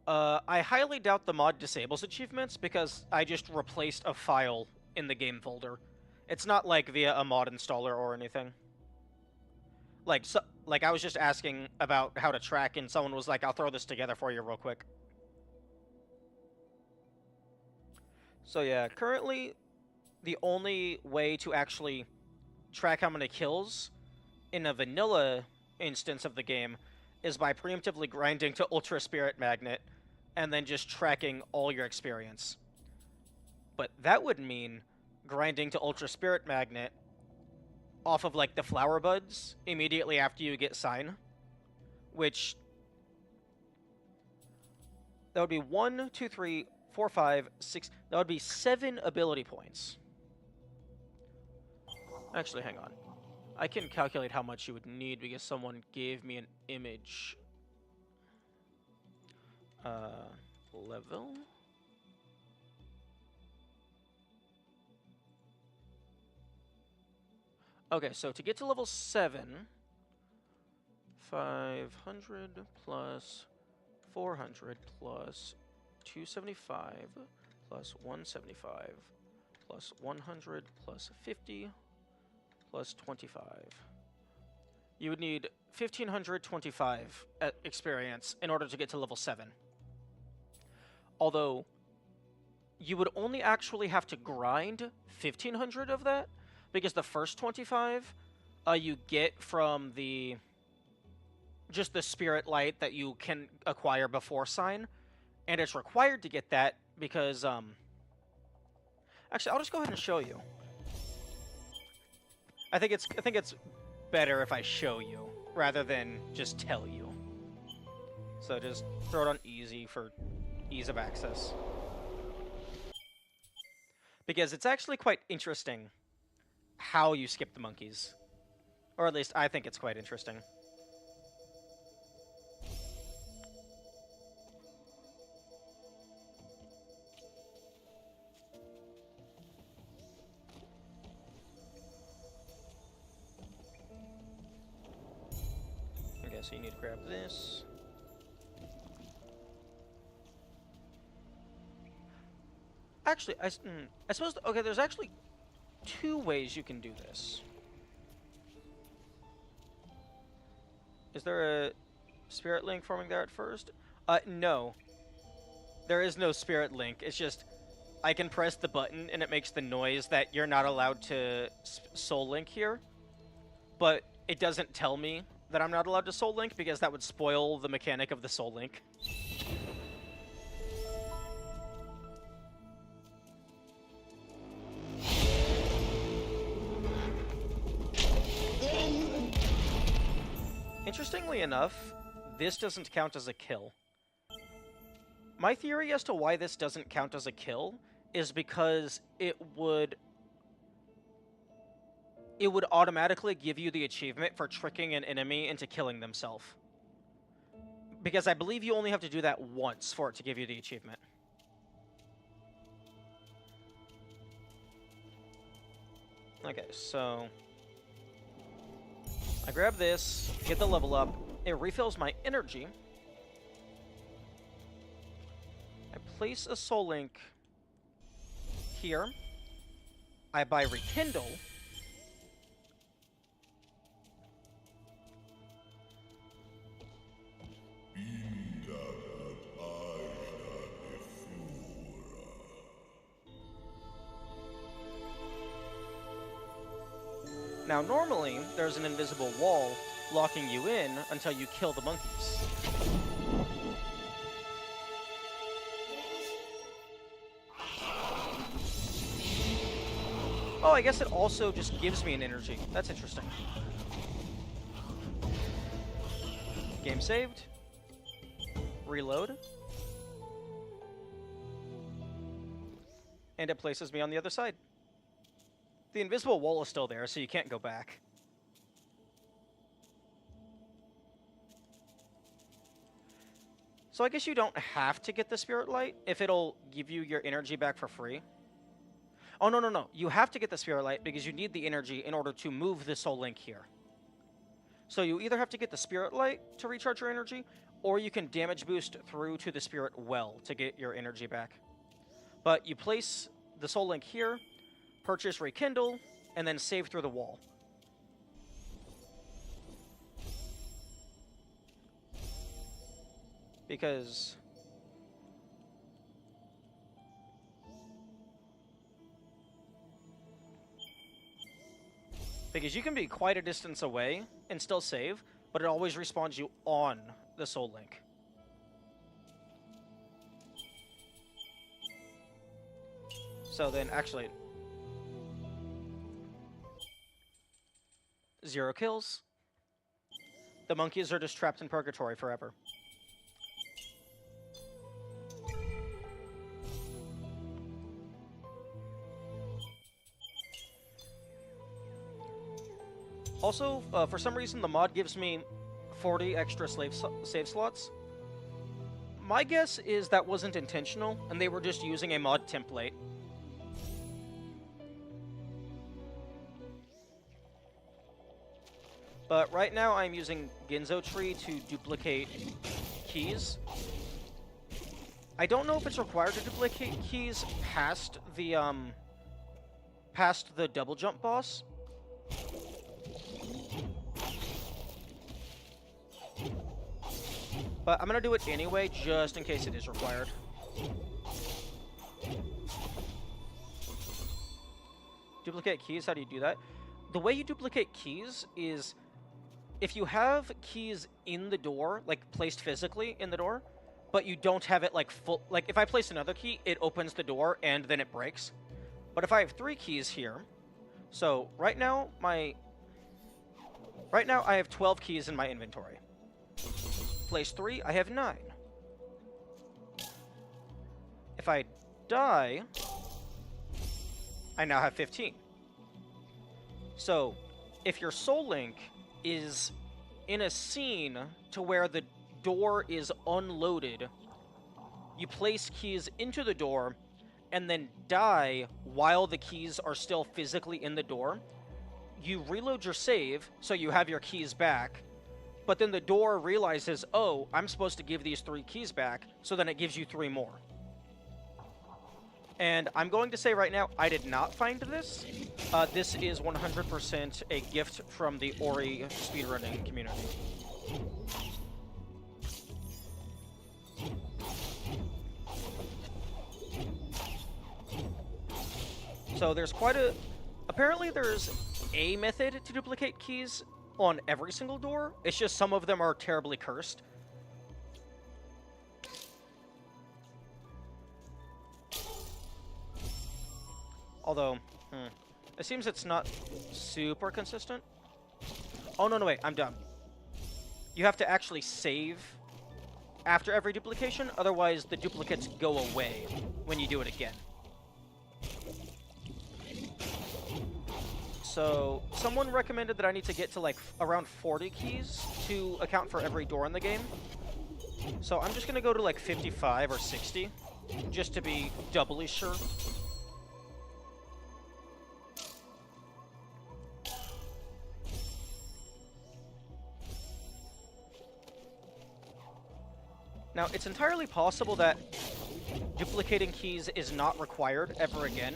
I highly doubt the mod disables achievements, because I just replaced a file in the game folder. It's not like via a mod installer or anything. Like, I was just asking about how to track, and someone was like, I'll throw this together for you real quick. So yeah, currently, the only way to actually track how many kills in a vanilla instance of the game is by preemptively grinding to Ultra Spirit Magnet, and then just tracking all your experience. But that would mean grinding to Ultra Spirit Magnet off of, like, the flower buds immediately after you get sign, which... That would be 1, 2, 3, 4, 5, 6. That would be 7 ability points. Actually, hang on. I can calculate how much you would need because someone gave me an image. Level. Okay, so to get to level 7, 500 plus 400 plus 275 plus 175 plus 100 plus 50 plus 25. You would need 1525 experience in order to get to level 7. Although, you would only actually have to grind 1500 of that, because the first 25 you get from just the spirit light that you can acquire before sign, and it's required to get that because actually I'll just go ahead and show you. I think it's better if I show you rather than just tell you. So just throw it on easy for ease of access. Because it's actually quite interesting how you skip the monkeys. Or at least I think it's quite interesting. Okay, so you need to grab this. Actually, I suppose... Okay, there's actually 2 ways you can do this. Is there a spirit link forming there at first? No. There is no spirit link. It's just I can press the button and it makes the noise that you're not allowed to soul link here. But it doesn't tell me that I'm not allowed to soul link because that would spoil the mechanic of the soul link. Interestingly enough, this doesn't count as a kill. My theory as to why this doesn't count as a kill is because it would automatically give you the achievement for tricking an enemy into killing themselves. Because I believe you only have to do that once for it to give you the achievement. Okay, so I grab this, get the level up, it refills my energy. I place a soul link here. I buy Rekindle. Now, normally, there's an invisible wall locking you in until you kill the monkeys. Oh, I guess it also just gives me an energy. That's interesting. Game saved. Reload. And it places me on the other side. The invisible wall is still there, so you can't go back. So I guess you don't have to get the Spirit Light if it'll give you your energy back for free. Oh, no, no, no. You have to get the Spirit Light because you need the energy in order to move the Soul Link here. So you either have to get the Spirit Light to recharge your energy, or you can damage boost through to the Spirit Well to get your energy back. But you place the Soul Link here, purchase Rekindle, and then save through the wall. Because you can be quite a distance away and still save, but it always respawns you on the Soul Link. So then, actually, 0 kills. The monkeys are just trapped in purgatory forever. Also, for some reason, the mod gives me 40 extra save slots. My guess is that wasn't intentional, and they were just using a mod template. But right now, I'm using Ginzo Tree to duplicate keys. I don't know if it's required to duplicate keys past the double jump boss. But I'm gonna do it anyway, just in case it is required. Duplicate keys, how do you do that? The way you duplicate keys is if you have keys in the door, like placed physically in the door, but you don't have it like full, like if I place another key, it opens the door and then it breaks. But if I have 3 keys here, so right now I have 12 keys in my inventory. Place 3, I have 9. If I die, I now have 15. So, if your Soul Link is in a scene to where the door is unloaded, you place keys into the door and then die while the keys are still physically in the door. You reload your save, so you have your keys back, but then the door realizes, oh, I'm supposed to give these 3 keys back, so then it gives you 3 more. And I'm going to say right now, I did not find this. This is 100% a gift from the Ori speedrunning community. So there's apparently there's a method to duplicate keys on every single door. It's just some of them are terribly cursed. Although, it seems it's not super consistent. Oh, no, wait, I'm dumb. You have to actually save after every duplication, otherwise the duplicates go away when you do it again. So, someone recommended that I need to get to like around 40 keys to account for every door in the game. So I'm just gonna go to like 55 or 60, just to be doubly sure. Now, it's entirely possible that duplicating keys is not required ever again,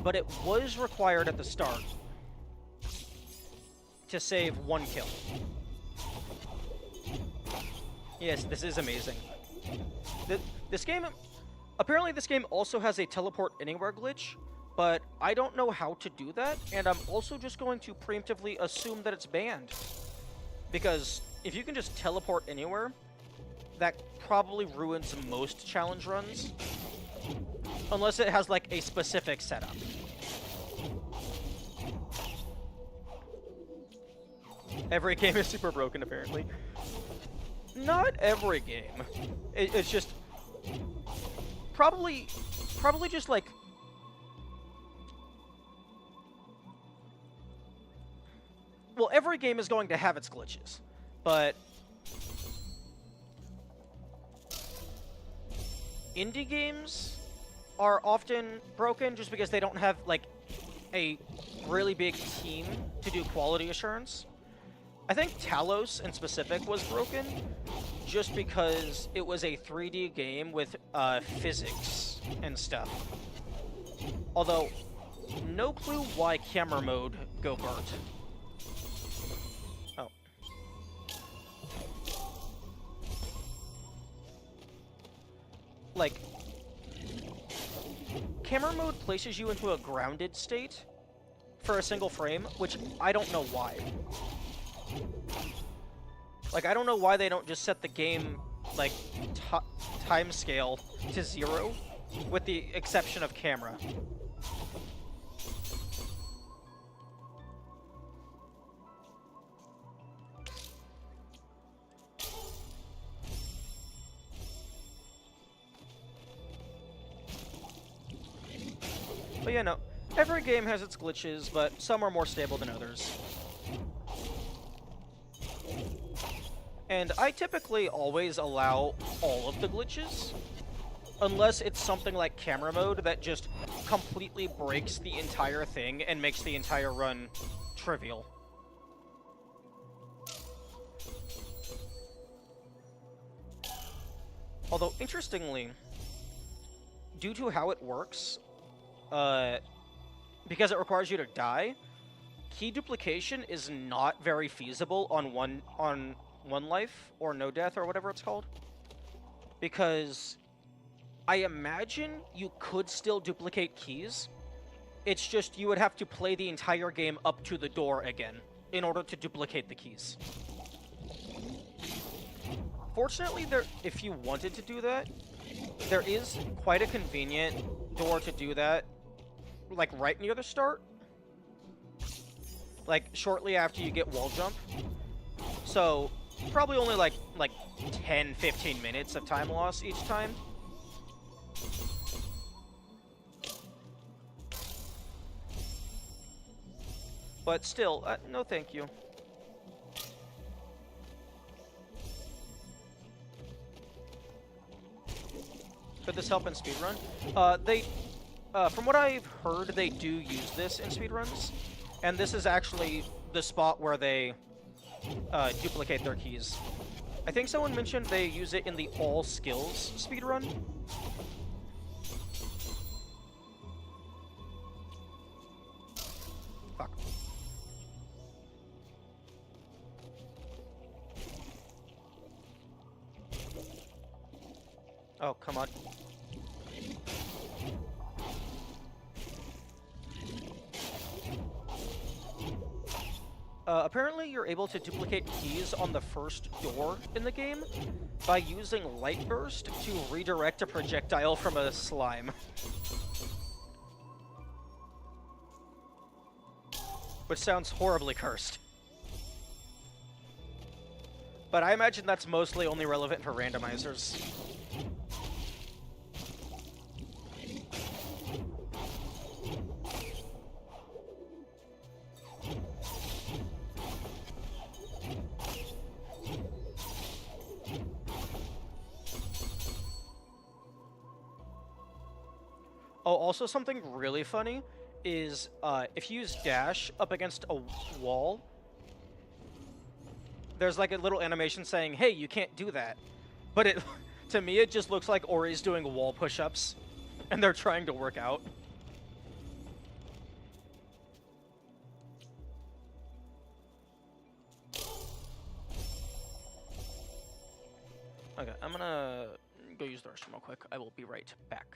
but it was required at the start to save 1 kill. Yes, this is amazing. This game, apparently this game also has a teleport anywhere glitch, but I don't know how to do that, and I'm also just going to preemptively assume that it's banned. Because if you can just teleport anywhere, that probably ruins most challenge runs. Unless it has, like, a specific setup. Every game is super broken, apparently. Not every game. It's just... Probably just, like... Well, every game is going to have its glitches. But... indie games are often broken just because they don't have, like, a really big team to do quality assurance. I think Talos, in specific, was broken just because it was a 3D game with physics and stuff. Although, no clue why camera mode go burnt. Oh. Like, camera mode places you into a grounded state for a single frame, which I don't know why. Like, I don't know why they don't just set the game, like, time scale to 0, with the exception of camera. But yeah, no, every game has its glitches, but some are more stable than others. And I typically always allow all of the glitches, unless it's something like camera mode that just completely breaks the entire thing and makes the entire run trivial. Although, interestingly, due to how it works, because it requires you to die, key duplication is not very feasible on one life or no death or whatever it's called. Because I imagine you could still duplicate keys. It's just you would have to play the entire game up to the door again in order to duplicate the keys. Fortunately, if you wanted to do that, there is quite a convenient door to do that, like right near the start. Like shortly after you get wall jump. So probably only like 10-15 minutes of time loss each time. But still, no thank you. Could this help in speedrun? From what I've heard, they do use this in speedruns, and this is actually the spot where they duplicate their keys. I think someone mentioned they use it in the all skills speedrun. Fuck. Oh, come on. Apparently you're able to duplicate keys on the first door in the game by using Light Burst to redirect a projectile from a slime. Which sounds horribly cursed. But I imagine that's mostly only relevant for randomizers. Oh, also something really funny is if you use dash up against a wall, there's like a little animation saying, hey, you can't do that. But it, to me, it just looks like Ori's doing wall push-ups, and they're trying to work out. Okay, I'm gonna go use the restroom real quick. I will be right back.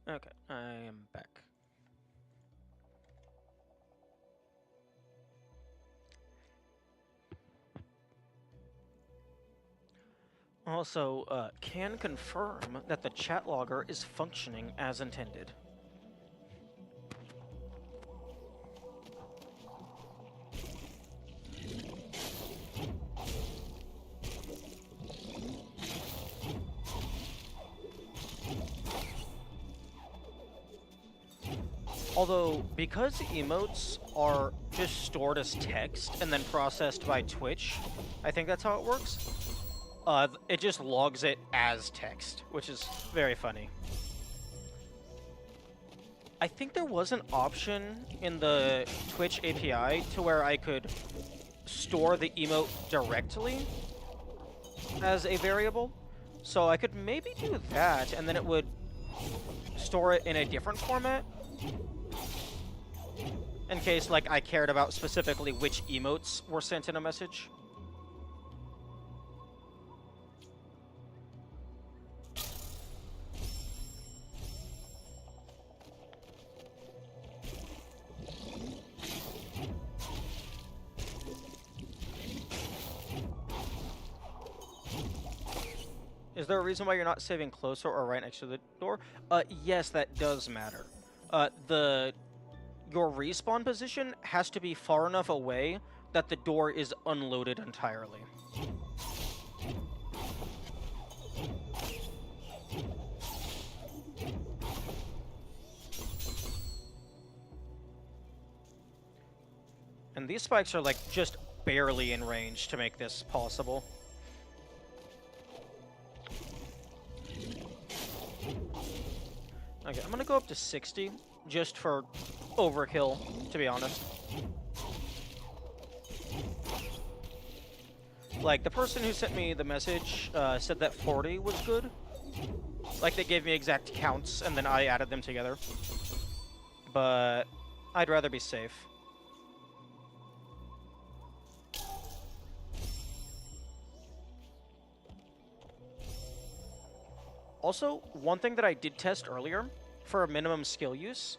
Okay, I am back. Also, can confirm that the chat logger is functioning as intended. Although, because emotes are just stored as text and then processed by Twitch, I think that's how it works, it just logs it as text, which is very funny. I think there was an option in the Twitch API to where I could store the emote directly as a variable, so I could maybe do that, and then it would store it in a different format, in case, like, I cared about specifically which emotes were sent in a message. Is there a reason why you're not saving closer or right next to the door? Yes, that does matter. Your respawn position has to be far enough away that the door is unloaded entirely. And these spikes are, like, just barely in range to make this possible. Okay, I'm gonna go up to 60, just for overkill, to be honest. Like, the person who sent me the message said that 40 was good. Like, they gave me exact counts, and then I added them together. But I'd rather be safe. Also, one thing that I did test earlier for minimum skill use,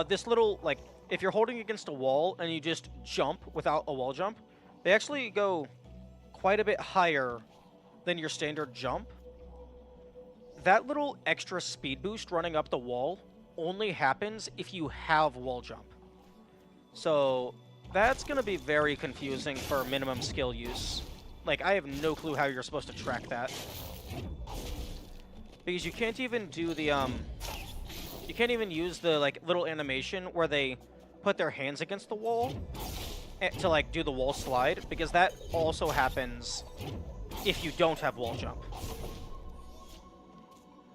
this little, like, if you're holding against a wall and you just jump without a wall jump, they actually go quite a bit higher than your standard jump. That little extra speed boost running up the wall only happens if you have wall jump. So that's going to be very confusing for minimum skill use. Like, I have no clue how you're supposed to track that. Because you can't even do the, you can't even use the, like, little animation where they put their hands against the wall to, like, do the wall slide, because that also happens if you don't have wall jump.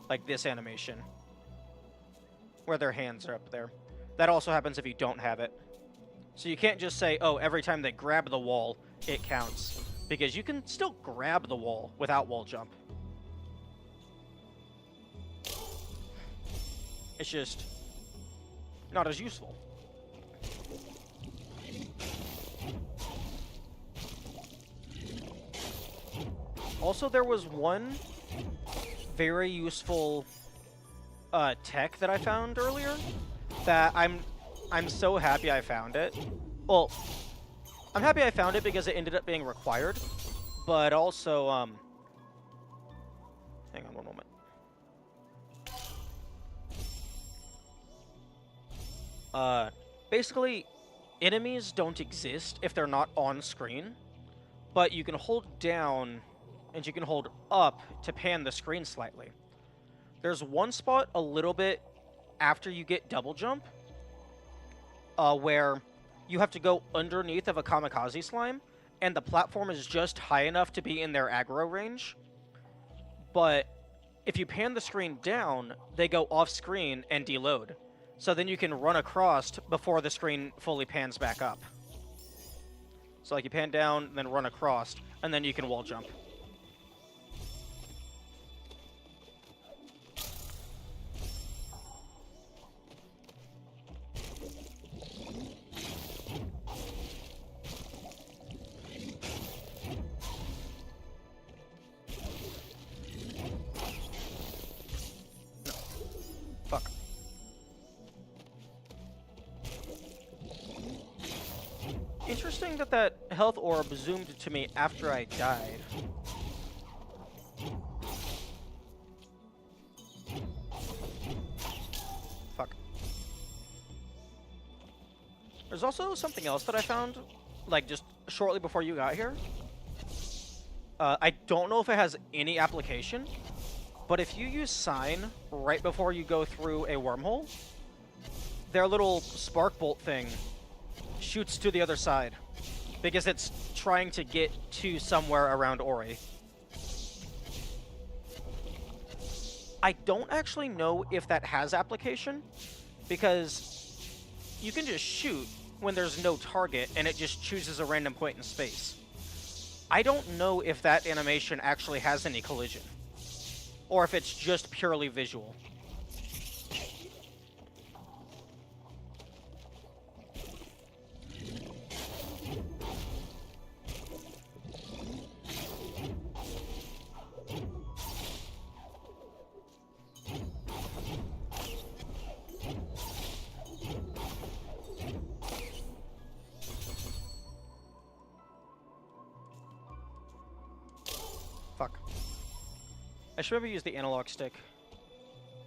Like this animation, where their hands are up there. That also happens if you don't have it. So you can't just say, oh, every time they grab the wall, it counts. Because you can still grab the wall without wall jump. It's just not as useful. Also, there was one very useful tech that I found earlier that I'm so happy I found it. Well, I'm happy I found it because it ended up being required, but also hang on one moment. Basically, enemies don't exist if they're not on screen, but you can hold down and you can hold up to pan the screen slightly. There's one spot a little bit after you get double jump, where you have to go underneath of a kamikaze slime, and the platform is just high enough to be in their aggro range. But if you pan the screen down, they go off screen and deload. So then you can run across before the screen fully pans back up. So like you pan down, then run across, and then you can wall jump. Interesting that that health orb zoomed to me after I died. Fuck. There's also something else that I found, like, just shortly before you got here. I don't know if it has any application, but if you use Sign right before you go through a wormhole, their little spark bolt thing shoots to the other side, because it's trying to get to somewhere around Ori. I don't actually know if that has application, because you can just shoot when there's no target, and it just chooses a random point in space. I don't know if that animation actually has any collision, or if it's just purely visual. Fuck. I should maybe use the analog stick.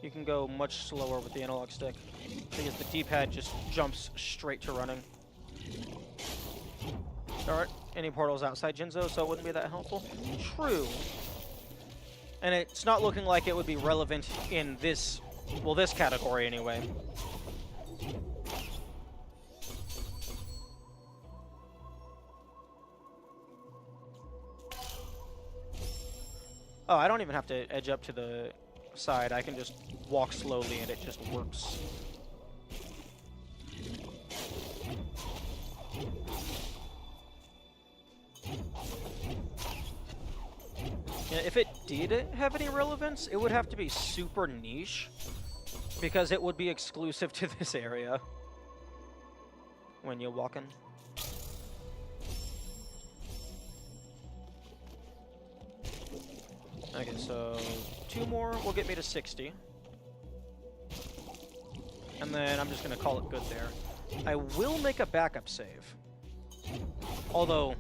You can go much slower with the analog stick, because the D-pad just jumps straight to running. There aren't any portals outside Jinzo, so it wouldn't be that helpful. True. And it's not looking like it would be relevant in this, well, this category anyway. Oh, I don't even have to edge up to the side. I can just walk slowly and it just works. Yeah, if it did have any relevance, it would have to be super niche, because it would be exclusive to this area when you're walking. Okay, so 2 more will get me to 60. And then I'm just going to call it good there. I will make a backup save. Although,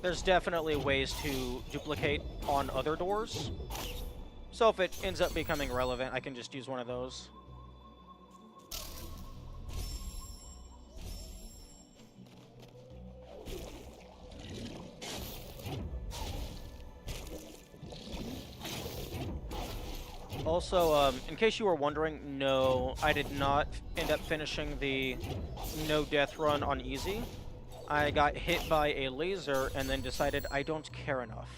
there's definitely ways to duplicate on other doors. So if it ends up becoming relevant, I can just use one of those. Also, in case you were wondering, no, I did not end up finishing the no death run on easy. I got hit by a laser and then decided I don't care enough.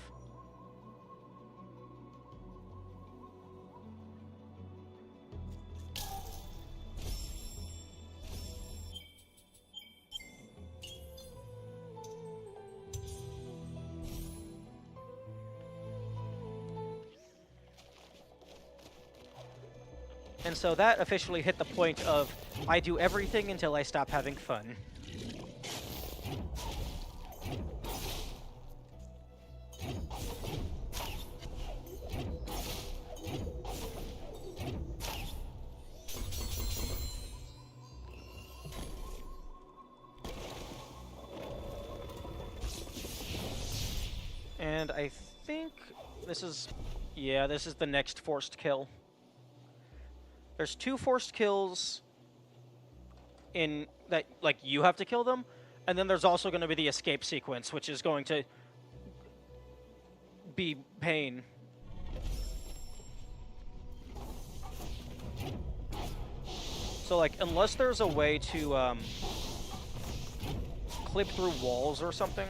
And so that officially hit the point of, I do everything until I stop having fun. And I think this is, yeah, this is the next forced kill. There's 2 forced kills in that, like, you have to kill them, and then there's also going to be the escape sequence, which is going to be pain. So, like, unless there's a way to clip through walls or something,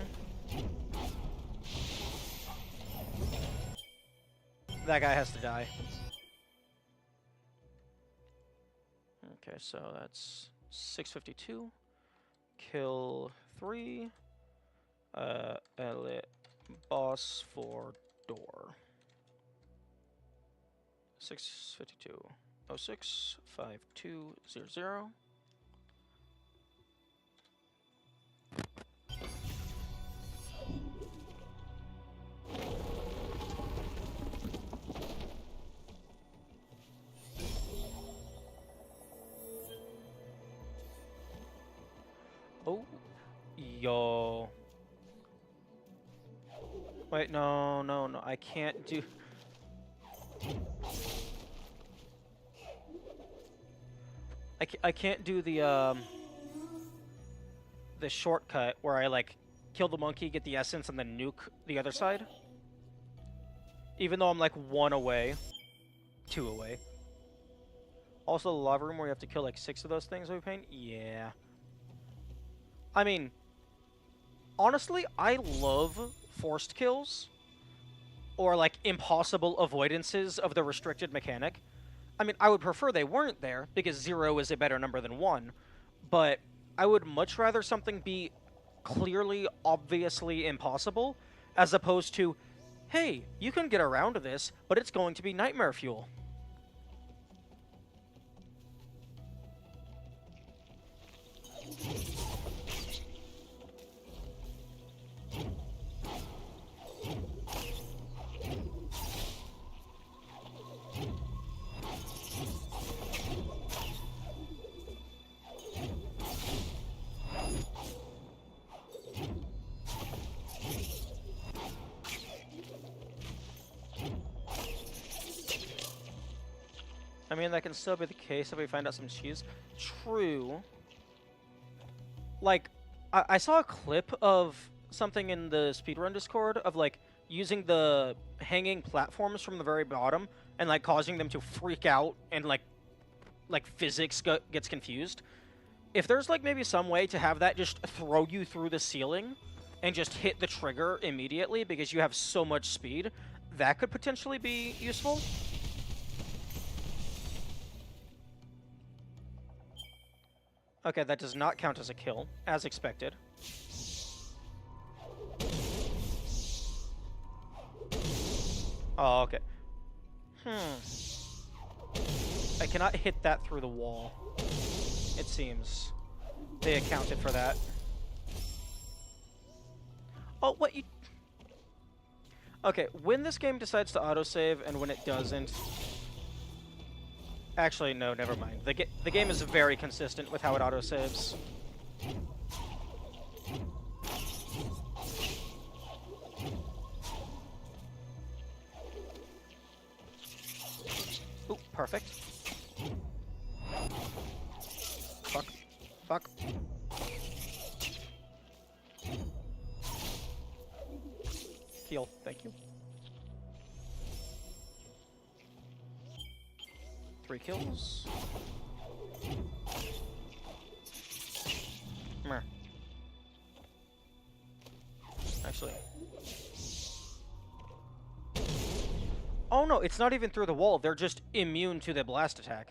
that guy has to die. Okay, so that's 652. Kill 3. Elite boss for door. 652. 06 5200. Yo. Wait, no, no, no. I can't do... I can't do the shortcut where I, like, kill the monkey, get the essence, and then nuke the other side. Even though I'm, like, 1 away. 2 away. Also, the lava room where you have to kill, like, 6 of those things we paint? Yeah. I mean, honestly, I love forced kills. Or, like, impossible avoidances of the restricted mechanic. I mean, I would prefer they weren't there, because 0 is a better number than 1. But I would much rather something be clearly, obviously impossible, as opposed to, hey, you can get around to this, but it's going to be nightmare fuel. I mean, that can still be the case if we find out some cheese. True. Like, I saw a clip of something in the speedrun Discord of, like, using the hanging platforms from the very bottom and, like, causing them to freak out and, like physics gets confused. If there's, like, maybe some way to have that just throw you through the ceiling and just hit the trigger immediately because you have so much speed, that could potentially be useful. Okay, that does not count as a kill, as expected. Oh, okay. I cannot hit that through the wall, it seems. They accounted for that. Oh, what you... Okay, when this game decides to autosave and when it doesn't... Actually, no, never mind. The game is very consistent with how it autosaves. Ooh, perfect. Fuck. Fuck. Heal, thank you. 3 kills. Meh. Actually. Oh no, it's not even through the wall. They're just immune to the blast attack.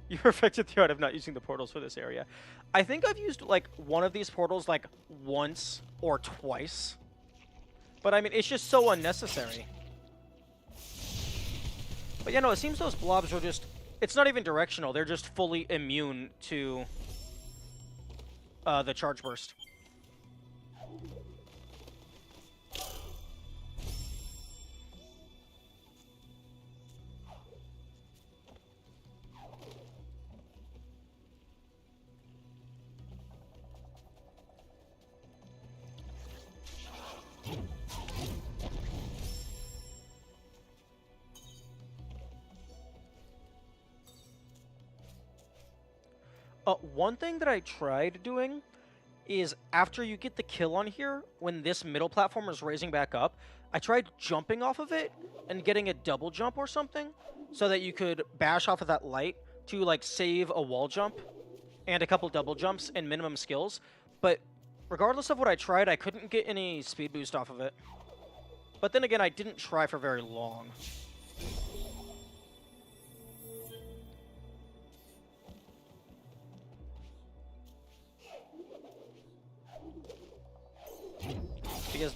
You're affected throughout of not using the portals for this area. I think I've used, like, one of these portals, like, once or twice. But, I mean, it's just so unnecessary. But, yeah, no, it seems those blobs are just... It's not even directional. They're just fully immune to the charge burst. One thing that I tried doing is after you get the kill on here, when this middle platform is raising back up, I tried jumping off of it and getting a double jump or something so that you could bash off of that light to, like, save a wall jump and a couple double jumps and minimum skills. But regardless of what I tried, I couldn't get any speed boost off of it. But then again, I didn't try for very long. Because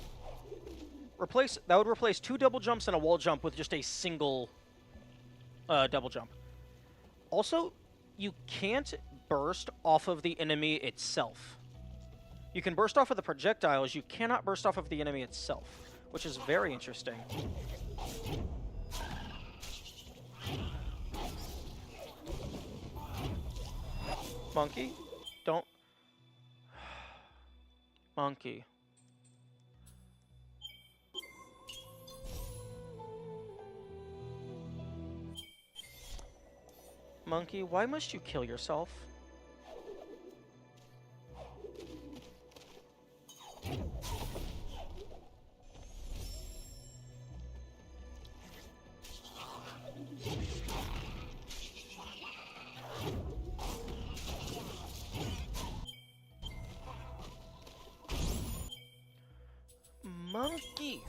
that would replace 2 double jumps and a wall jump with just a single double jump. Also, you can't burst off of the enemy itself. You can burst off of the projectiles, you cannot burst off of the enemy itself, which is very interesting. Monkey, don't... Monkey. Monkey, why must you kill yourself? Monkey!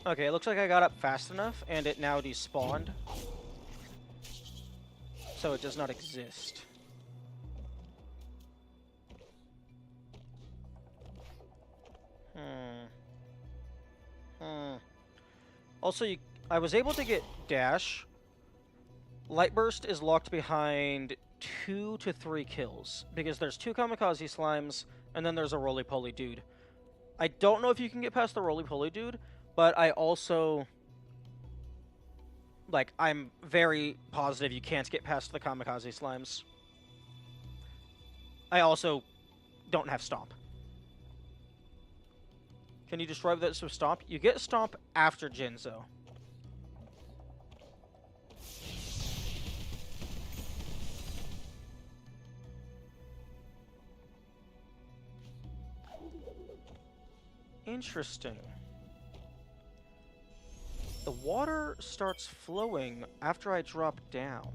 Okay, it looks like I got up fast enough, and it now despawned. So it does not exist. Also, I was able to get Dash. Light Burst is locked behind 2 to 3 kills, because there's 2 Kamikaze Slimes, and then there's a Roly-Poly Dude. I don't know if you can get past the Roly-Poly Dude, but I also, like, I'm very positive you can't get past the Kamikaze Slimes. I also don't have Stomp. Can you destroy this with Stomp? You get Stomp after Jinzo. Interesting. The water starts flowing after I drop down.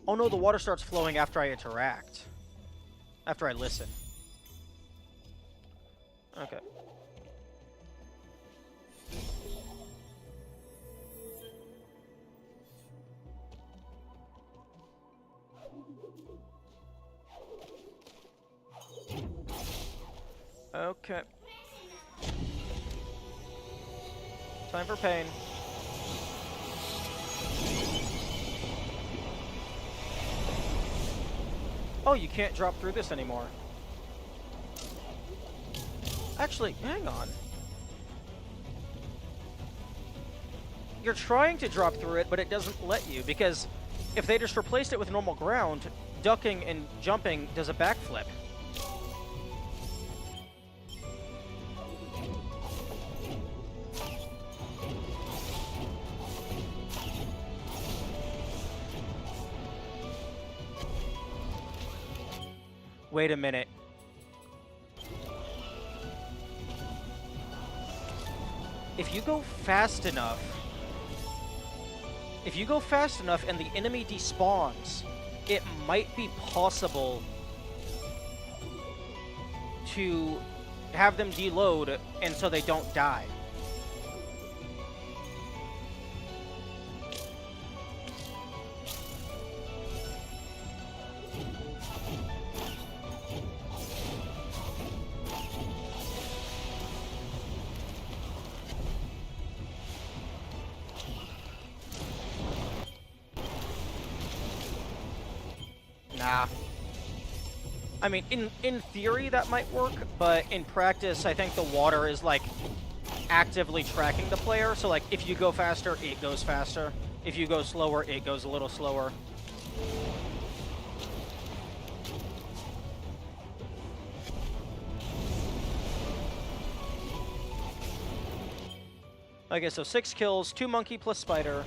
Oh no, the water starts flowing after I interact. After I listen. Okay. Okay. Time for pain. Oh, you can't drop through this anymore. Actually, hang on. You're trying to drop through it, but it doesn't let you, because if they just replaced it with normal ground, ducking and jumping does a backflip. Wait a minute. If you go fast enough and the enemy despawns, it might be possible to have them deload and so they don't die. Nah. I mean, in theory that might work, but in practice I think the water is, like, actively tracking the player. So, like, if you go faster, it goes faster. If you go slower, it goes a little slower. Okay, so 6 kills, 2 monkey plus spider.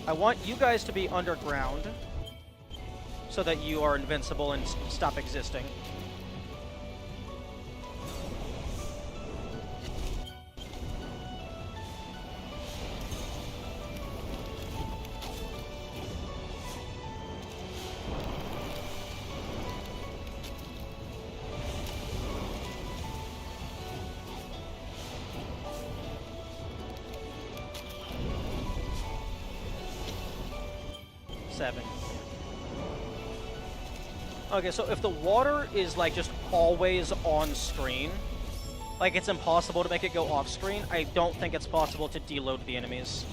I want you guys to be underground so that you are invincible and stop existing. Okay, so if the water is, like, just always on screen, like, it's impossible to make it go off screen, I don't think it's possible to deload the enemies.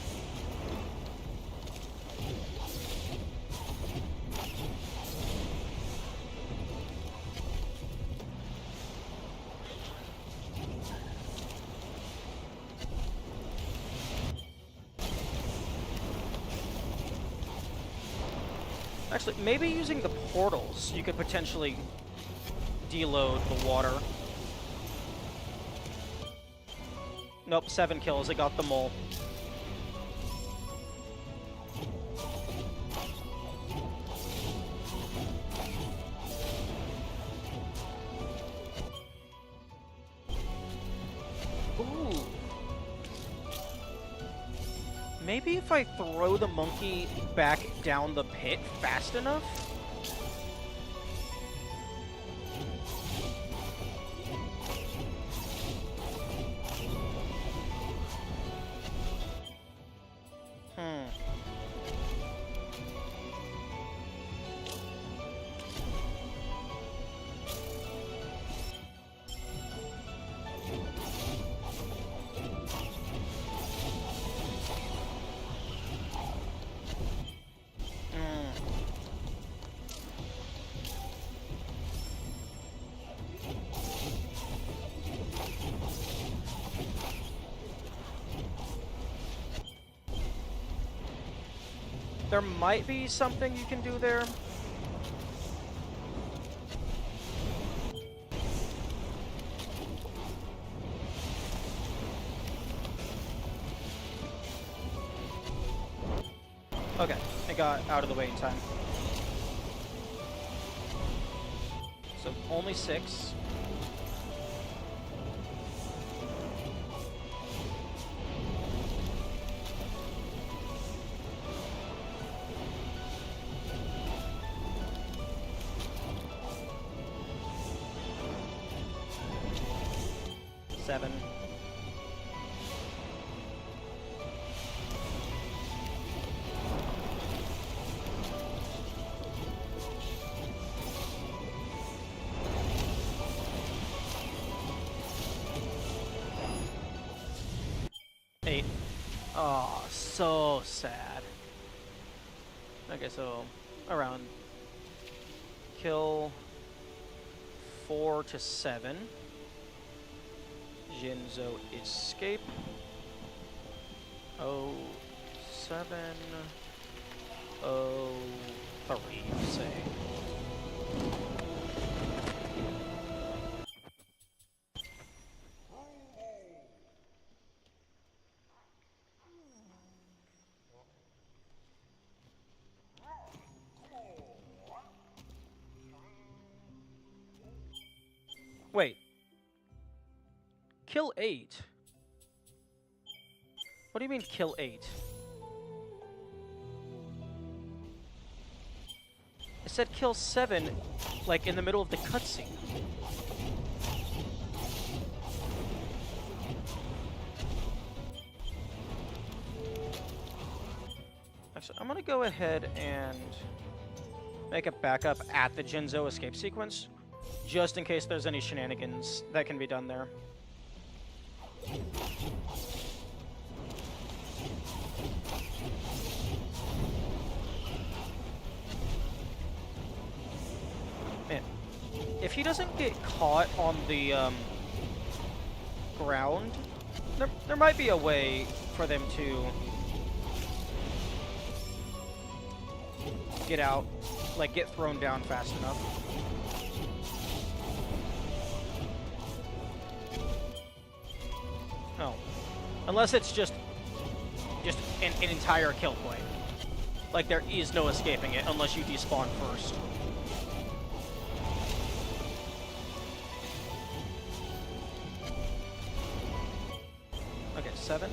Actually, maybe using the portals, you could potentially deload the water. Nope, 7 kills. It got the mole. Ooh. Maybe if I throw the monkey back down the pit fast enough? There might be something you can do there. Okay, it got out of the way in time. So only 6. Seven. Eight. Oh, so sad. Okay, so around kill 4 to 7. Jinzo escape. 07. 03, say. Wait. Kill 8? What do you mean kill 8? It said kill 7, like in the middle of the cutscene. Actually, I'm gonna go ahead and make a backup at the Jinzo escape sequence, just in case there's any shenanigans that can be done there. Man, if he doesn't get caught on the ground, there might be a way for them to get out, like get thrown down fast enough. No. Unless it's just an entire kill point. Like, there is no escaping it unless you despawn first. Okay, 7.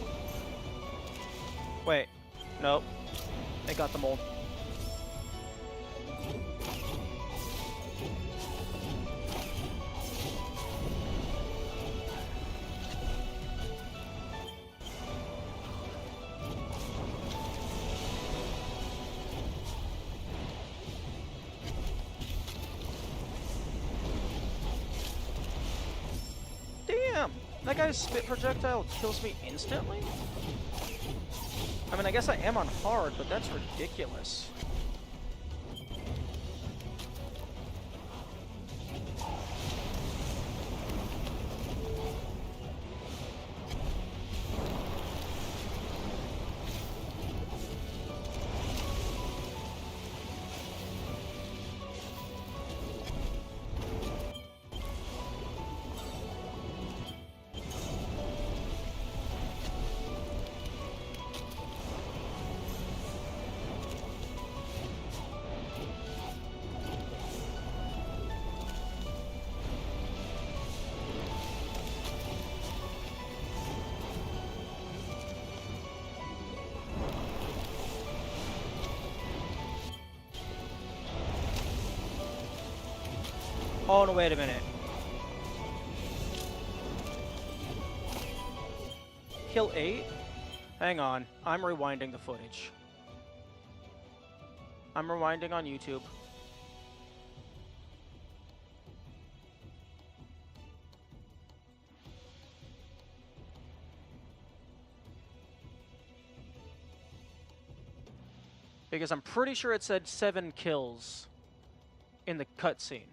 Wait. Nope. They got the mold. That guy's spit projectile kills me instantly? I mean, I guess I am on hard, but that's ridiculous. Oh, no, wait a minute. Kill 8? Hang on. I'm rewinding the footage. I'm rewinding on YouTube. Because I'm pretty sure it said 7 kills in the cutscene.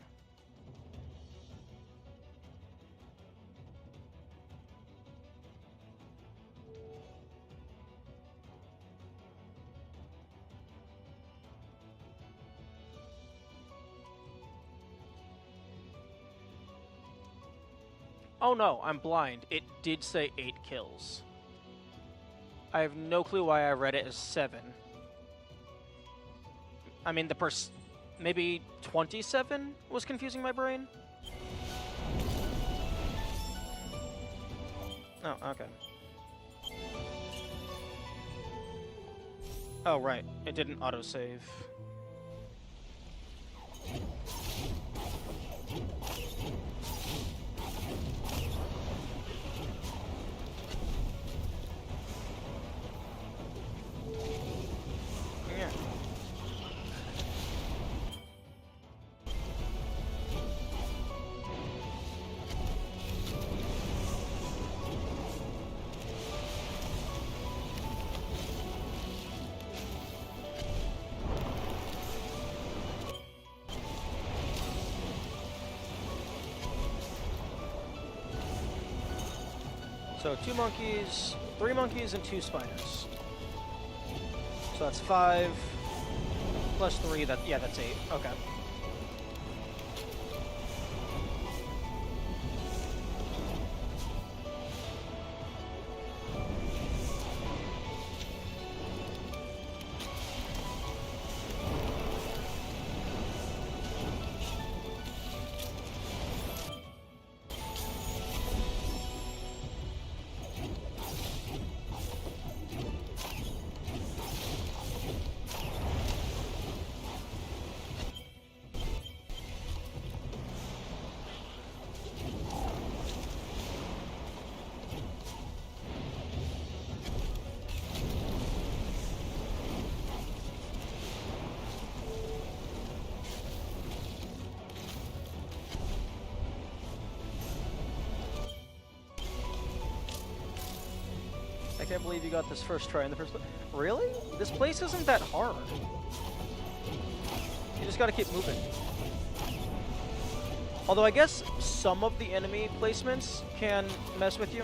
Oh no, I'm blind. It did say 8 kills. I have no clue why I read it as 7. I mean, maybe 27 was confusing my brain? Oh, okay. Oh, right. It didn't autosave. So 2 monkeys, 3 monkeys, and 2 spiders. So that's 5 plus 3. Yeah, that's 8. Okay. I can't believe you got this first try in the first place. Really? This place isn't that hard. You just gotta keep moving. Although I guess some of the enemy placements can mess with you.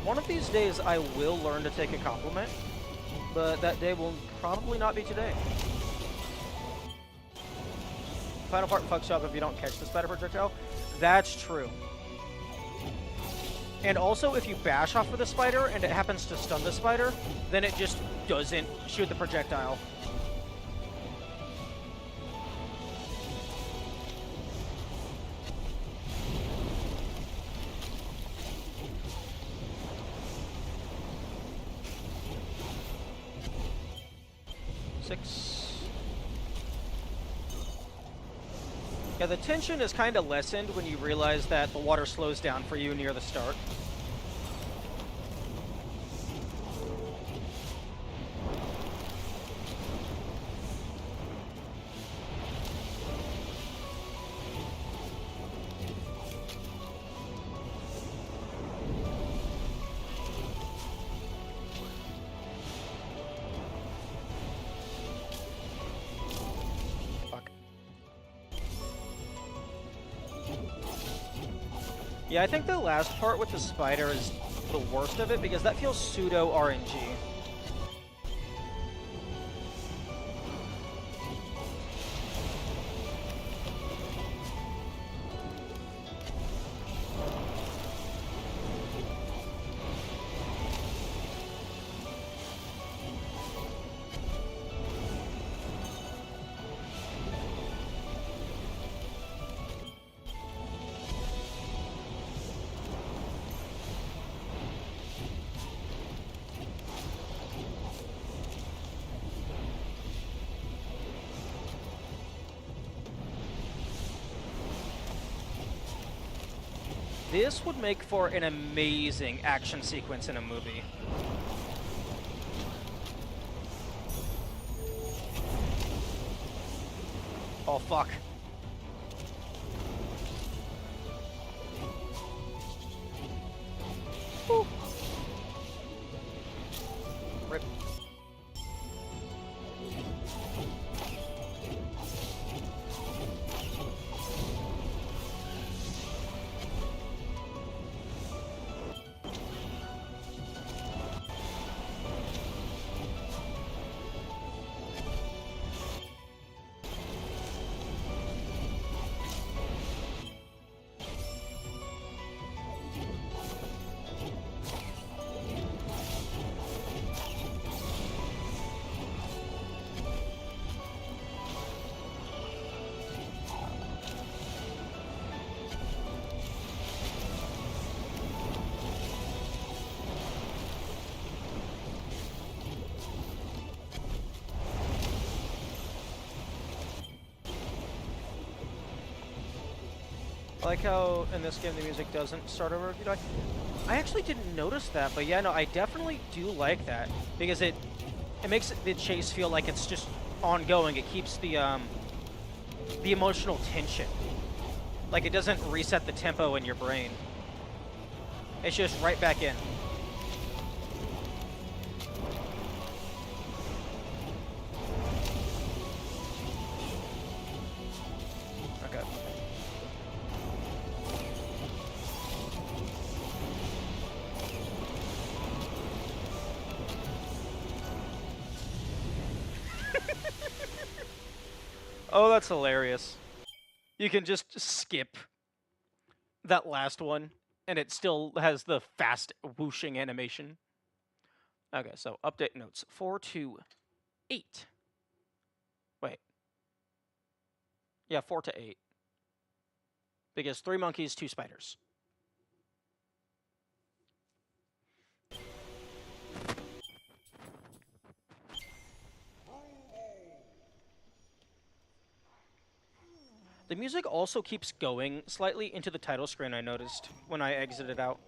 One of these days I will learn to take a compliment, but that day will probably not be today. Final part fucks you up if you don't catch the spider projectile. That's true. And also, if you bash off with a spider and it happens to stun the spider, then it just doesn't shoot the projectile. Yeah, the tension is kind of lessened when you realize that the water slows down for you near the start. Yeah, I think the last part with the spider is the worst of it because that feels pseudo RNG. This would make for an amazing action sequence in a movie. Oh, fuck. Whew. Rip. I like how in this game the music doesn't start over if you die. I actually didn't notice that, but yeah, no, I definitely do like that because it makes the chase feel like it's just ongoing. It keeps the emotional tension. Like it doesn't reset the tempo in your brain. It's just right back in. Okay. Oh, that's hilarious. You can just skip that last one, and it still has the fast whooshing animation. Okay, so update notes. 4 to 8. Wait. Yeah, 4 to 8. Because 3 monkeys, 2 spiders. The music also keeps going slightly into the title screen, I noticed, when I exited out.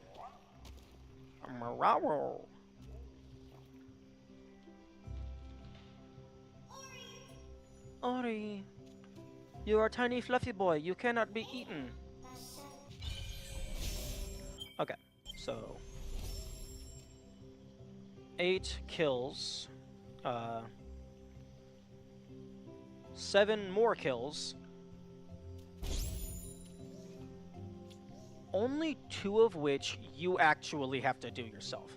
Ori, you are a tiny fluffy boy. You cannot be eaten. Okay, so 8 kills, 7 more kills. Only 2 of which you actually have to do yourself.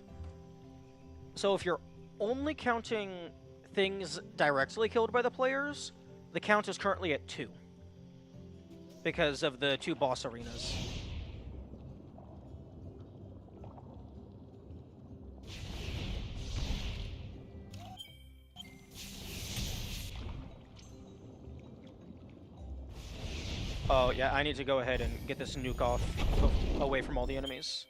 So if you're only counting things directly killed by the players, the count is currently at 2. Because of the 2 boss arenas. Oh, yeah, I need to go ahead and get this nuke off away from all the enemies.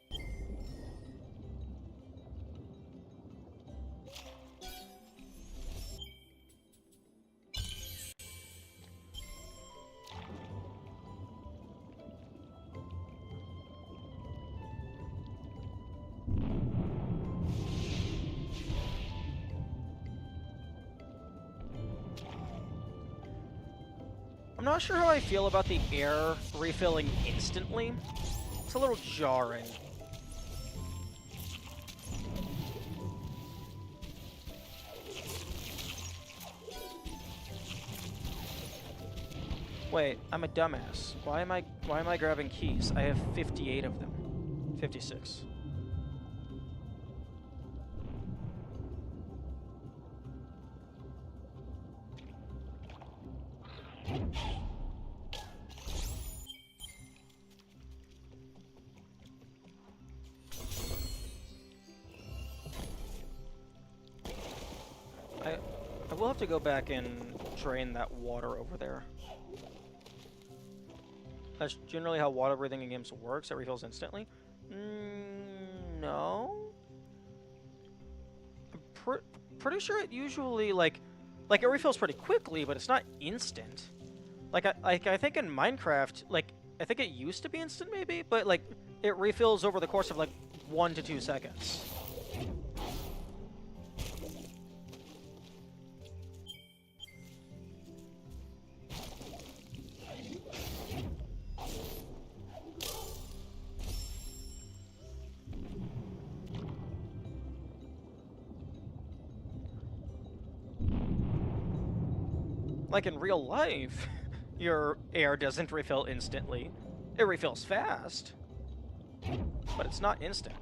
I'm not sure how I feel about the air refilling instantly. It's a little jarring. Wait, I'm a dumbass. Why am I grabbing keys? I have 58 of them. 56. I will have to go back and drain that water over there. That's generally how water breathing in games works. It refills instantly. No. I'm pretty sure it usually like it refills pretty quickly, but it's not instant. Like I think in Minecraft, like I think it used to be instant maybe, but like it refills over the course of like 1 to 2 seconds. Like in real life, your air doesn't refill instantly. It refills fast, but it's not instant.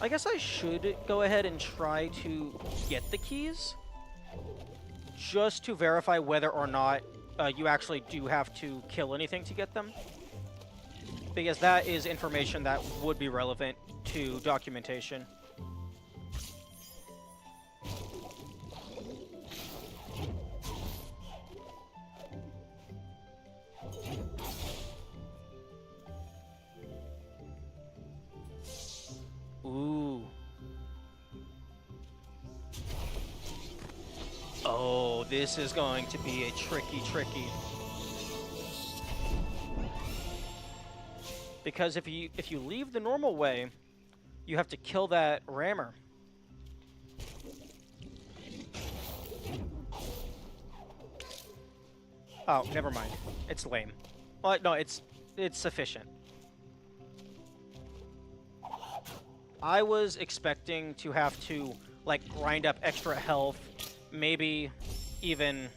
I guess I should go ahead and try to get the keys, just to verify whether or not you actually do have to kill anything to get them. Because that is information that would be relevant to documentation. Ooh. Oh, this is going to be a tricky. Because if you leave the normal way, you have to kill that rammer. Oh, never mind. It's lame. Well, no, it's sufficient. I was expecting to have to like grind up extra health, maybe even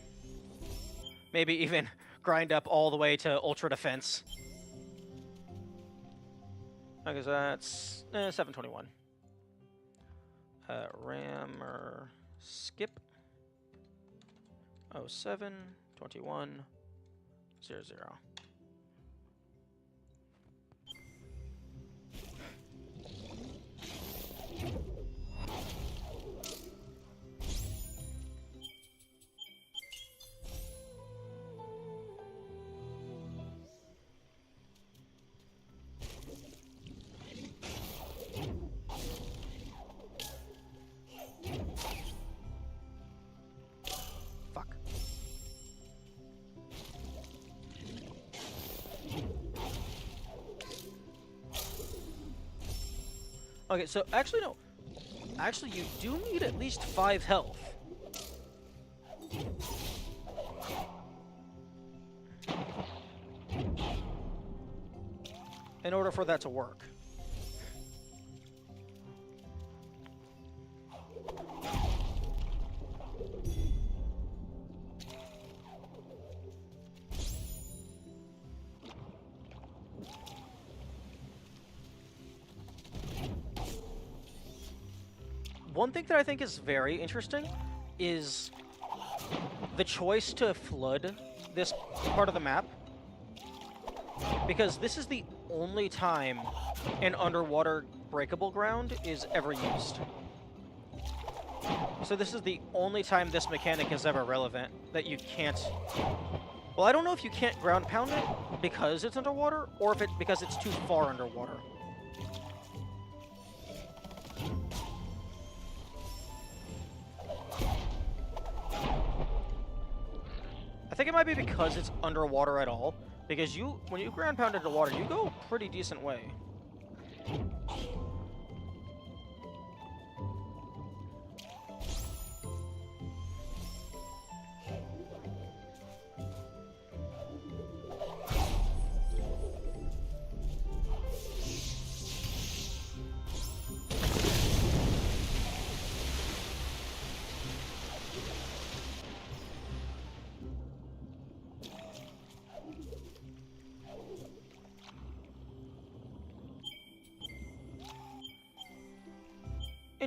grind up all the way to ultra defense. Okay, so that's 721. Rammer skip 07 21 00. Okay, so actually no. Actually, you do need at least 5 health. In order for that to work. One thing that I think is very interesting is the choice to flood this part of the map, because this is the only time an underwater breakable ground is ever used. So this is the only time this mechanic is ever relevant, that you can't... Well, I don't know if you can't ground pound it because it's underwater, or if because it's too far underwater. I think it might be because it's underwater at all, because when you ground pound into water, you go a pretty decent way.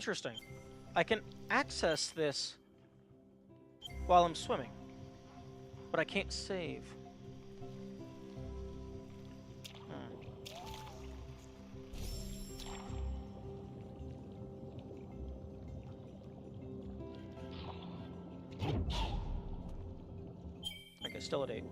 Interesting. I can access this while I'm swimming, but I can't save. Okay, still at 8.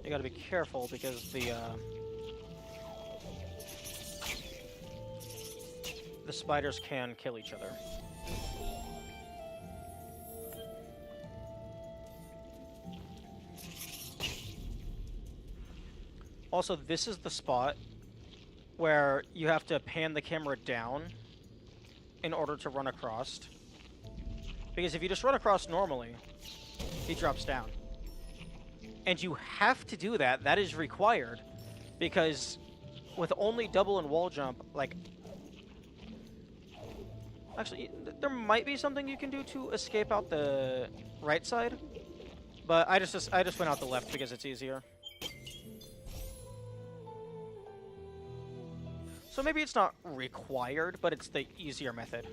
You gotta be careful because the spiders can kill each other. Also, this is the spot where you have to pan the camera down in order to run across. Because if you just run across normally, he drops down. And you have to do that. That is required. Because with only double and wall jump, like... Actually, there might be something you can do to escape out the right side. But I just went out the left because it's easier. So maybe it's not required, but it's the easier method.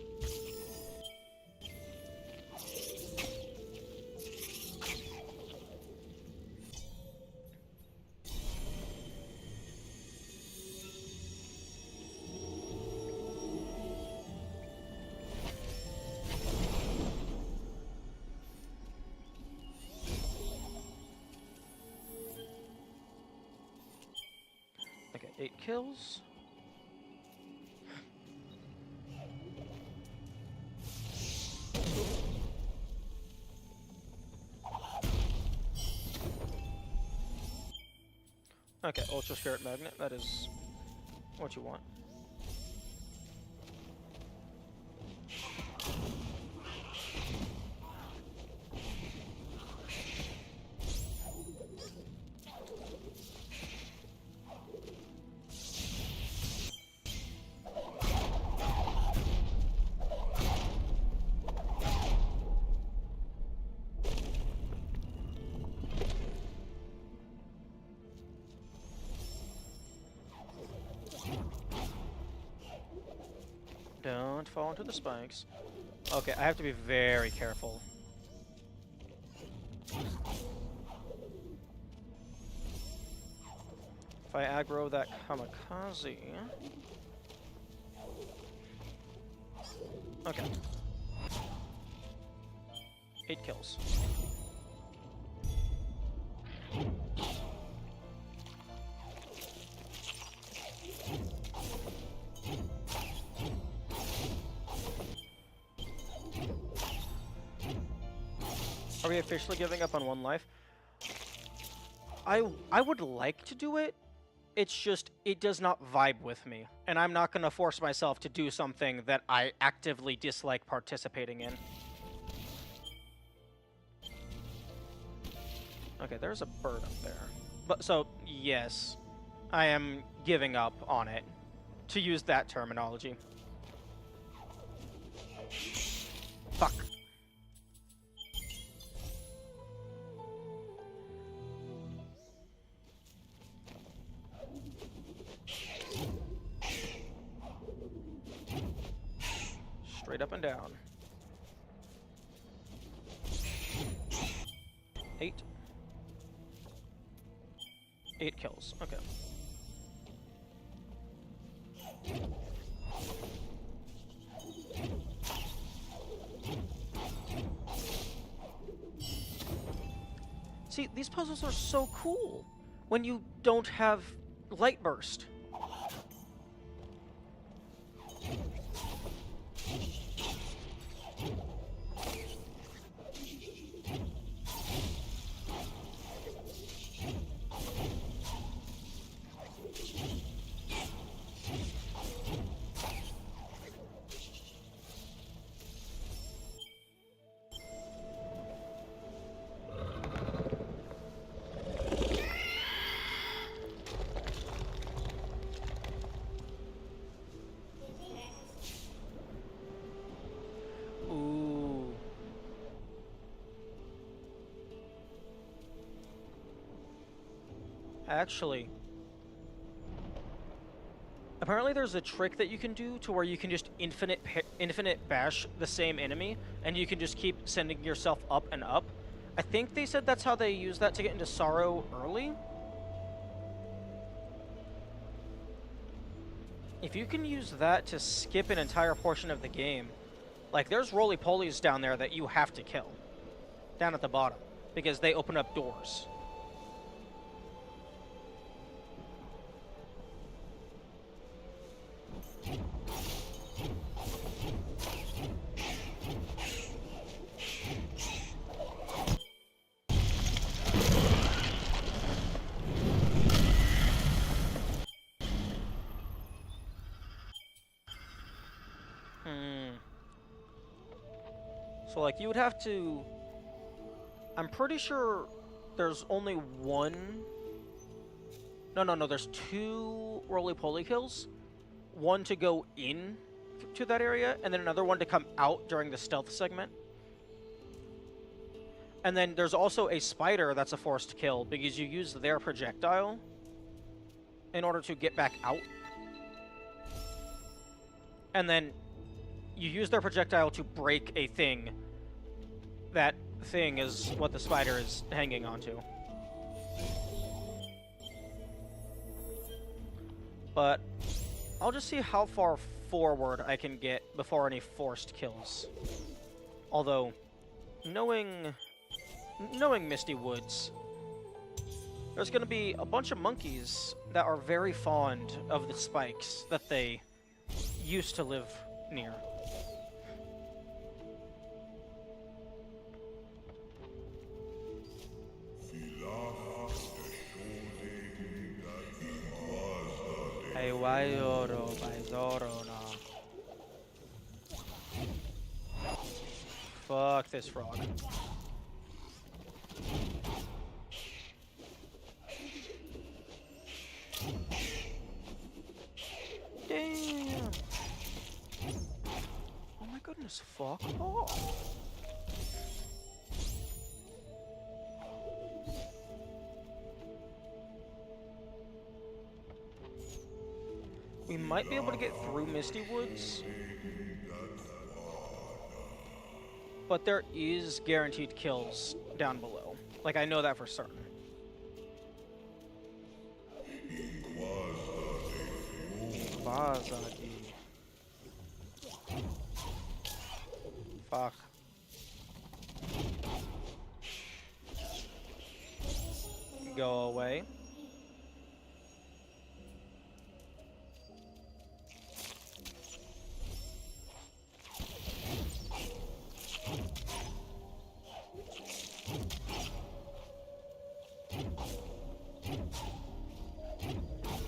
Okay, 8 kills. Okay, Ultra Spirit Magnet, that is what you want. Don't fall into the spikes. Okay, I have to be very careful. If I aggro that kamikaze... Okay. 8 kills. Are we officially giving up on 1 life? I would like to do it. It's just, it does not vibe with me. And I'm not going to force myself to do something that I actively dislike participating in. Okay, there's a bird up there. But, so, yes. I am giving up on it. To use that terminology. Fuck. Straight up and down. 8. 8 kills. Okay. See, these puzzles are so cool when you don't have light burst. Actually, apparently there's a trick that you can do to where you can just infinite bash the same enemy, and you can just keep sending yourself up and up. I think they said that's how they use that to get into Sorrow early. If you can use that to skip an entire portion of the game, like there's roly-polies down there that you have to kill, down at the bottom, because they open up doors. So, like, you would have to... I'm pretty sure there's only one... No, there's 2 roly-poly kills. One to go in to that area, and then another one to come out during the stealth segment. And then there's also a spider that's a forced kill, because you use their projectile in order to get back out. And then you use their projectile to break a thing. That thing is what the spider is hanging onto. But I'll just see how far forward I can get before any forced kills. Although, knowing Misty Woods, there's going to be a bunch of monkeys that are very fond of the spikes that they used to live near. Fuck this frog. Damn. Oh my goodness, fuck off. We might be able to get through Misty Woods, but there is guaranteed kills down below. Like, I know that for certain. Fuck. Go away.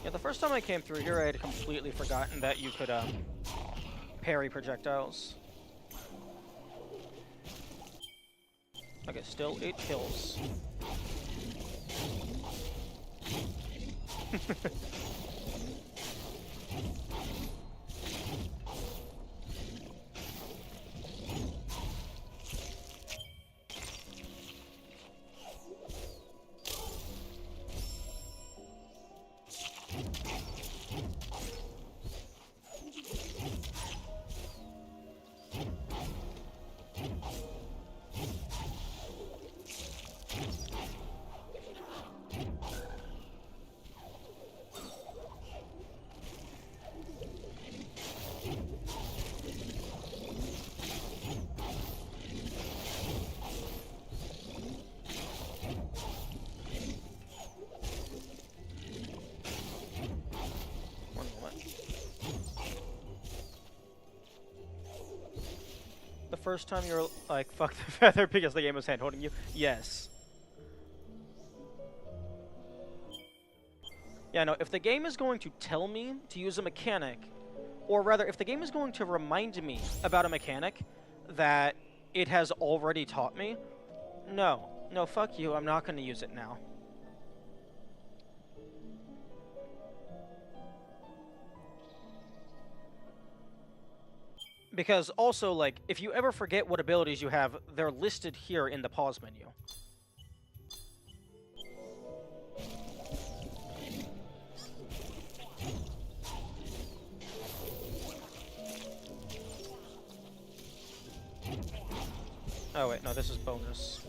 Yeah, the first time I came through here, I had completely forgotten that you could, parry projectiles. Okay, still 8 kills. First time you're like, fuck the feather because the game was hand holding you? Yes. Yeah, no, if the game is going to tell me to use a mechanic, or rather, if the game is going to remind me about a mechanic that it has already taught me, no, fuck you, I'm not going to use it now. Because also, like, if you ever forget what abilities you have, they're listed here in the pause menu. Oh wait, no, this is bonus.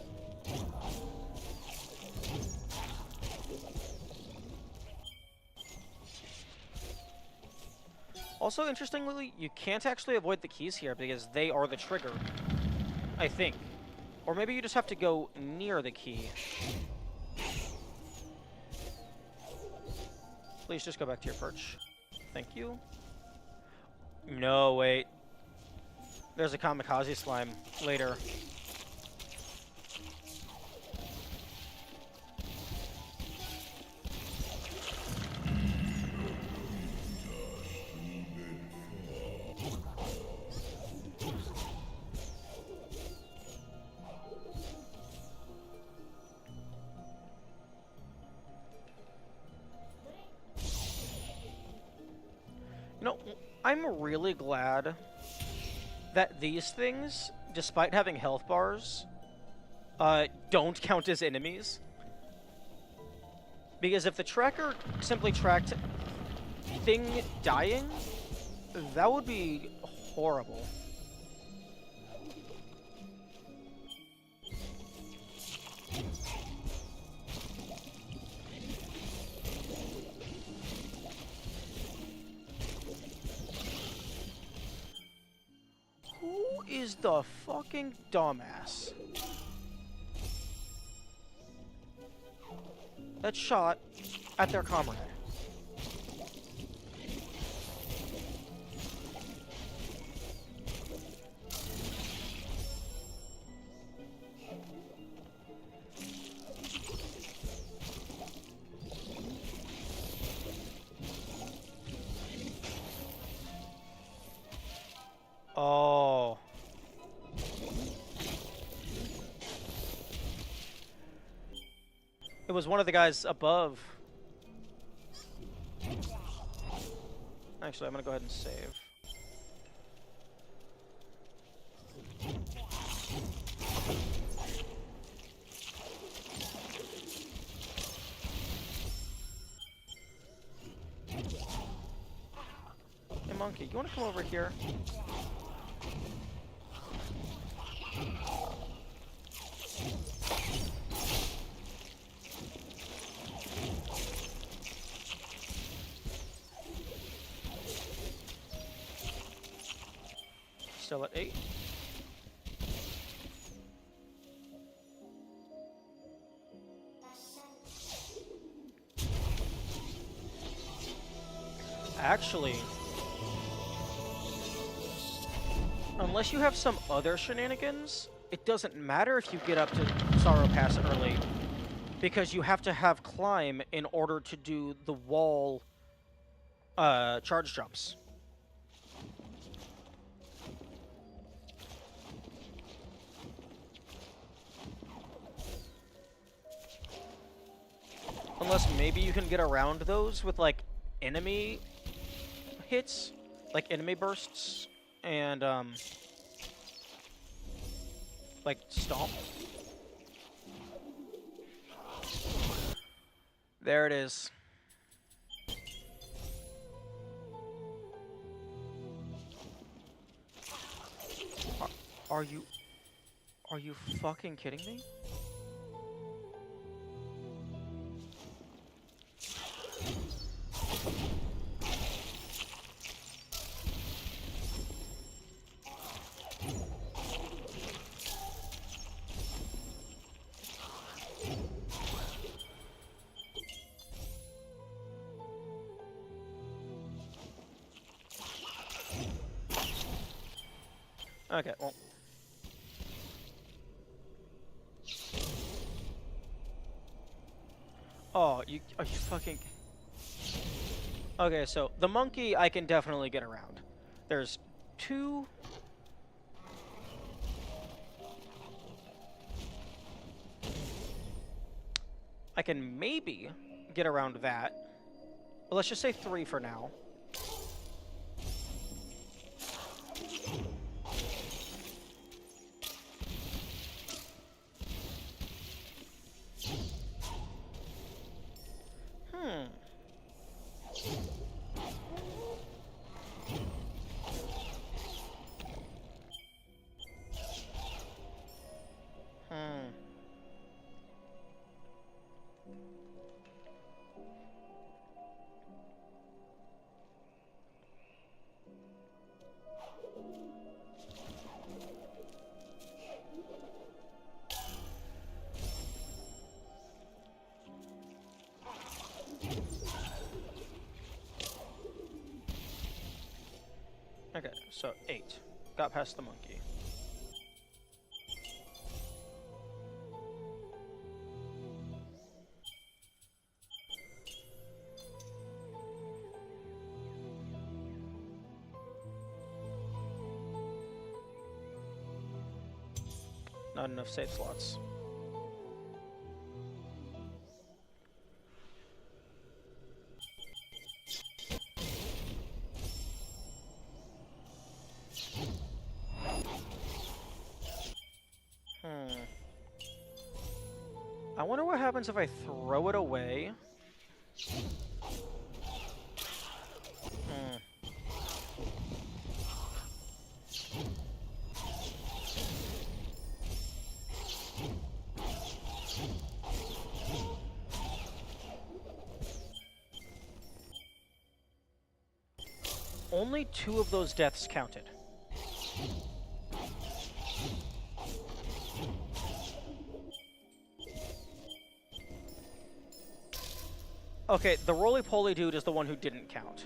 Also, interestingly, you can't actually avoid the keys here because they are the trigger, I think. Or maybe you just have to go near the key. Please just go back to your perch. Thank you. No, wait. There's a kamikaze slime later. You know, I'm really glad that these things, despite having health bars, don't count as enemies. Because if the tracker simply tracked thing dying, that would be horrible. Who is the fucking dumbass that shot at their comrade? Oh. It was one of the guys above. Actually, I'm gonna go ahead and save. Hey, monkey, you wanna come over here? Still at 8. Actually, unless you have some other shenanigans, it doesn't matter if you get up to Sorrow Pass early, because you have to have climb in order to do the wall charge jumps. Unless maybe you can get around those with, like, enemy hits, like enemy bursts, and, like, stomp. There it is. Are you fucking kidding me? Okay, well. Oh, are you fucking... Okay, so the monkey I can definitely get around. There's 2... I can maybe get around that. But let's just say 3 for now. So 8. Got past the monkey. Not enough save slots. I wonder what happens if I throw it away. Only 2 of those deaths counted. Okay, the roly-poly dude is the one who didn't count.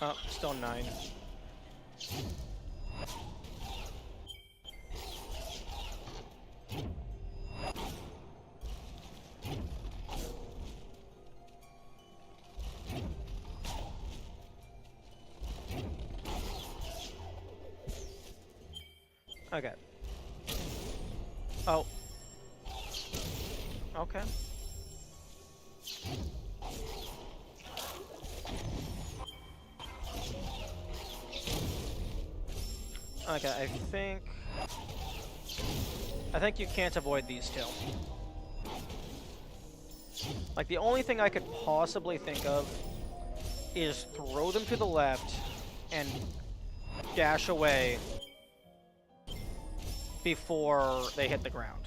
Oh, still 9. Okay. Oh. Okay. Okay, I think you can't avoid these 2. Like, the only thing I could possibly think of is throw them to the left and dash away before they hit the ground.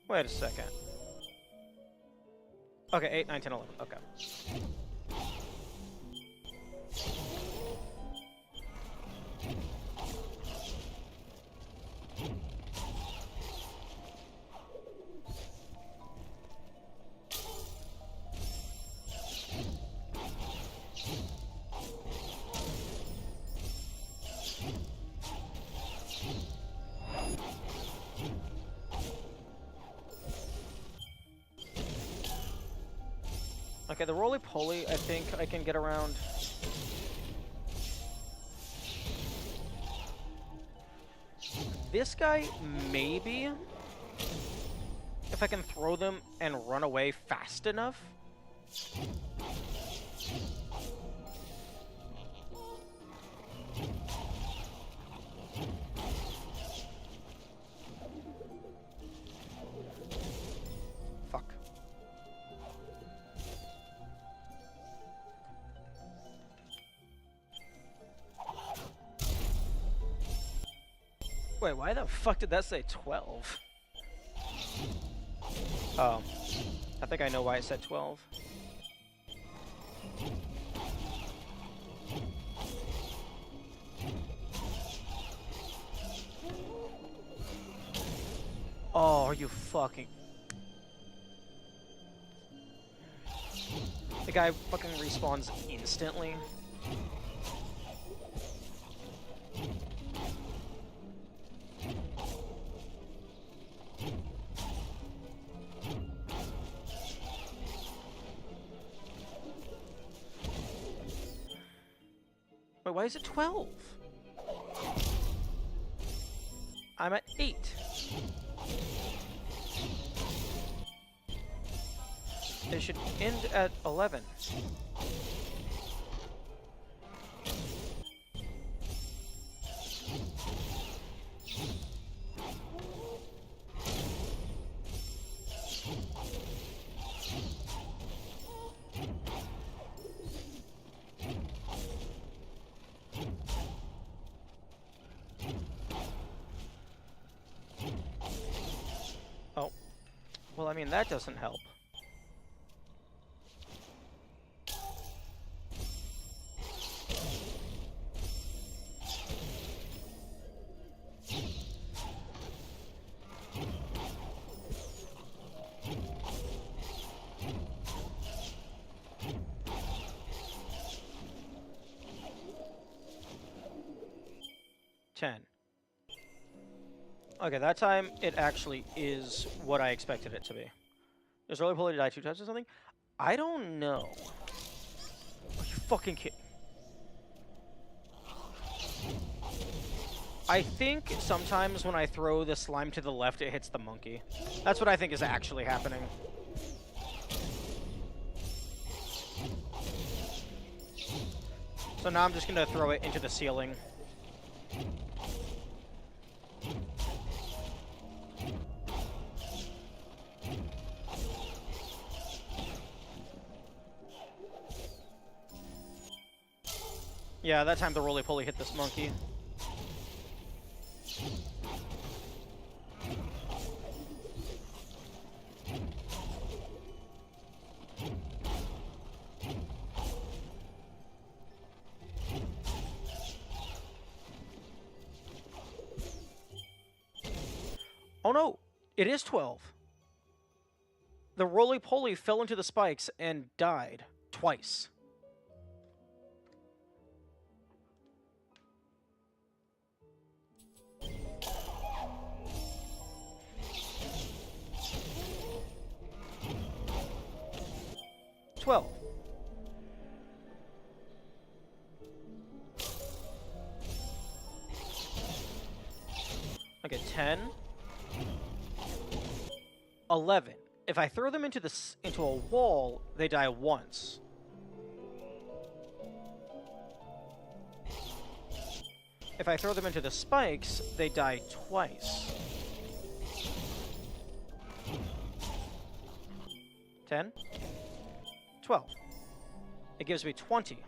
Wait a second. Okay, 8, 9, 10, 11. Okay. Okay, the roly-poly, I think I can get around. This guy, maybe. If I can throw them and run away fast enough. Fuck. Wait, why the fuck did that say 12? Oh. I think I know why it said 12. Oh, are you fucking... The guy fucking respawns instantly. Wait, why is it 12? I'm at 8. It should end at 11. mean, that doesn't help. Okay, that time it actually is what I expected it to be. Is roly-poly to die 2 times or something? I don't know. Are you fucking kidding? I think sometimes when I throw the slime to the left, it hits the monkey. That's what I think is actually happening. So now I'm just gonna throw it into the ceiling. Yeah, that time the roly-poly hit this monkey. Oh no! It is 12. The roly-poly fell into the spikes and died twice. Okay, 10. 11. If I throw them into a wall, they die once. If I throw them into the spikes, they die twice. 10. 12. It gives me 20.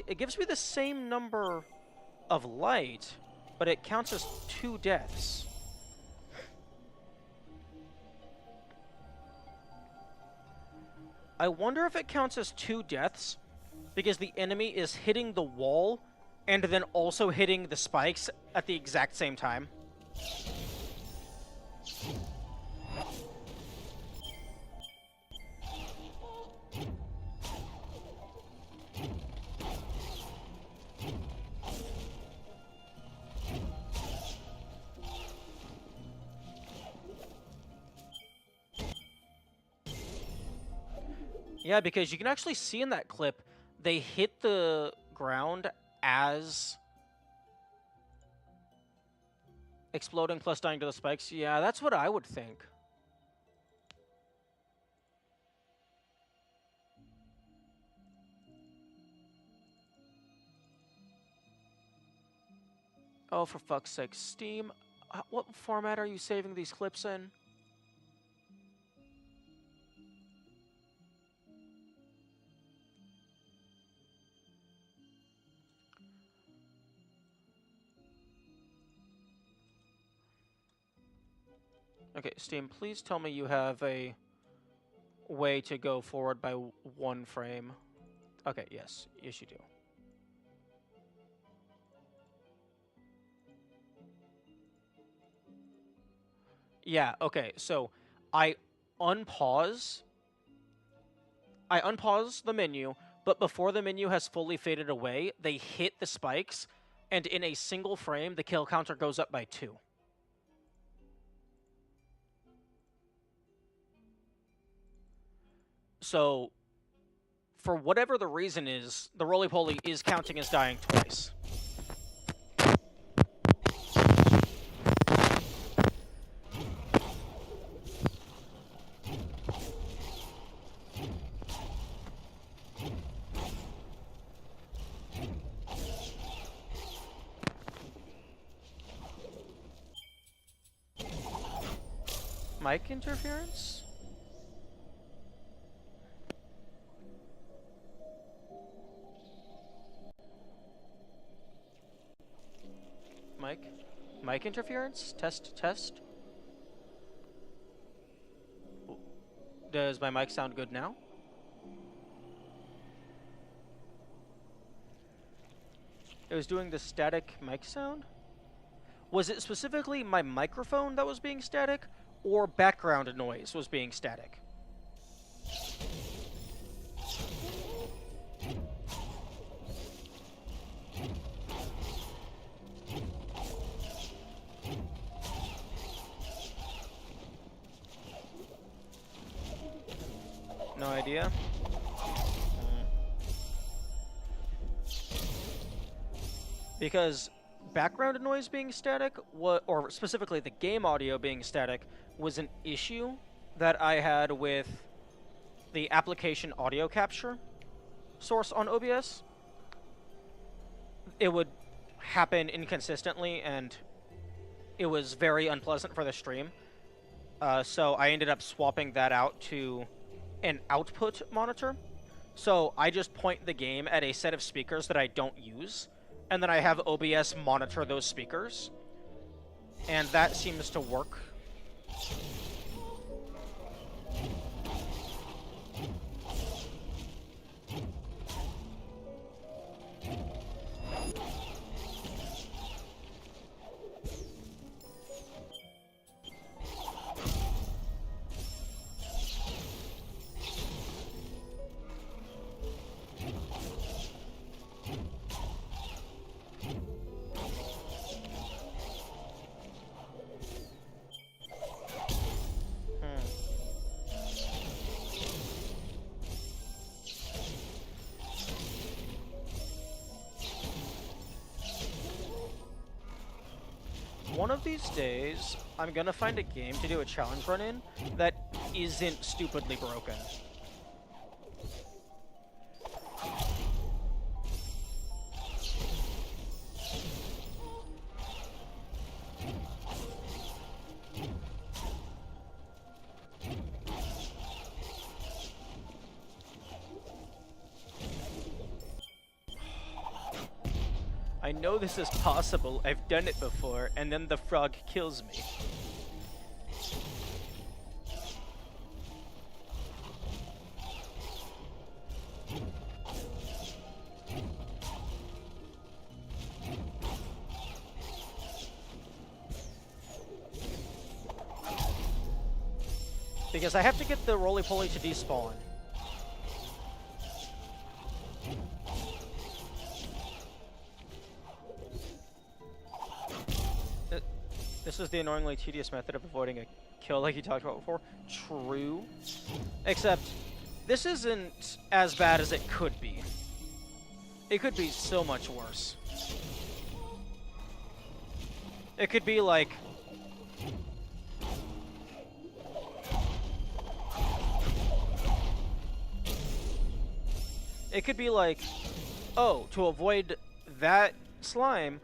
It gives me the same number of light, but it counts as 2 deaths. I wonder if it counts as 2 deaths because the enemy is hitting the wall and then also hitting the spikes at the exact same time. Yeah, because you can actually see in that clip, they hit the ground as exploding plus dying to the spikes. Yeah, that's what I would think. Oh, for fuck's sake. Steam, what format are you saving these clips in? Okay, Steam, please tell me you have a way to go forward by 1 frame. Okay, yes. Yes, you do. Yeah, okay, so I unpause the menu, but before the menu has fully faded away, they hit the spikes, and in a single frame, the kill counter goes up by 2. So, for whatever the reason is, the roly-poly is counting as dying twice. Mic interference? mic. Mic interference? Test, test. Does my mic sound good now? It was doing the static mic sound? Was it specifically my microphone that was being static, or background noise was being static? No idea. Because background noise being static, or specifically the game audio being static, was an issue that I had with the application audio capture source on OBS. It would happen inconsistently, and it was very unpleasant for the stream. So I ended up swapping that out to an output monitor. So I just point the game at a set of speakers that I don't use, and then I have OBS monitor those speakers, and that seems to work. One of these days, I'm gonna find a game to do a challenge run in that isn't stupidly broken. I know this is possible, I've done it before, and then the frog kills me. Because I have to get the roly-poly to despawn. This is the annoyingly tedious method of avoiding a kill like you talked about before. True. Except, this isn't as bad as it could be. It could be so much worse. It could be like... It could be like, oh, to avoid that slime,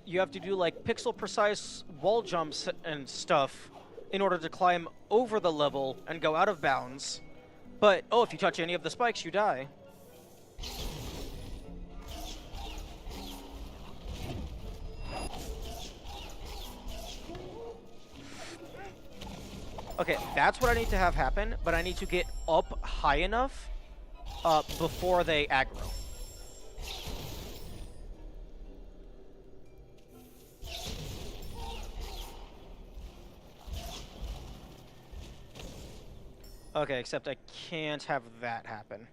you have to do like pixel-precise wall jumps and stuff in order to climb over the level and go out of bounds. But, oh, if you touch any of the spikes, you die. Okay, that's what I need to have happen, but I need to get up high enough before they aggro. Okay, except I can't have that happen.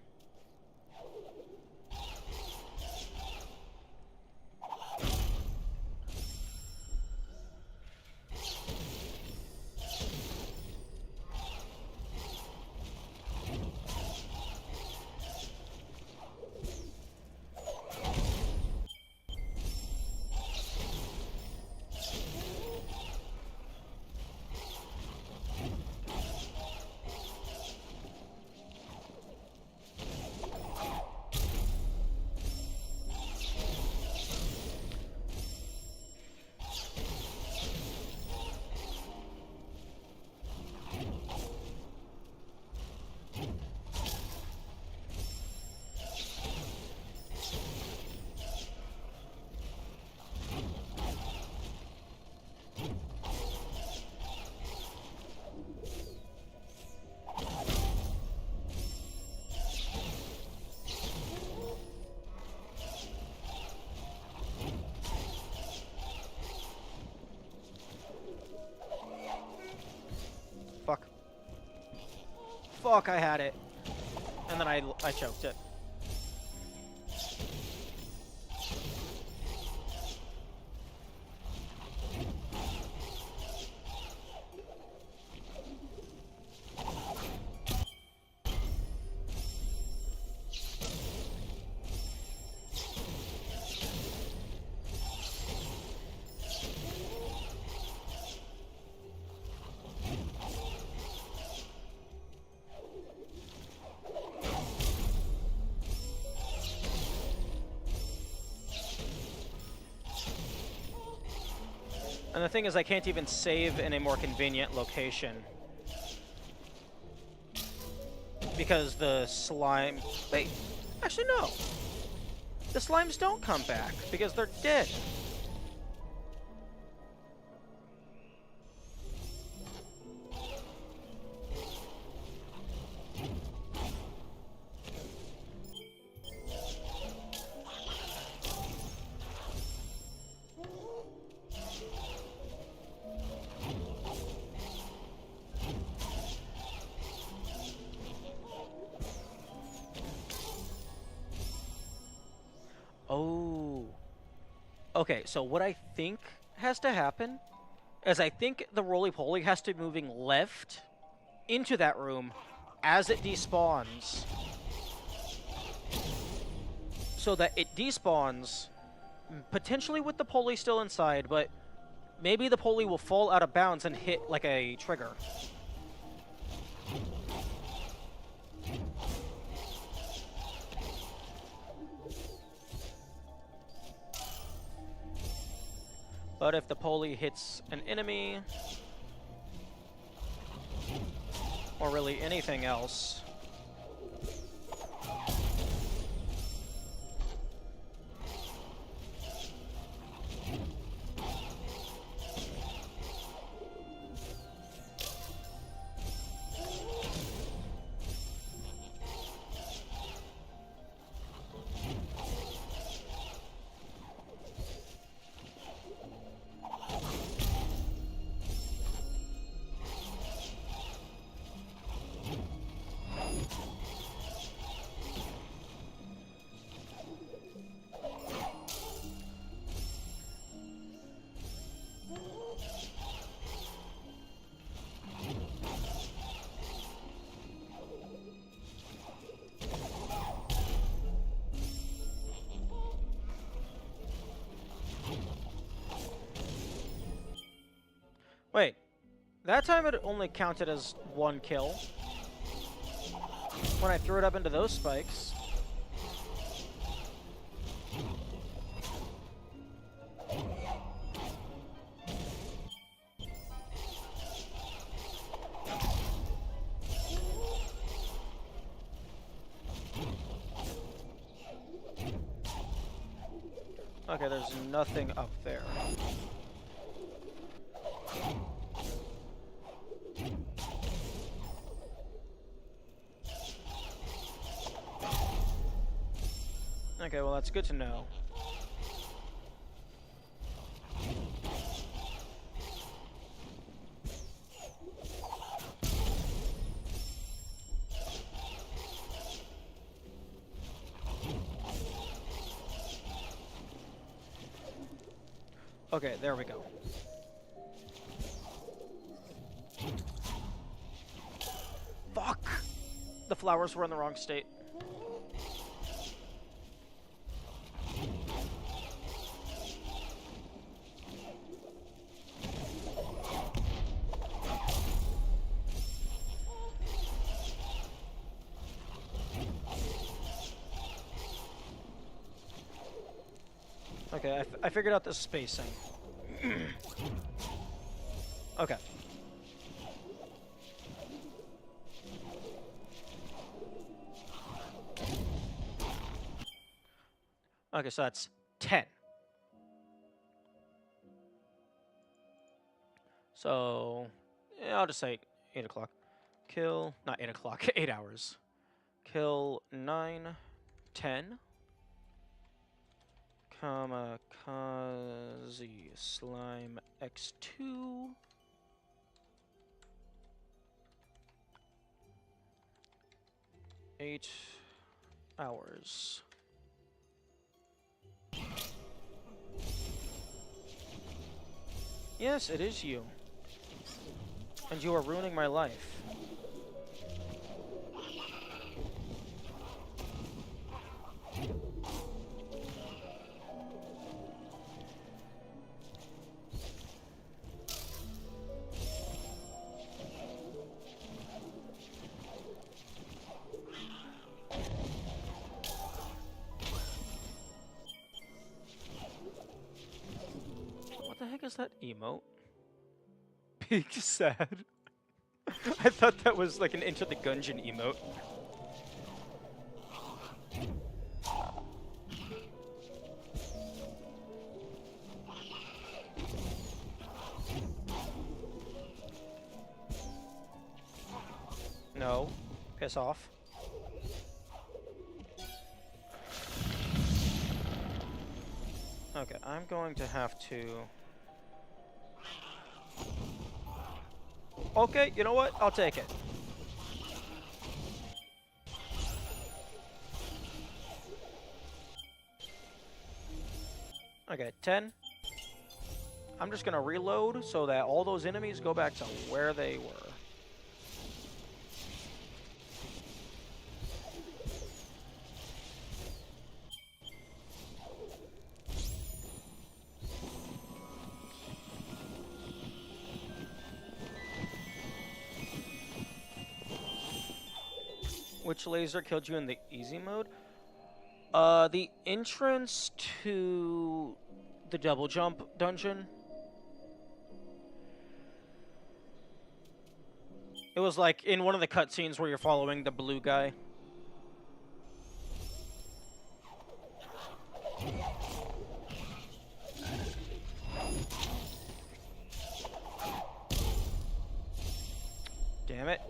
fuck, I had it. And then I choked it. And the thing is, I can't even save in a more convenient location. Because the slime... Wait, actually no. The slimes don't come back, because they're dead. Oh. Okay, so what I think has to happen is I think the roly-poly has to be moving left into that room as it despawns. So that it despawns, potentially with the pulley still inside, but maybe the pulley will fall out of bounds and hit like a trigger. But if the pulley hits an enemy, or really anything else, wait, that time it only counted as one kill. When I threw it up into those spikes. Okay, there's nothing up there. Okay, well that's good to know. Okay, there we go. Fuck! The flowers were in the wrong state. Okay, I figured out the spacing. Okay. Okay, so that's 10. So, yeah, I'll just say 8 o'clock. Kill, not 8 o'clock, 8 hours. Kill 9, 10. Kamikaze Slime X2. 8 hours. Yes, it is you. And you are ruining my life. What the heck is that emote? Big sad. I thought that was like an Into the Gungeon emote. No. Piss off. Okay, I'm going to have to... Okay, you know what? I'll take it. Okay, 10. I'm just gonna reload so that all those enemies go back to where they were. Which laser killed you in the easy mode? The entrance to the double jump dungeon. It was like in one of the cutscenes where you're following the blue guy. Damn it.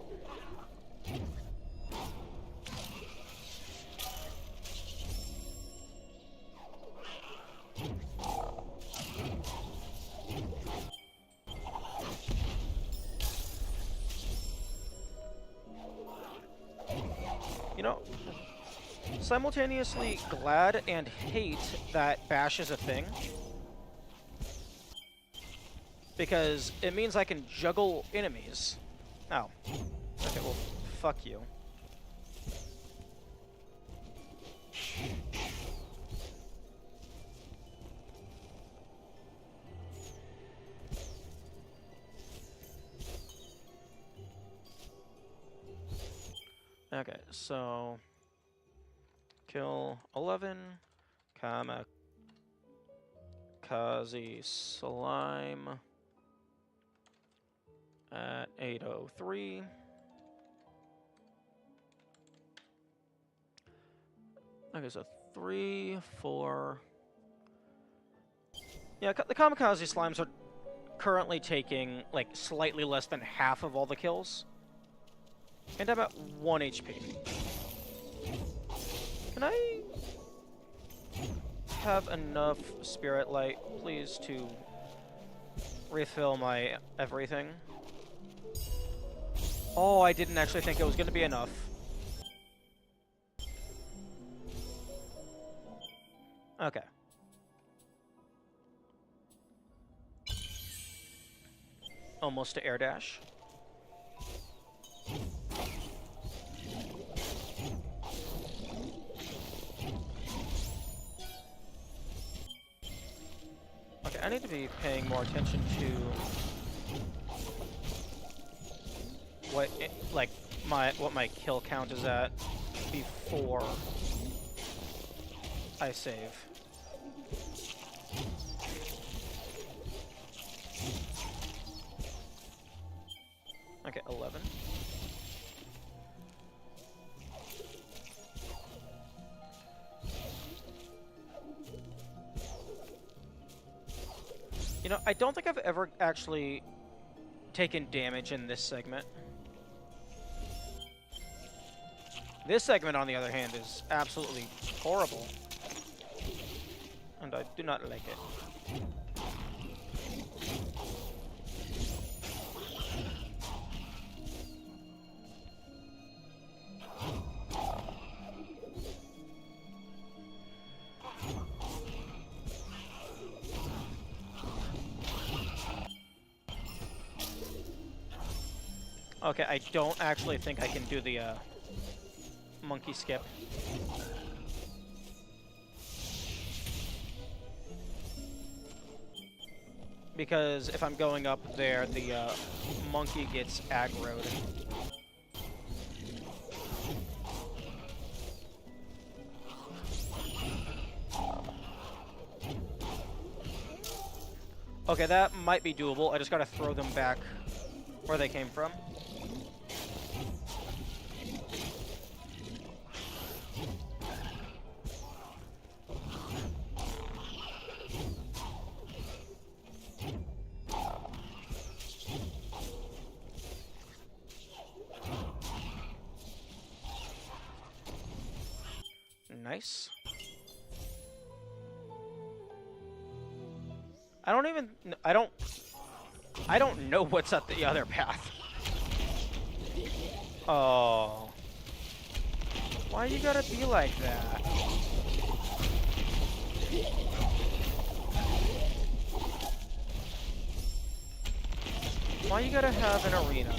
You know, simultaneously glad and hate that bash is a thing. Because it means I can juggle enemies. Oh. Okay, well, fuck you. Okay, so... Kill 11. Kamikaze Slime. At 8:03. Okay, so 3, 4. Yeah, the Kamikaze Slimes are currently taking, like, slightly less than half of all the kills. And I'm at 1 HP. Can I have enough Spirit Light, please, to refill my everything? Oh, I didn't actually think it was going to be enough. Okay. Almost to air dash. Okay, I need to be paying more attention to what my kill count is at before I save. Okay, 11. You know, I don't think I've ever actually taken damage in this segment. This segment, on the other hand, is absolutely horrible. And I do not like it. Okay, I don't actually think I can do the monkey skip. Because if I'm going up there, the monkey gets aggroed. Okay, that might be doable. I just gotta throw them back where they came from. Nice. I don't know what's at the other path. Oh. Why you gotta be like that? Why you gotta have an arena?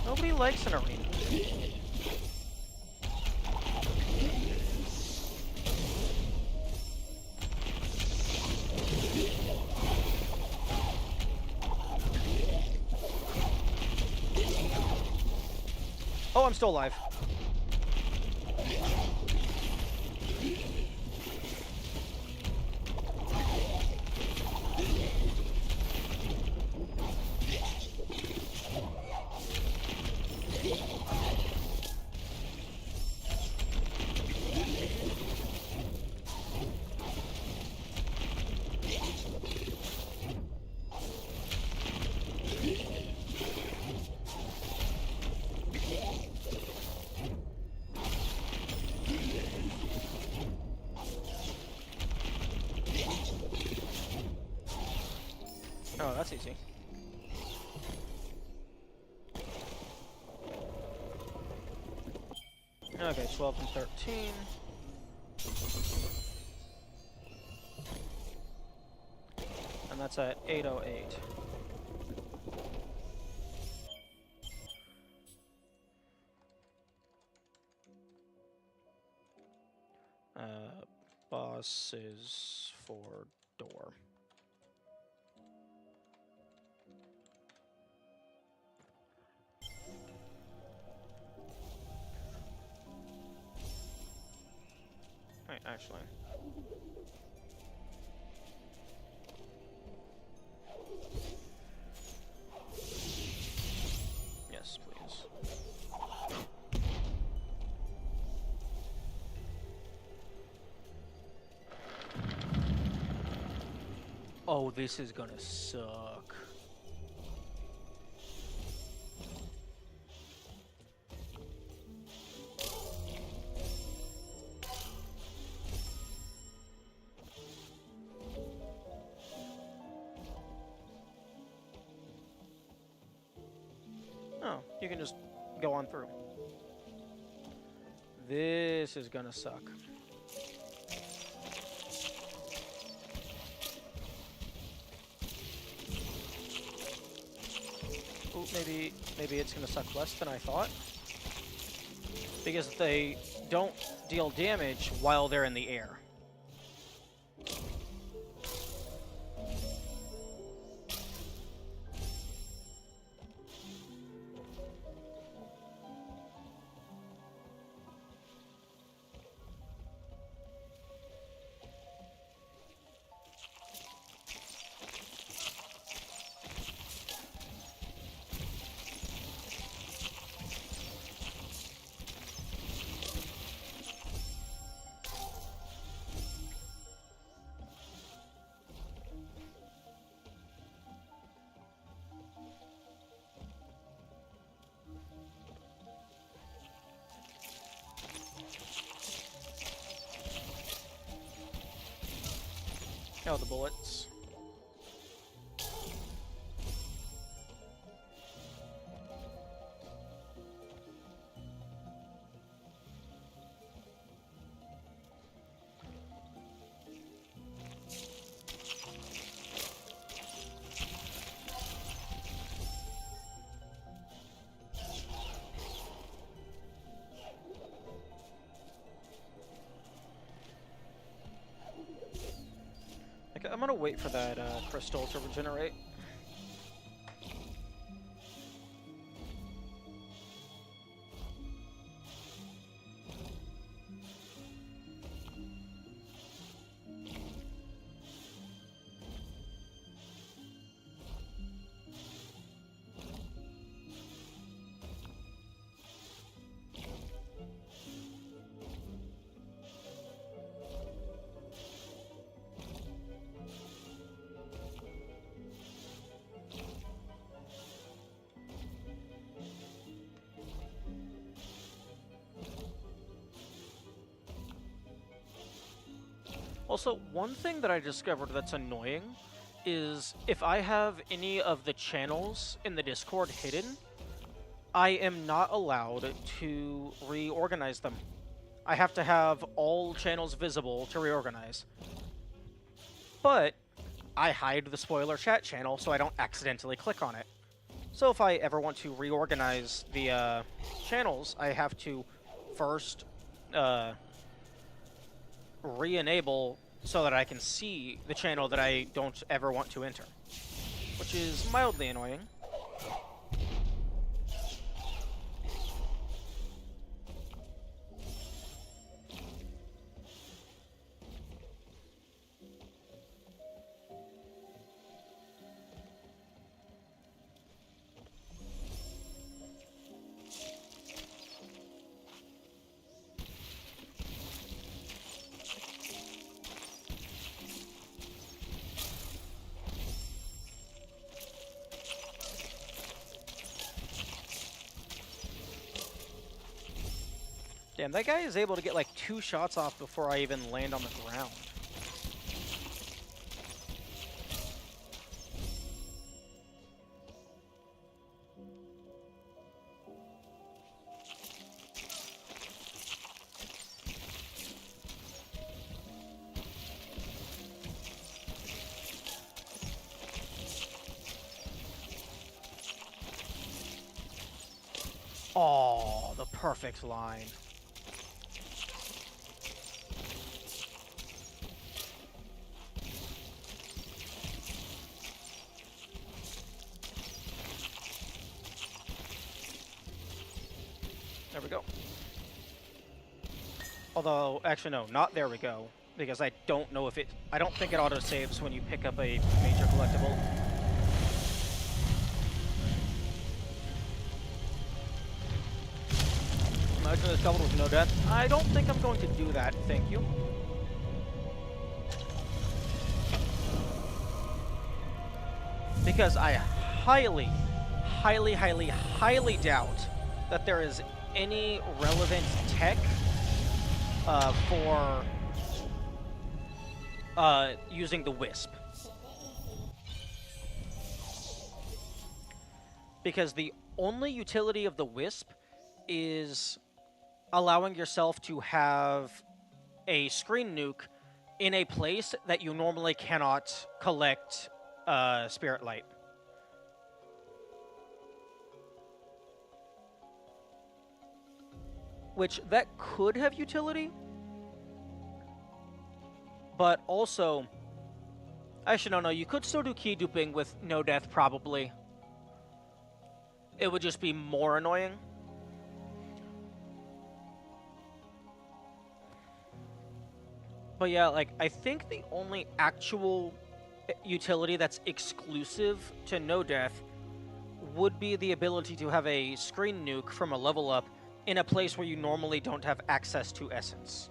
Nobody likes an arena. Oh, I'm still alive. Oh, that's easy. Okay, 12 and 13. And that's at 808. Boss is for door. Wait, actually. Yes, please. Oh, this is gonna suck. Oh, you can just go on through. This is gonna suck. Ooh, maybe it's gonna suck less than I thought. Because they don't deal damage while they're in the air. Oh, the bullets. second. I'm gonna wait for that crystal to regenerate. Also, one thing that I discovered that's annoying is if I have any of the channels in the Discord hidden, I am not allowed to reorganize them. I have to have all channels visible to reorganize. But I hide the spoiler chat channel so I don't accidentally click on it. So if I ever want to reorganize the channels, I have to first re-enable so that I can see the channel that I don't ever want to enter, which is mildly annoying. Damn, that guy is able to get like 2 shots off before I even land on the ground. Oh, the perfect line. There we go. Although, actually no, not there we go. Because I don't know if it... I don't think it auto-saves when you pick up a major collectible. Imagine this covered with no death. I don't think I'm going to do that, thank you. Because I highly doubt that there is any relevant tech for using the Wisp. Because the only utility of the Wisp is allowing yourself to have a screen nuke in a place that you normally cannot collect Spirit Light. Which, that could have utility, but also, actually no, you could still do key duping with no death probably. It would just be more annoying. But yeah, like, I think the only actual utility that's exclusive to no death would be the ability to have a screen nuke from a level up in a place where you normally don't have access to essence.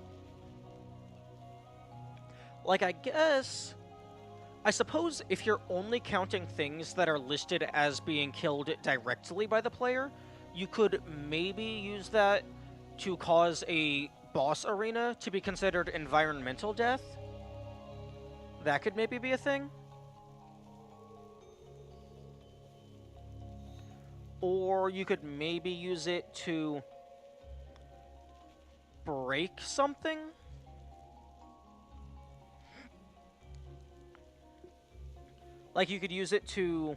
Like, I suppose if you're only counting things that are listed as being killed directly by the player, you could maybe use that to cause a boss arena to be considered environmental death. That could maybe be a thing. Or you could maybe use it to break something. Like, you could use it to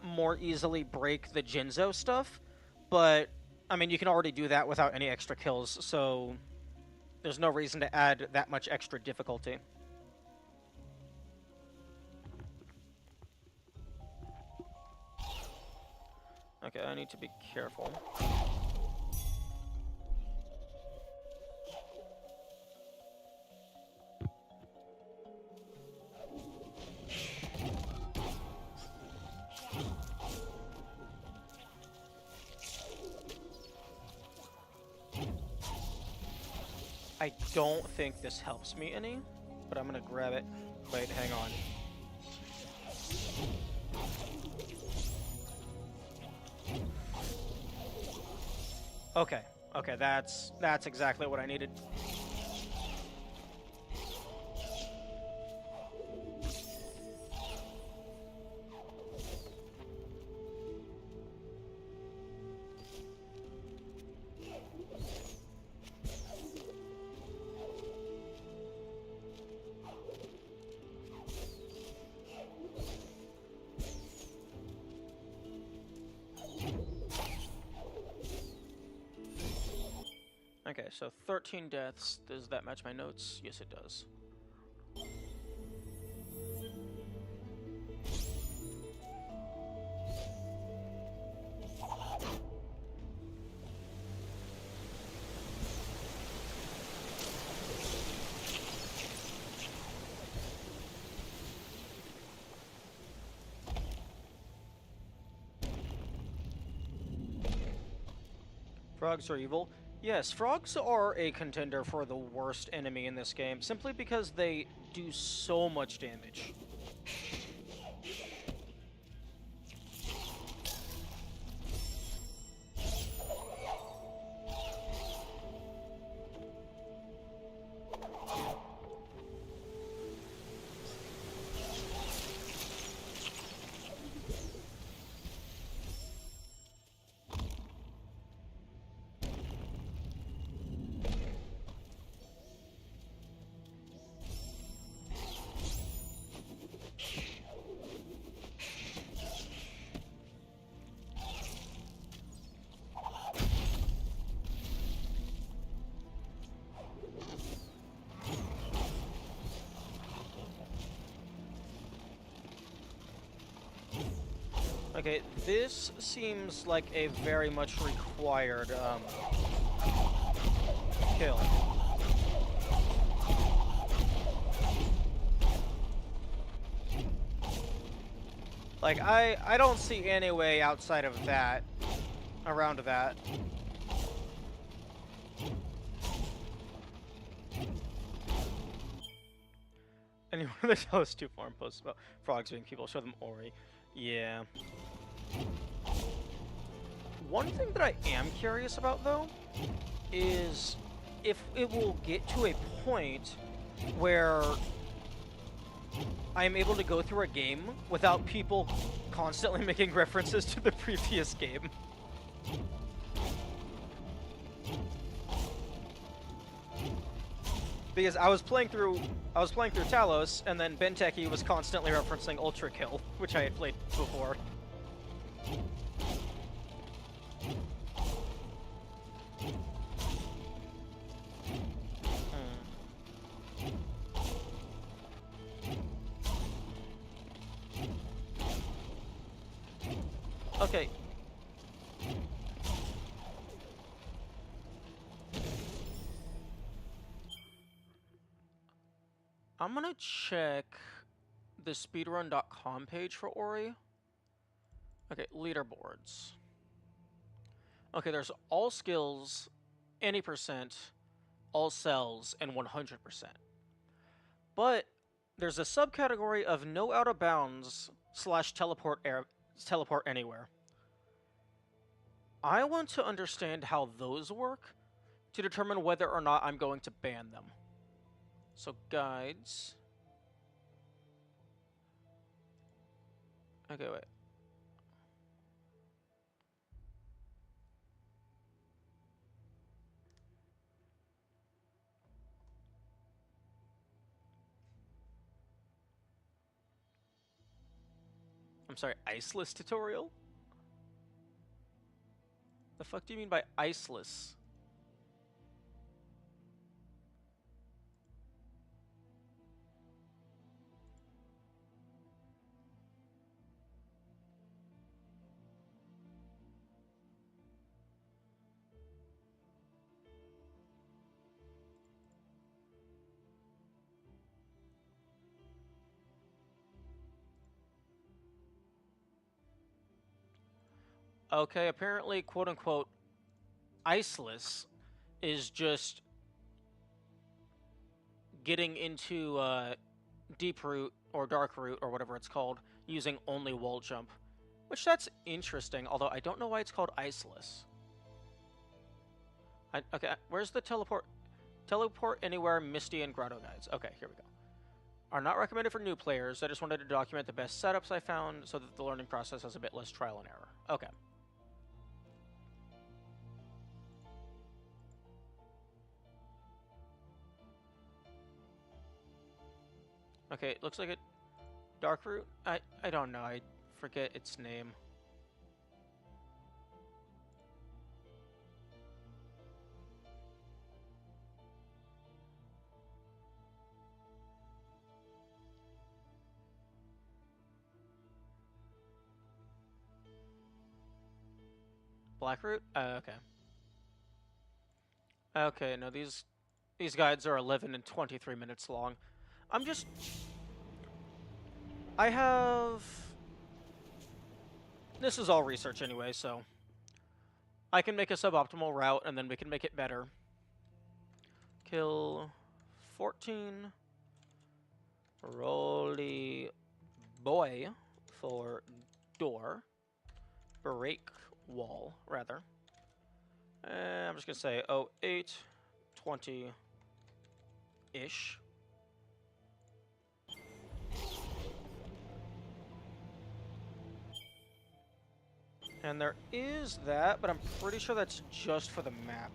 more easily break the Jinzo stuff, but, I mean, you can already do that without any extra kills, so there's no reason to add that much extra difficulty. Okay, I need to be careful. I don't think this helps me any, but I'm gonna grab it. Wait, hang on. Okay, okay, that's exactly what I needed. Okay, so 13 deaths. Does that match my notes? Yes, it does. Frogs are evil. Yes, frogs are a contender for the worst enemy in this game, simply because they do so much damage. Okay, this seems like a very much required, kill. Like, I don't see any way outside of that, around that. Anyone that shows two forum posts about frogs being people, show them Ori. Yeah. One thing that I am curious about, though, is if it will get to a point where I am able to go through a game without people constantly making references to the previous game. Because I was playing through Talos, and then Benteki was constantly referencing Ultra Kill, which I had played before. Okay. I'm gonna check the speedrun.com page for Ori. Okay, leaderboards. Okay, there's all skills, any percent, all cells, and 100%. But there's a subcategory of no out of bounds / teleport anywhere. I want to understand how those work to determine whether or not I'm going to ban them. So guides. Okay, wait. I'm sorry, iceless tutorial? The fuck do you mean by iceless? Okay, apparently, quote-unquote, iceless is just getting into deep root or dark root or whatever it's called using only wall jump, which that's interesting, although I don't know why it's called iceless. Okay, where's the teleport? Teleport anywhere, Misty and Grotto guides. Okay, here we go. Are not recommended for new players. I just wanted to document the best setups I found so that the learning process has a bit less trial and error. Okay. Okay, it looks like a dark root. I don't know. I forget its name. Blackroot? Okay. Okay, no, these guides are 11 and 23 minutes long. I have... This is all research anyway, so... I can make a suboptimal route, and then we can make it better. Kill 14. Roly boy for door. Break wall, rather. I'm just going to say 08, 20-ish. And there is that, but I'm pretty sure that's just for the map.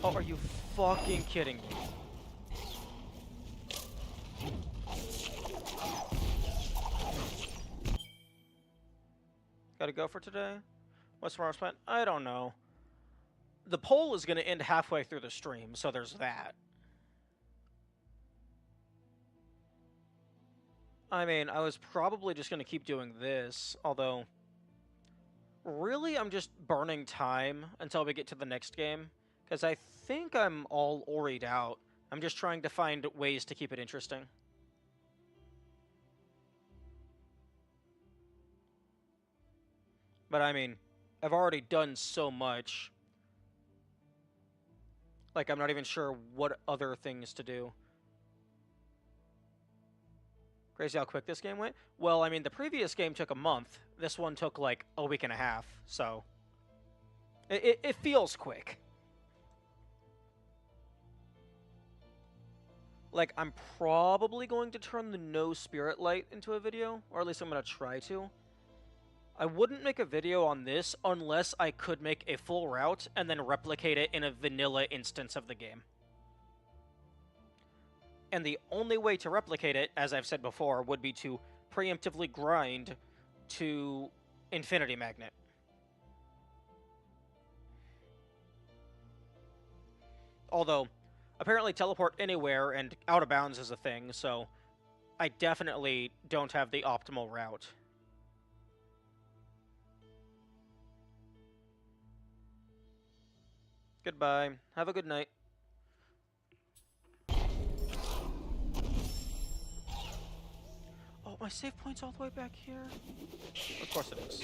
Oh, are you fucking kidding me? Gotta go for today? What's tomorrow's plan? I don't know. The poll is gonna end halfway through the stream, so there's that. I mean, I was probably just gonna keep doing this, although... Really, I'm just burning time until we get to the next game, because I think I'm all oried out. I'm just trying to find ways to keep it interesting. But I mean, I've already done so much. Like, I'm not even sure what other things to do. Crazy how quick this game went? Well, I mean, the previous game took a month. This one took, like, a week and a half, so... It feels quick. Like, I'm probably going to turn the no spirit light into a video, or at least I'm going to try to. I wouldn't make a video on this unless I could make a full route and then replicate it in a vanilla instance of the game. And the only way to replicate it, as I've said before, would be to preemptively grind to Infinity Magnet. Although, apparently teleport anywhere and out of bounds is a thing, so I definitely don't have the optimal route. Goodbye. Have a good night. Oh, my save point's all the way back here? Of course it is.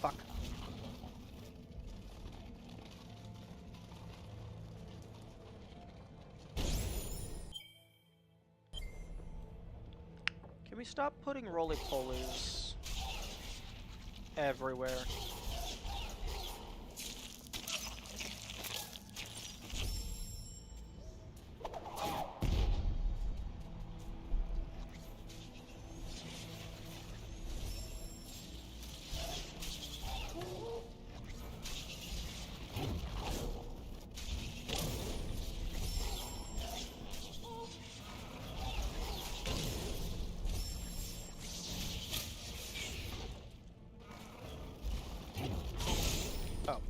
Fuck. Can we stop putting roly-polies everywhere?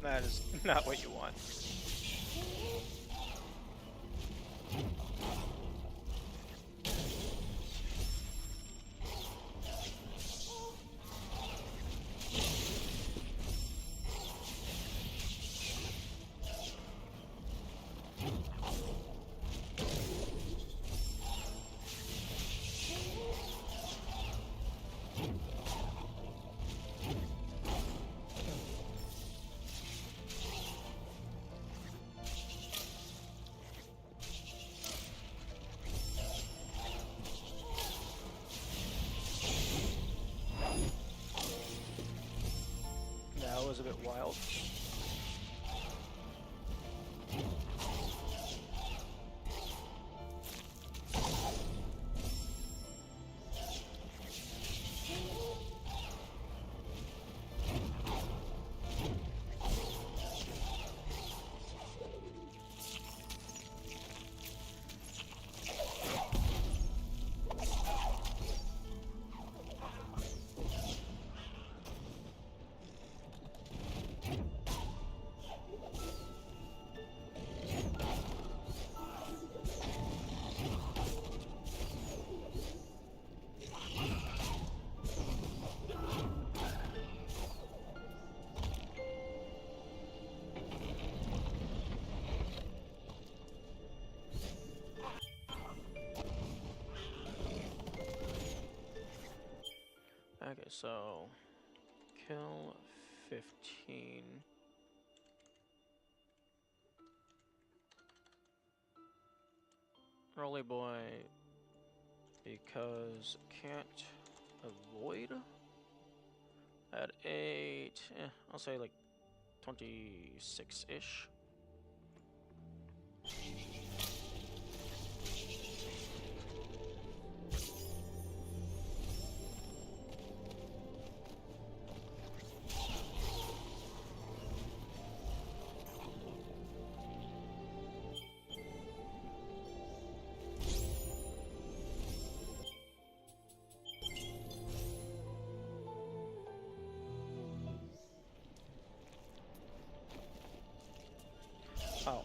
That is not what you want. That was a bit wild. Okay, so kill 15. Rolly boy, because can't avoid. At 8, I'll say like 26-ish. Oh.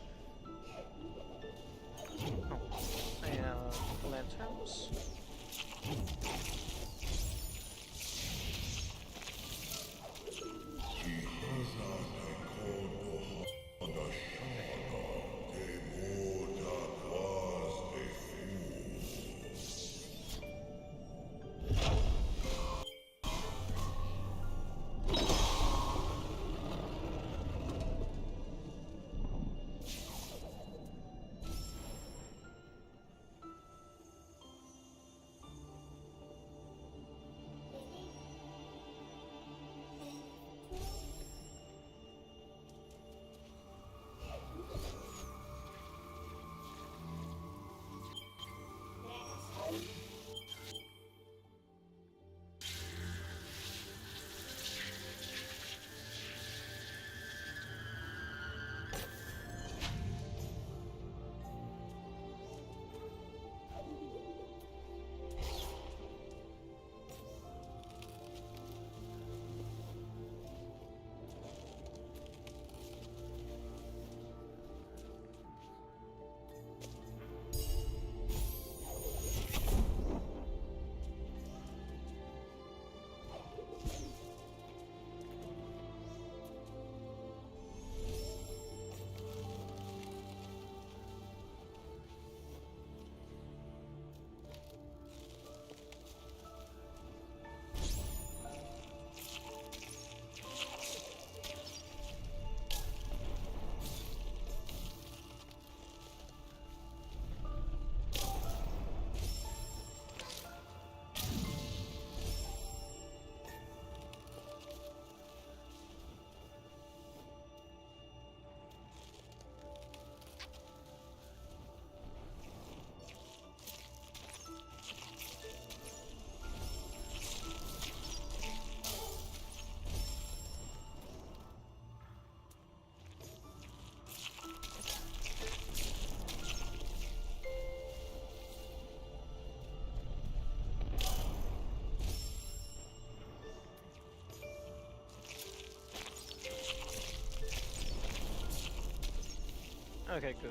Okay, good.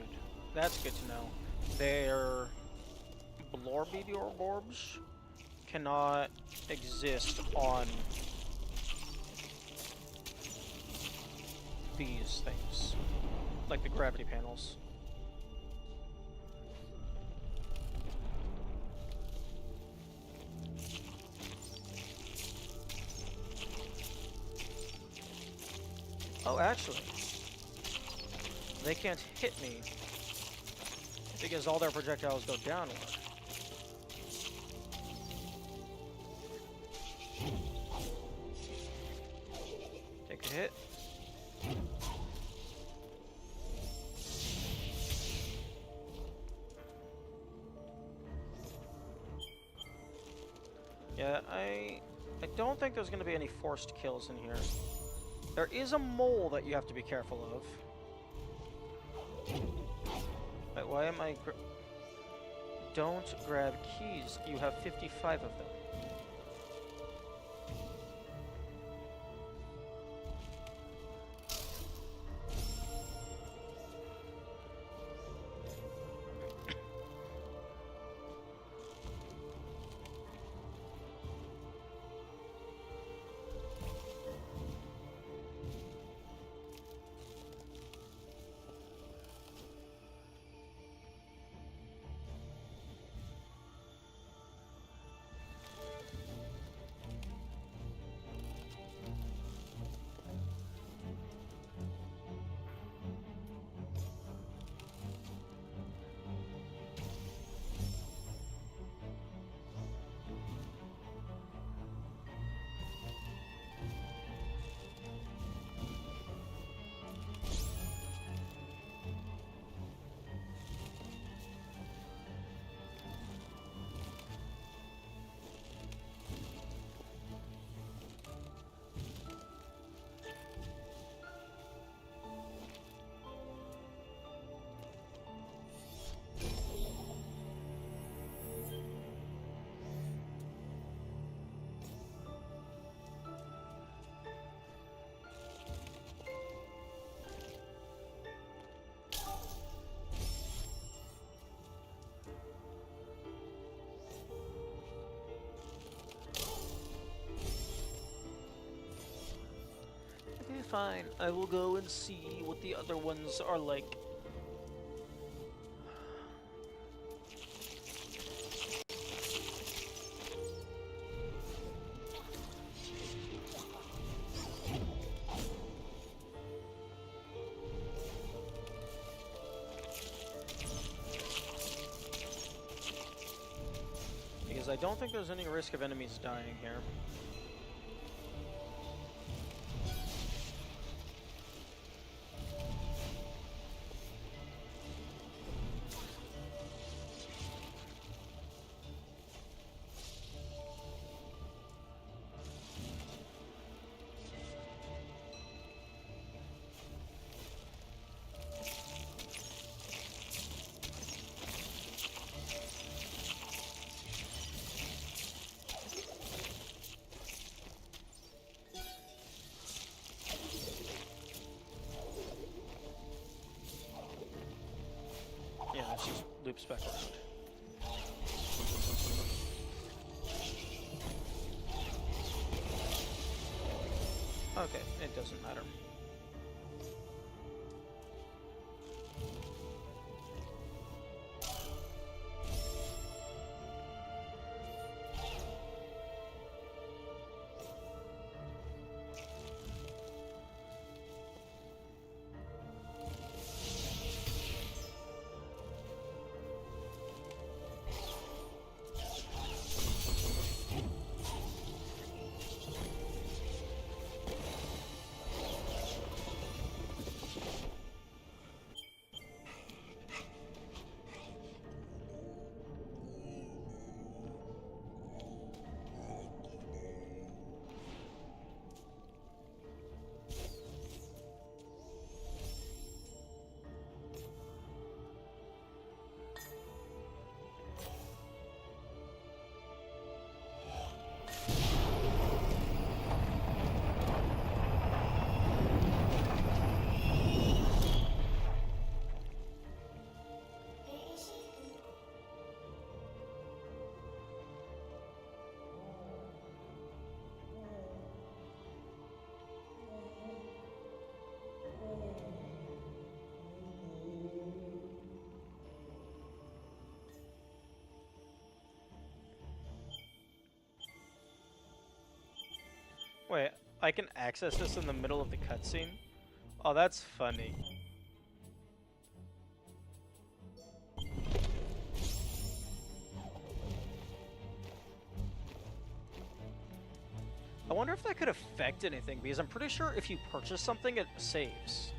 That's good to know. Their Blorbeedior orbs cannot exist on these things, like the gravity panels. Oh, actually, they can't hit me because all their projectiles go downward. Take a hit. Yeah, I don't think there's going to be any forced kills in here. There is a mole that you have to be careful of. Wait, why am I... Don't grab keys. You have 55 of them. Okay, fine. I will go and see what the other ones are like. Because I don't think there's any risk of enemies dying here. Yeah, it just loops back around. Okay, it doesn't matter. Wait, I can access this in the middle of the cutscene? Oh, that's funny. I wonder if that could affect anything, because I'm pretty sure if you purchase something, it saves.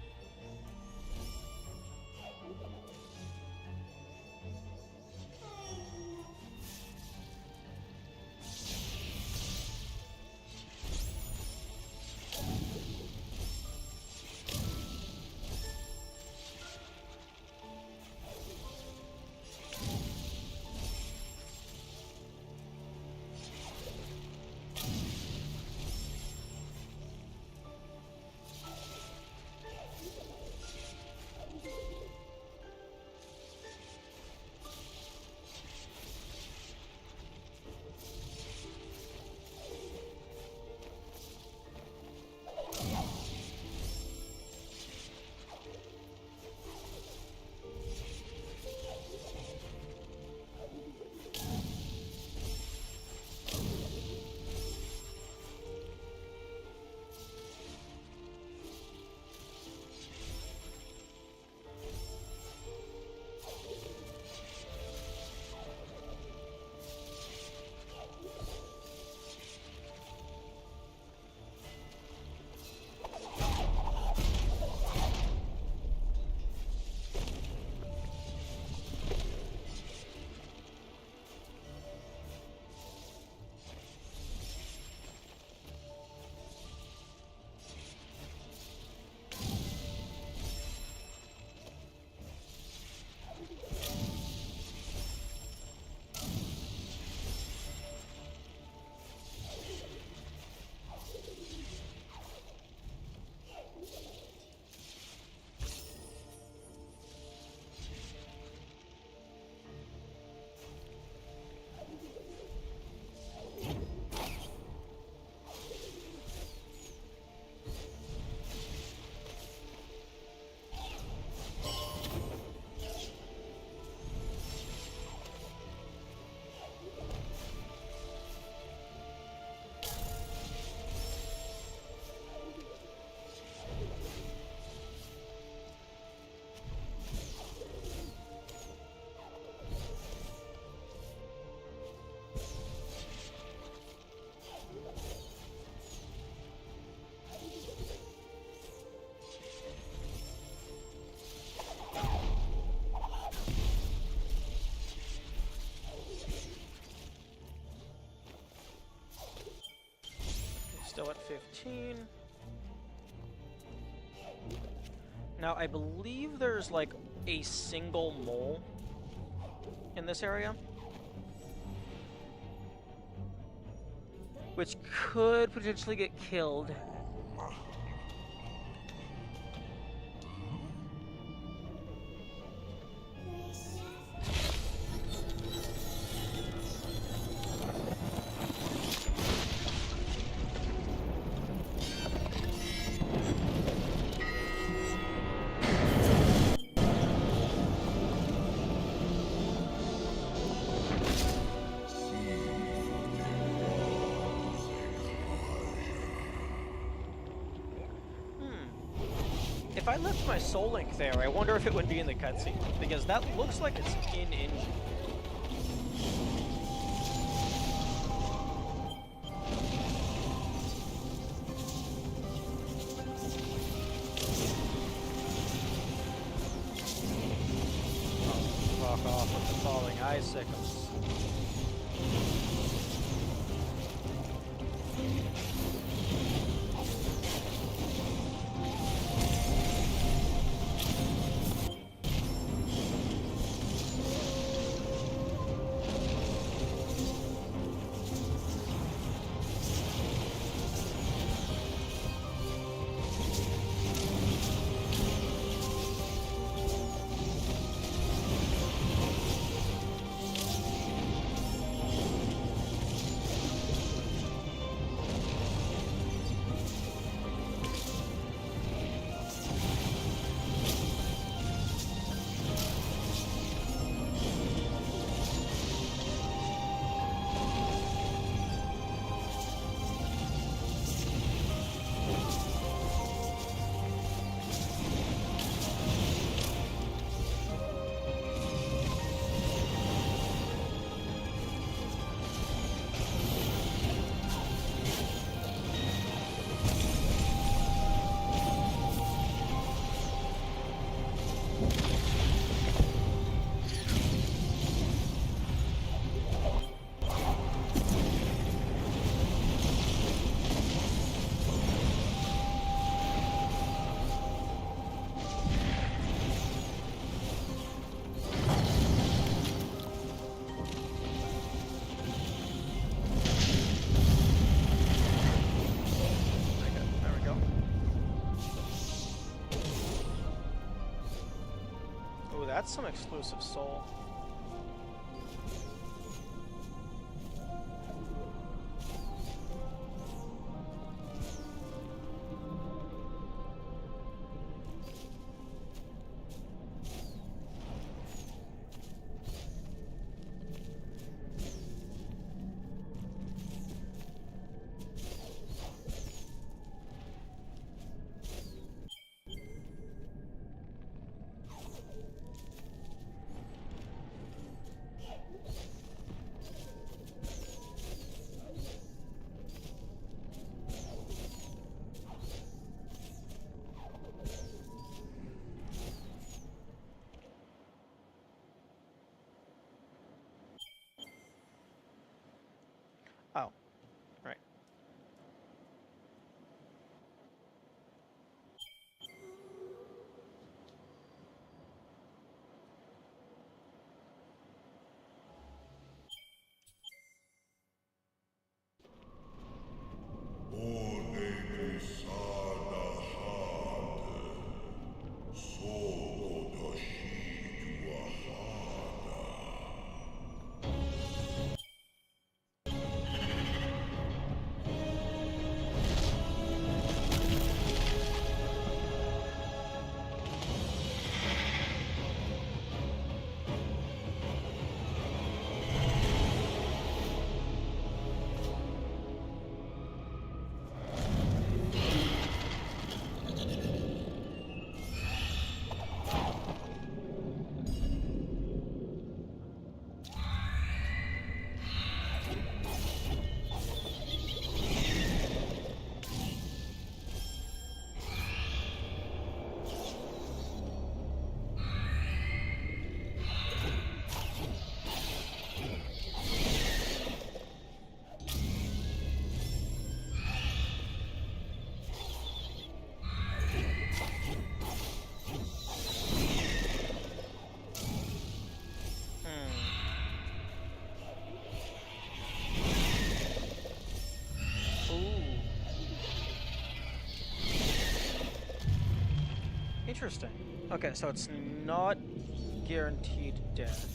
Still at 15. Now, I believe there's like a single mole in this area, which could potentially get killed. If I left my soul link there, I wonder if it would be in the cutscene, because that looks like it's in-engine. Fuck off with the falling icicles. That's some exclusive soul. Oh, right. Interesting. Okay, so it's not guaranteed death.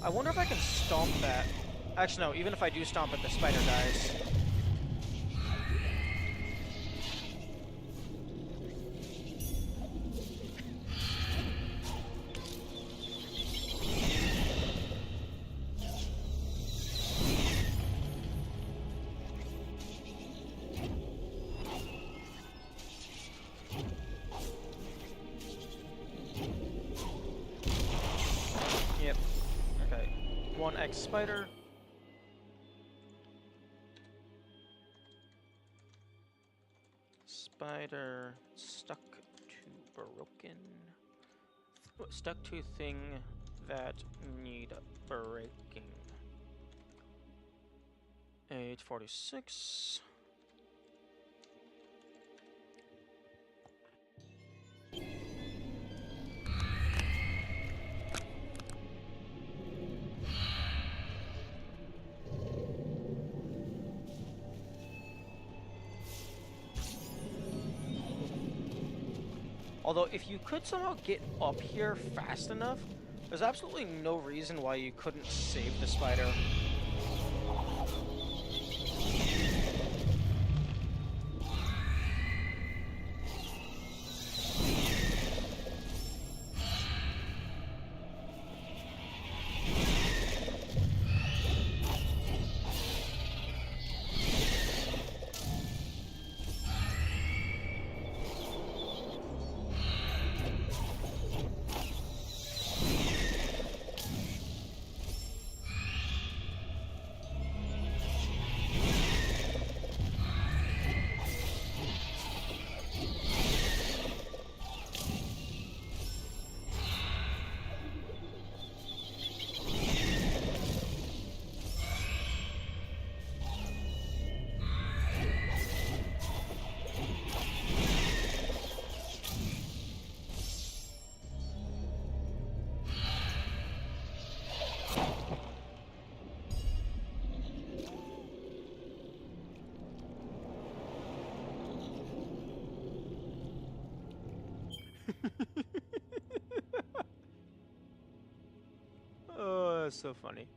I wonder if I can stomp that. Actually, no, even if I do stomp it, the spider dies. Yep. Okay. 1x spider. Spider stuck to broken. Stuck to thing that need breaking. 846. Although, if you could somehow get up here fast enough, there's absolutely no reason why you couldn't save the spider. was so funny.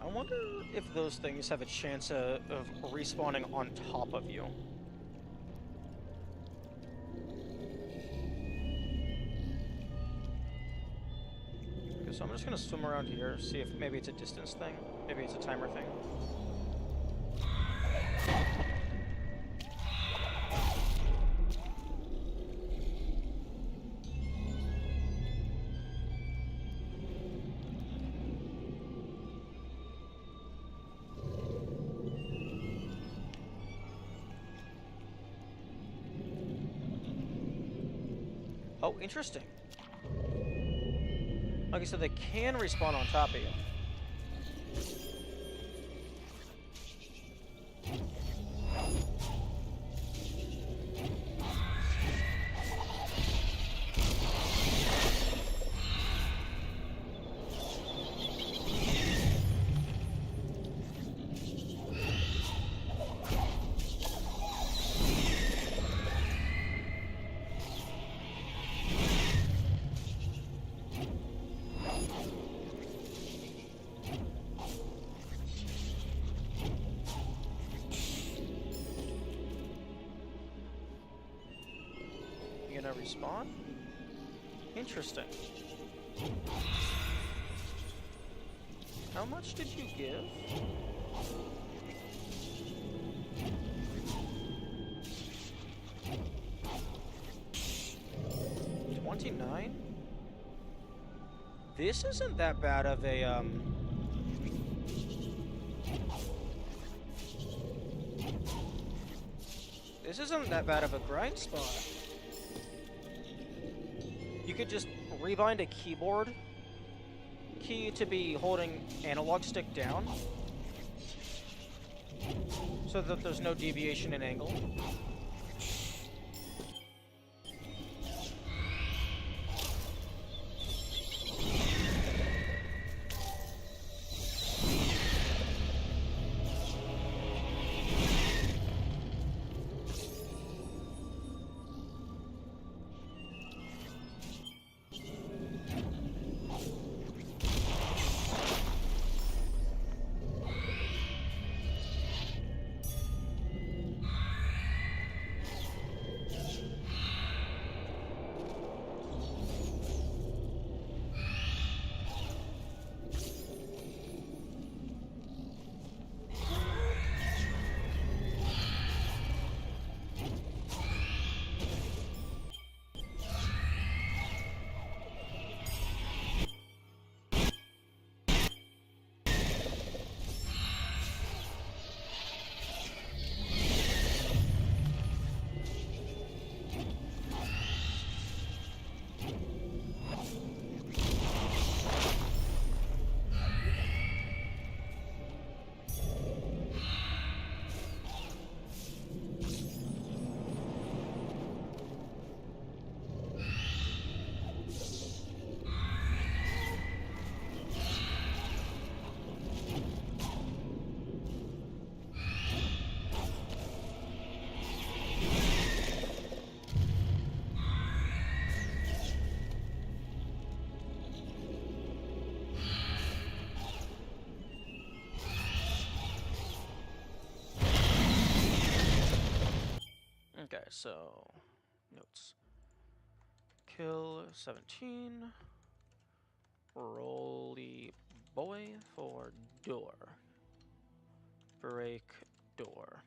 I wonder if those things have a chance of respawning on top of you. Okay, so I'm just gonna swim around here, see if maybe it's a distance thing, maybe it's a timer thing. Oh, interesting. Like I said, they can respawn on top of you. Gonna respawn? Interesting. How much did you give? $29? This isn't that bad of a, This isn't that bad of a grind spot. You could just rebind a keyboard key to be holding analog stick down so that there's no deviation in angle. so notes. Kill 17. Roly boy for door. Break door.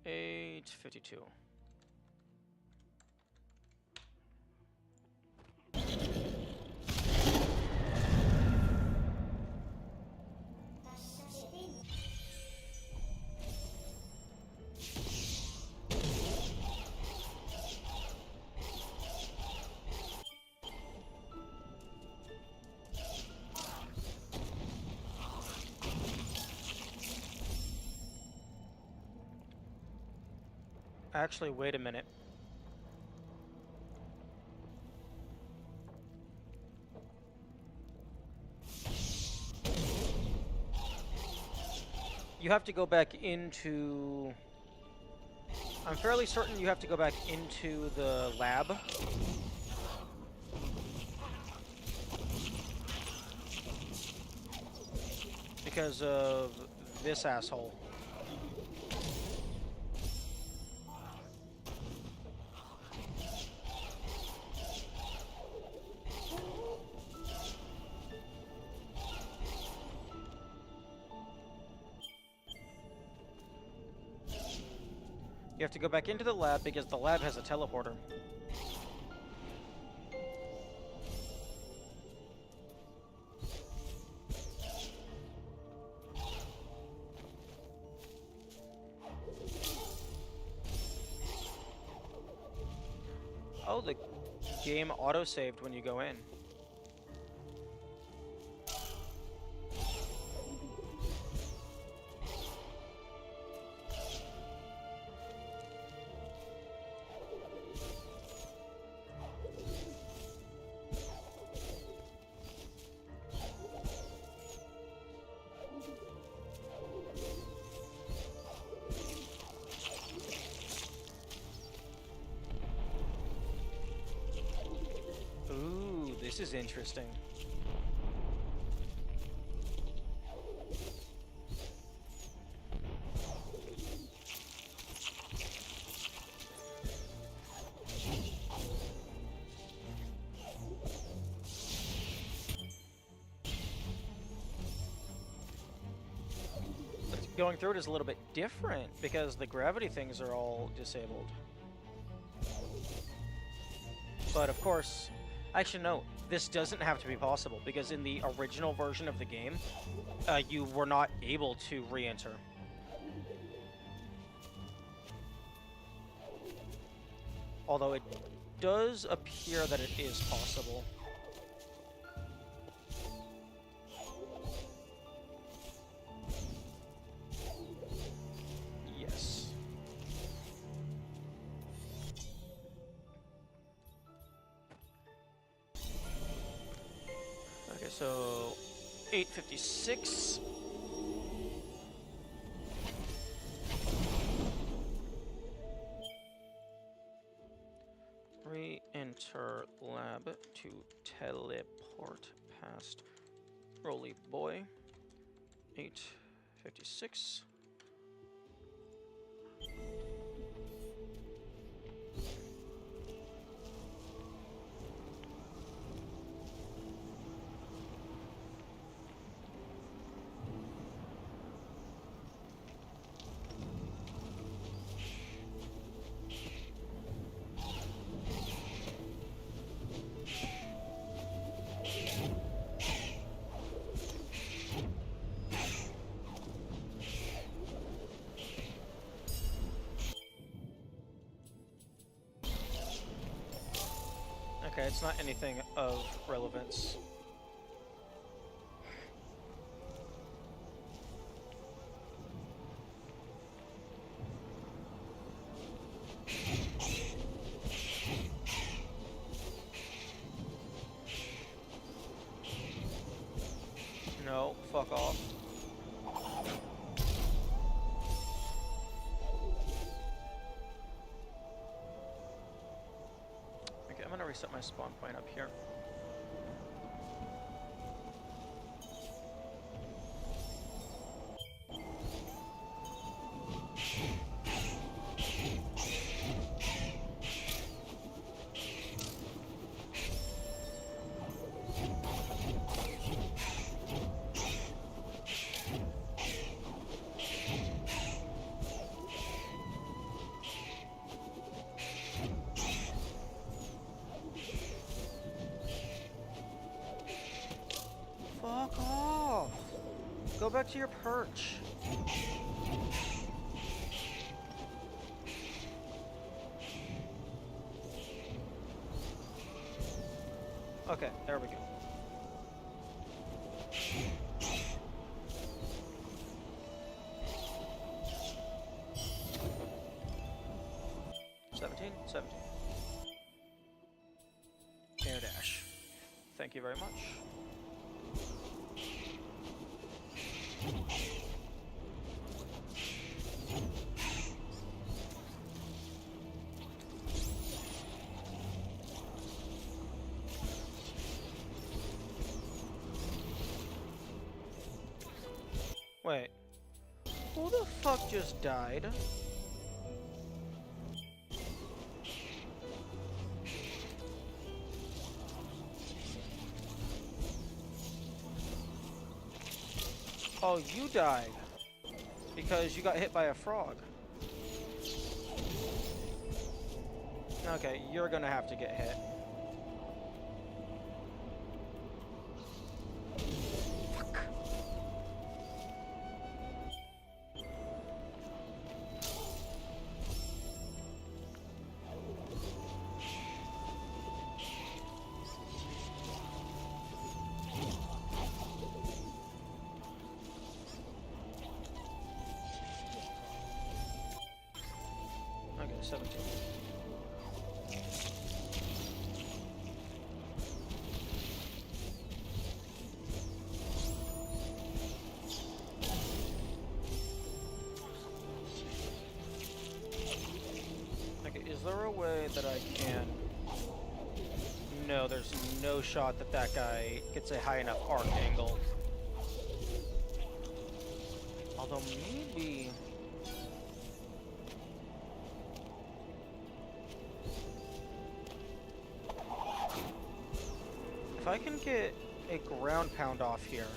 852. Actually, wait a minute. You have to go back into... I'm fairly certain you have to go back into the lab. Because of this asshole. You have to go back into the lab because the lab has a teleporter. Oh, the game auto-saved when you go in. Ooh, this is interesting. Going through it is a little bit different because the gravity things are all disabled. But of course, actually no, this doesn't have to be possible because in the original version of the game, you were not able to re-enter. Although it does appear that it is possible. Yes. Okay, so 856. Re-enter lab to teleport past Roly Boy. 856. Okay, it's not anything of relevance. No, fuck off. Okay, I'm gonna reset my spawn point up here. Go back to your perch. Okay, there we go. Seventeen. Air dash. Thank you very much. Wait. Who the fuck just died? Oh, you died. Because you got hit by a frog. Okay, you're gonna have to get hit. Fuck. Okay, 17. Okay, is there a way that I can... No, there's no shot that that guy gets a high enough arc angle. Although maybe... If I can get a ground pound off here...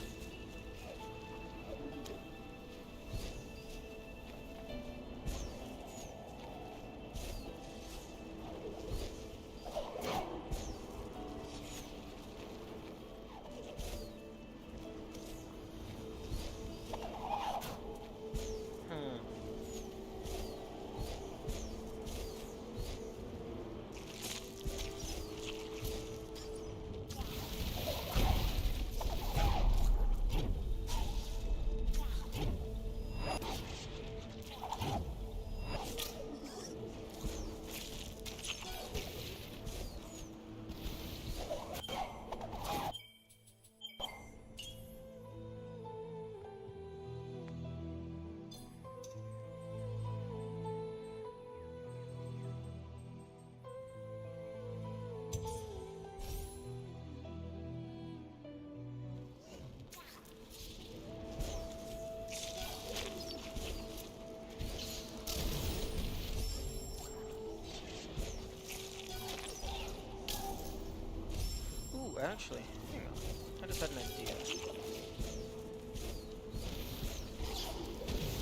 Actually, hang on. I just had an idea.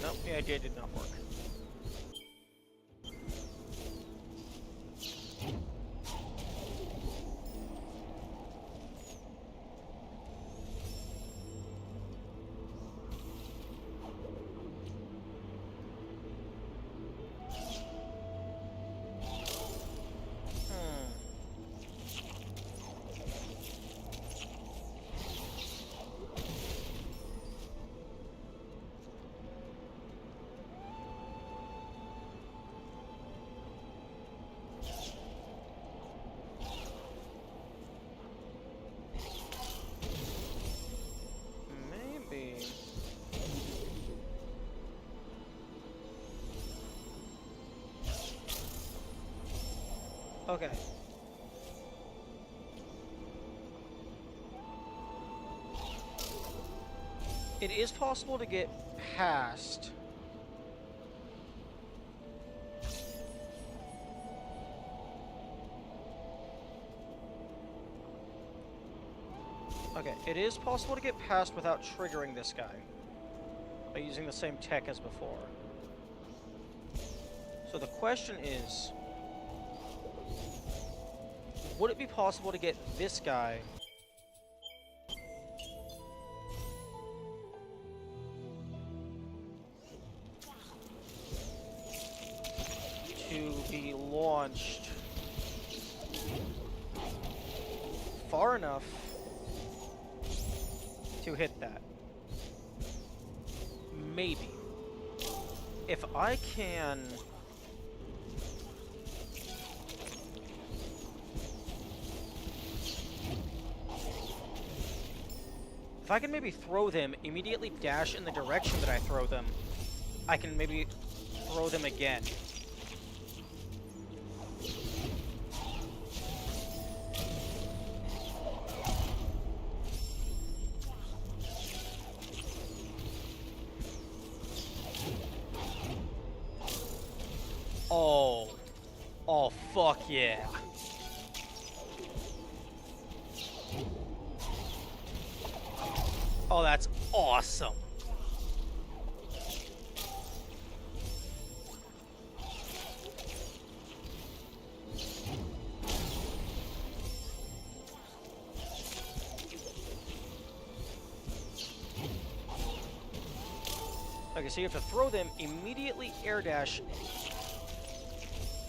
Nope, the idea did not work. Okay. It is possible to get past. Okay, it is possible to get past without triggering this guy by using the same tech as before. So the question is, would it be possible to get this guy be launched far enough to hit that. Maybe. If I can... If I can maybe throw them, immediately dash in the direction that I throw them, I can maybe throw them again. Oh. Oh, fuck yeah. Oh, that's awesome. Okay, so you have to throw them, immediately air dash,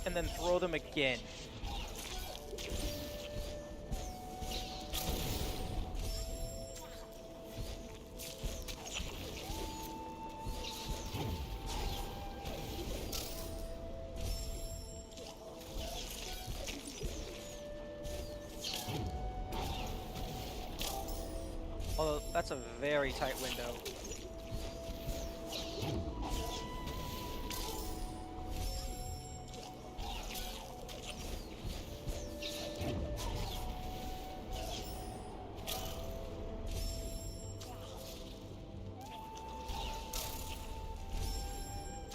and then throw them again. Although, that's a very tight window.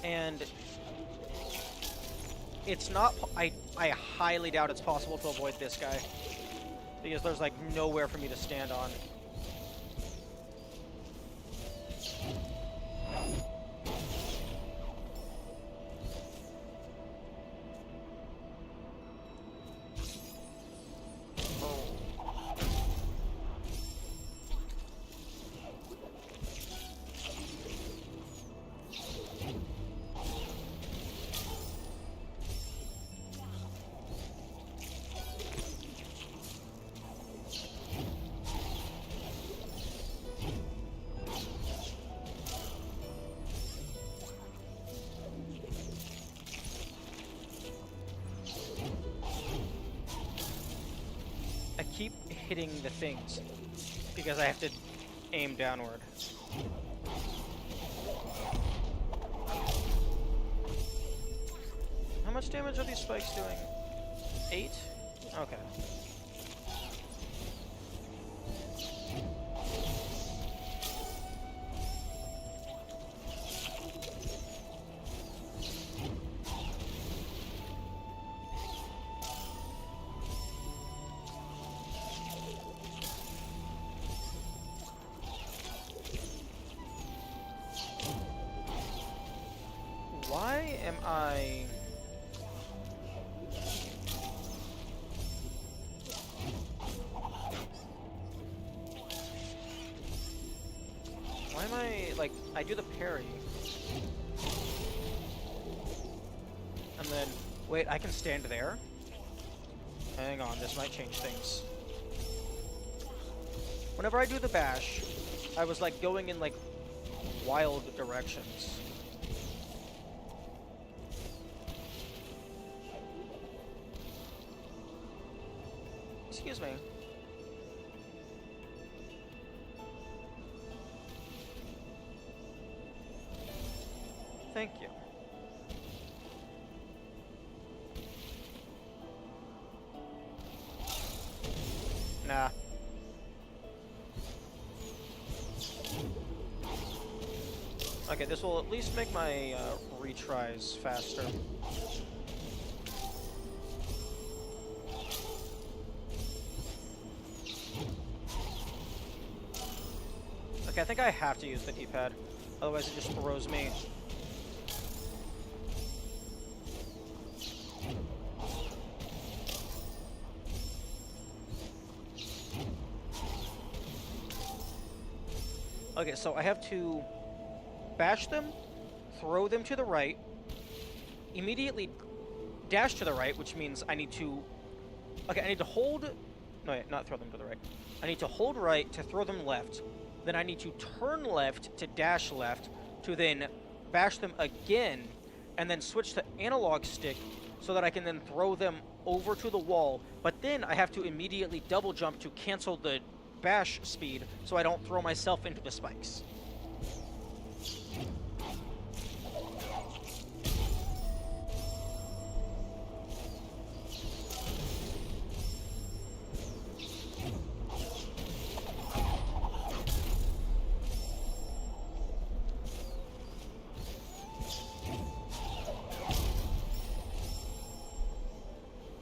And it's not... I highly doubt it's possible to avoid this guy, because there's, like, nowhere for me to stand on. I keep hitting the things because I have to aim downward. How much damage are these spikes doing? 8? Okay. Why am I... Why am I, like, I do the parry. And then, wait, I can stand there? Hang on, this might change things. Whenever I do the bash, I was, like, going in, like, wild directions. Excuse me. Thank you. Nah. Okay, this will at least make my retries faster. Okay, I think I have to use the D-pad, otherwise it just throws me. Okay, so I have to bash them, throw them to the right, immediately dash to the right, which means I need to... Okay, I need to hold... No, wait, not throw them to the right. I need to hold right to throw them left. Then I need to turn left to dash left to then bash them again and then switch to analog stick so that I can then throw them over to the wall. But then I have to immediately double jump to cancel the bash speed so I don't throw myself into the spikes.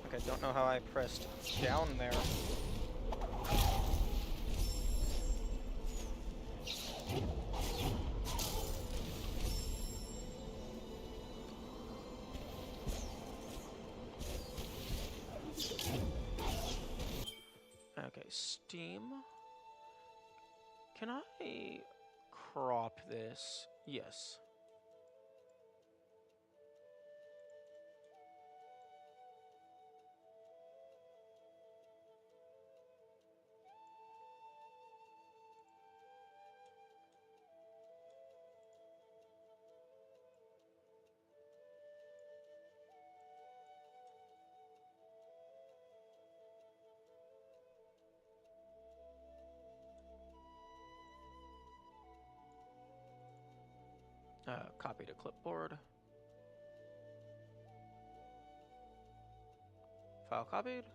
Okay, don't know how I pressed down there. Okay, Steam. Can I crop this? Yes. Copy to clipboard. File copied.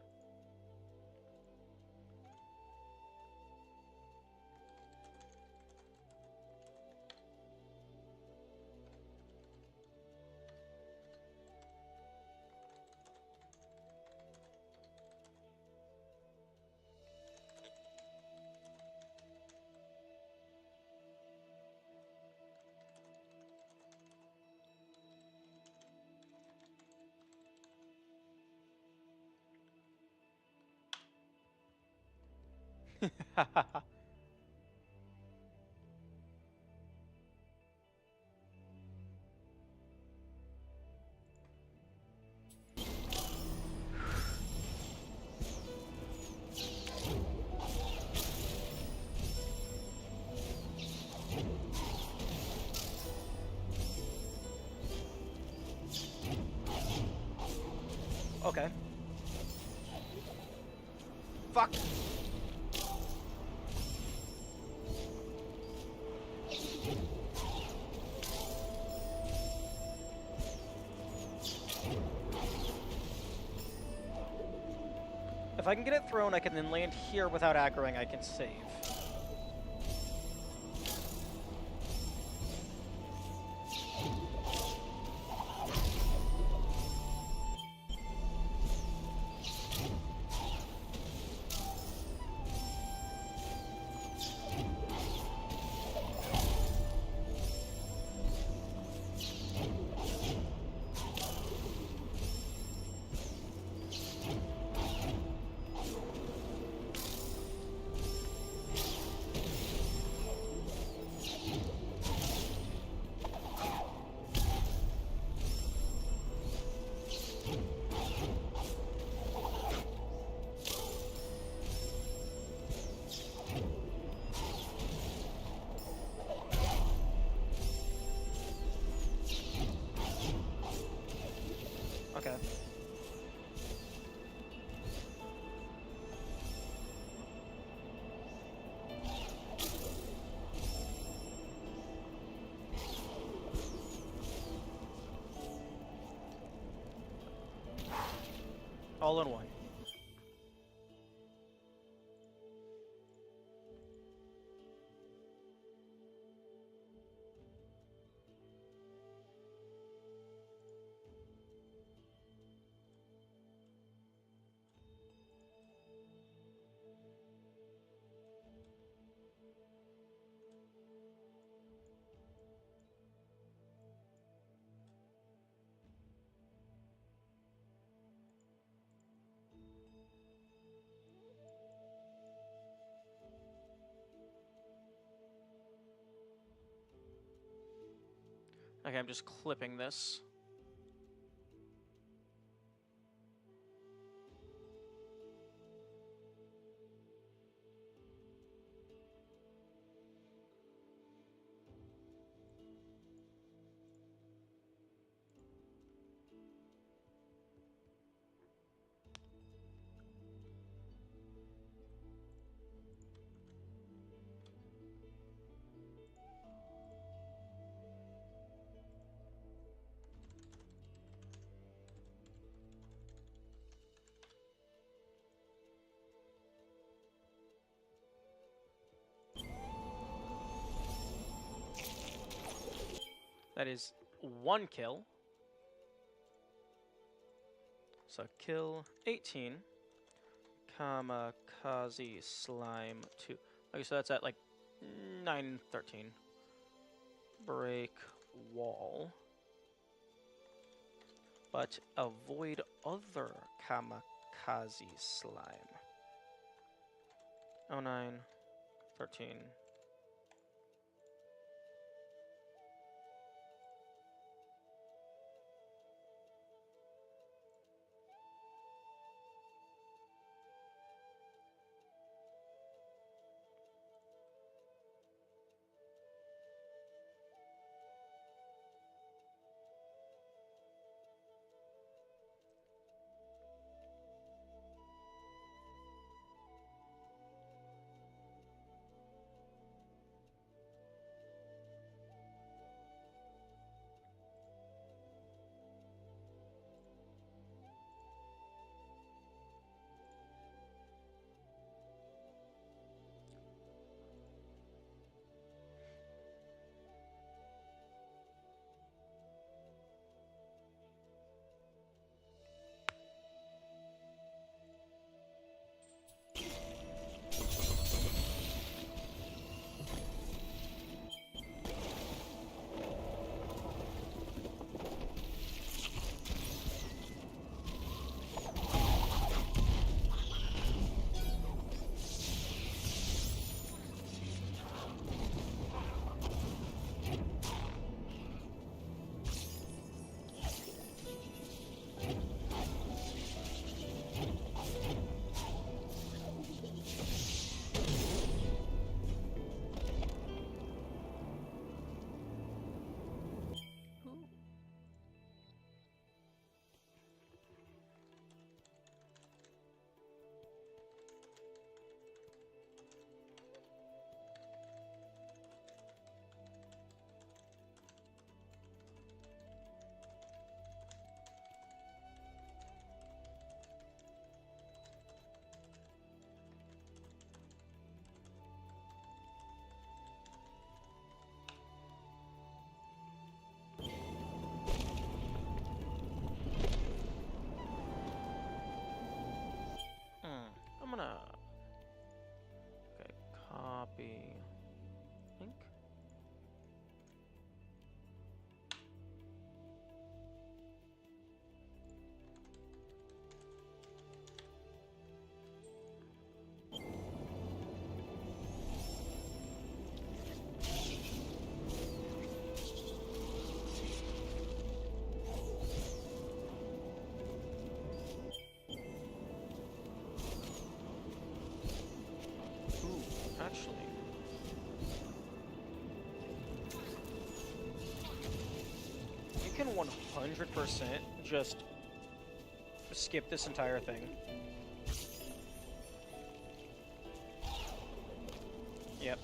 Okay. Fuck. If I can get it thrown, I can then land here without aggroing, I can save. Okay. All in one. Okay, I'm just clipping this. That is 1 kill. So kill 18. Kamikaze slime 2. Okay, so that's at like 913. Break wall. But avoid other kamikaze slime. 09, 13. I'm gonna... Okay, copy link. Ooh, actually... You can 100% just skip this entire thing. Yep.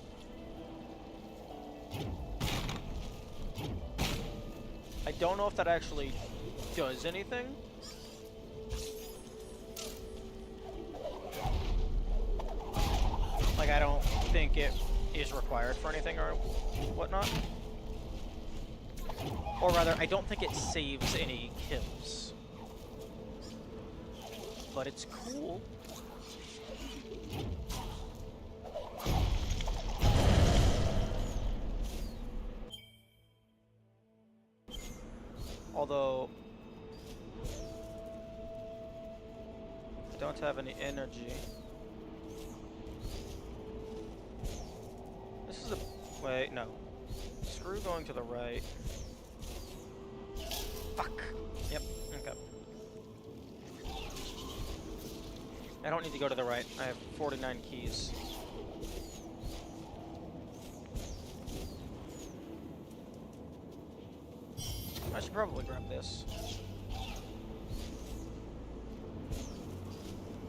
I don't know if that actually does anything. Like, I don't think it is required for anything or whatnot. Or rather, I don't think it saves any kills. But it's cool. Although... I don't have any energy. This is a... Wait, no. Screw going to the right. Fuck. Yep, okay. I don't need to go to the right. I have 49 keys. I should probably grab this.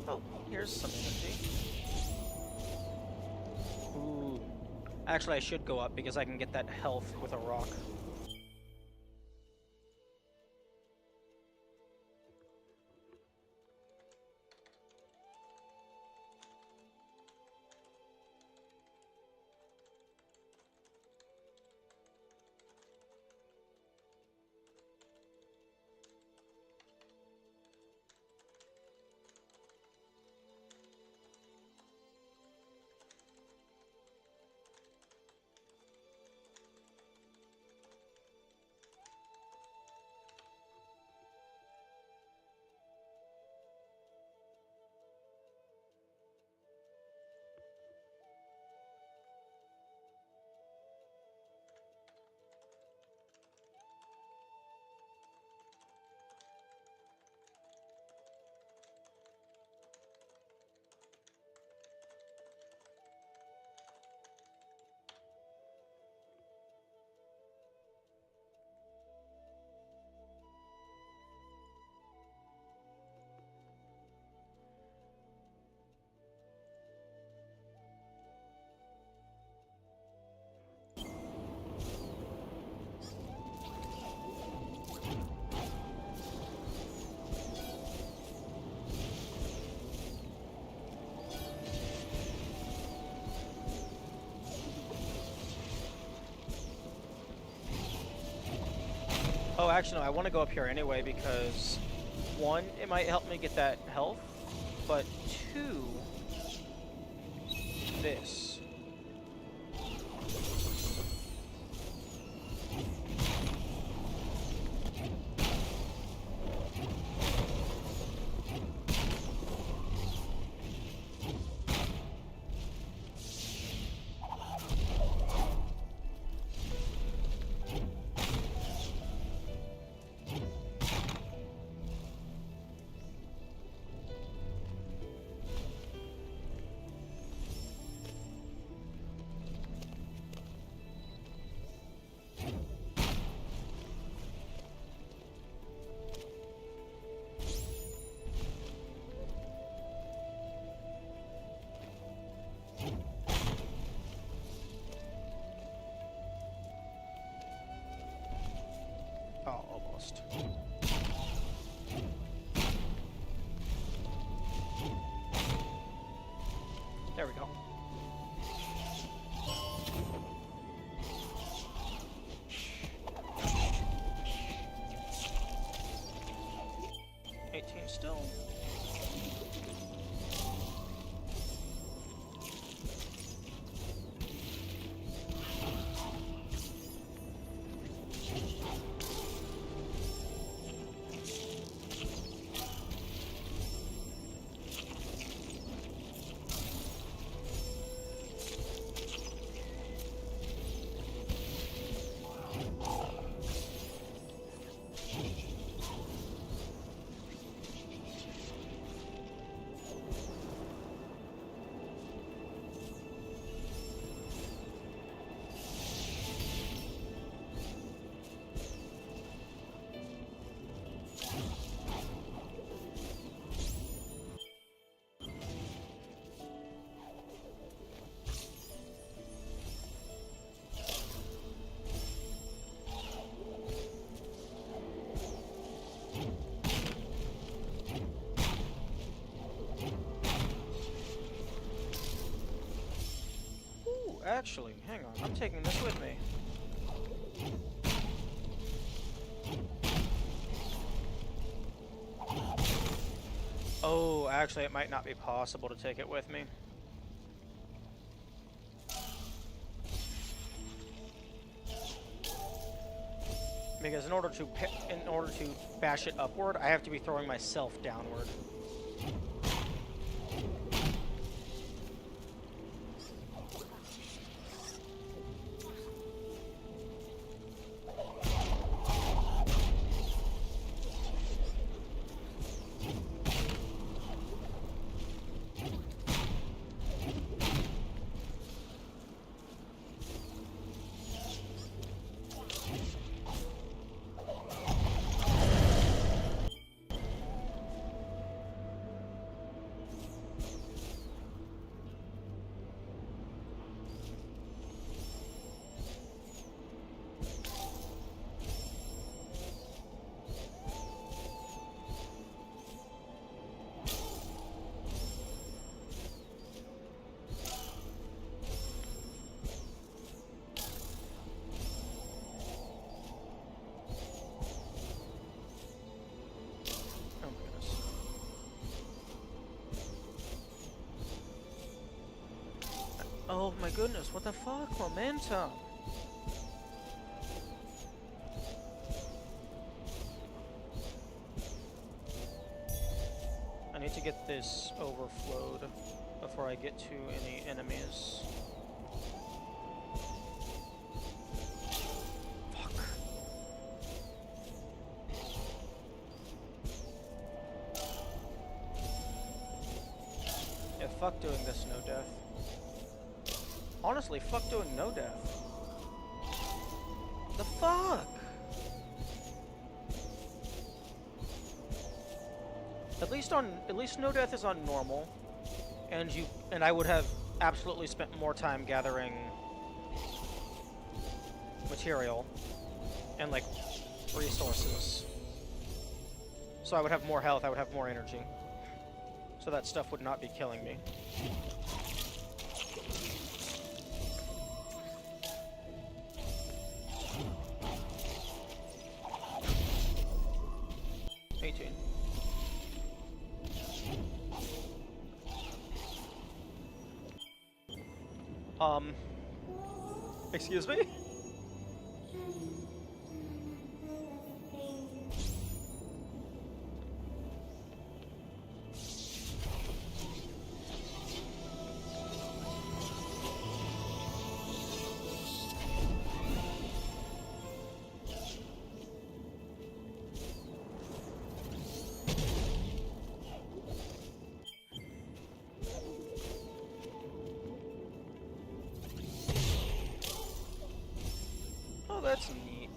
Oh, here's some energy. Ooh. Actually, I should go up because I can get that health with a rock. Oh, actually, no, I want to go up here anyway because, one, it might help me get that health, but two, this. Oh, almost. There we go. Still. Actually, hang on. I'm taking this with me. Oh, actually, it might not be possible to take it with me. Because in order to bash it upward, I have to be throwing myself downward. Oh my goodness, what the fuck? Momentum! I need to get this overflowed before I get to any enemies. Fuck. Yeah, fuck doing this no death. Honestly, fuck doing no death. The fuck? At least no death is on normal, and I would have absolutely spent more time gathering material and like resources. So I would have more health, I would have more energy. So that stuff would not be killing me. Um, excuse me? Oh, that's neat.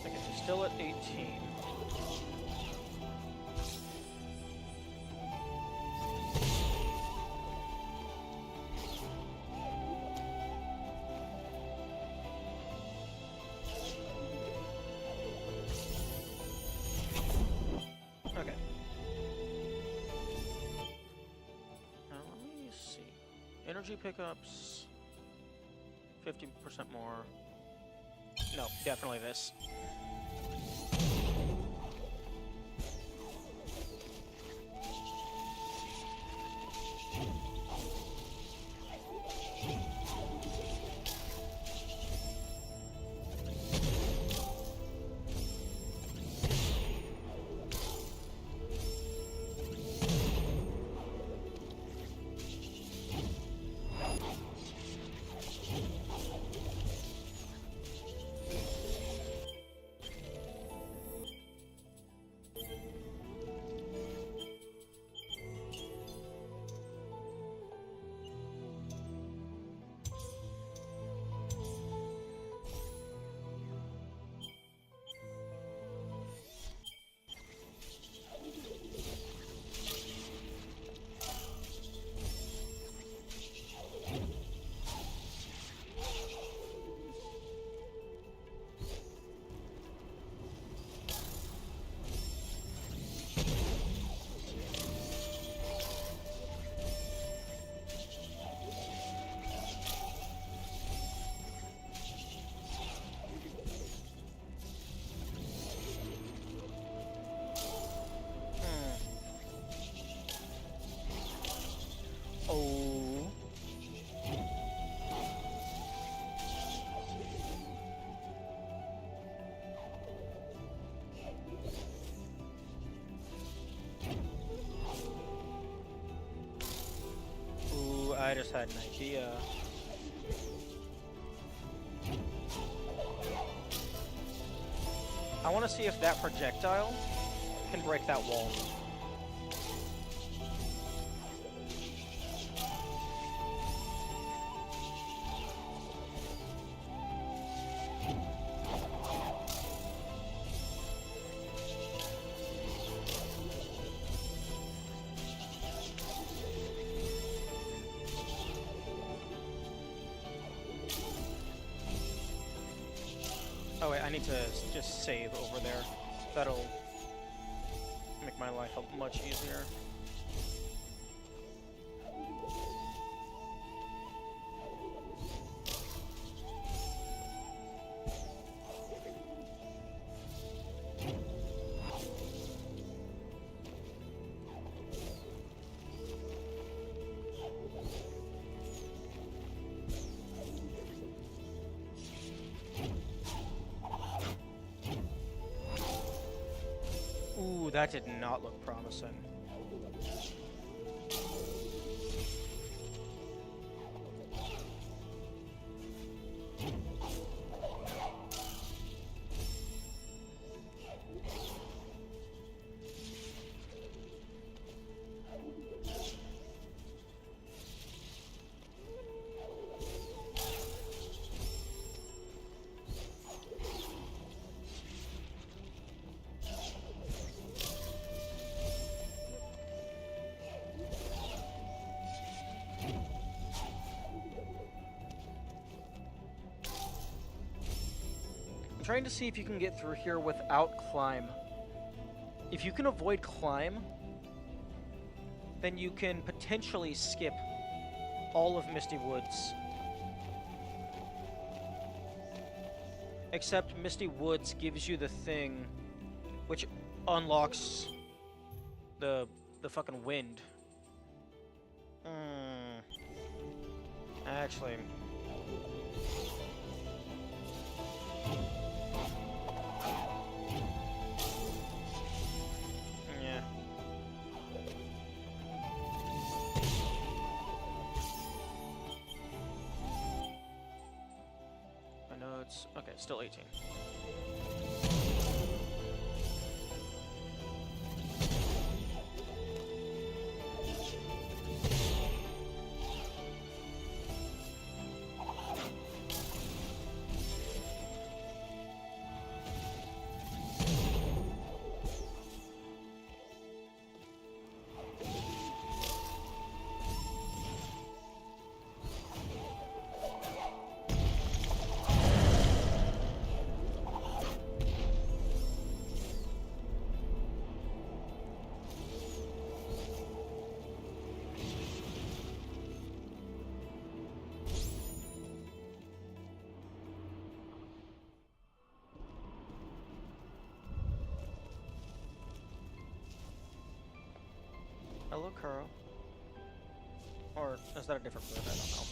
Okay, still at 18. Okay. Now let me see. Energy pickups, 50% more. No, definitely this. Oh. Ooh, I just had an idea. I want to see if that projectile can break that wall. Oh wait, I need to just save over there. That'll make my life much easier. Ooh, that did not look promising. I'm trying to see if you can get through here without climb. If you can avoid climb, then you can potentially skip all of Misty Woods. Except Misty Woods gives you the thing which unlocks the fucking wind. Actually... yeah. I know it's... okay, still 18. Hello, Kuro. Or is that a different bird? I don't know.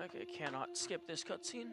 Okay, cannot skip this cutscene.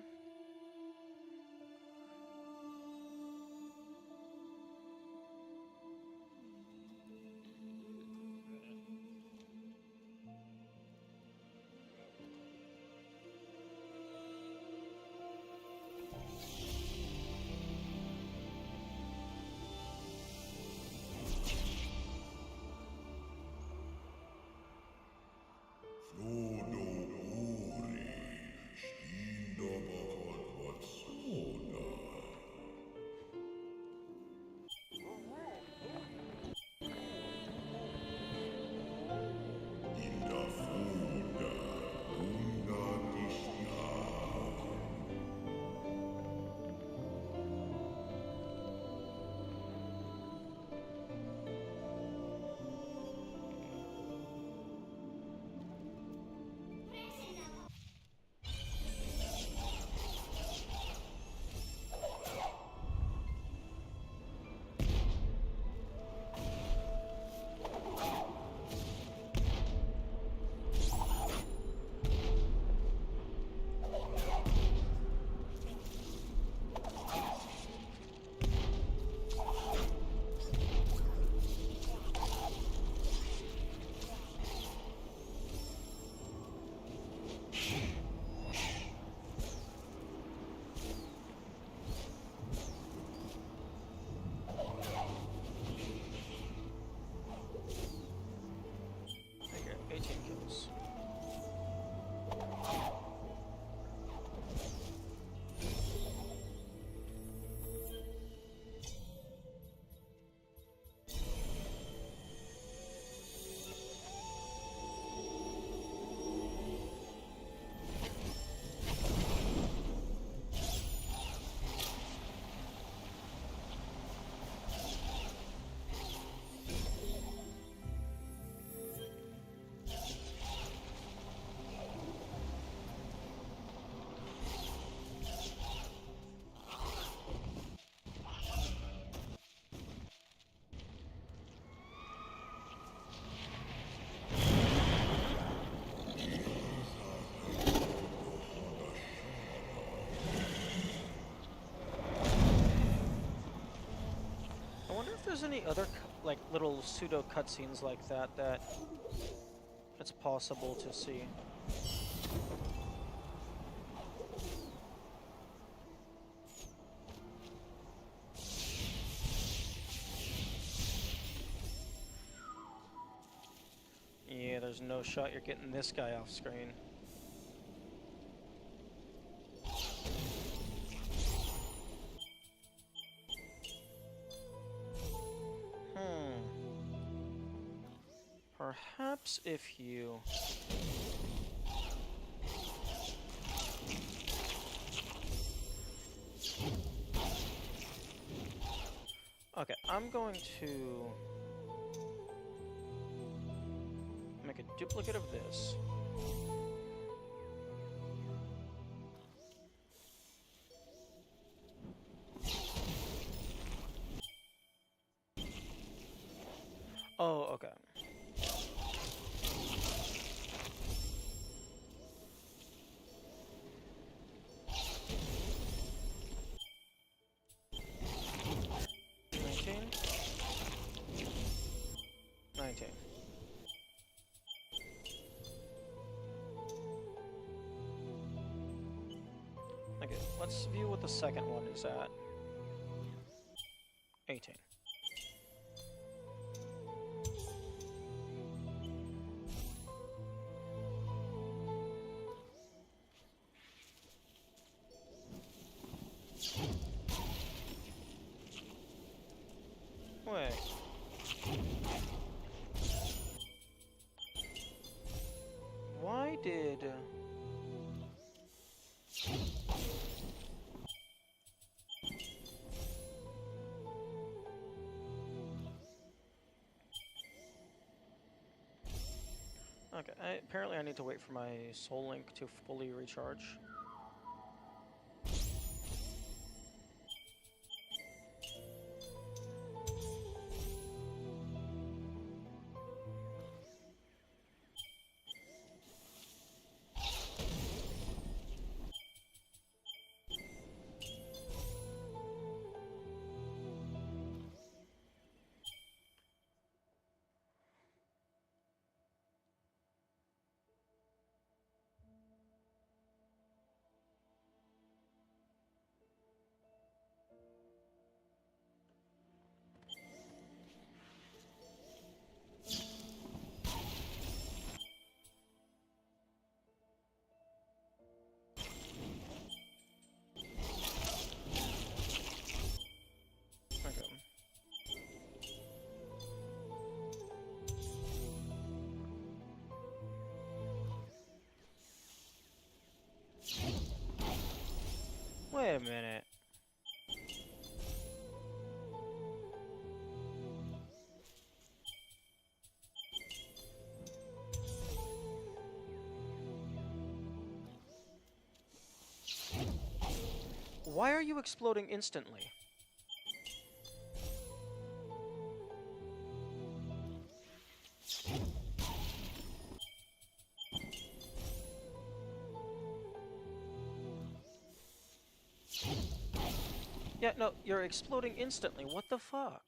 There's any other like little pseudo cutscenes like that it's possible to see. Yeah, there's no shot you're getting this guy off screen. Perhaps if you... Okay, I'm going to make a duplicate of this. Oh, okay. Okay, let's view what the second one is at. 18. Wait. Why did... Okay, apparently I need to wait for my soul link to fully recharge. Wait a minute. Why are you exploding instantly? Yeah, no, you're exploding instantly. What the fuck?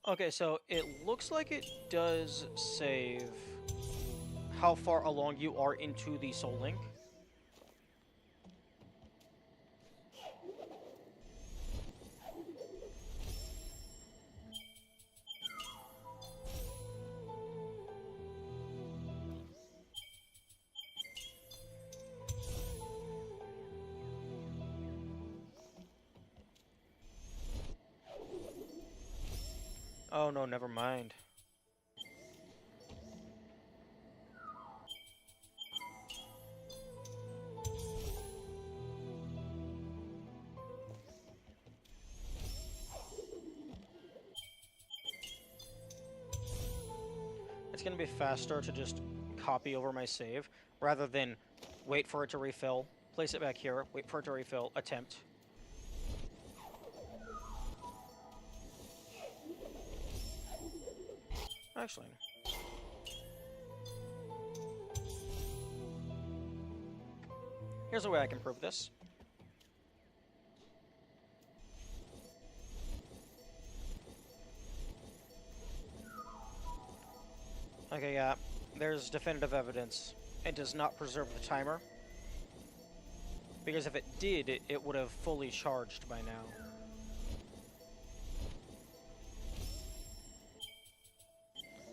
Okay, so it looks like it does save how far along you are into the Soul Link. Oh no, never mind. It's gonna be faster to just copy over my save rather than wait for it to refill, place it back here, wait for it to refill, attempt. Actually, here's a way I can prove this. Okay, yeah, there's definitive evidence. It does not preserve the timer. Because if it did, it would have fully charged by now.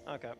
Okay.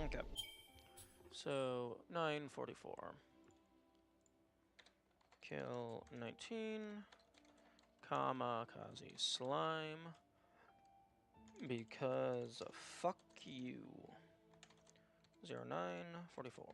Okay. So, 944. Kill 19. Kamikaze slime. Because fuck you. 0944.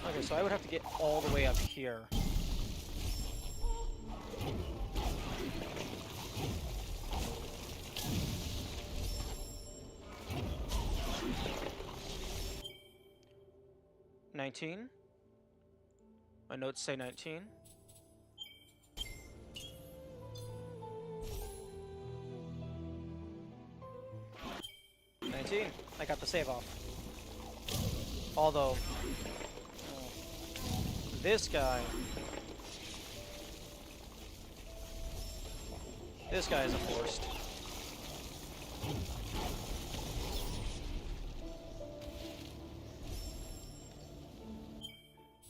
Okay, so I would have to get all the way up here. $19. My notes say 19. I got the save off. Although, this guy is a forced.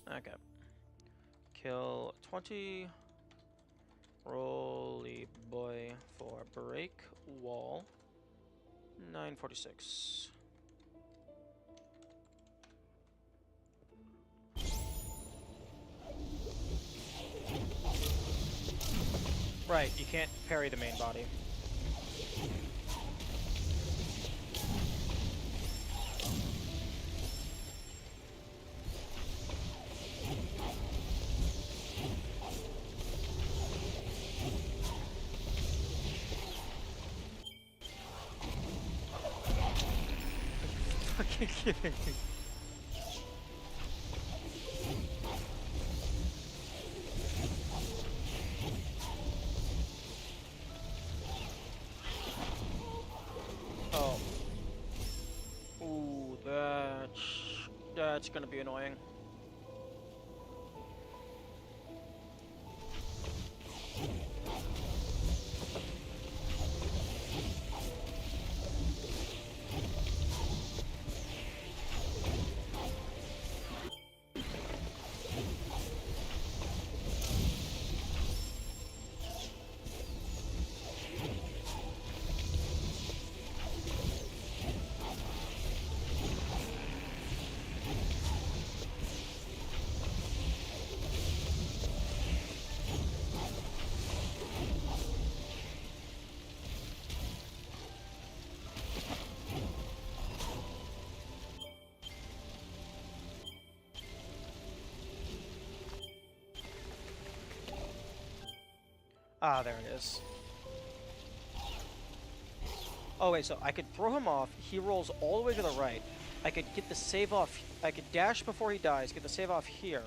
Okay. Kill 20. Rolly boy for break wall. 946. Right, you can't parry the main body. Fucking kidding me. That's gonna be annoying. Ah, there it is. Oh wait, so I could throw him off, he rolls all the way to the right. I could get the save off, I could dash before he dies, get the save off here.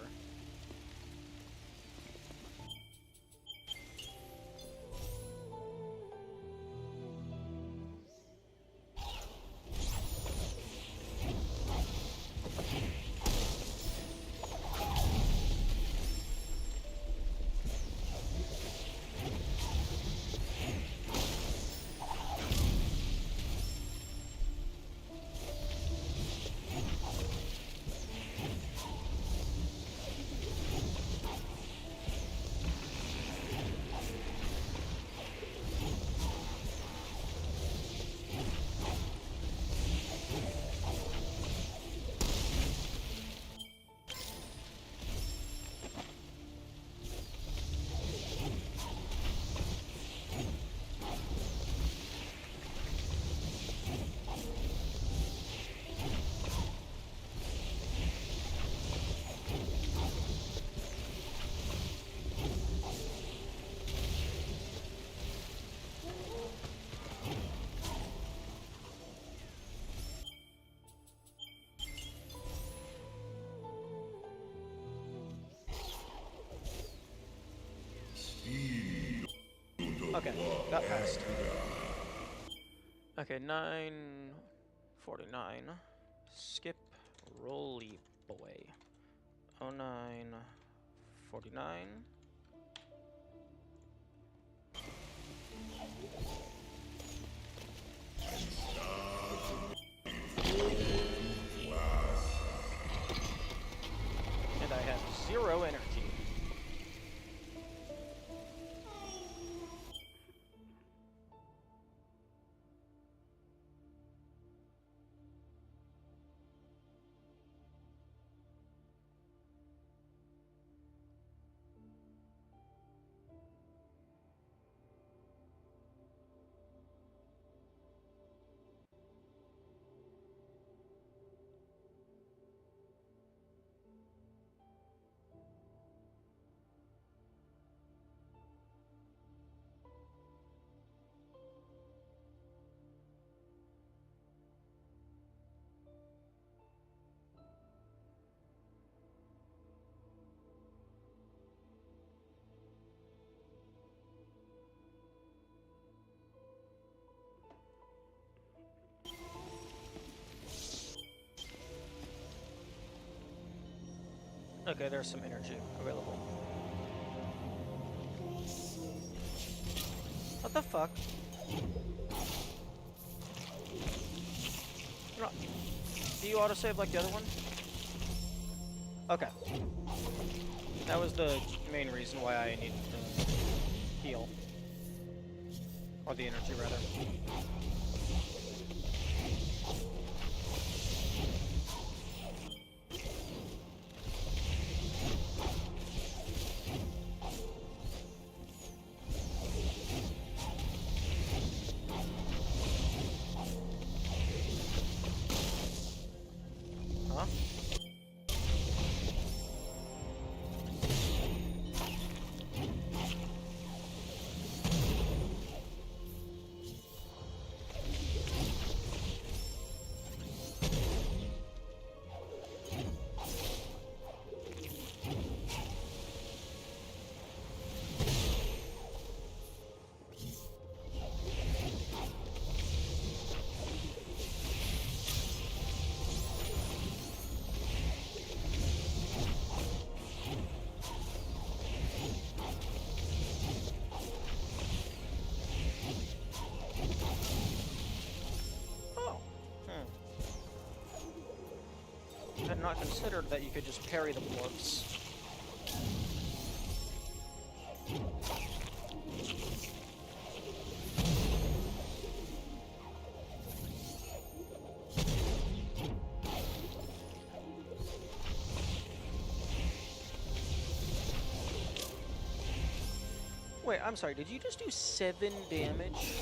Okay, got past. Okay, 949. Skip Roly Boy. 0949. And I have 0 energy. Okay, there's some energy available. What the fuck? No. Do you autosave like the other one? Okay. That was the main reason why I needed to heal. Or the energy, rather. Huh? not considered that you could just parry the blobs. Wait, I'm sorry, did you just do 7 damage?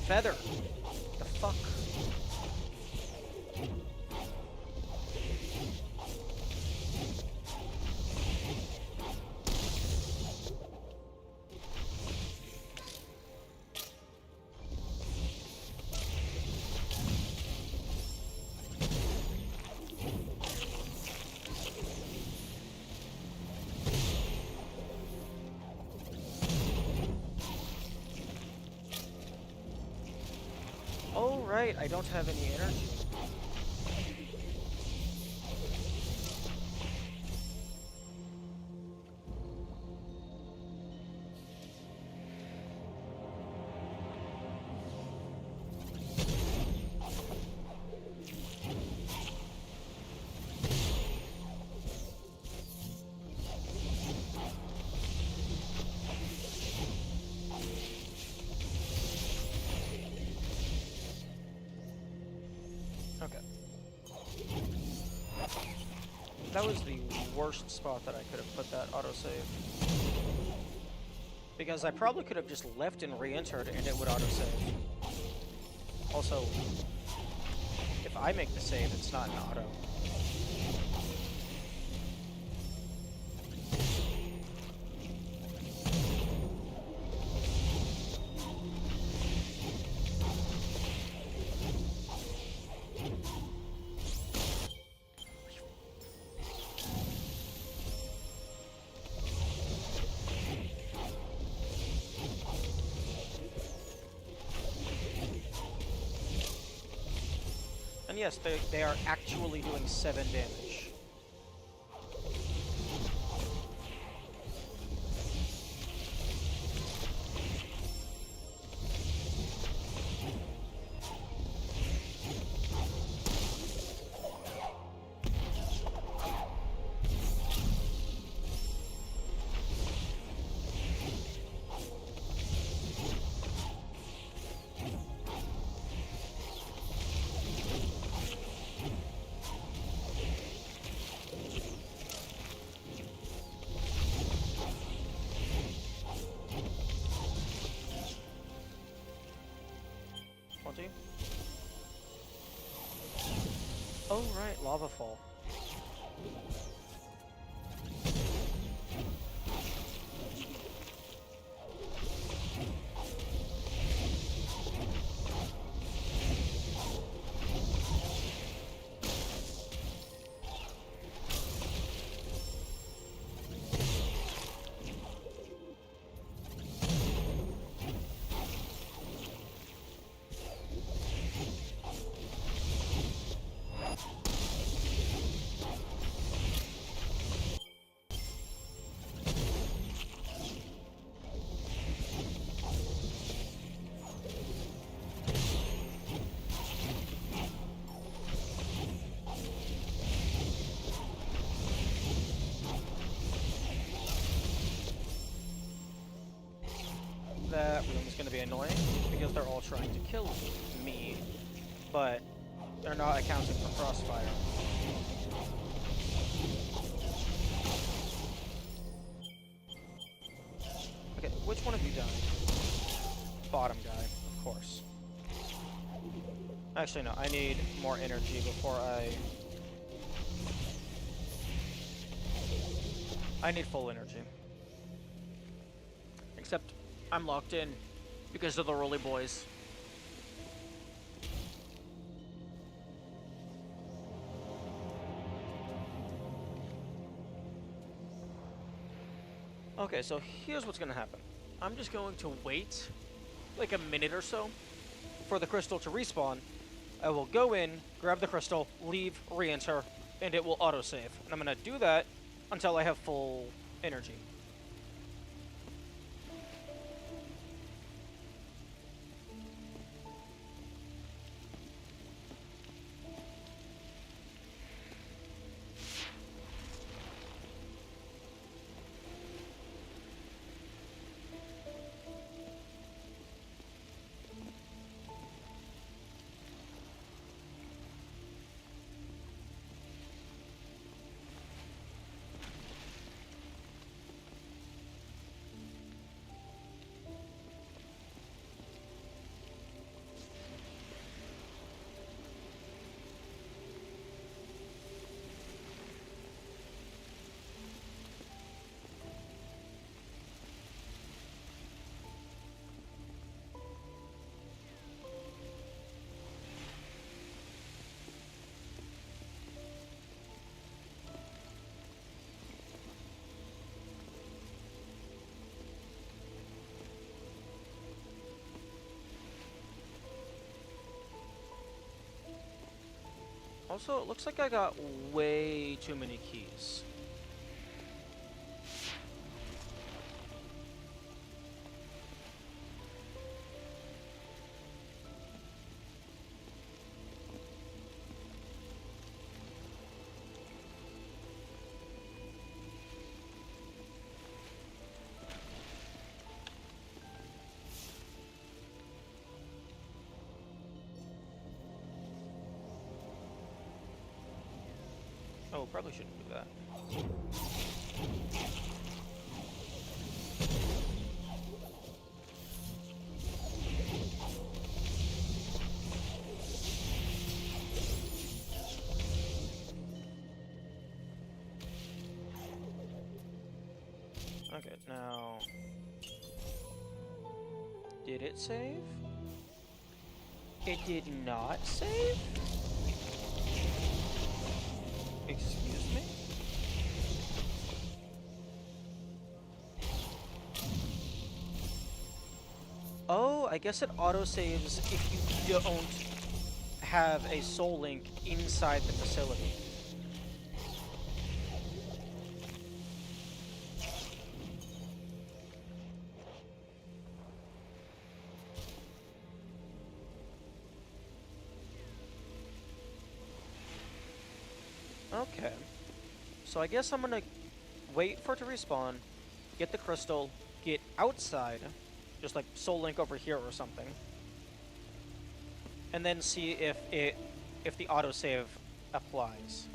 Feather! The fuck? Oh, right, I don't have any energy. Okay. That was the worst spot that I could have put that autosave. Because I probably could have just left and re-entered and it would autosave. Also, if I make the save, it's not an auto. And yes, they are actually doing 7 damage. Oh, right, lava fall. That room is going to be annoying because they're all trying to kill me, but they're not accounting for crossfire. Okay, which one have you done? Bottom guy, of course. Actually, no, I need more energy before I need full energy. Except I'm locked in because of the roly boys. Okay, so here's what's gonna happen. I'm just going to wait like a minute or so for the crystal to respawn, I will go in, grab the crystal, leave, re-enter, and it will autosave. And I'm going to do that until I have full energy. Also, it looks like I got way too many keys. Oh, probably shouldn't do that. Okay, now... Did it save? It did not save? Excuse me? Oh, I guess it autosaves if you don't have a soul link inside the facility. Okay. So I guess I'm gonna wait for it to respawn, get the crystal, get outside, just like soul link over here or something, and then see if the autosave applies.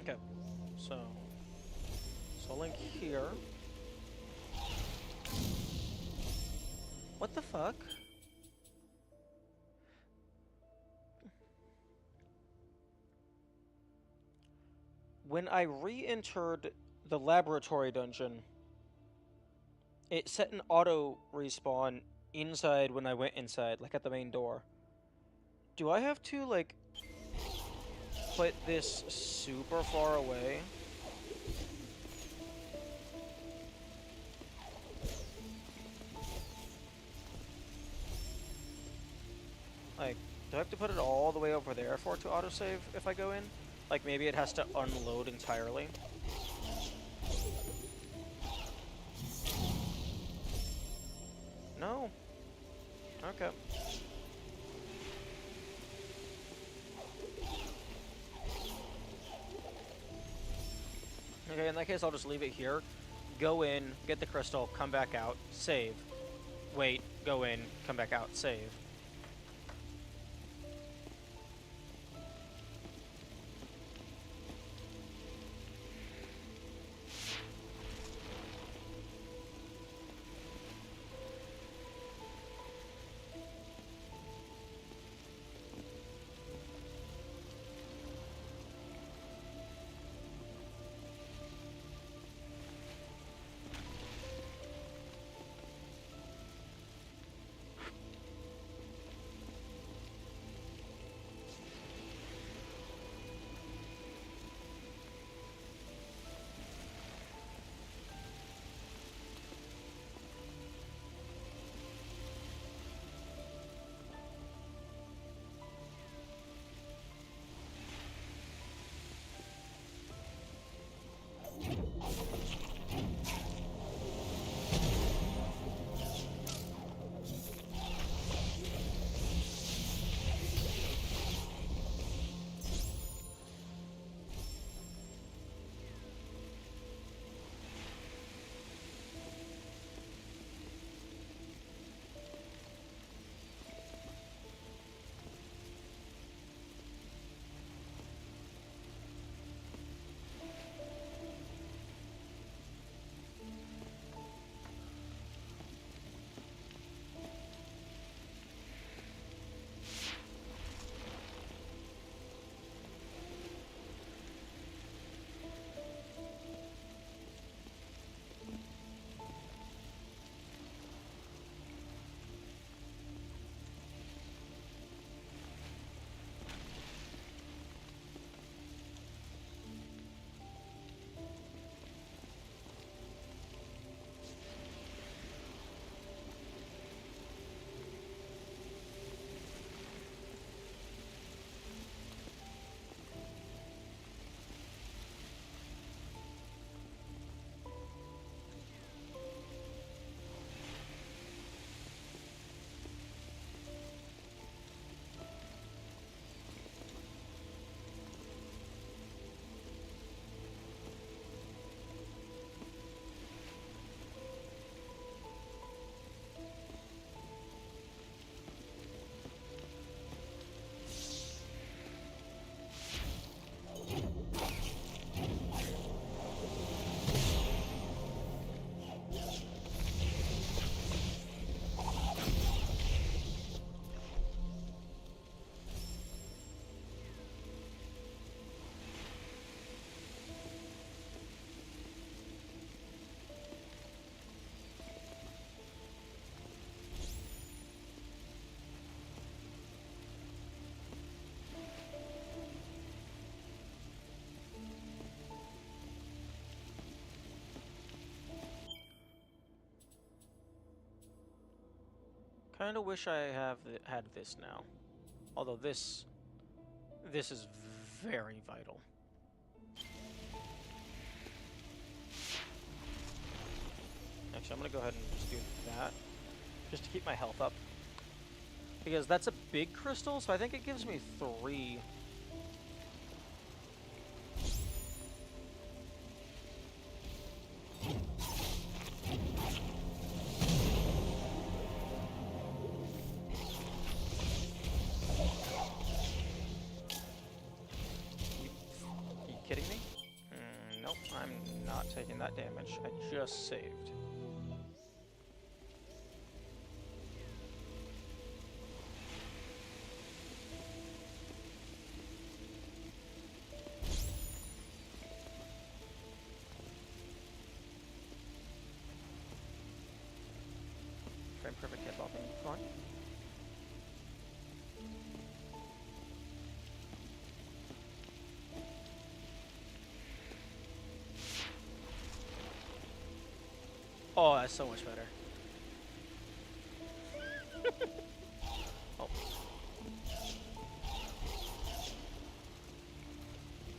Okay, so link here. What the fuck? When I re-entered the laboratory dungeon, it set an auto respawn inside when I went inside, like at the main door. Do I have to, like, put this super far away? Like, do I have to put it all the way over there for it to autosave if I go in? Like, maybe it has to unload entirely? No. Okay. Okay, in that case, I'll just leave it here. Go in, get the crystal, come back out, save. Wait, go in, come back out, save. Kinda wish I had this now. Although this is very vital. Actually, I'm gonna go ahead and just do that, just to keep my health up. Because that's a big crystal, so I think it gives me 3. You kidding me? Nope, I'm not taking that damage. I just saved. Frame perfect hit ball. Come on. Oh, that's so much better. Oh.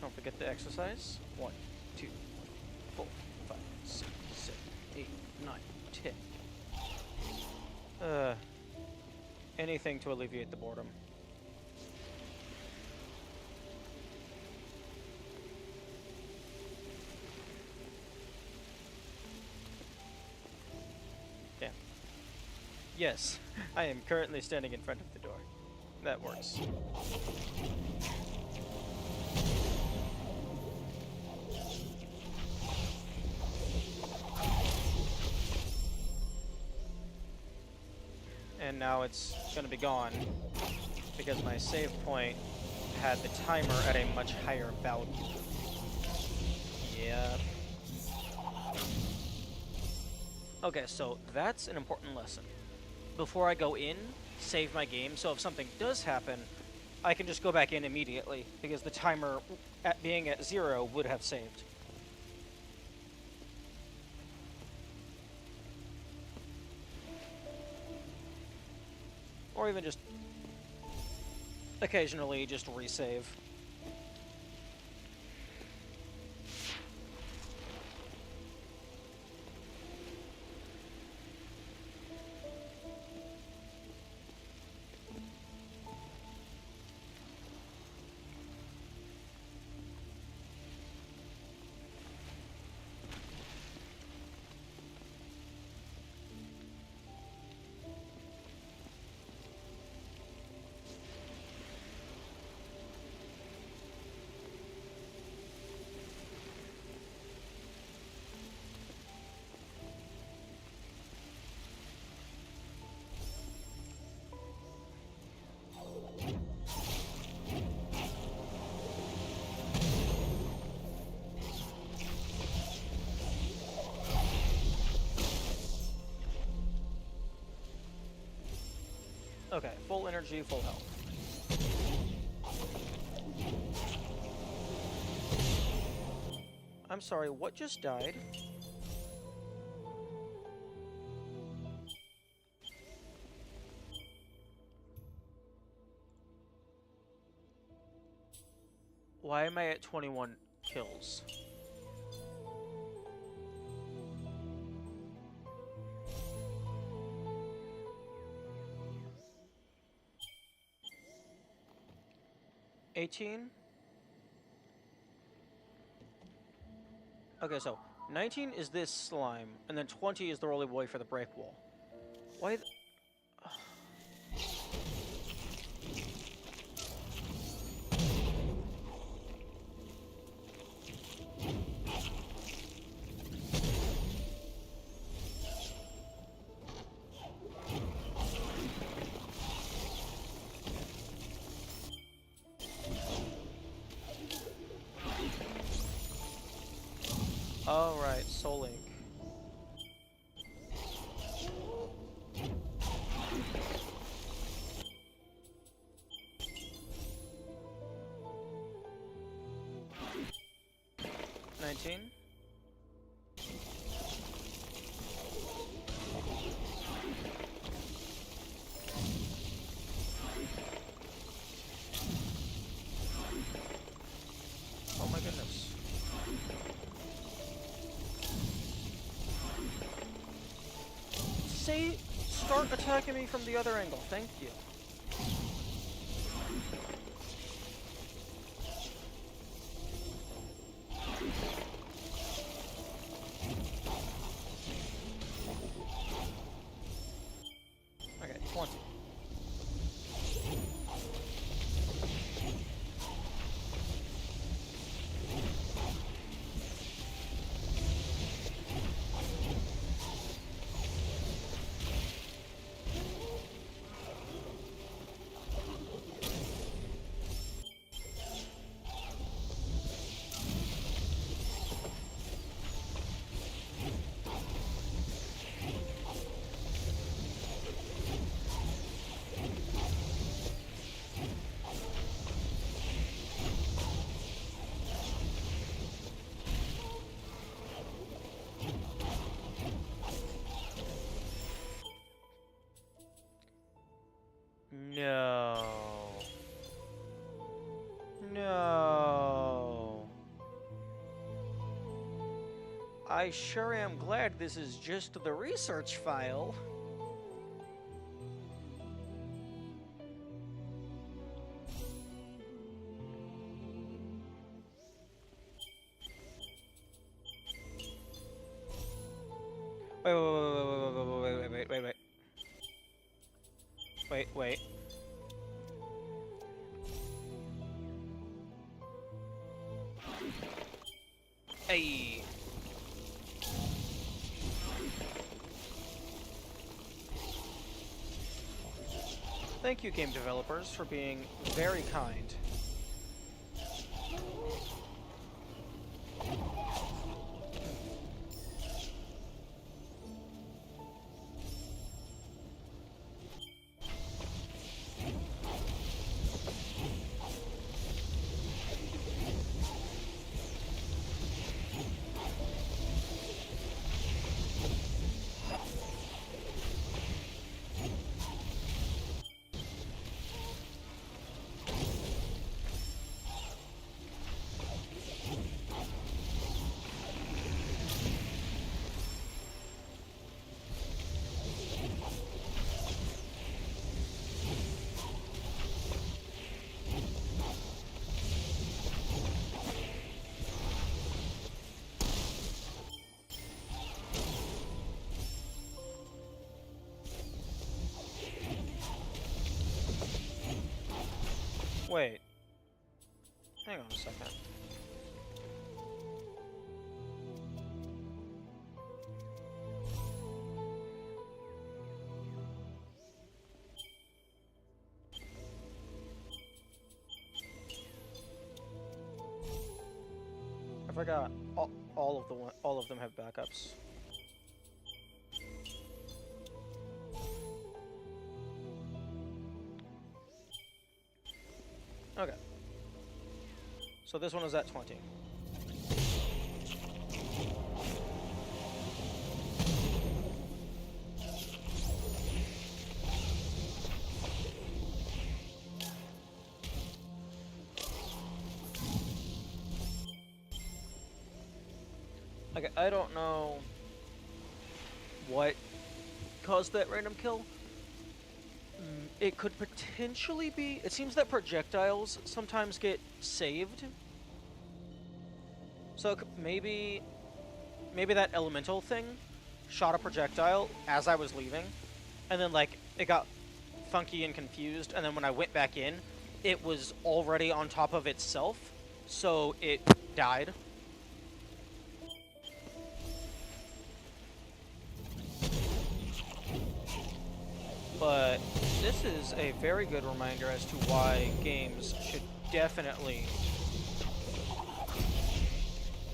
Don't forget to exercise. 1, 2, 4, 5, 6, 7, 8, 9, 10. Uh, anything to alleviate the boredom. Damn. Yes, I am currently standing in front of the door. That works. And now it's gonna be gone because my save point had the timer at a much higher value. Yep. Okay, so that's an important lesson. Before I go in, save my game, so if something does happen, I can just go back in immediately, because the timer, at being at 0, would have saved. Or even just occasionally just resave. Okay, full energy, full health. I'm sorry, what just died? Why am I at 21 kills? $18? Okay, so 19 is this slime, and then 20 is the roly boy for the break wall. Why? All right, Soul Link. $19. Oh my goodness. Start attacking me from the other angle. Thank you. Okay, 20. No. No. I sure am glad this is just the research file. Wait, wait, wait, wait, wait, wait, wait, wait. Wait, wait. Hey. Thank you, game developers, for being very kind. Wait. Hang on a second. I forgot. All of them have backups. Okay. So this one is at 20. Okay, I don't know what caused that random kill. It could potentially be... It seems that projectiles sometimes get saved. So maybe that elemental thing shot a projectile as I was leaving, and then, like, it got funky and confused, and then when I went back in, it was already on top of itself, so it died. But this is a very good reminder as to why games should definitely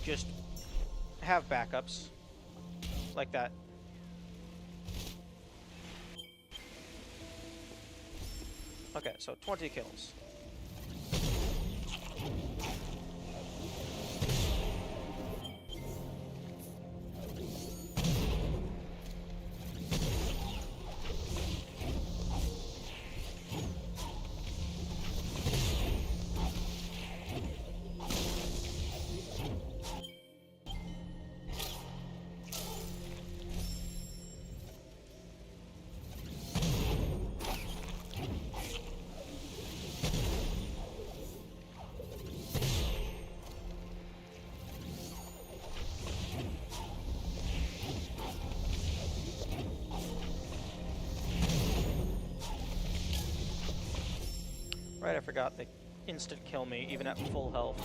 just have backups like that. Okay, so 20 kills. Right, I forgot they instant kill me even at full health.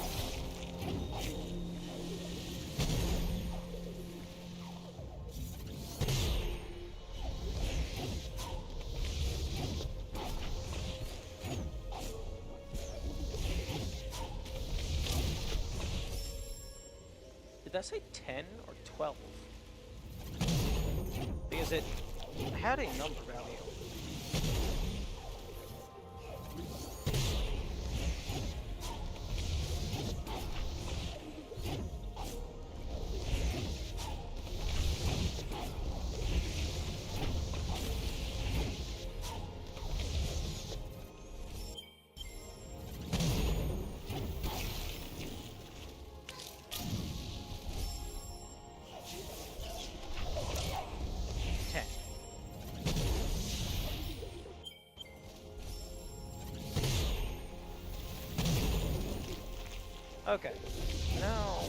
Did that say 10 or 12? Because it had a number value. Okay, now...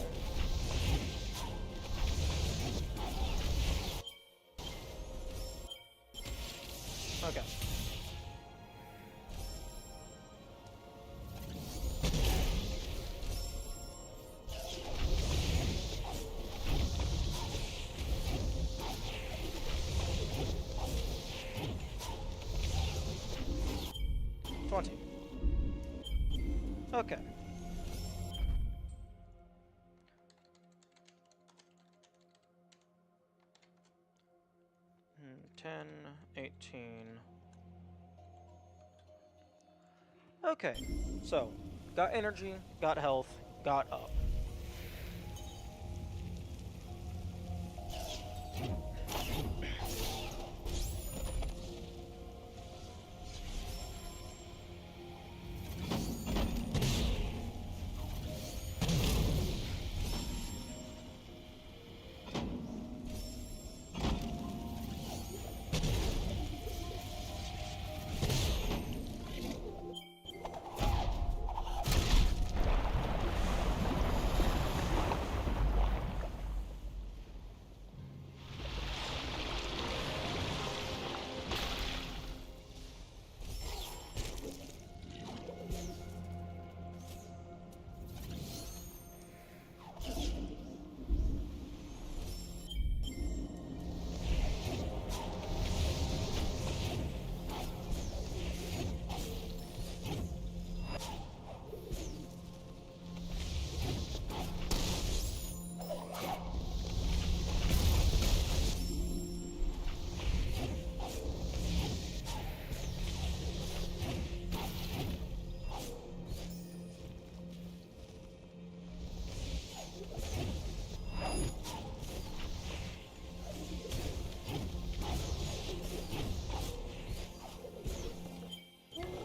Okay. Hmm, 10, 18. Okay, so got energy, got health, got up.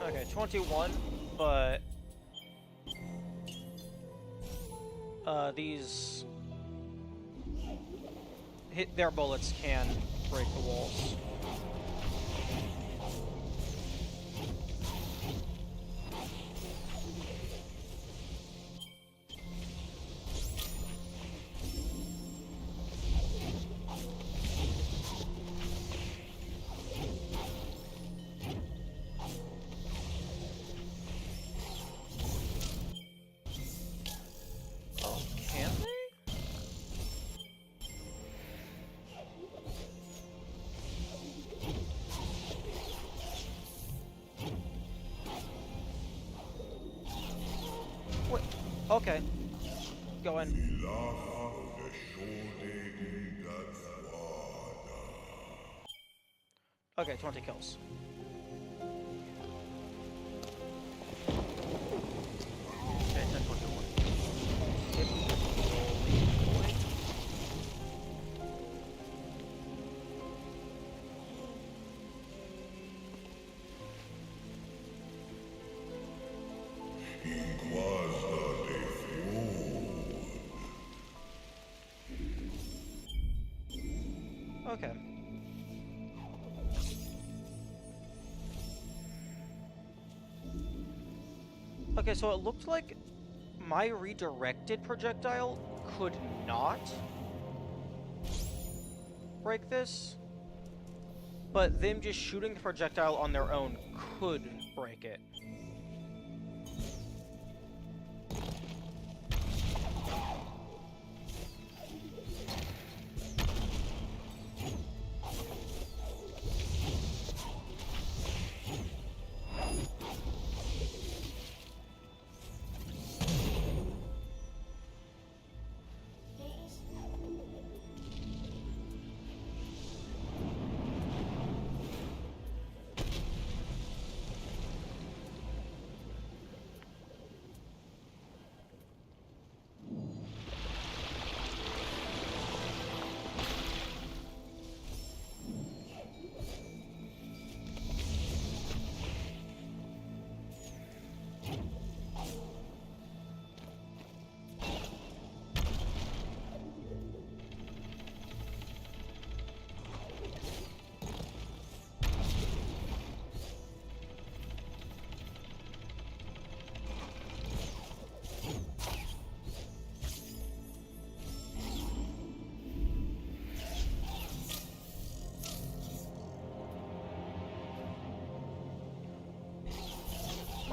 Okay, 21, but these their bullets can break the walls. Oh, can they? Wait. Okay. Go in. Okay, 20 kills. Okay, 10, 21. Okay. Okay, so it looked like my redirected projectile could not break this, but them just shooting the projectile on their own could break it.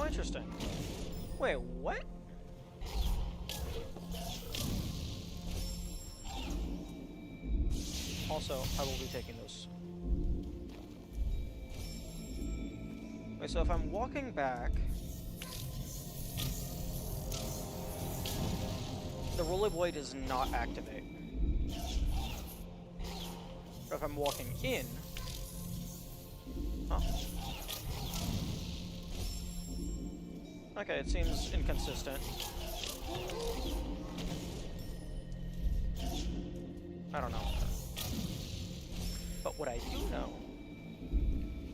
Oh, interesting. Wait, what? Also, I will be taking those. Wait, so if I'm walking back... the Rolly Boy does not activate. But if I'm walking in... Huh. Okay, it seems inconsistent. I don't know. But what I do know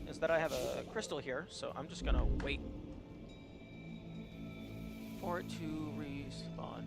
is that I have a crystal here, so I'm just gonna wait for it to respawn.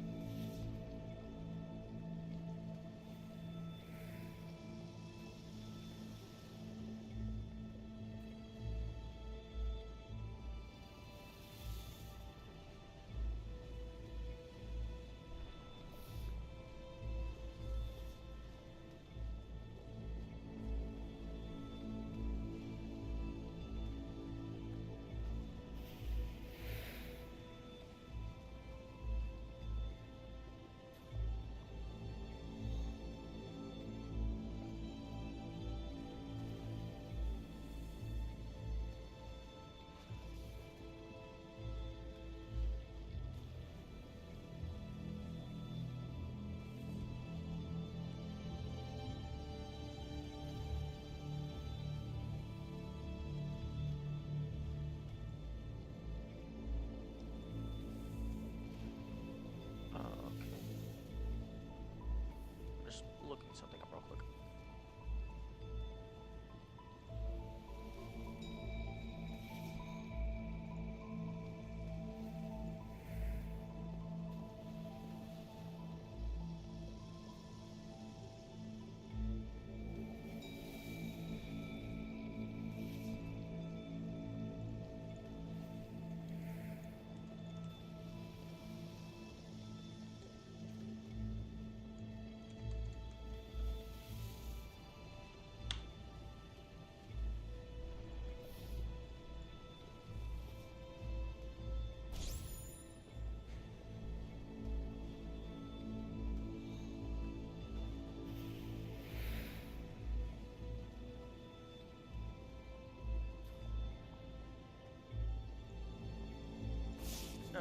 Looking something up real quick.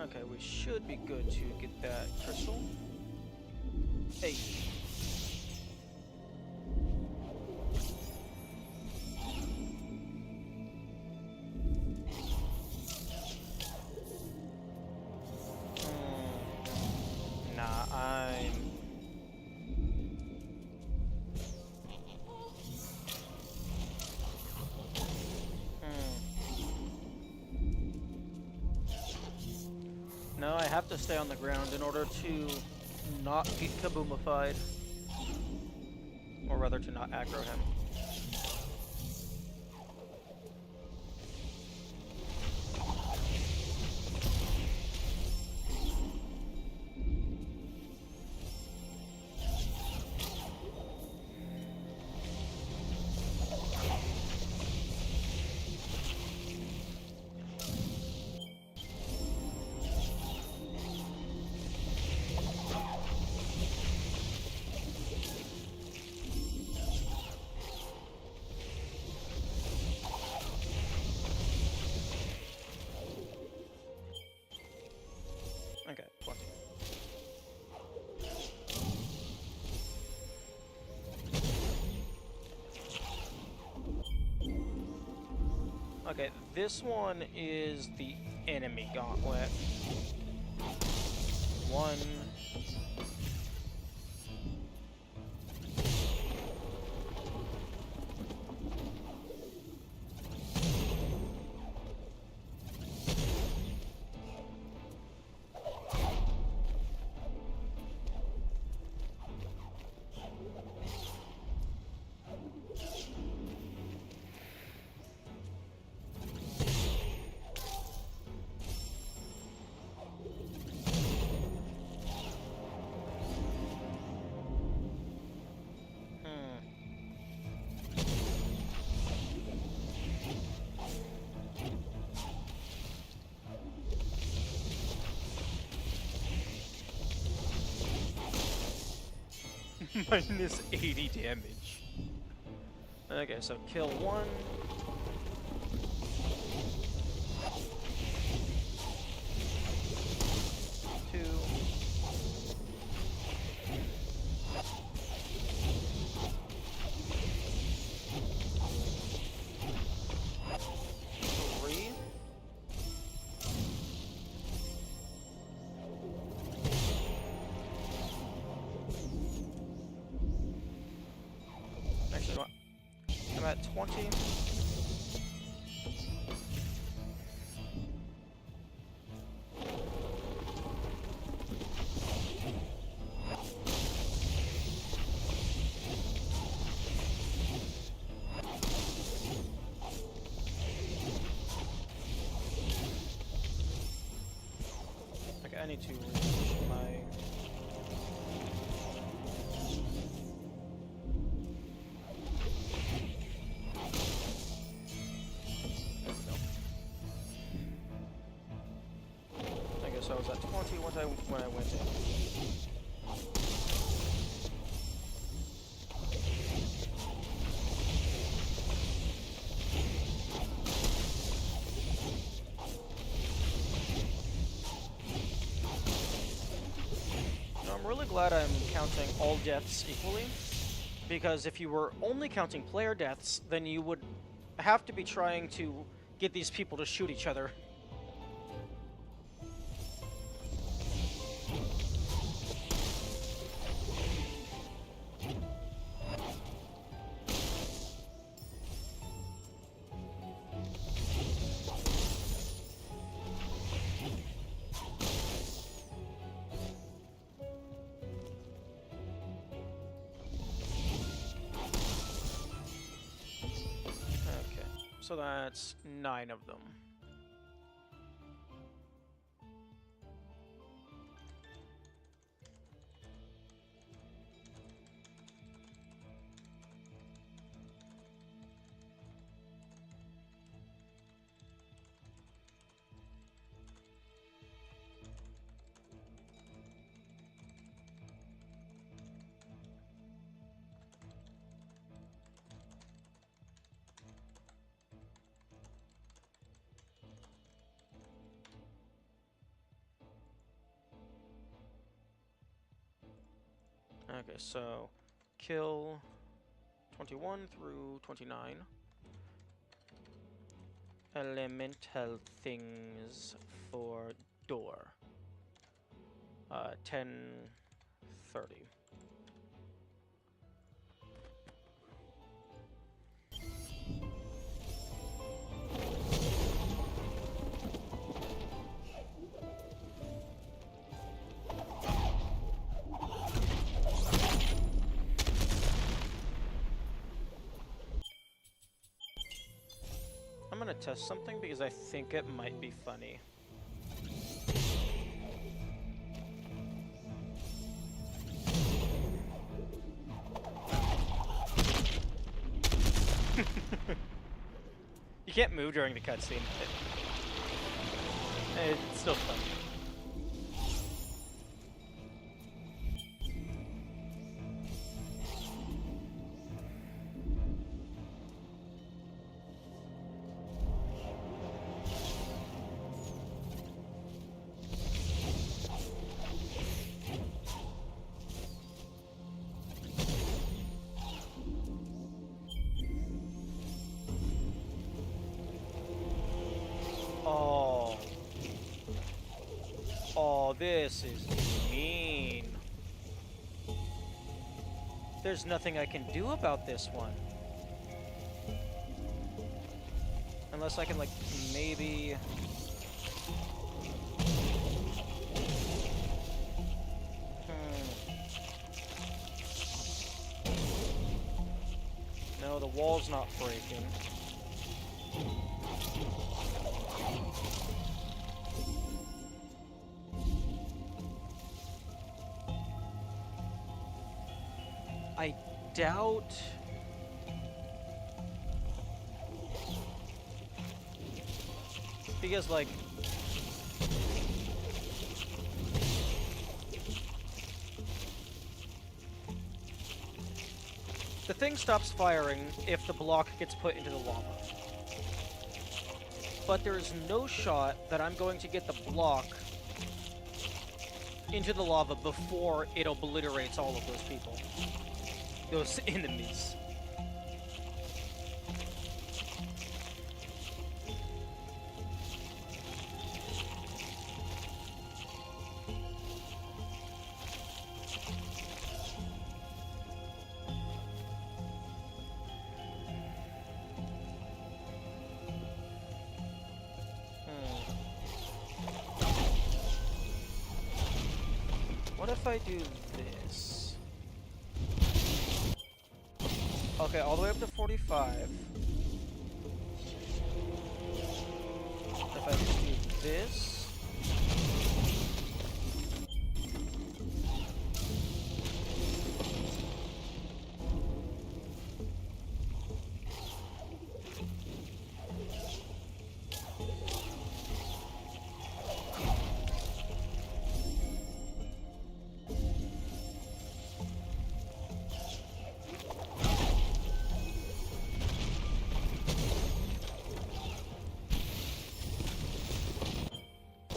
Okay, we should be good to get that crystal. Hey. Nah, No, I have to stay on the ground in order to not get kaboomified. Or rather, to not aggro him. Okay, plenty. Okay, this one is the enemy gauntlet. One. Minus 80 damage. Okay, so kill one. Two. at 20. Okay, I need to reach my... I guess I was at 20 when I went in. Now, I'm really glad I'm counting all deaths equally, because if you were only counting player deaths, then you would have to be trying to get these people to shoot each other. So that's 9 of them. Okay, so kill 21 through 29. Elemental things for door. 10, 30. I'm gonna test something because I think it might be funny. You can't move during the cutscene. It's still fun. Oh, this is mean. There's nothing I can do about this one. Unless I can, like, maybe... No, the wall's not breaking. I doubt... Because, like... The thing stops firing if the block gets put into the lava. But there's no shot that I'm going to get the block into the lava before it obliterates all of those people. Those enemies. What if I do this? Okay, all the way up to 45. If I just do this.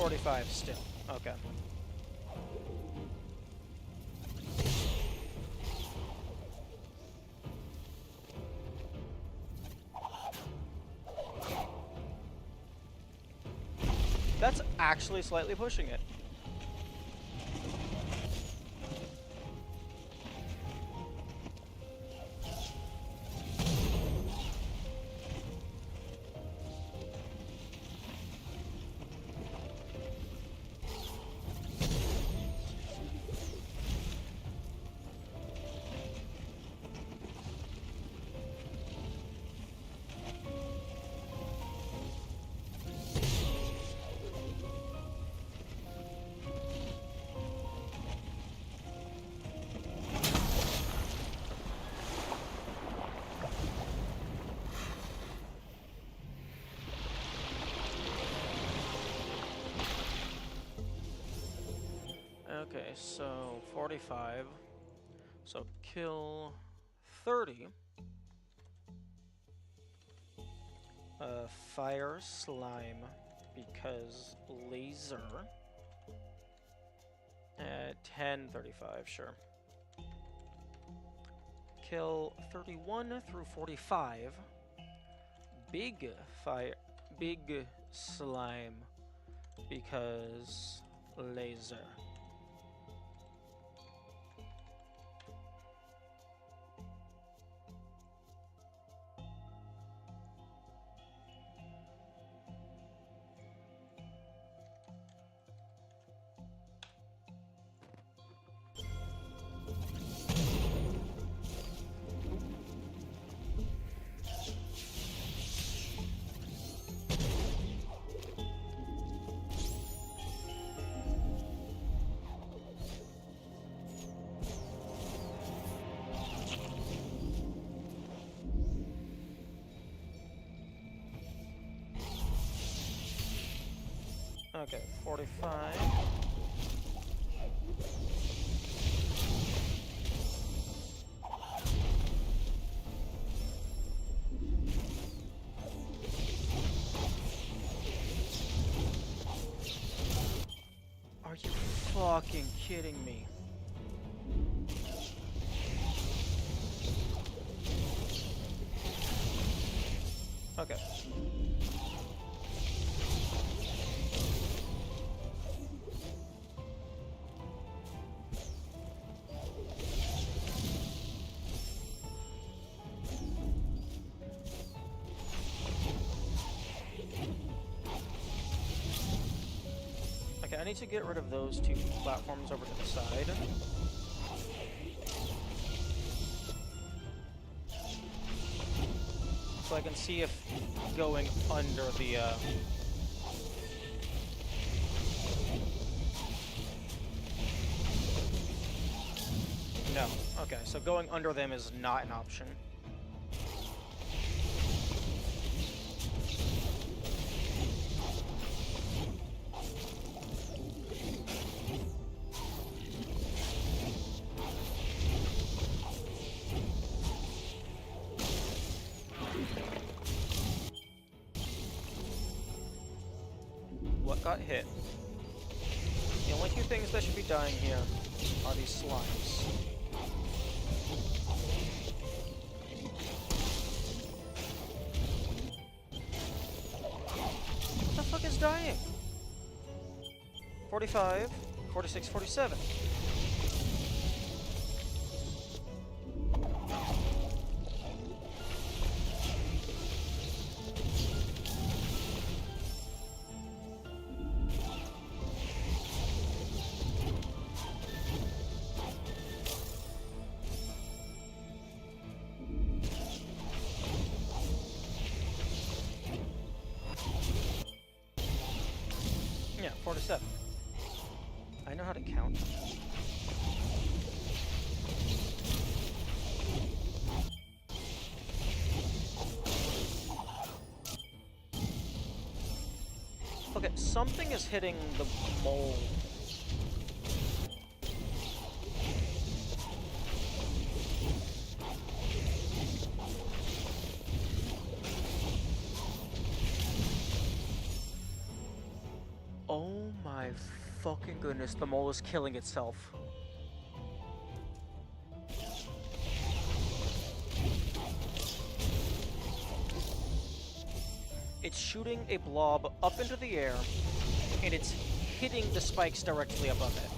$45 still. Okay. That's actually slightly pushing it. Okay, so 45. So kill 30. Fire slime because laser. 1035, sure. Kill 31 through 45. Big fire, big slime because laser. Okay, 45. Are you fucking kidding me? Okay. Okay, I need to get rid of those two platforms over to the side. So I can see if going under the, No. Okay, so going under them is not an option. What got hit? The only two things that should be dying here are these slimes. What the fuck is dying? 45, 46, 47. 47. I know how to count. Okay, something is hitting the mole. Oh my fucking goodness, the mole is killing itself. It's shooting a blob up into the air, and it's hitting the spikes directly above it.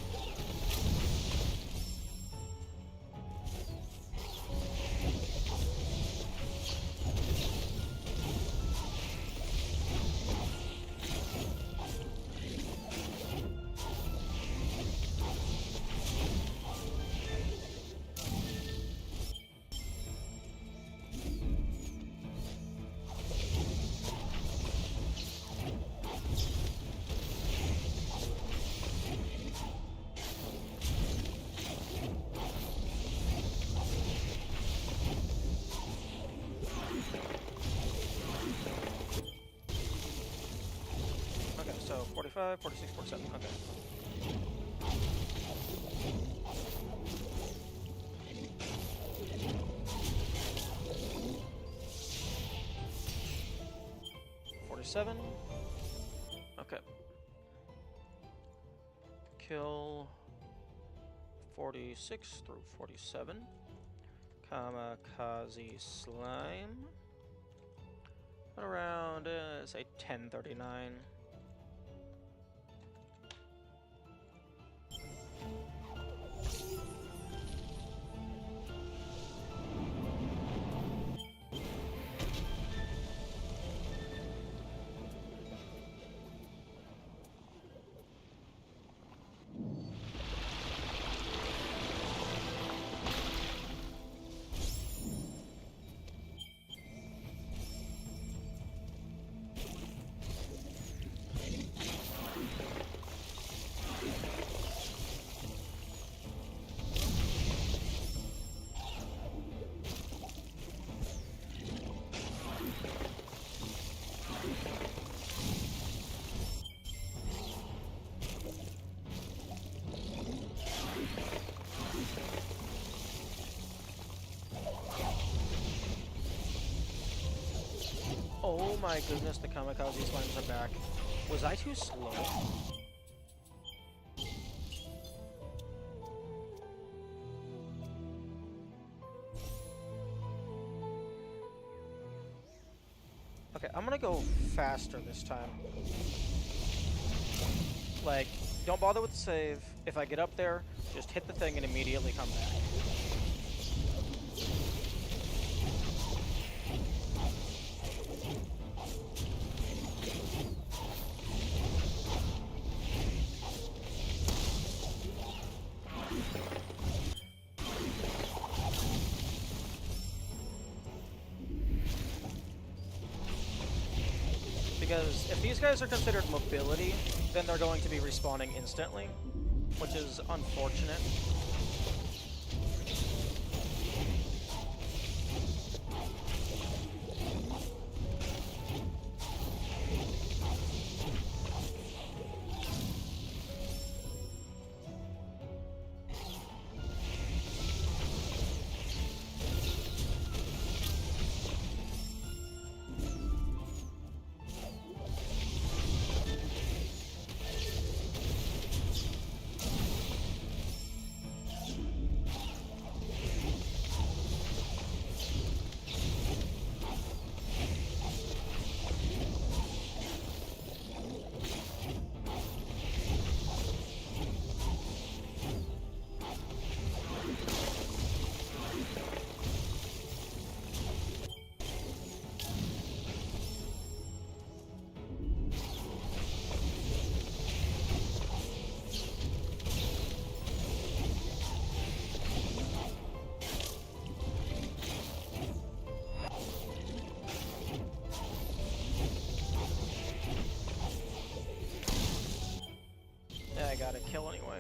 So 45, 46, 47, okay. Okay. Kill 46 through 47. Kamikaze slime. Around, say 1039. Oh my goodness, the kamikaze slimes are back. Was I too slow? Okay, I'm gonna go faster this time. Like, don't bother with the save. If I get up there, just hit the thing and immediately come back. Because if these guys are considered mobility, then they're going to be respawning instantly, which is unfortunate. kill anyway.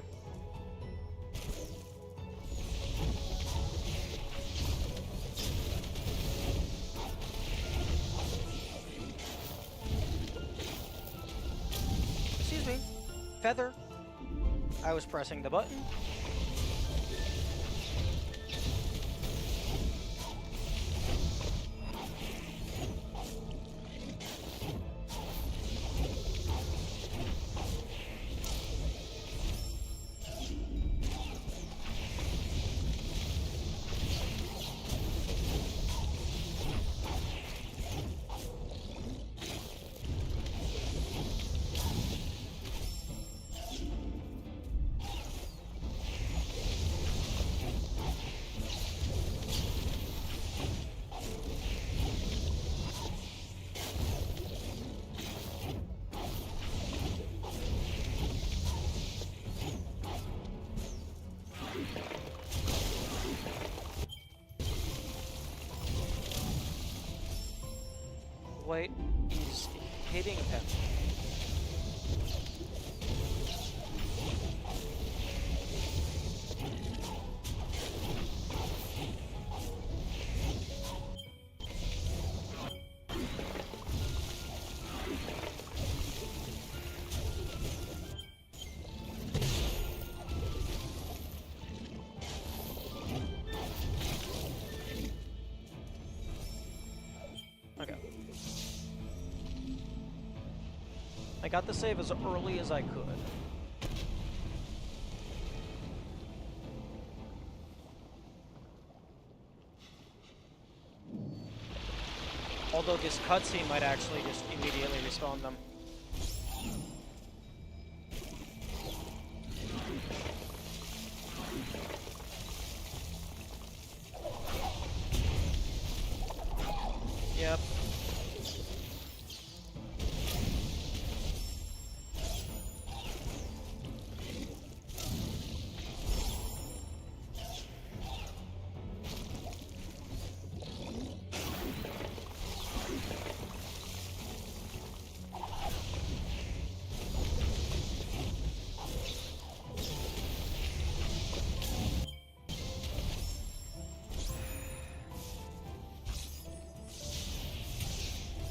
Excuse me. Feather. I was pressing the button. Wait, he's hitting him. Okay. I got the save as early as I could. Although this cutscene might actually just immediately respawn them. Yep.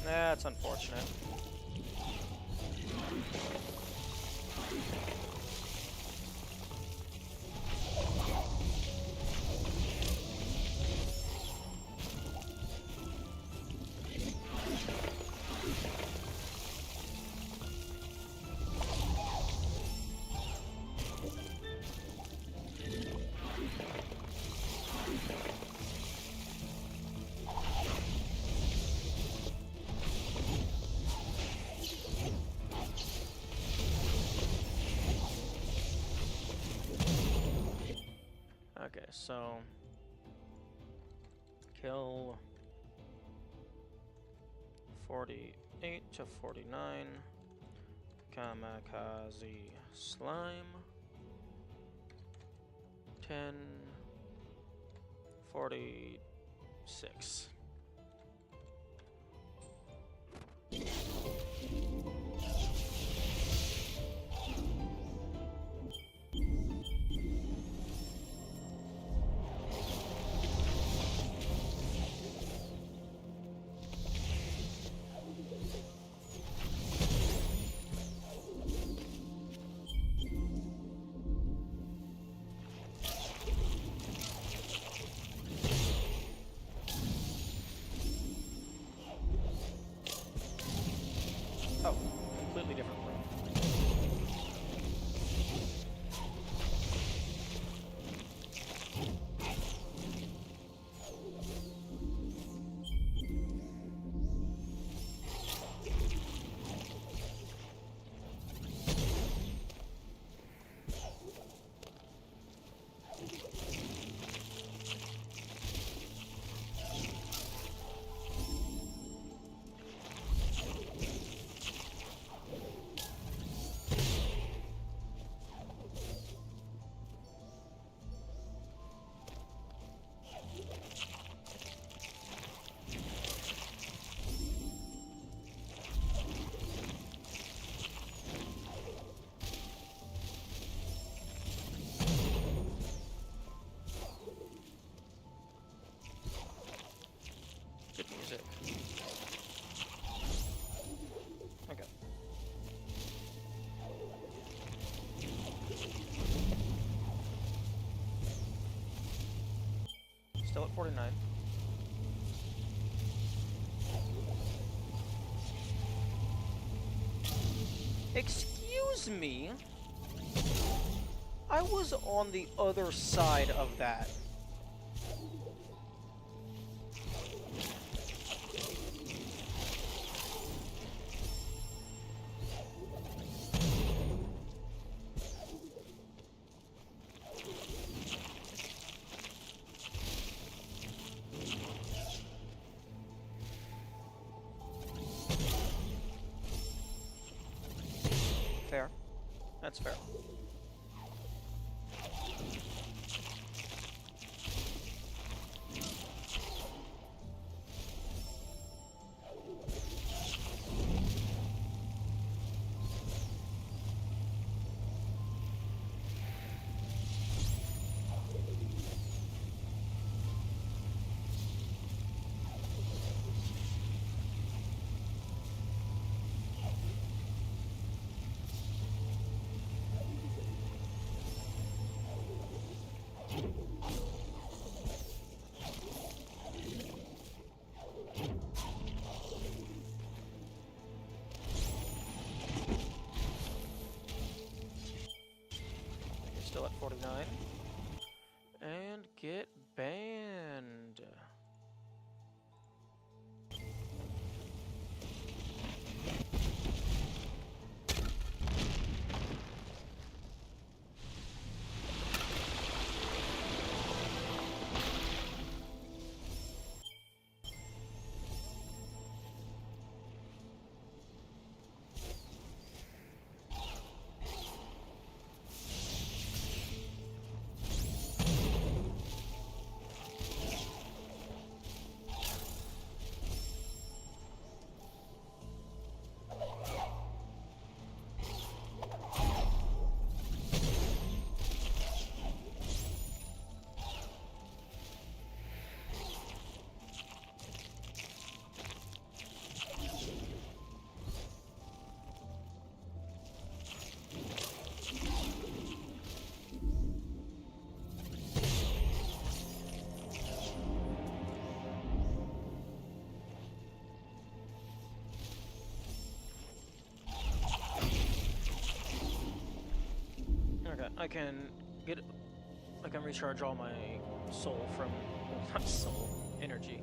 That's unfortunate. Okay, so kill 48 to 49, Kamikaze Slime, 10, 46. Still at 49. Excuse me? I was on the other side of that. Fair. That's fair. Still at 49. And get banned. Okay, I can recharge all my soul from, well, not soul, energy.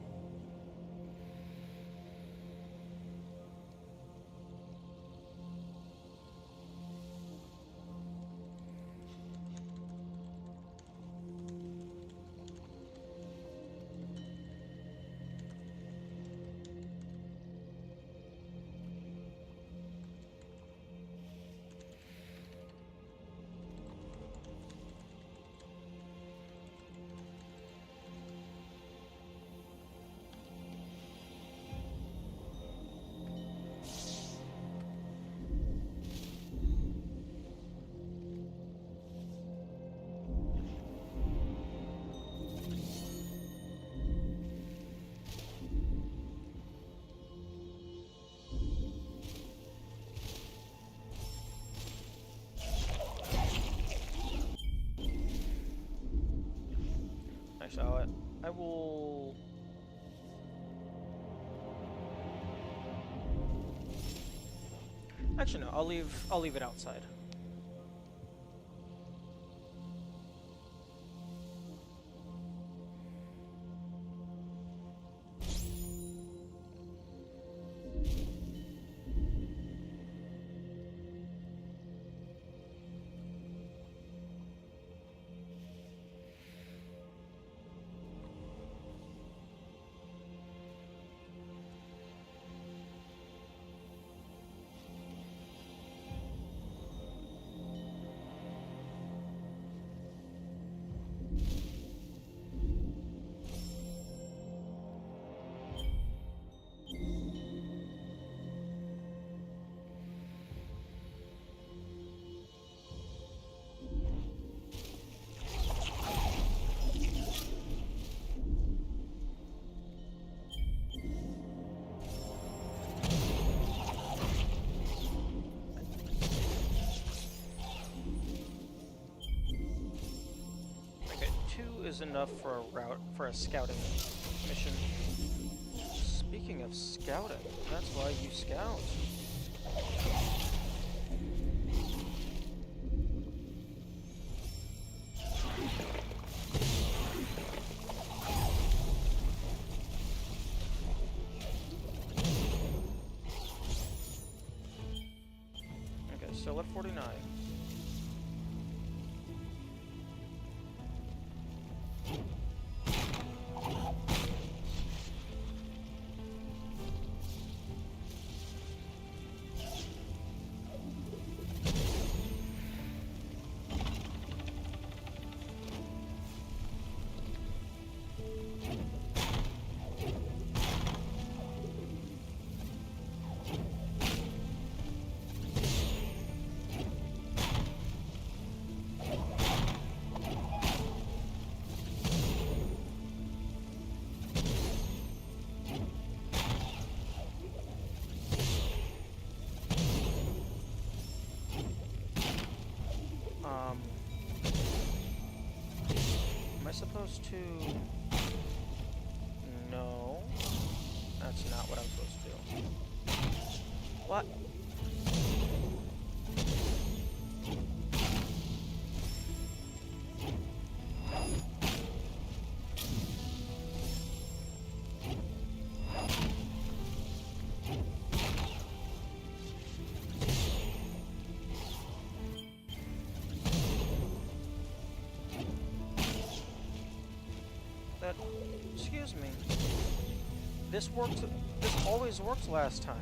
I saw it. I will... Actually, no. I'll leave it outside. is enough for a route for a scouting mission. Speaking of scouting, that's why you scout. Okay, still at 49. Am I supposed to... No. That's not what I'm supposed to do. What? That... Excuse me. This worked... This always worked last time.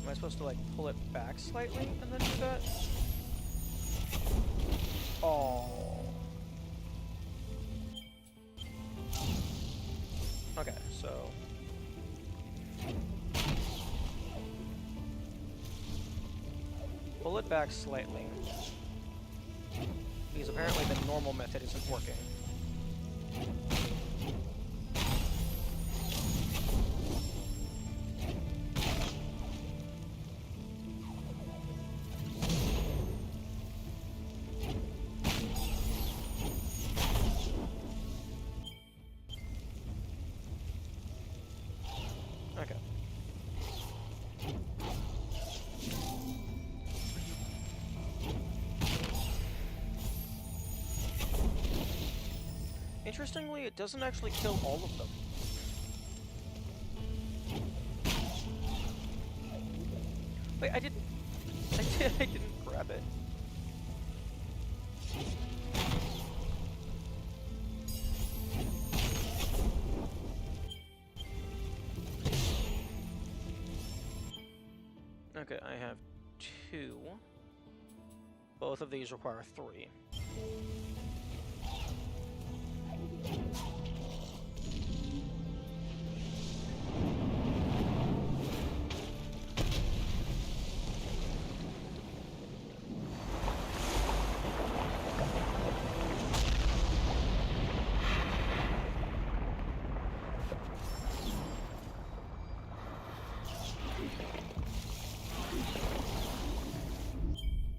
Am I supposed to, like, pull it back slightly and then do that? Oh. Okay, so... Pull it back slightly. Because apparently the normal method isn't working. Okay. Interestingly, it doesn't actually kill all of them. Wait, I didn't grab it. Okay, I have 2. Both of these require 3.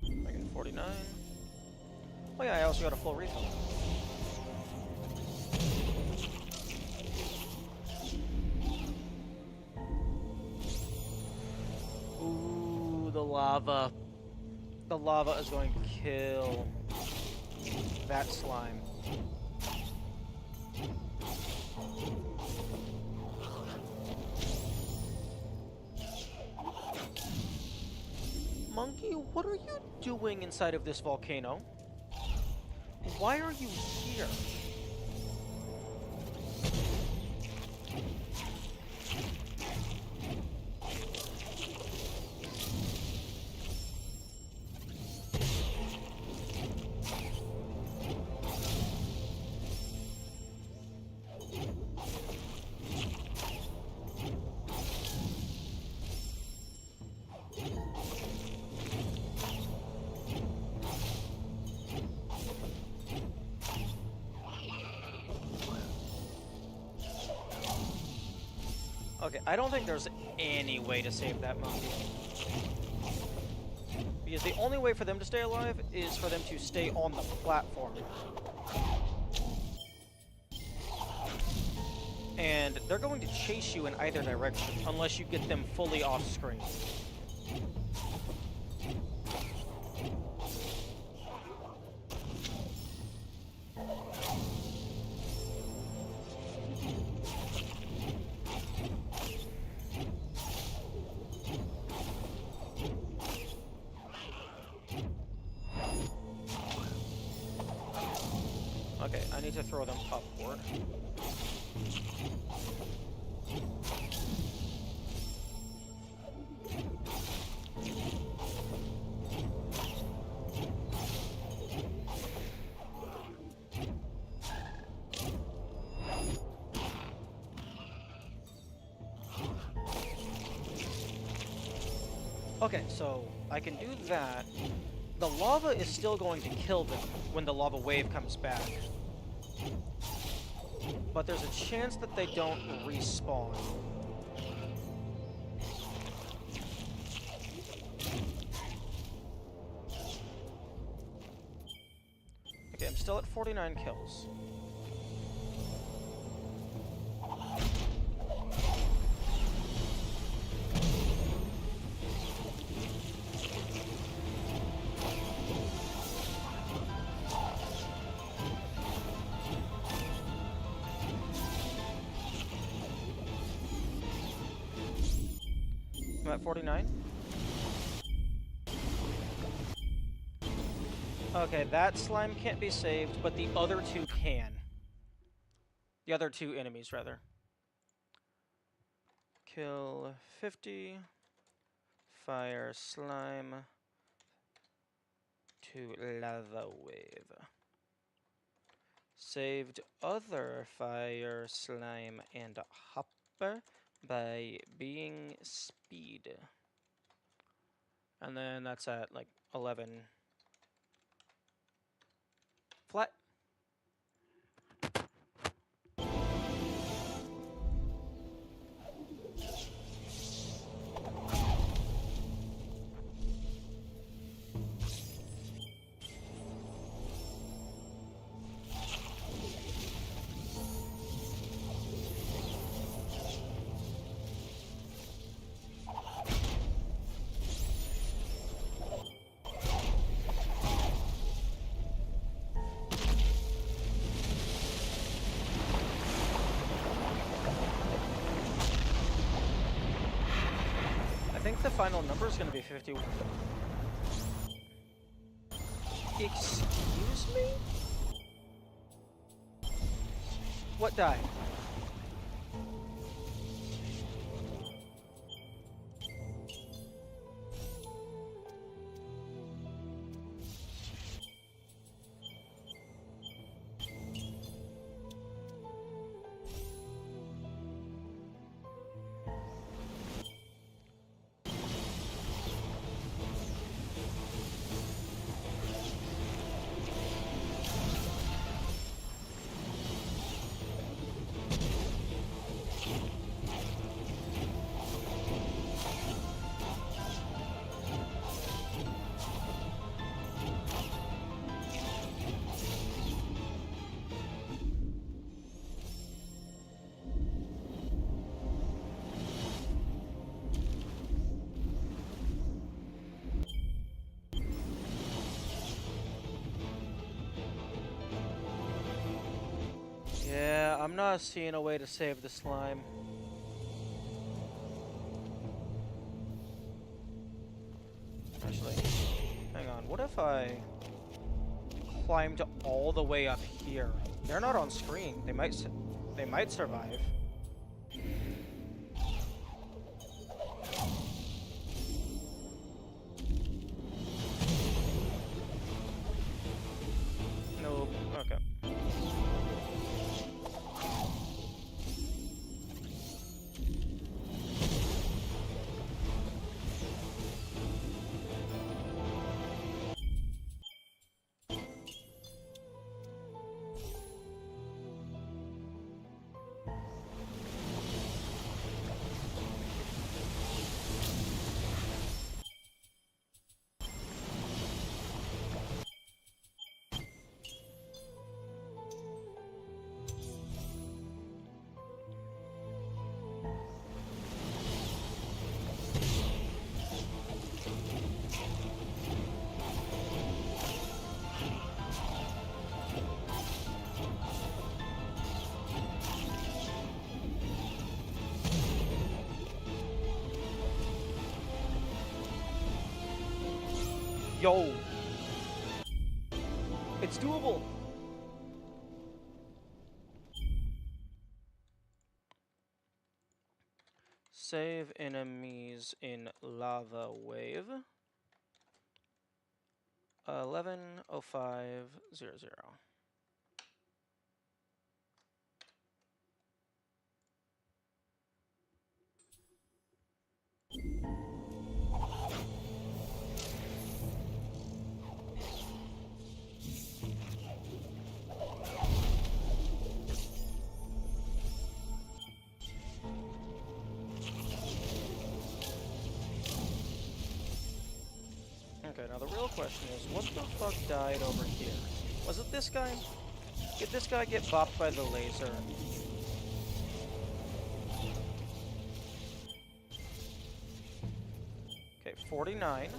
Making 49. Oh yeah, I also got a full refill. Ooh, the lava. The lava is going to kill that slime. Monkey, what are you doing inside of this volcano? Why are you here? Okay, I don't think there's any way to save that monkey. Because the only way for them to stay alive is for them to stay on the platform. And they're going to chase you in either direction, unless you get them fully off screen. Okay, I need to throw them upward. Okay, so I can do that. The lava is still going to kill them when the lava wave comes back. But there's a chance that they don't respawn. Okay, I'm still at 49 kills. I'm at 49. Okay, that slime can't be saved, but the other two can. The other two enemies, rather. Kill 50. Fire slime to lava wave. Saved other fire slime and hopper by being speed. And then that's at like 11. Flat. I think the final number is going to be 51. Excuse me? What died? Yeah, I'm not seeing a way to save the slime. Actually, hang on. What if I climbed all the way up here. They're not on screen. They might survive. Nope. Okay. Yo! It's doable! Save enemies in lava wave. 11:05:00. Okay, now the real question is, what the fuck died over here? Was it this guy? Did this guy get bopped by the laser? Okay, 49.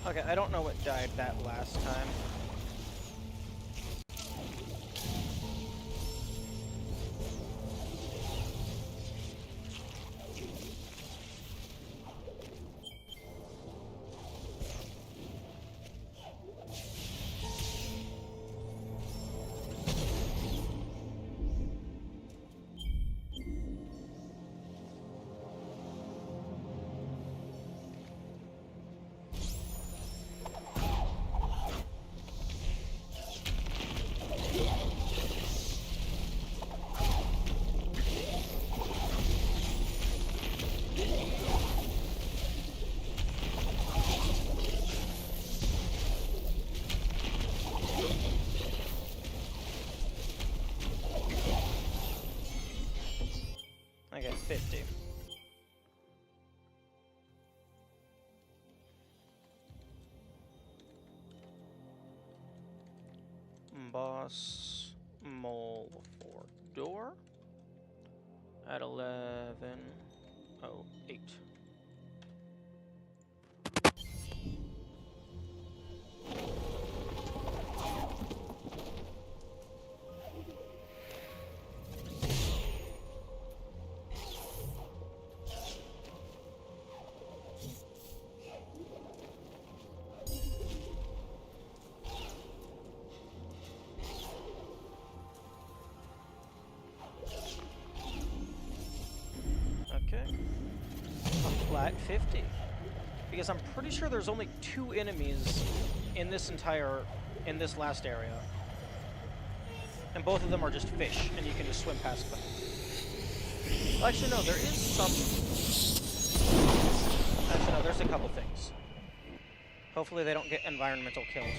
Okay, I don't know what died that last time. I get 50. Boss mole for door at 11:08. Flat 50. Because I'm pretty sure there's only 2 enemies in this last area. And both of them are just fish, and you can just swim past them. Well, actually, no, there is some... Actually, no, there's a couple things. Hopefully they don't get environmental killed.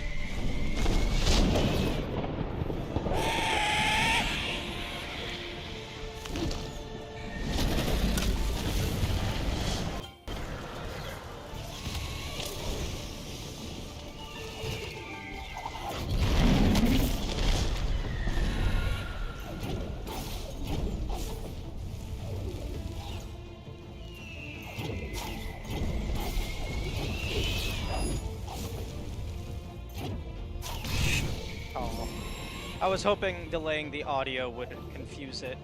I was hoping delaying the audio would confuse it.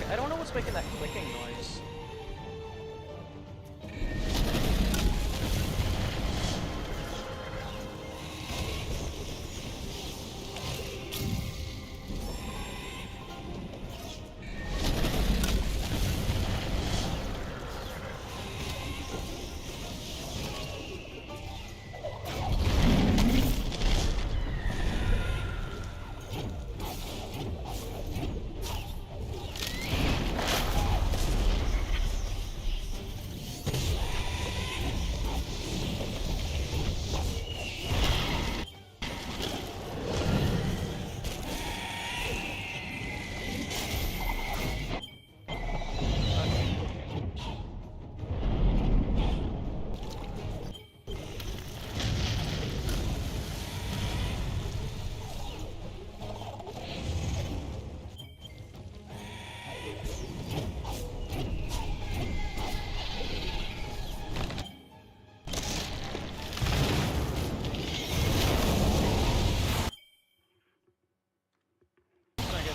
I don't know what's making that clicking noise.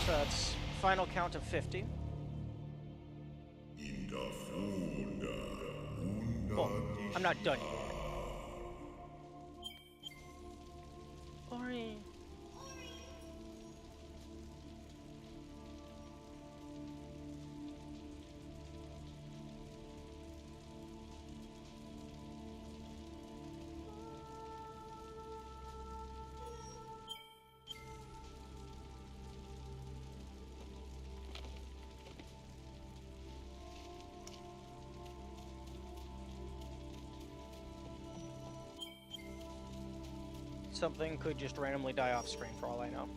That's final count of 50. Well, I'm not done yet. Ori. Something could just randomly die off screen for all I know.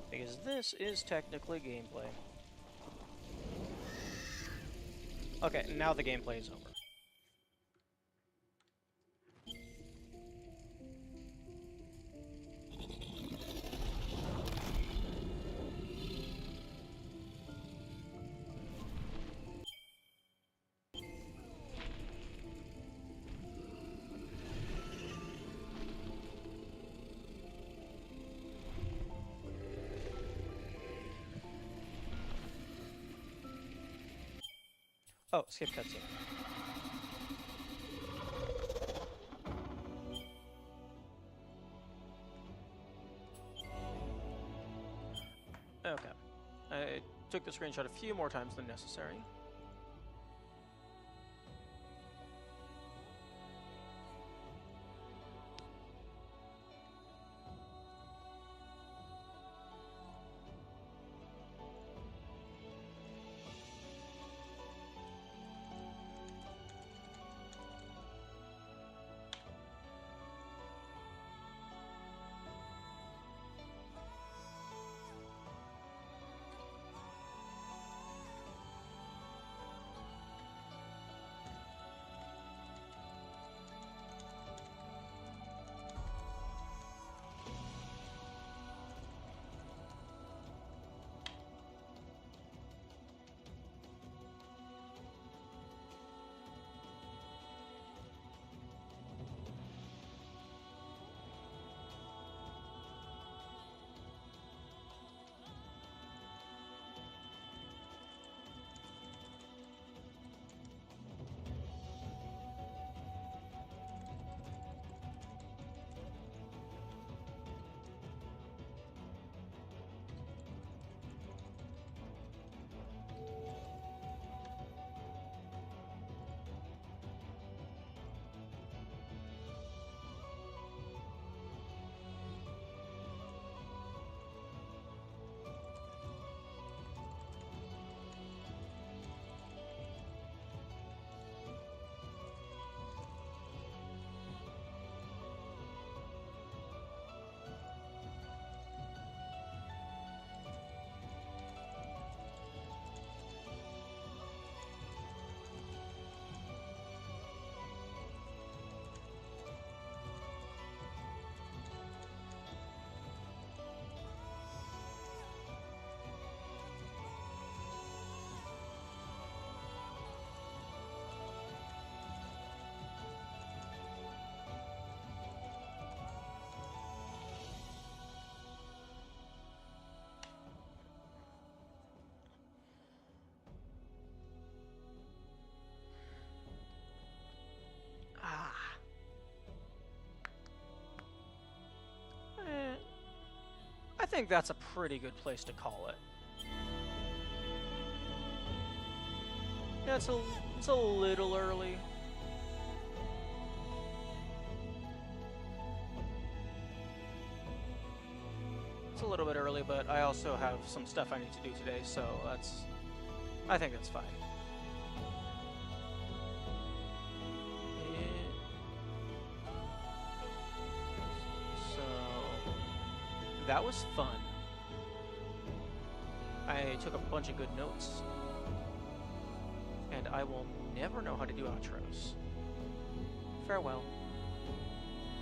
Because this is technically gameplay. Okay, now the gameplay is over. Oh, skip cutscene. Okay. I took the screenshot a few more times than necessary. think that's a pretty good place to call it. Yeah, it's a little early. It's a little bit early, but I also have some stuff I need to do today, so I think that's fine. So that was fun. I took a bunch of good notes, and I will never know how to do outros. Farewell.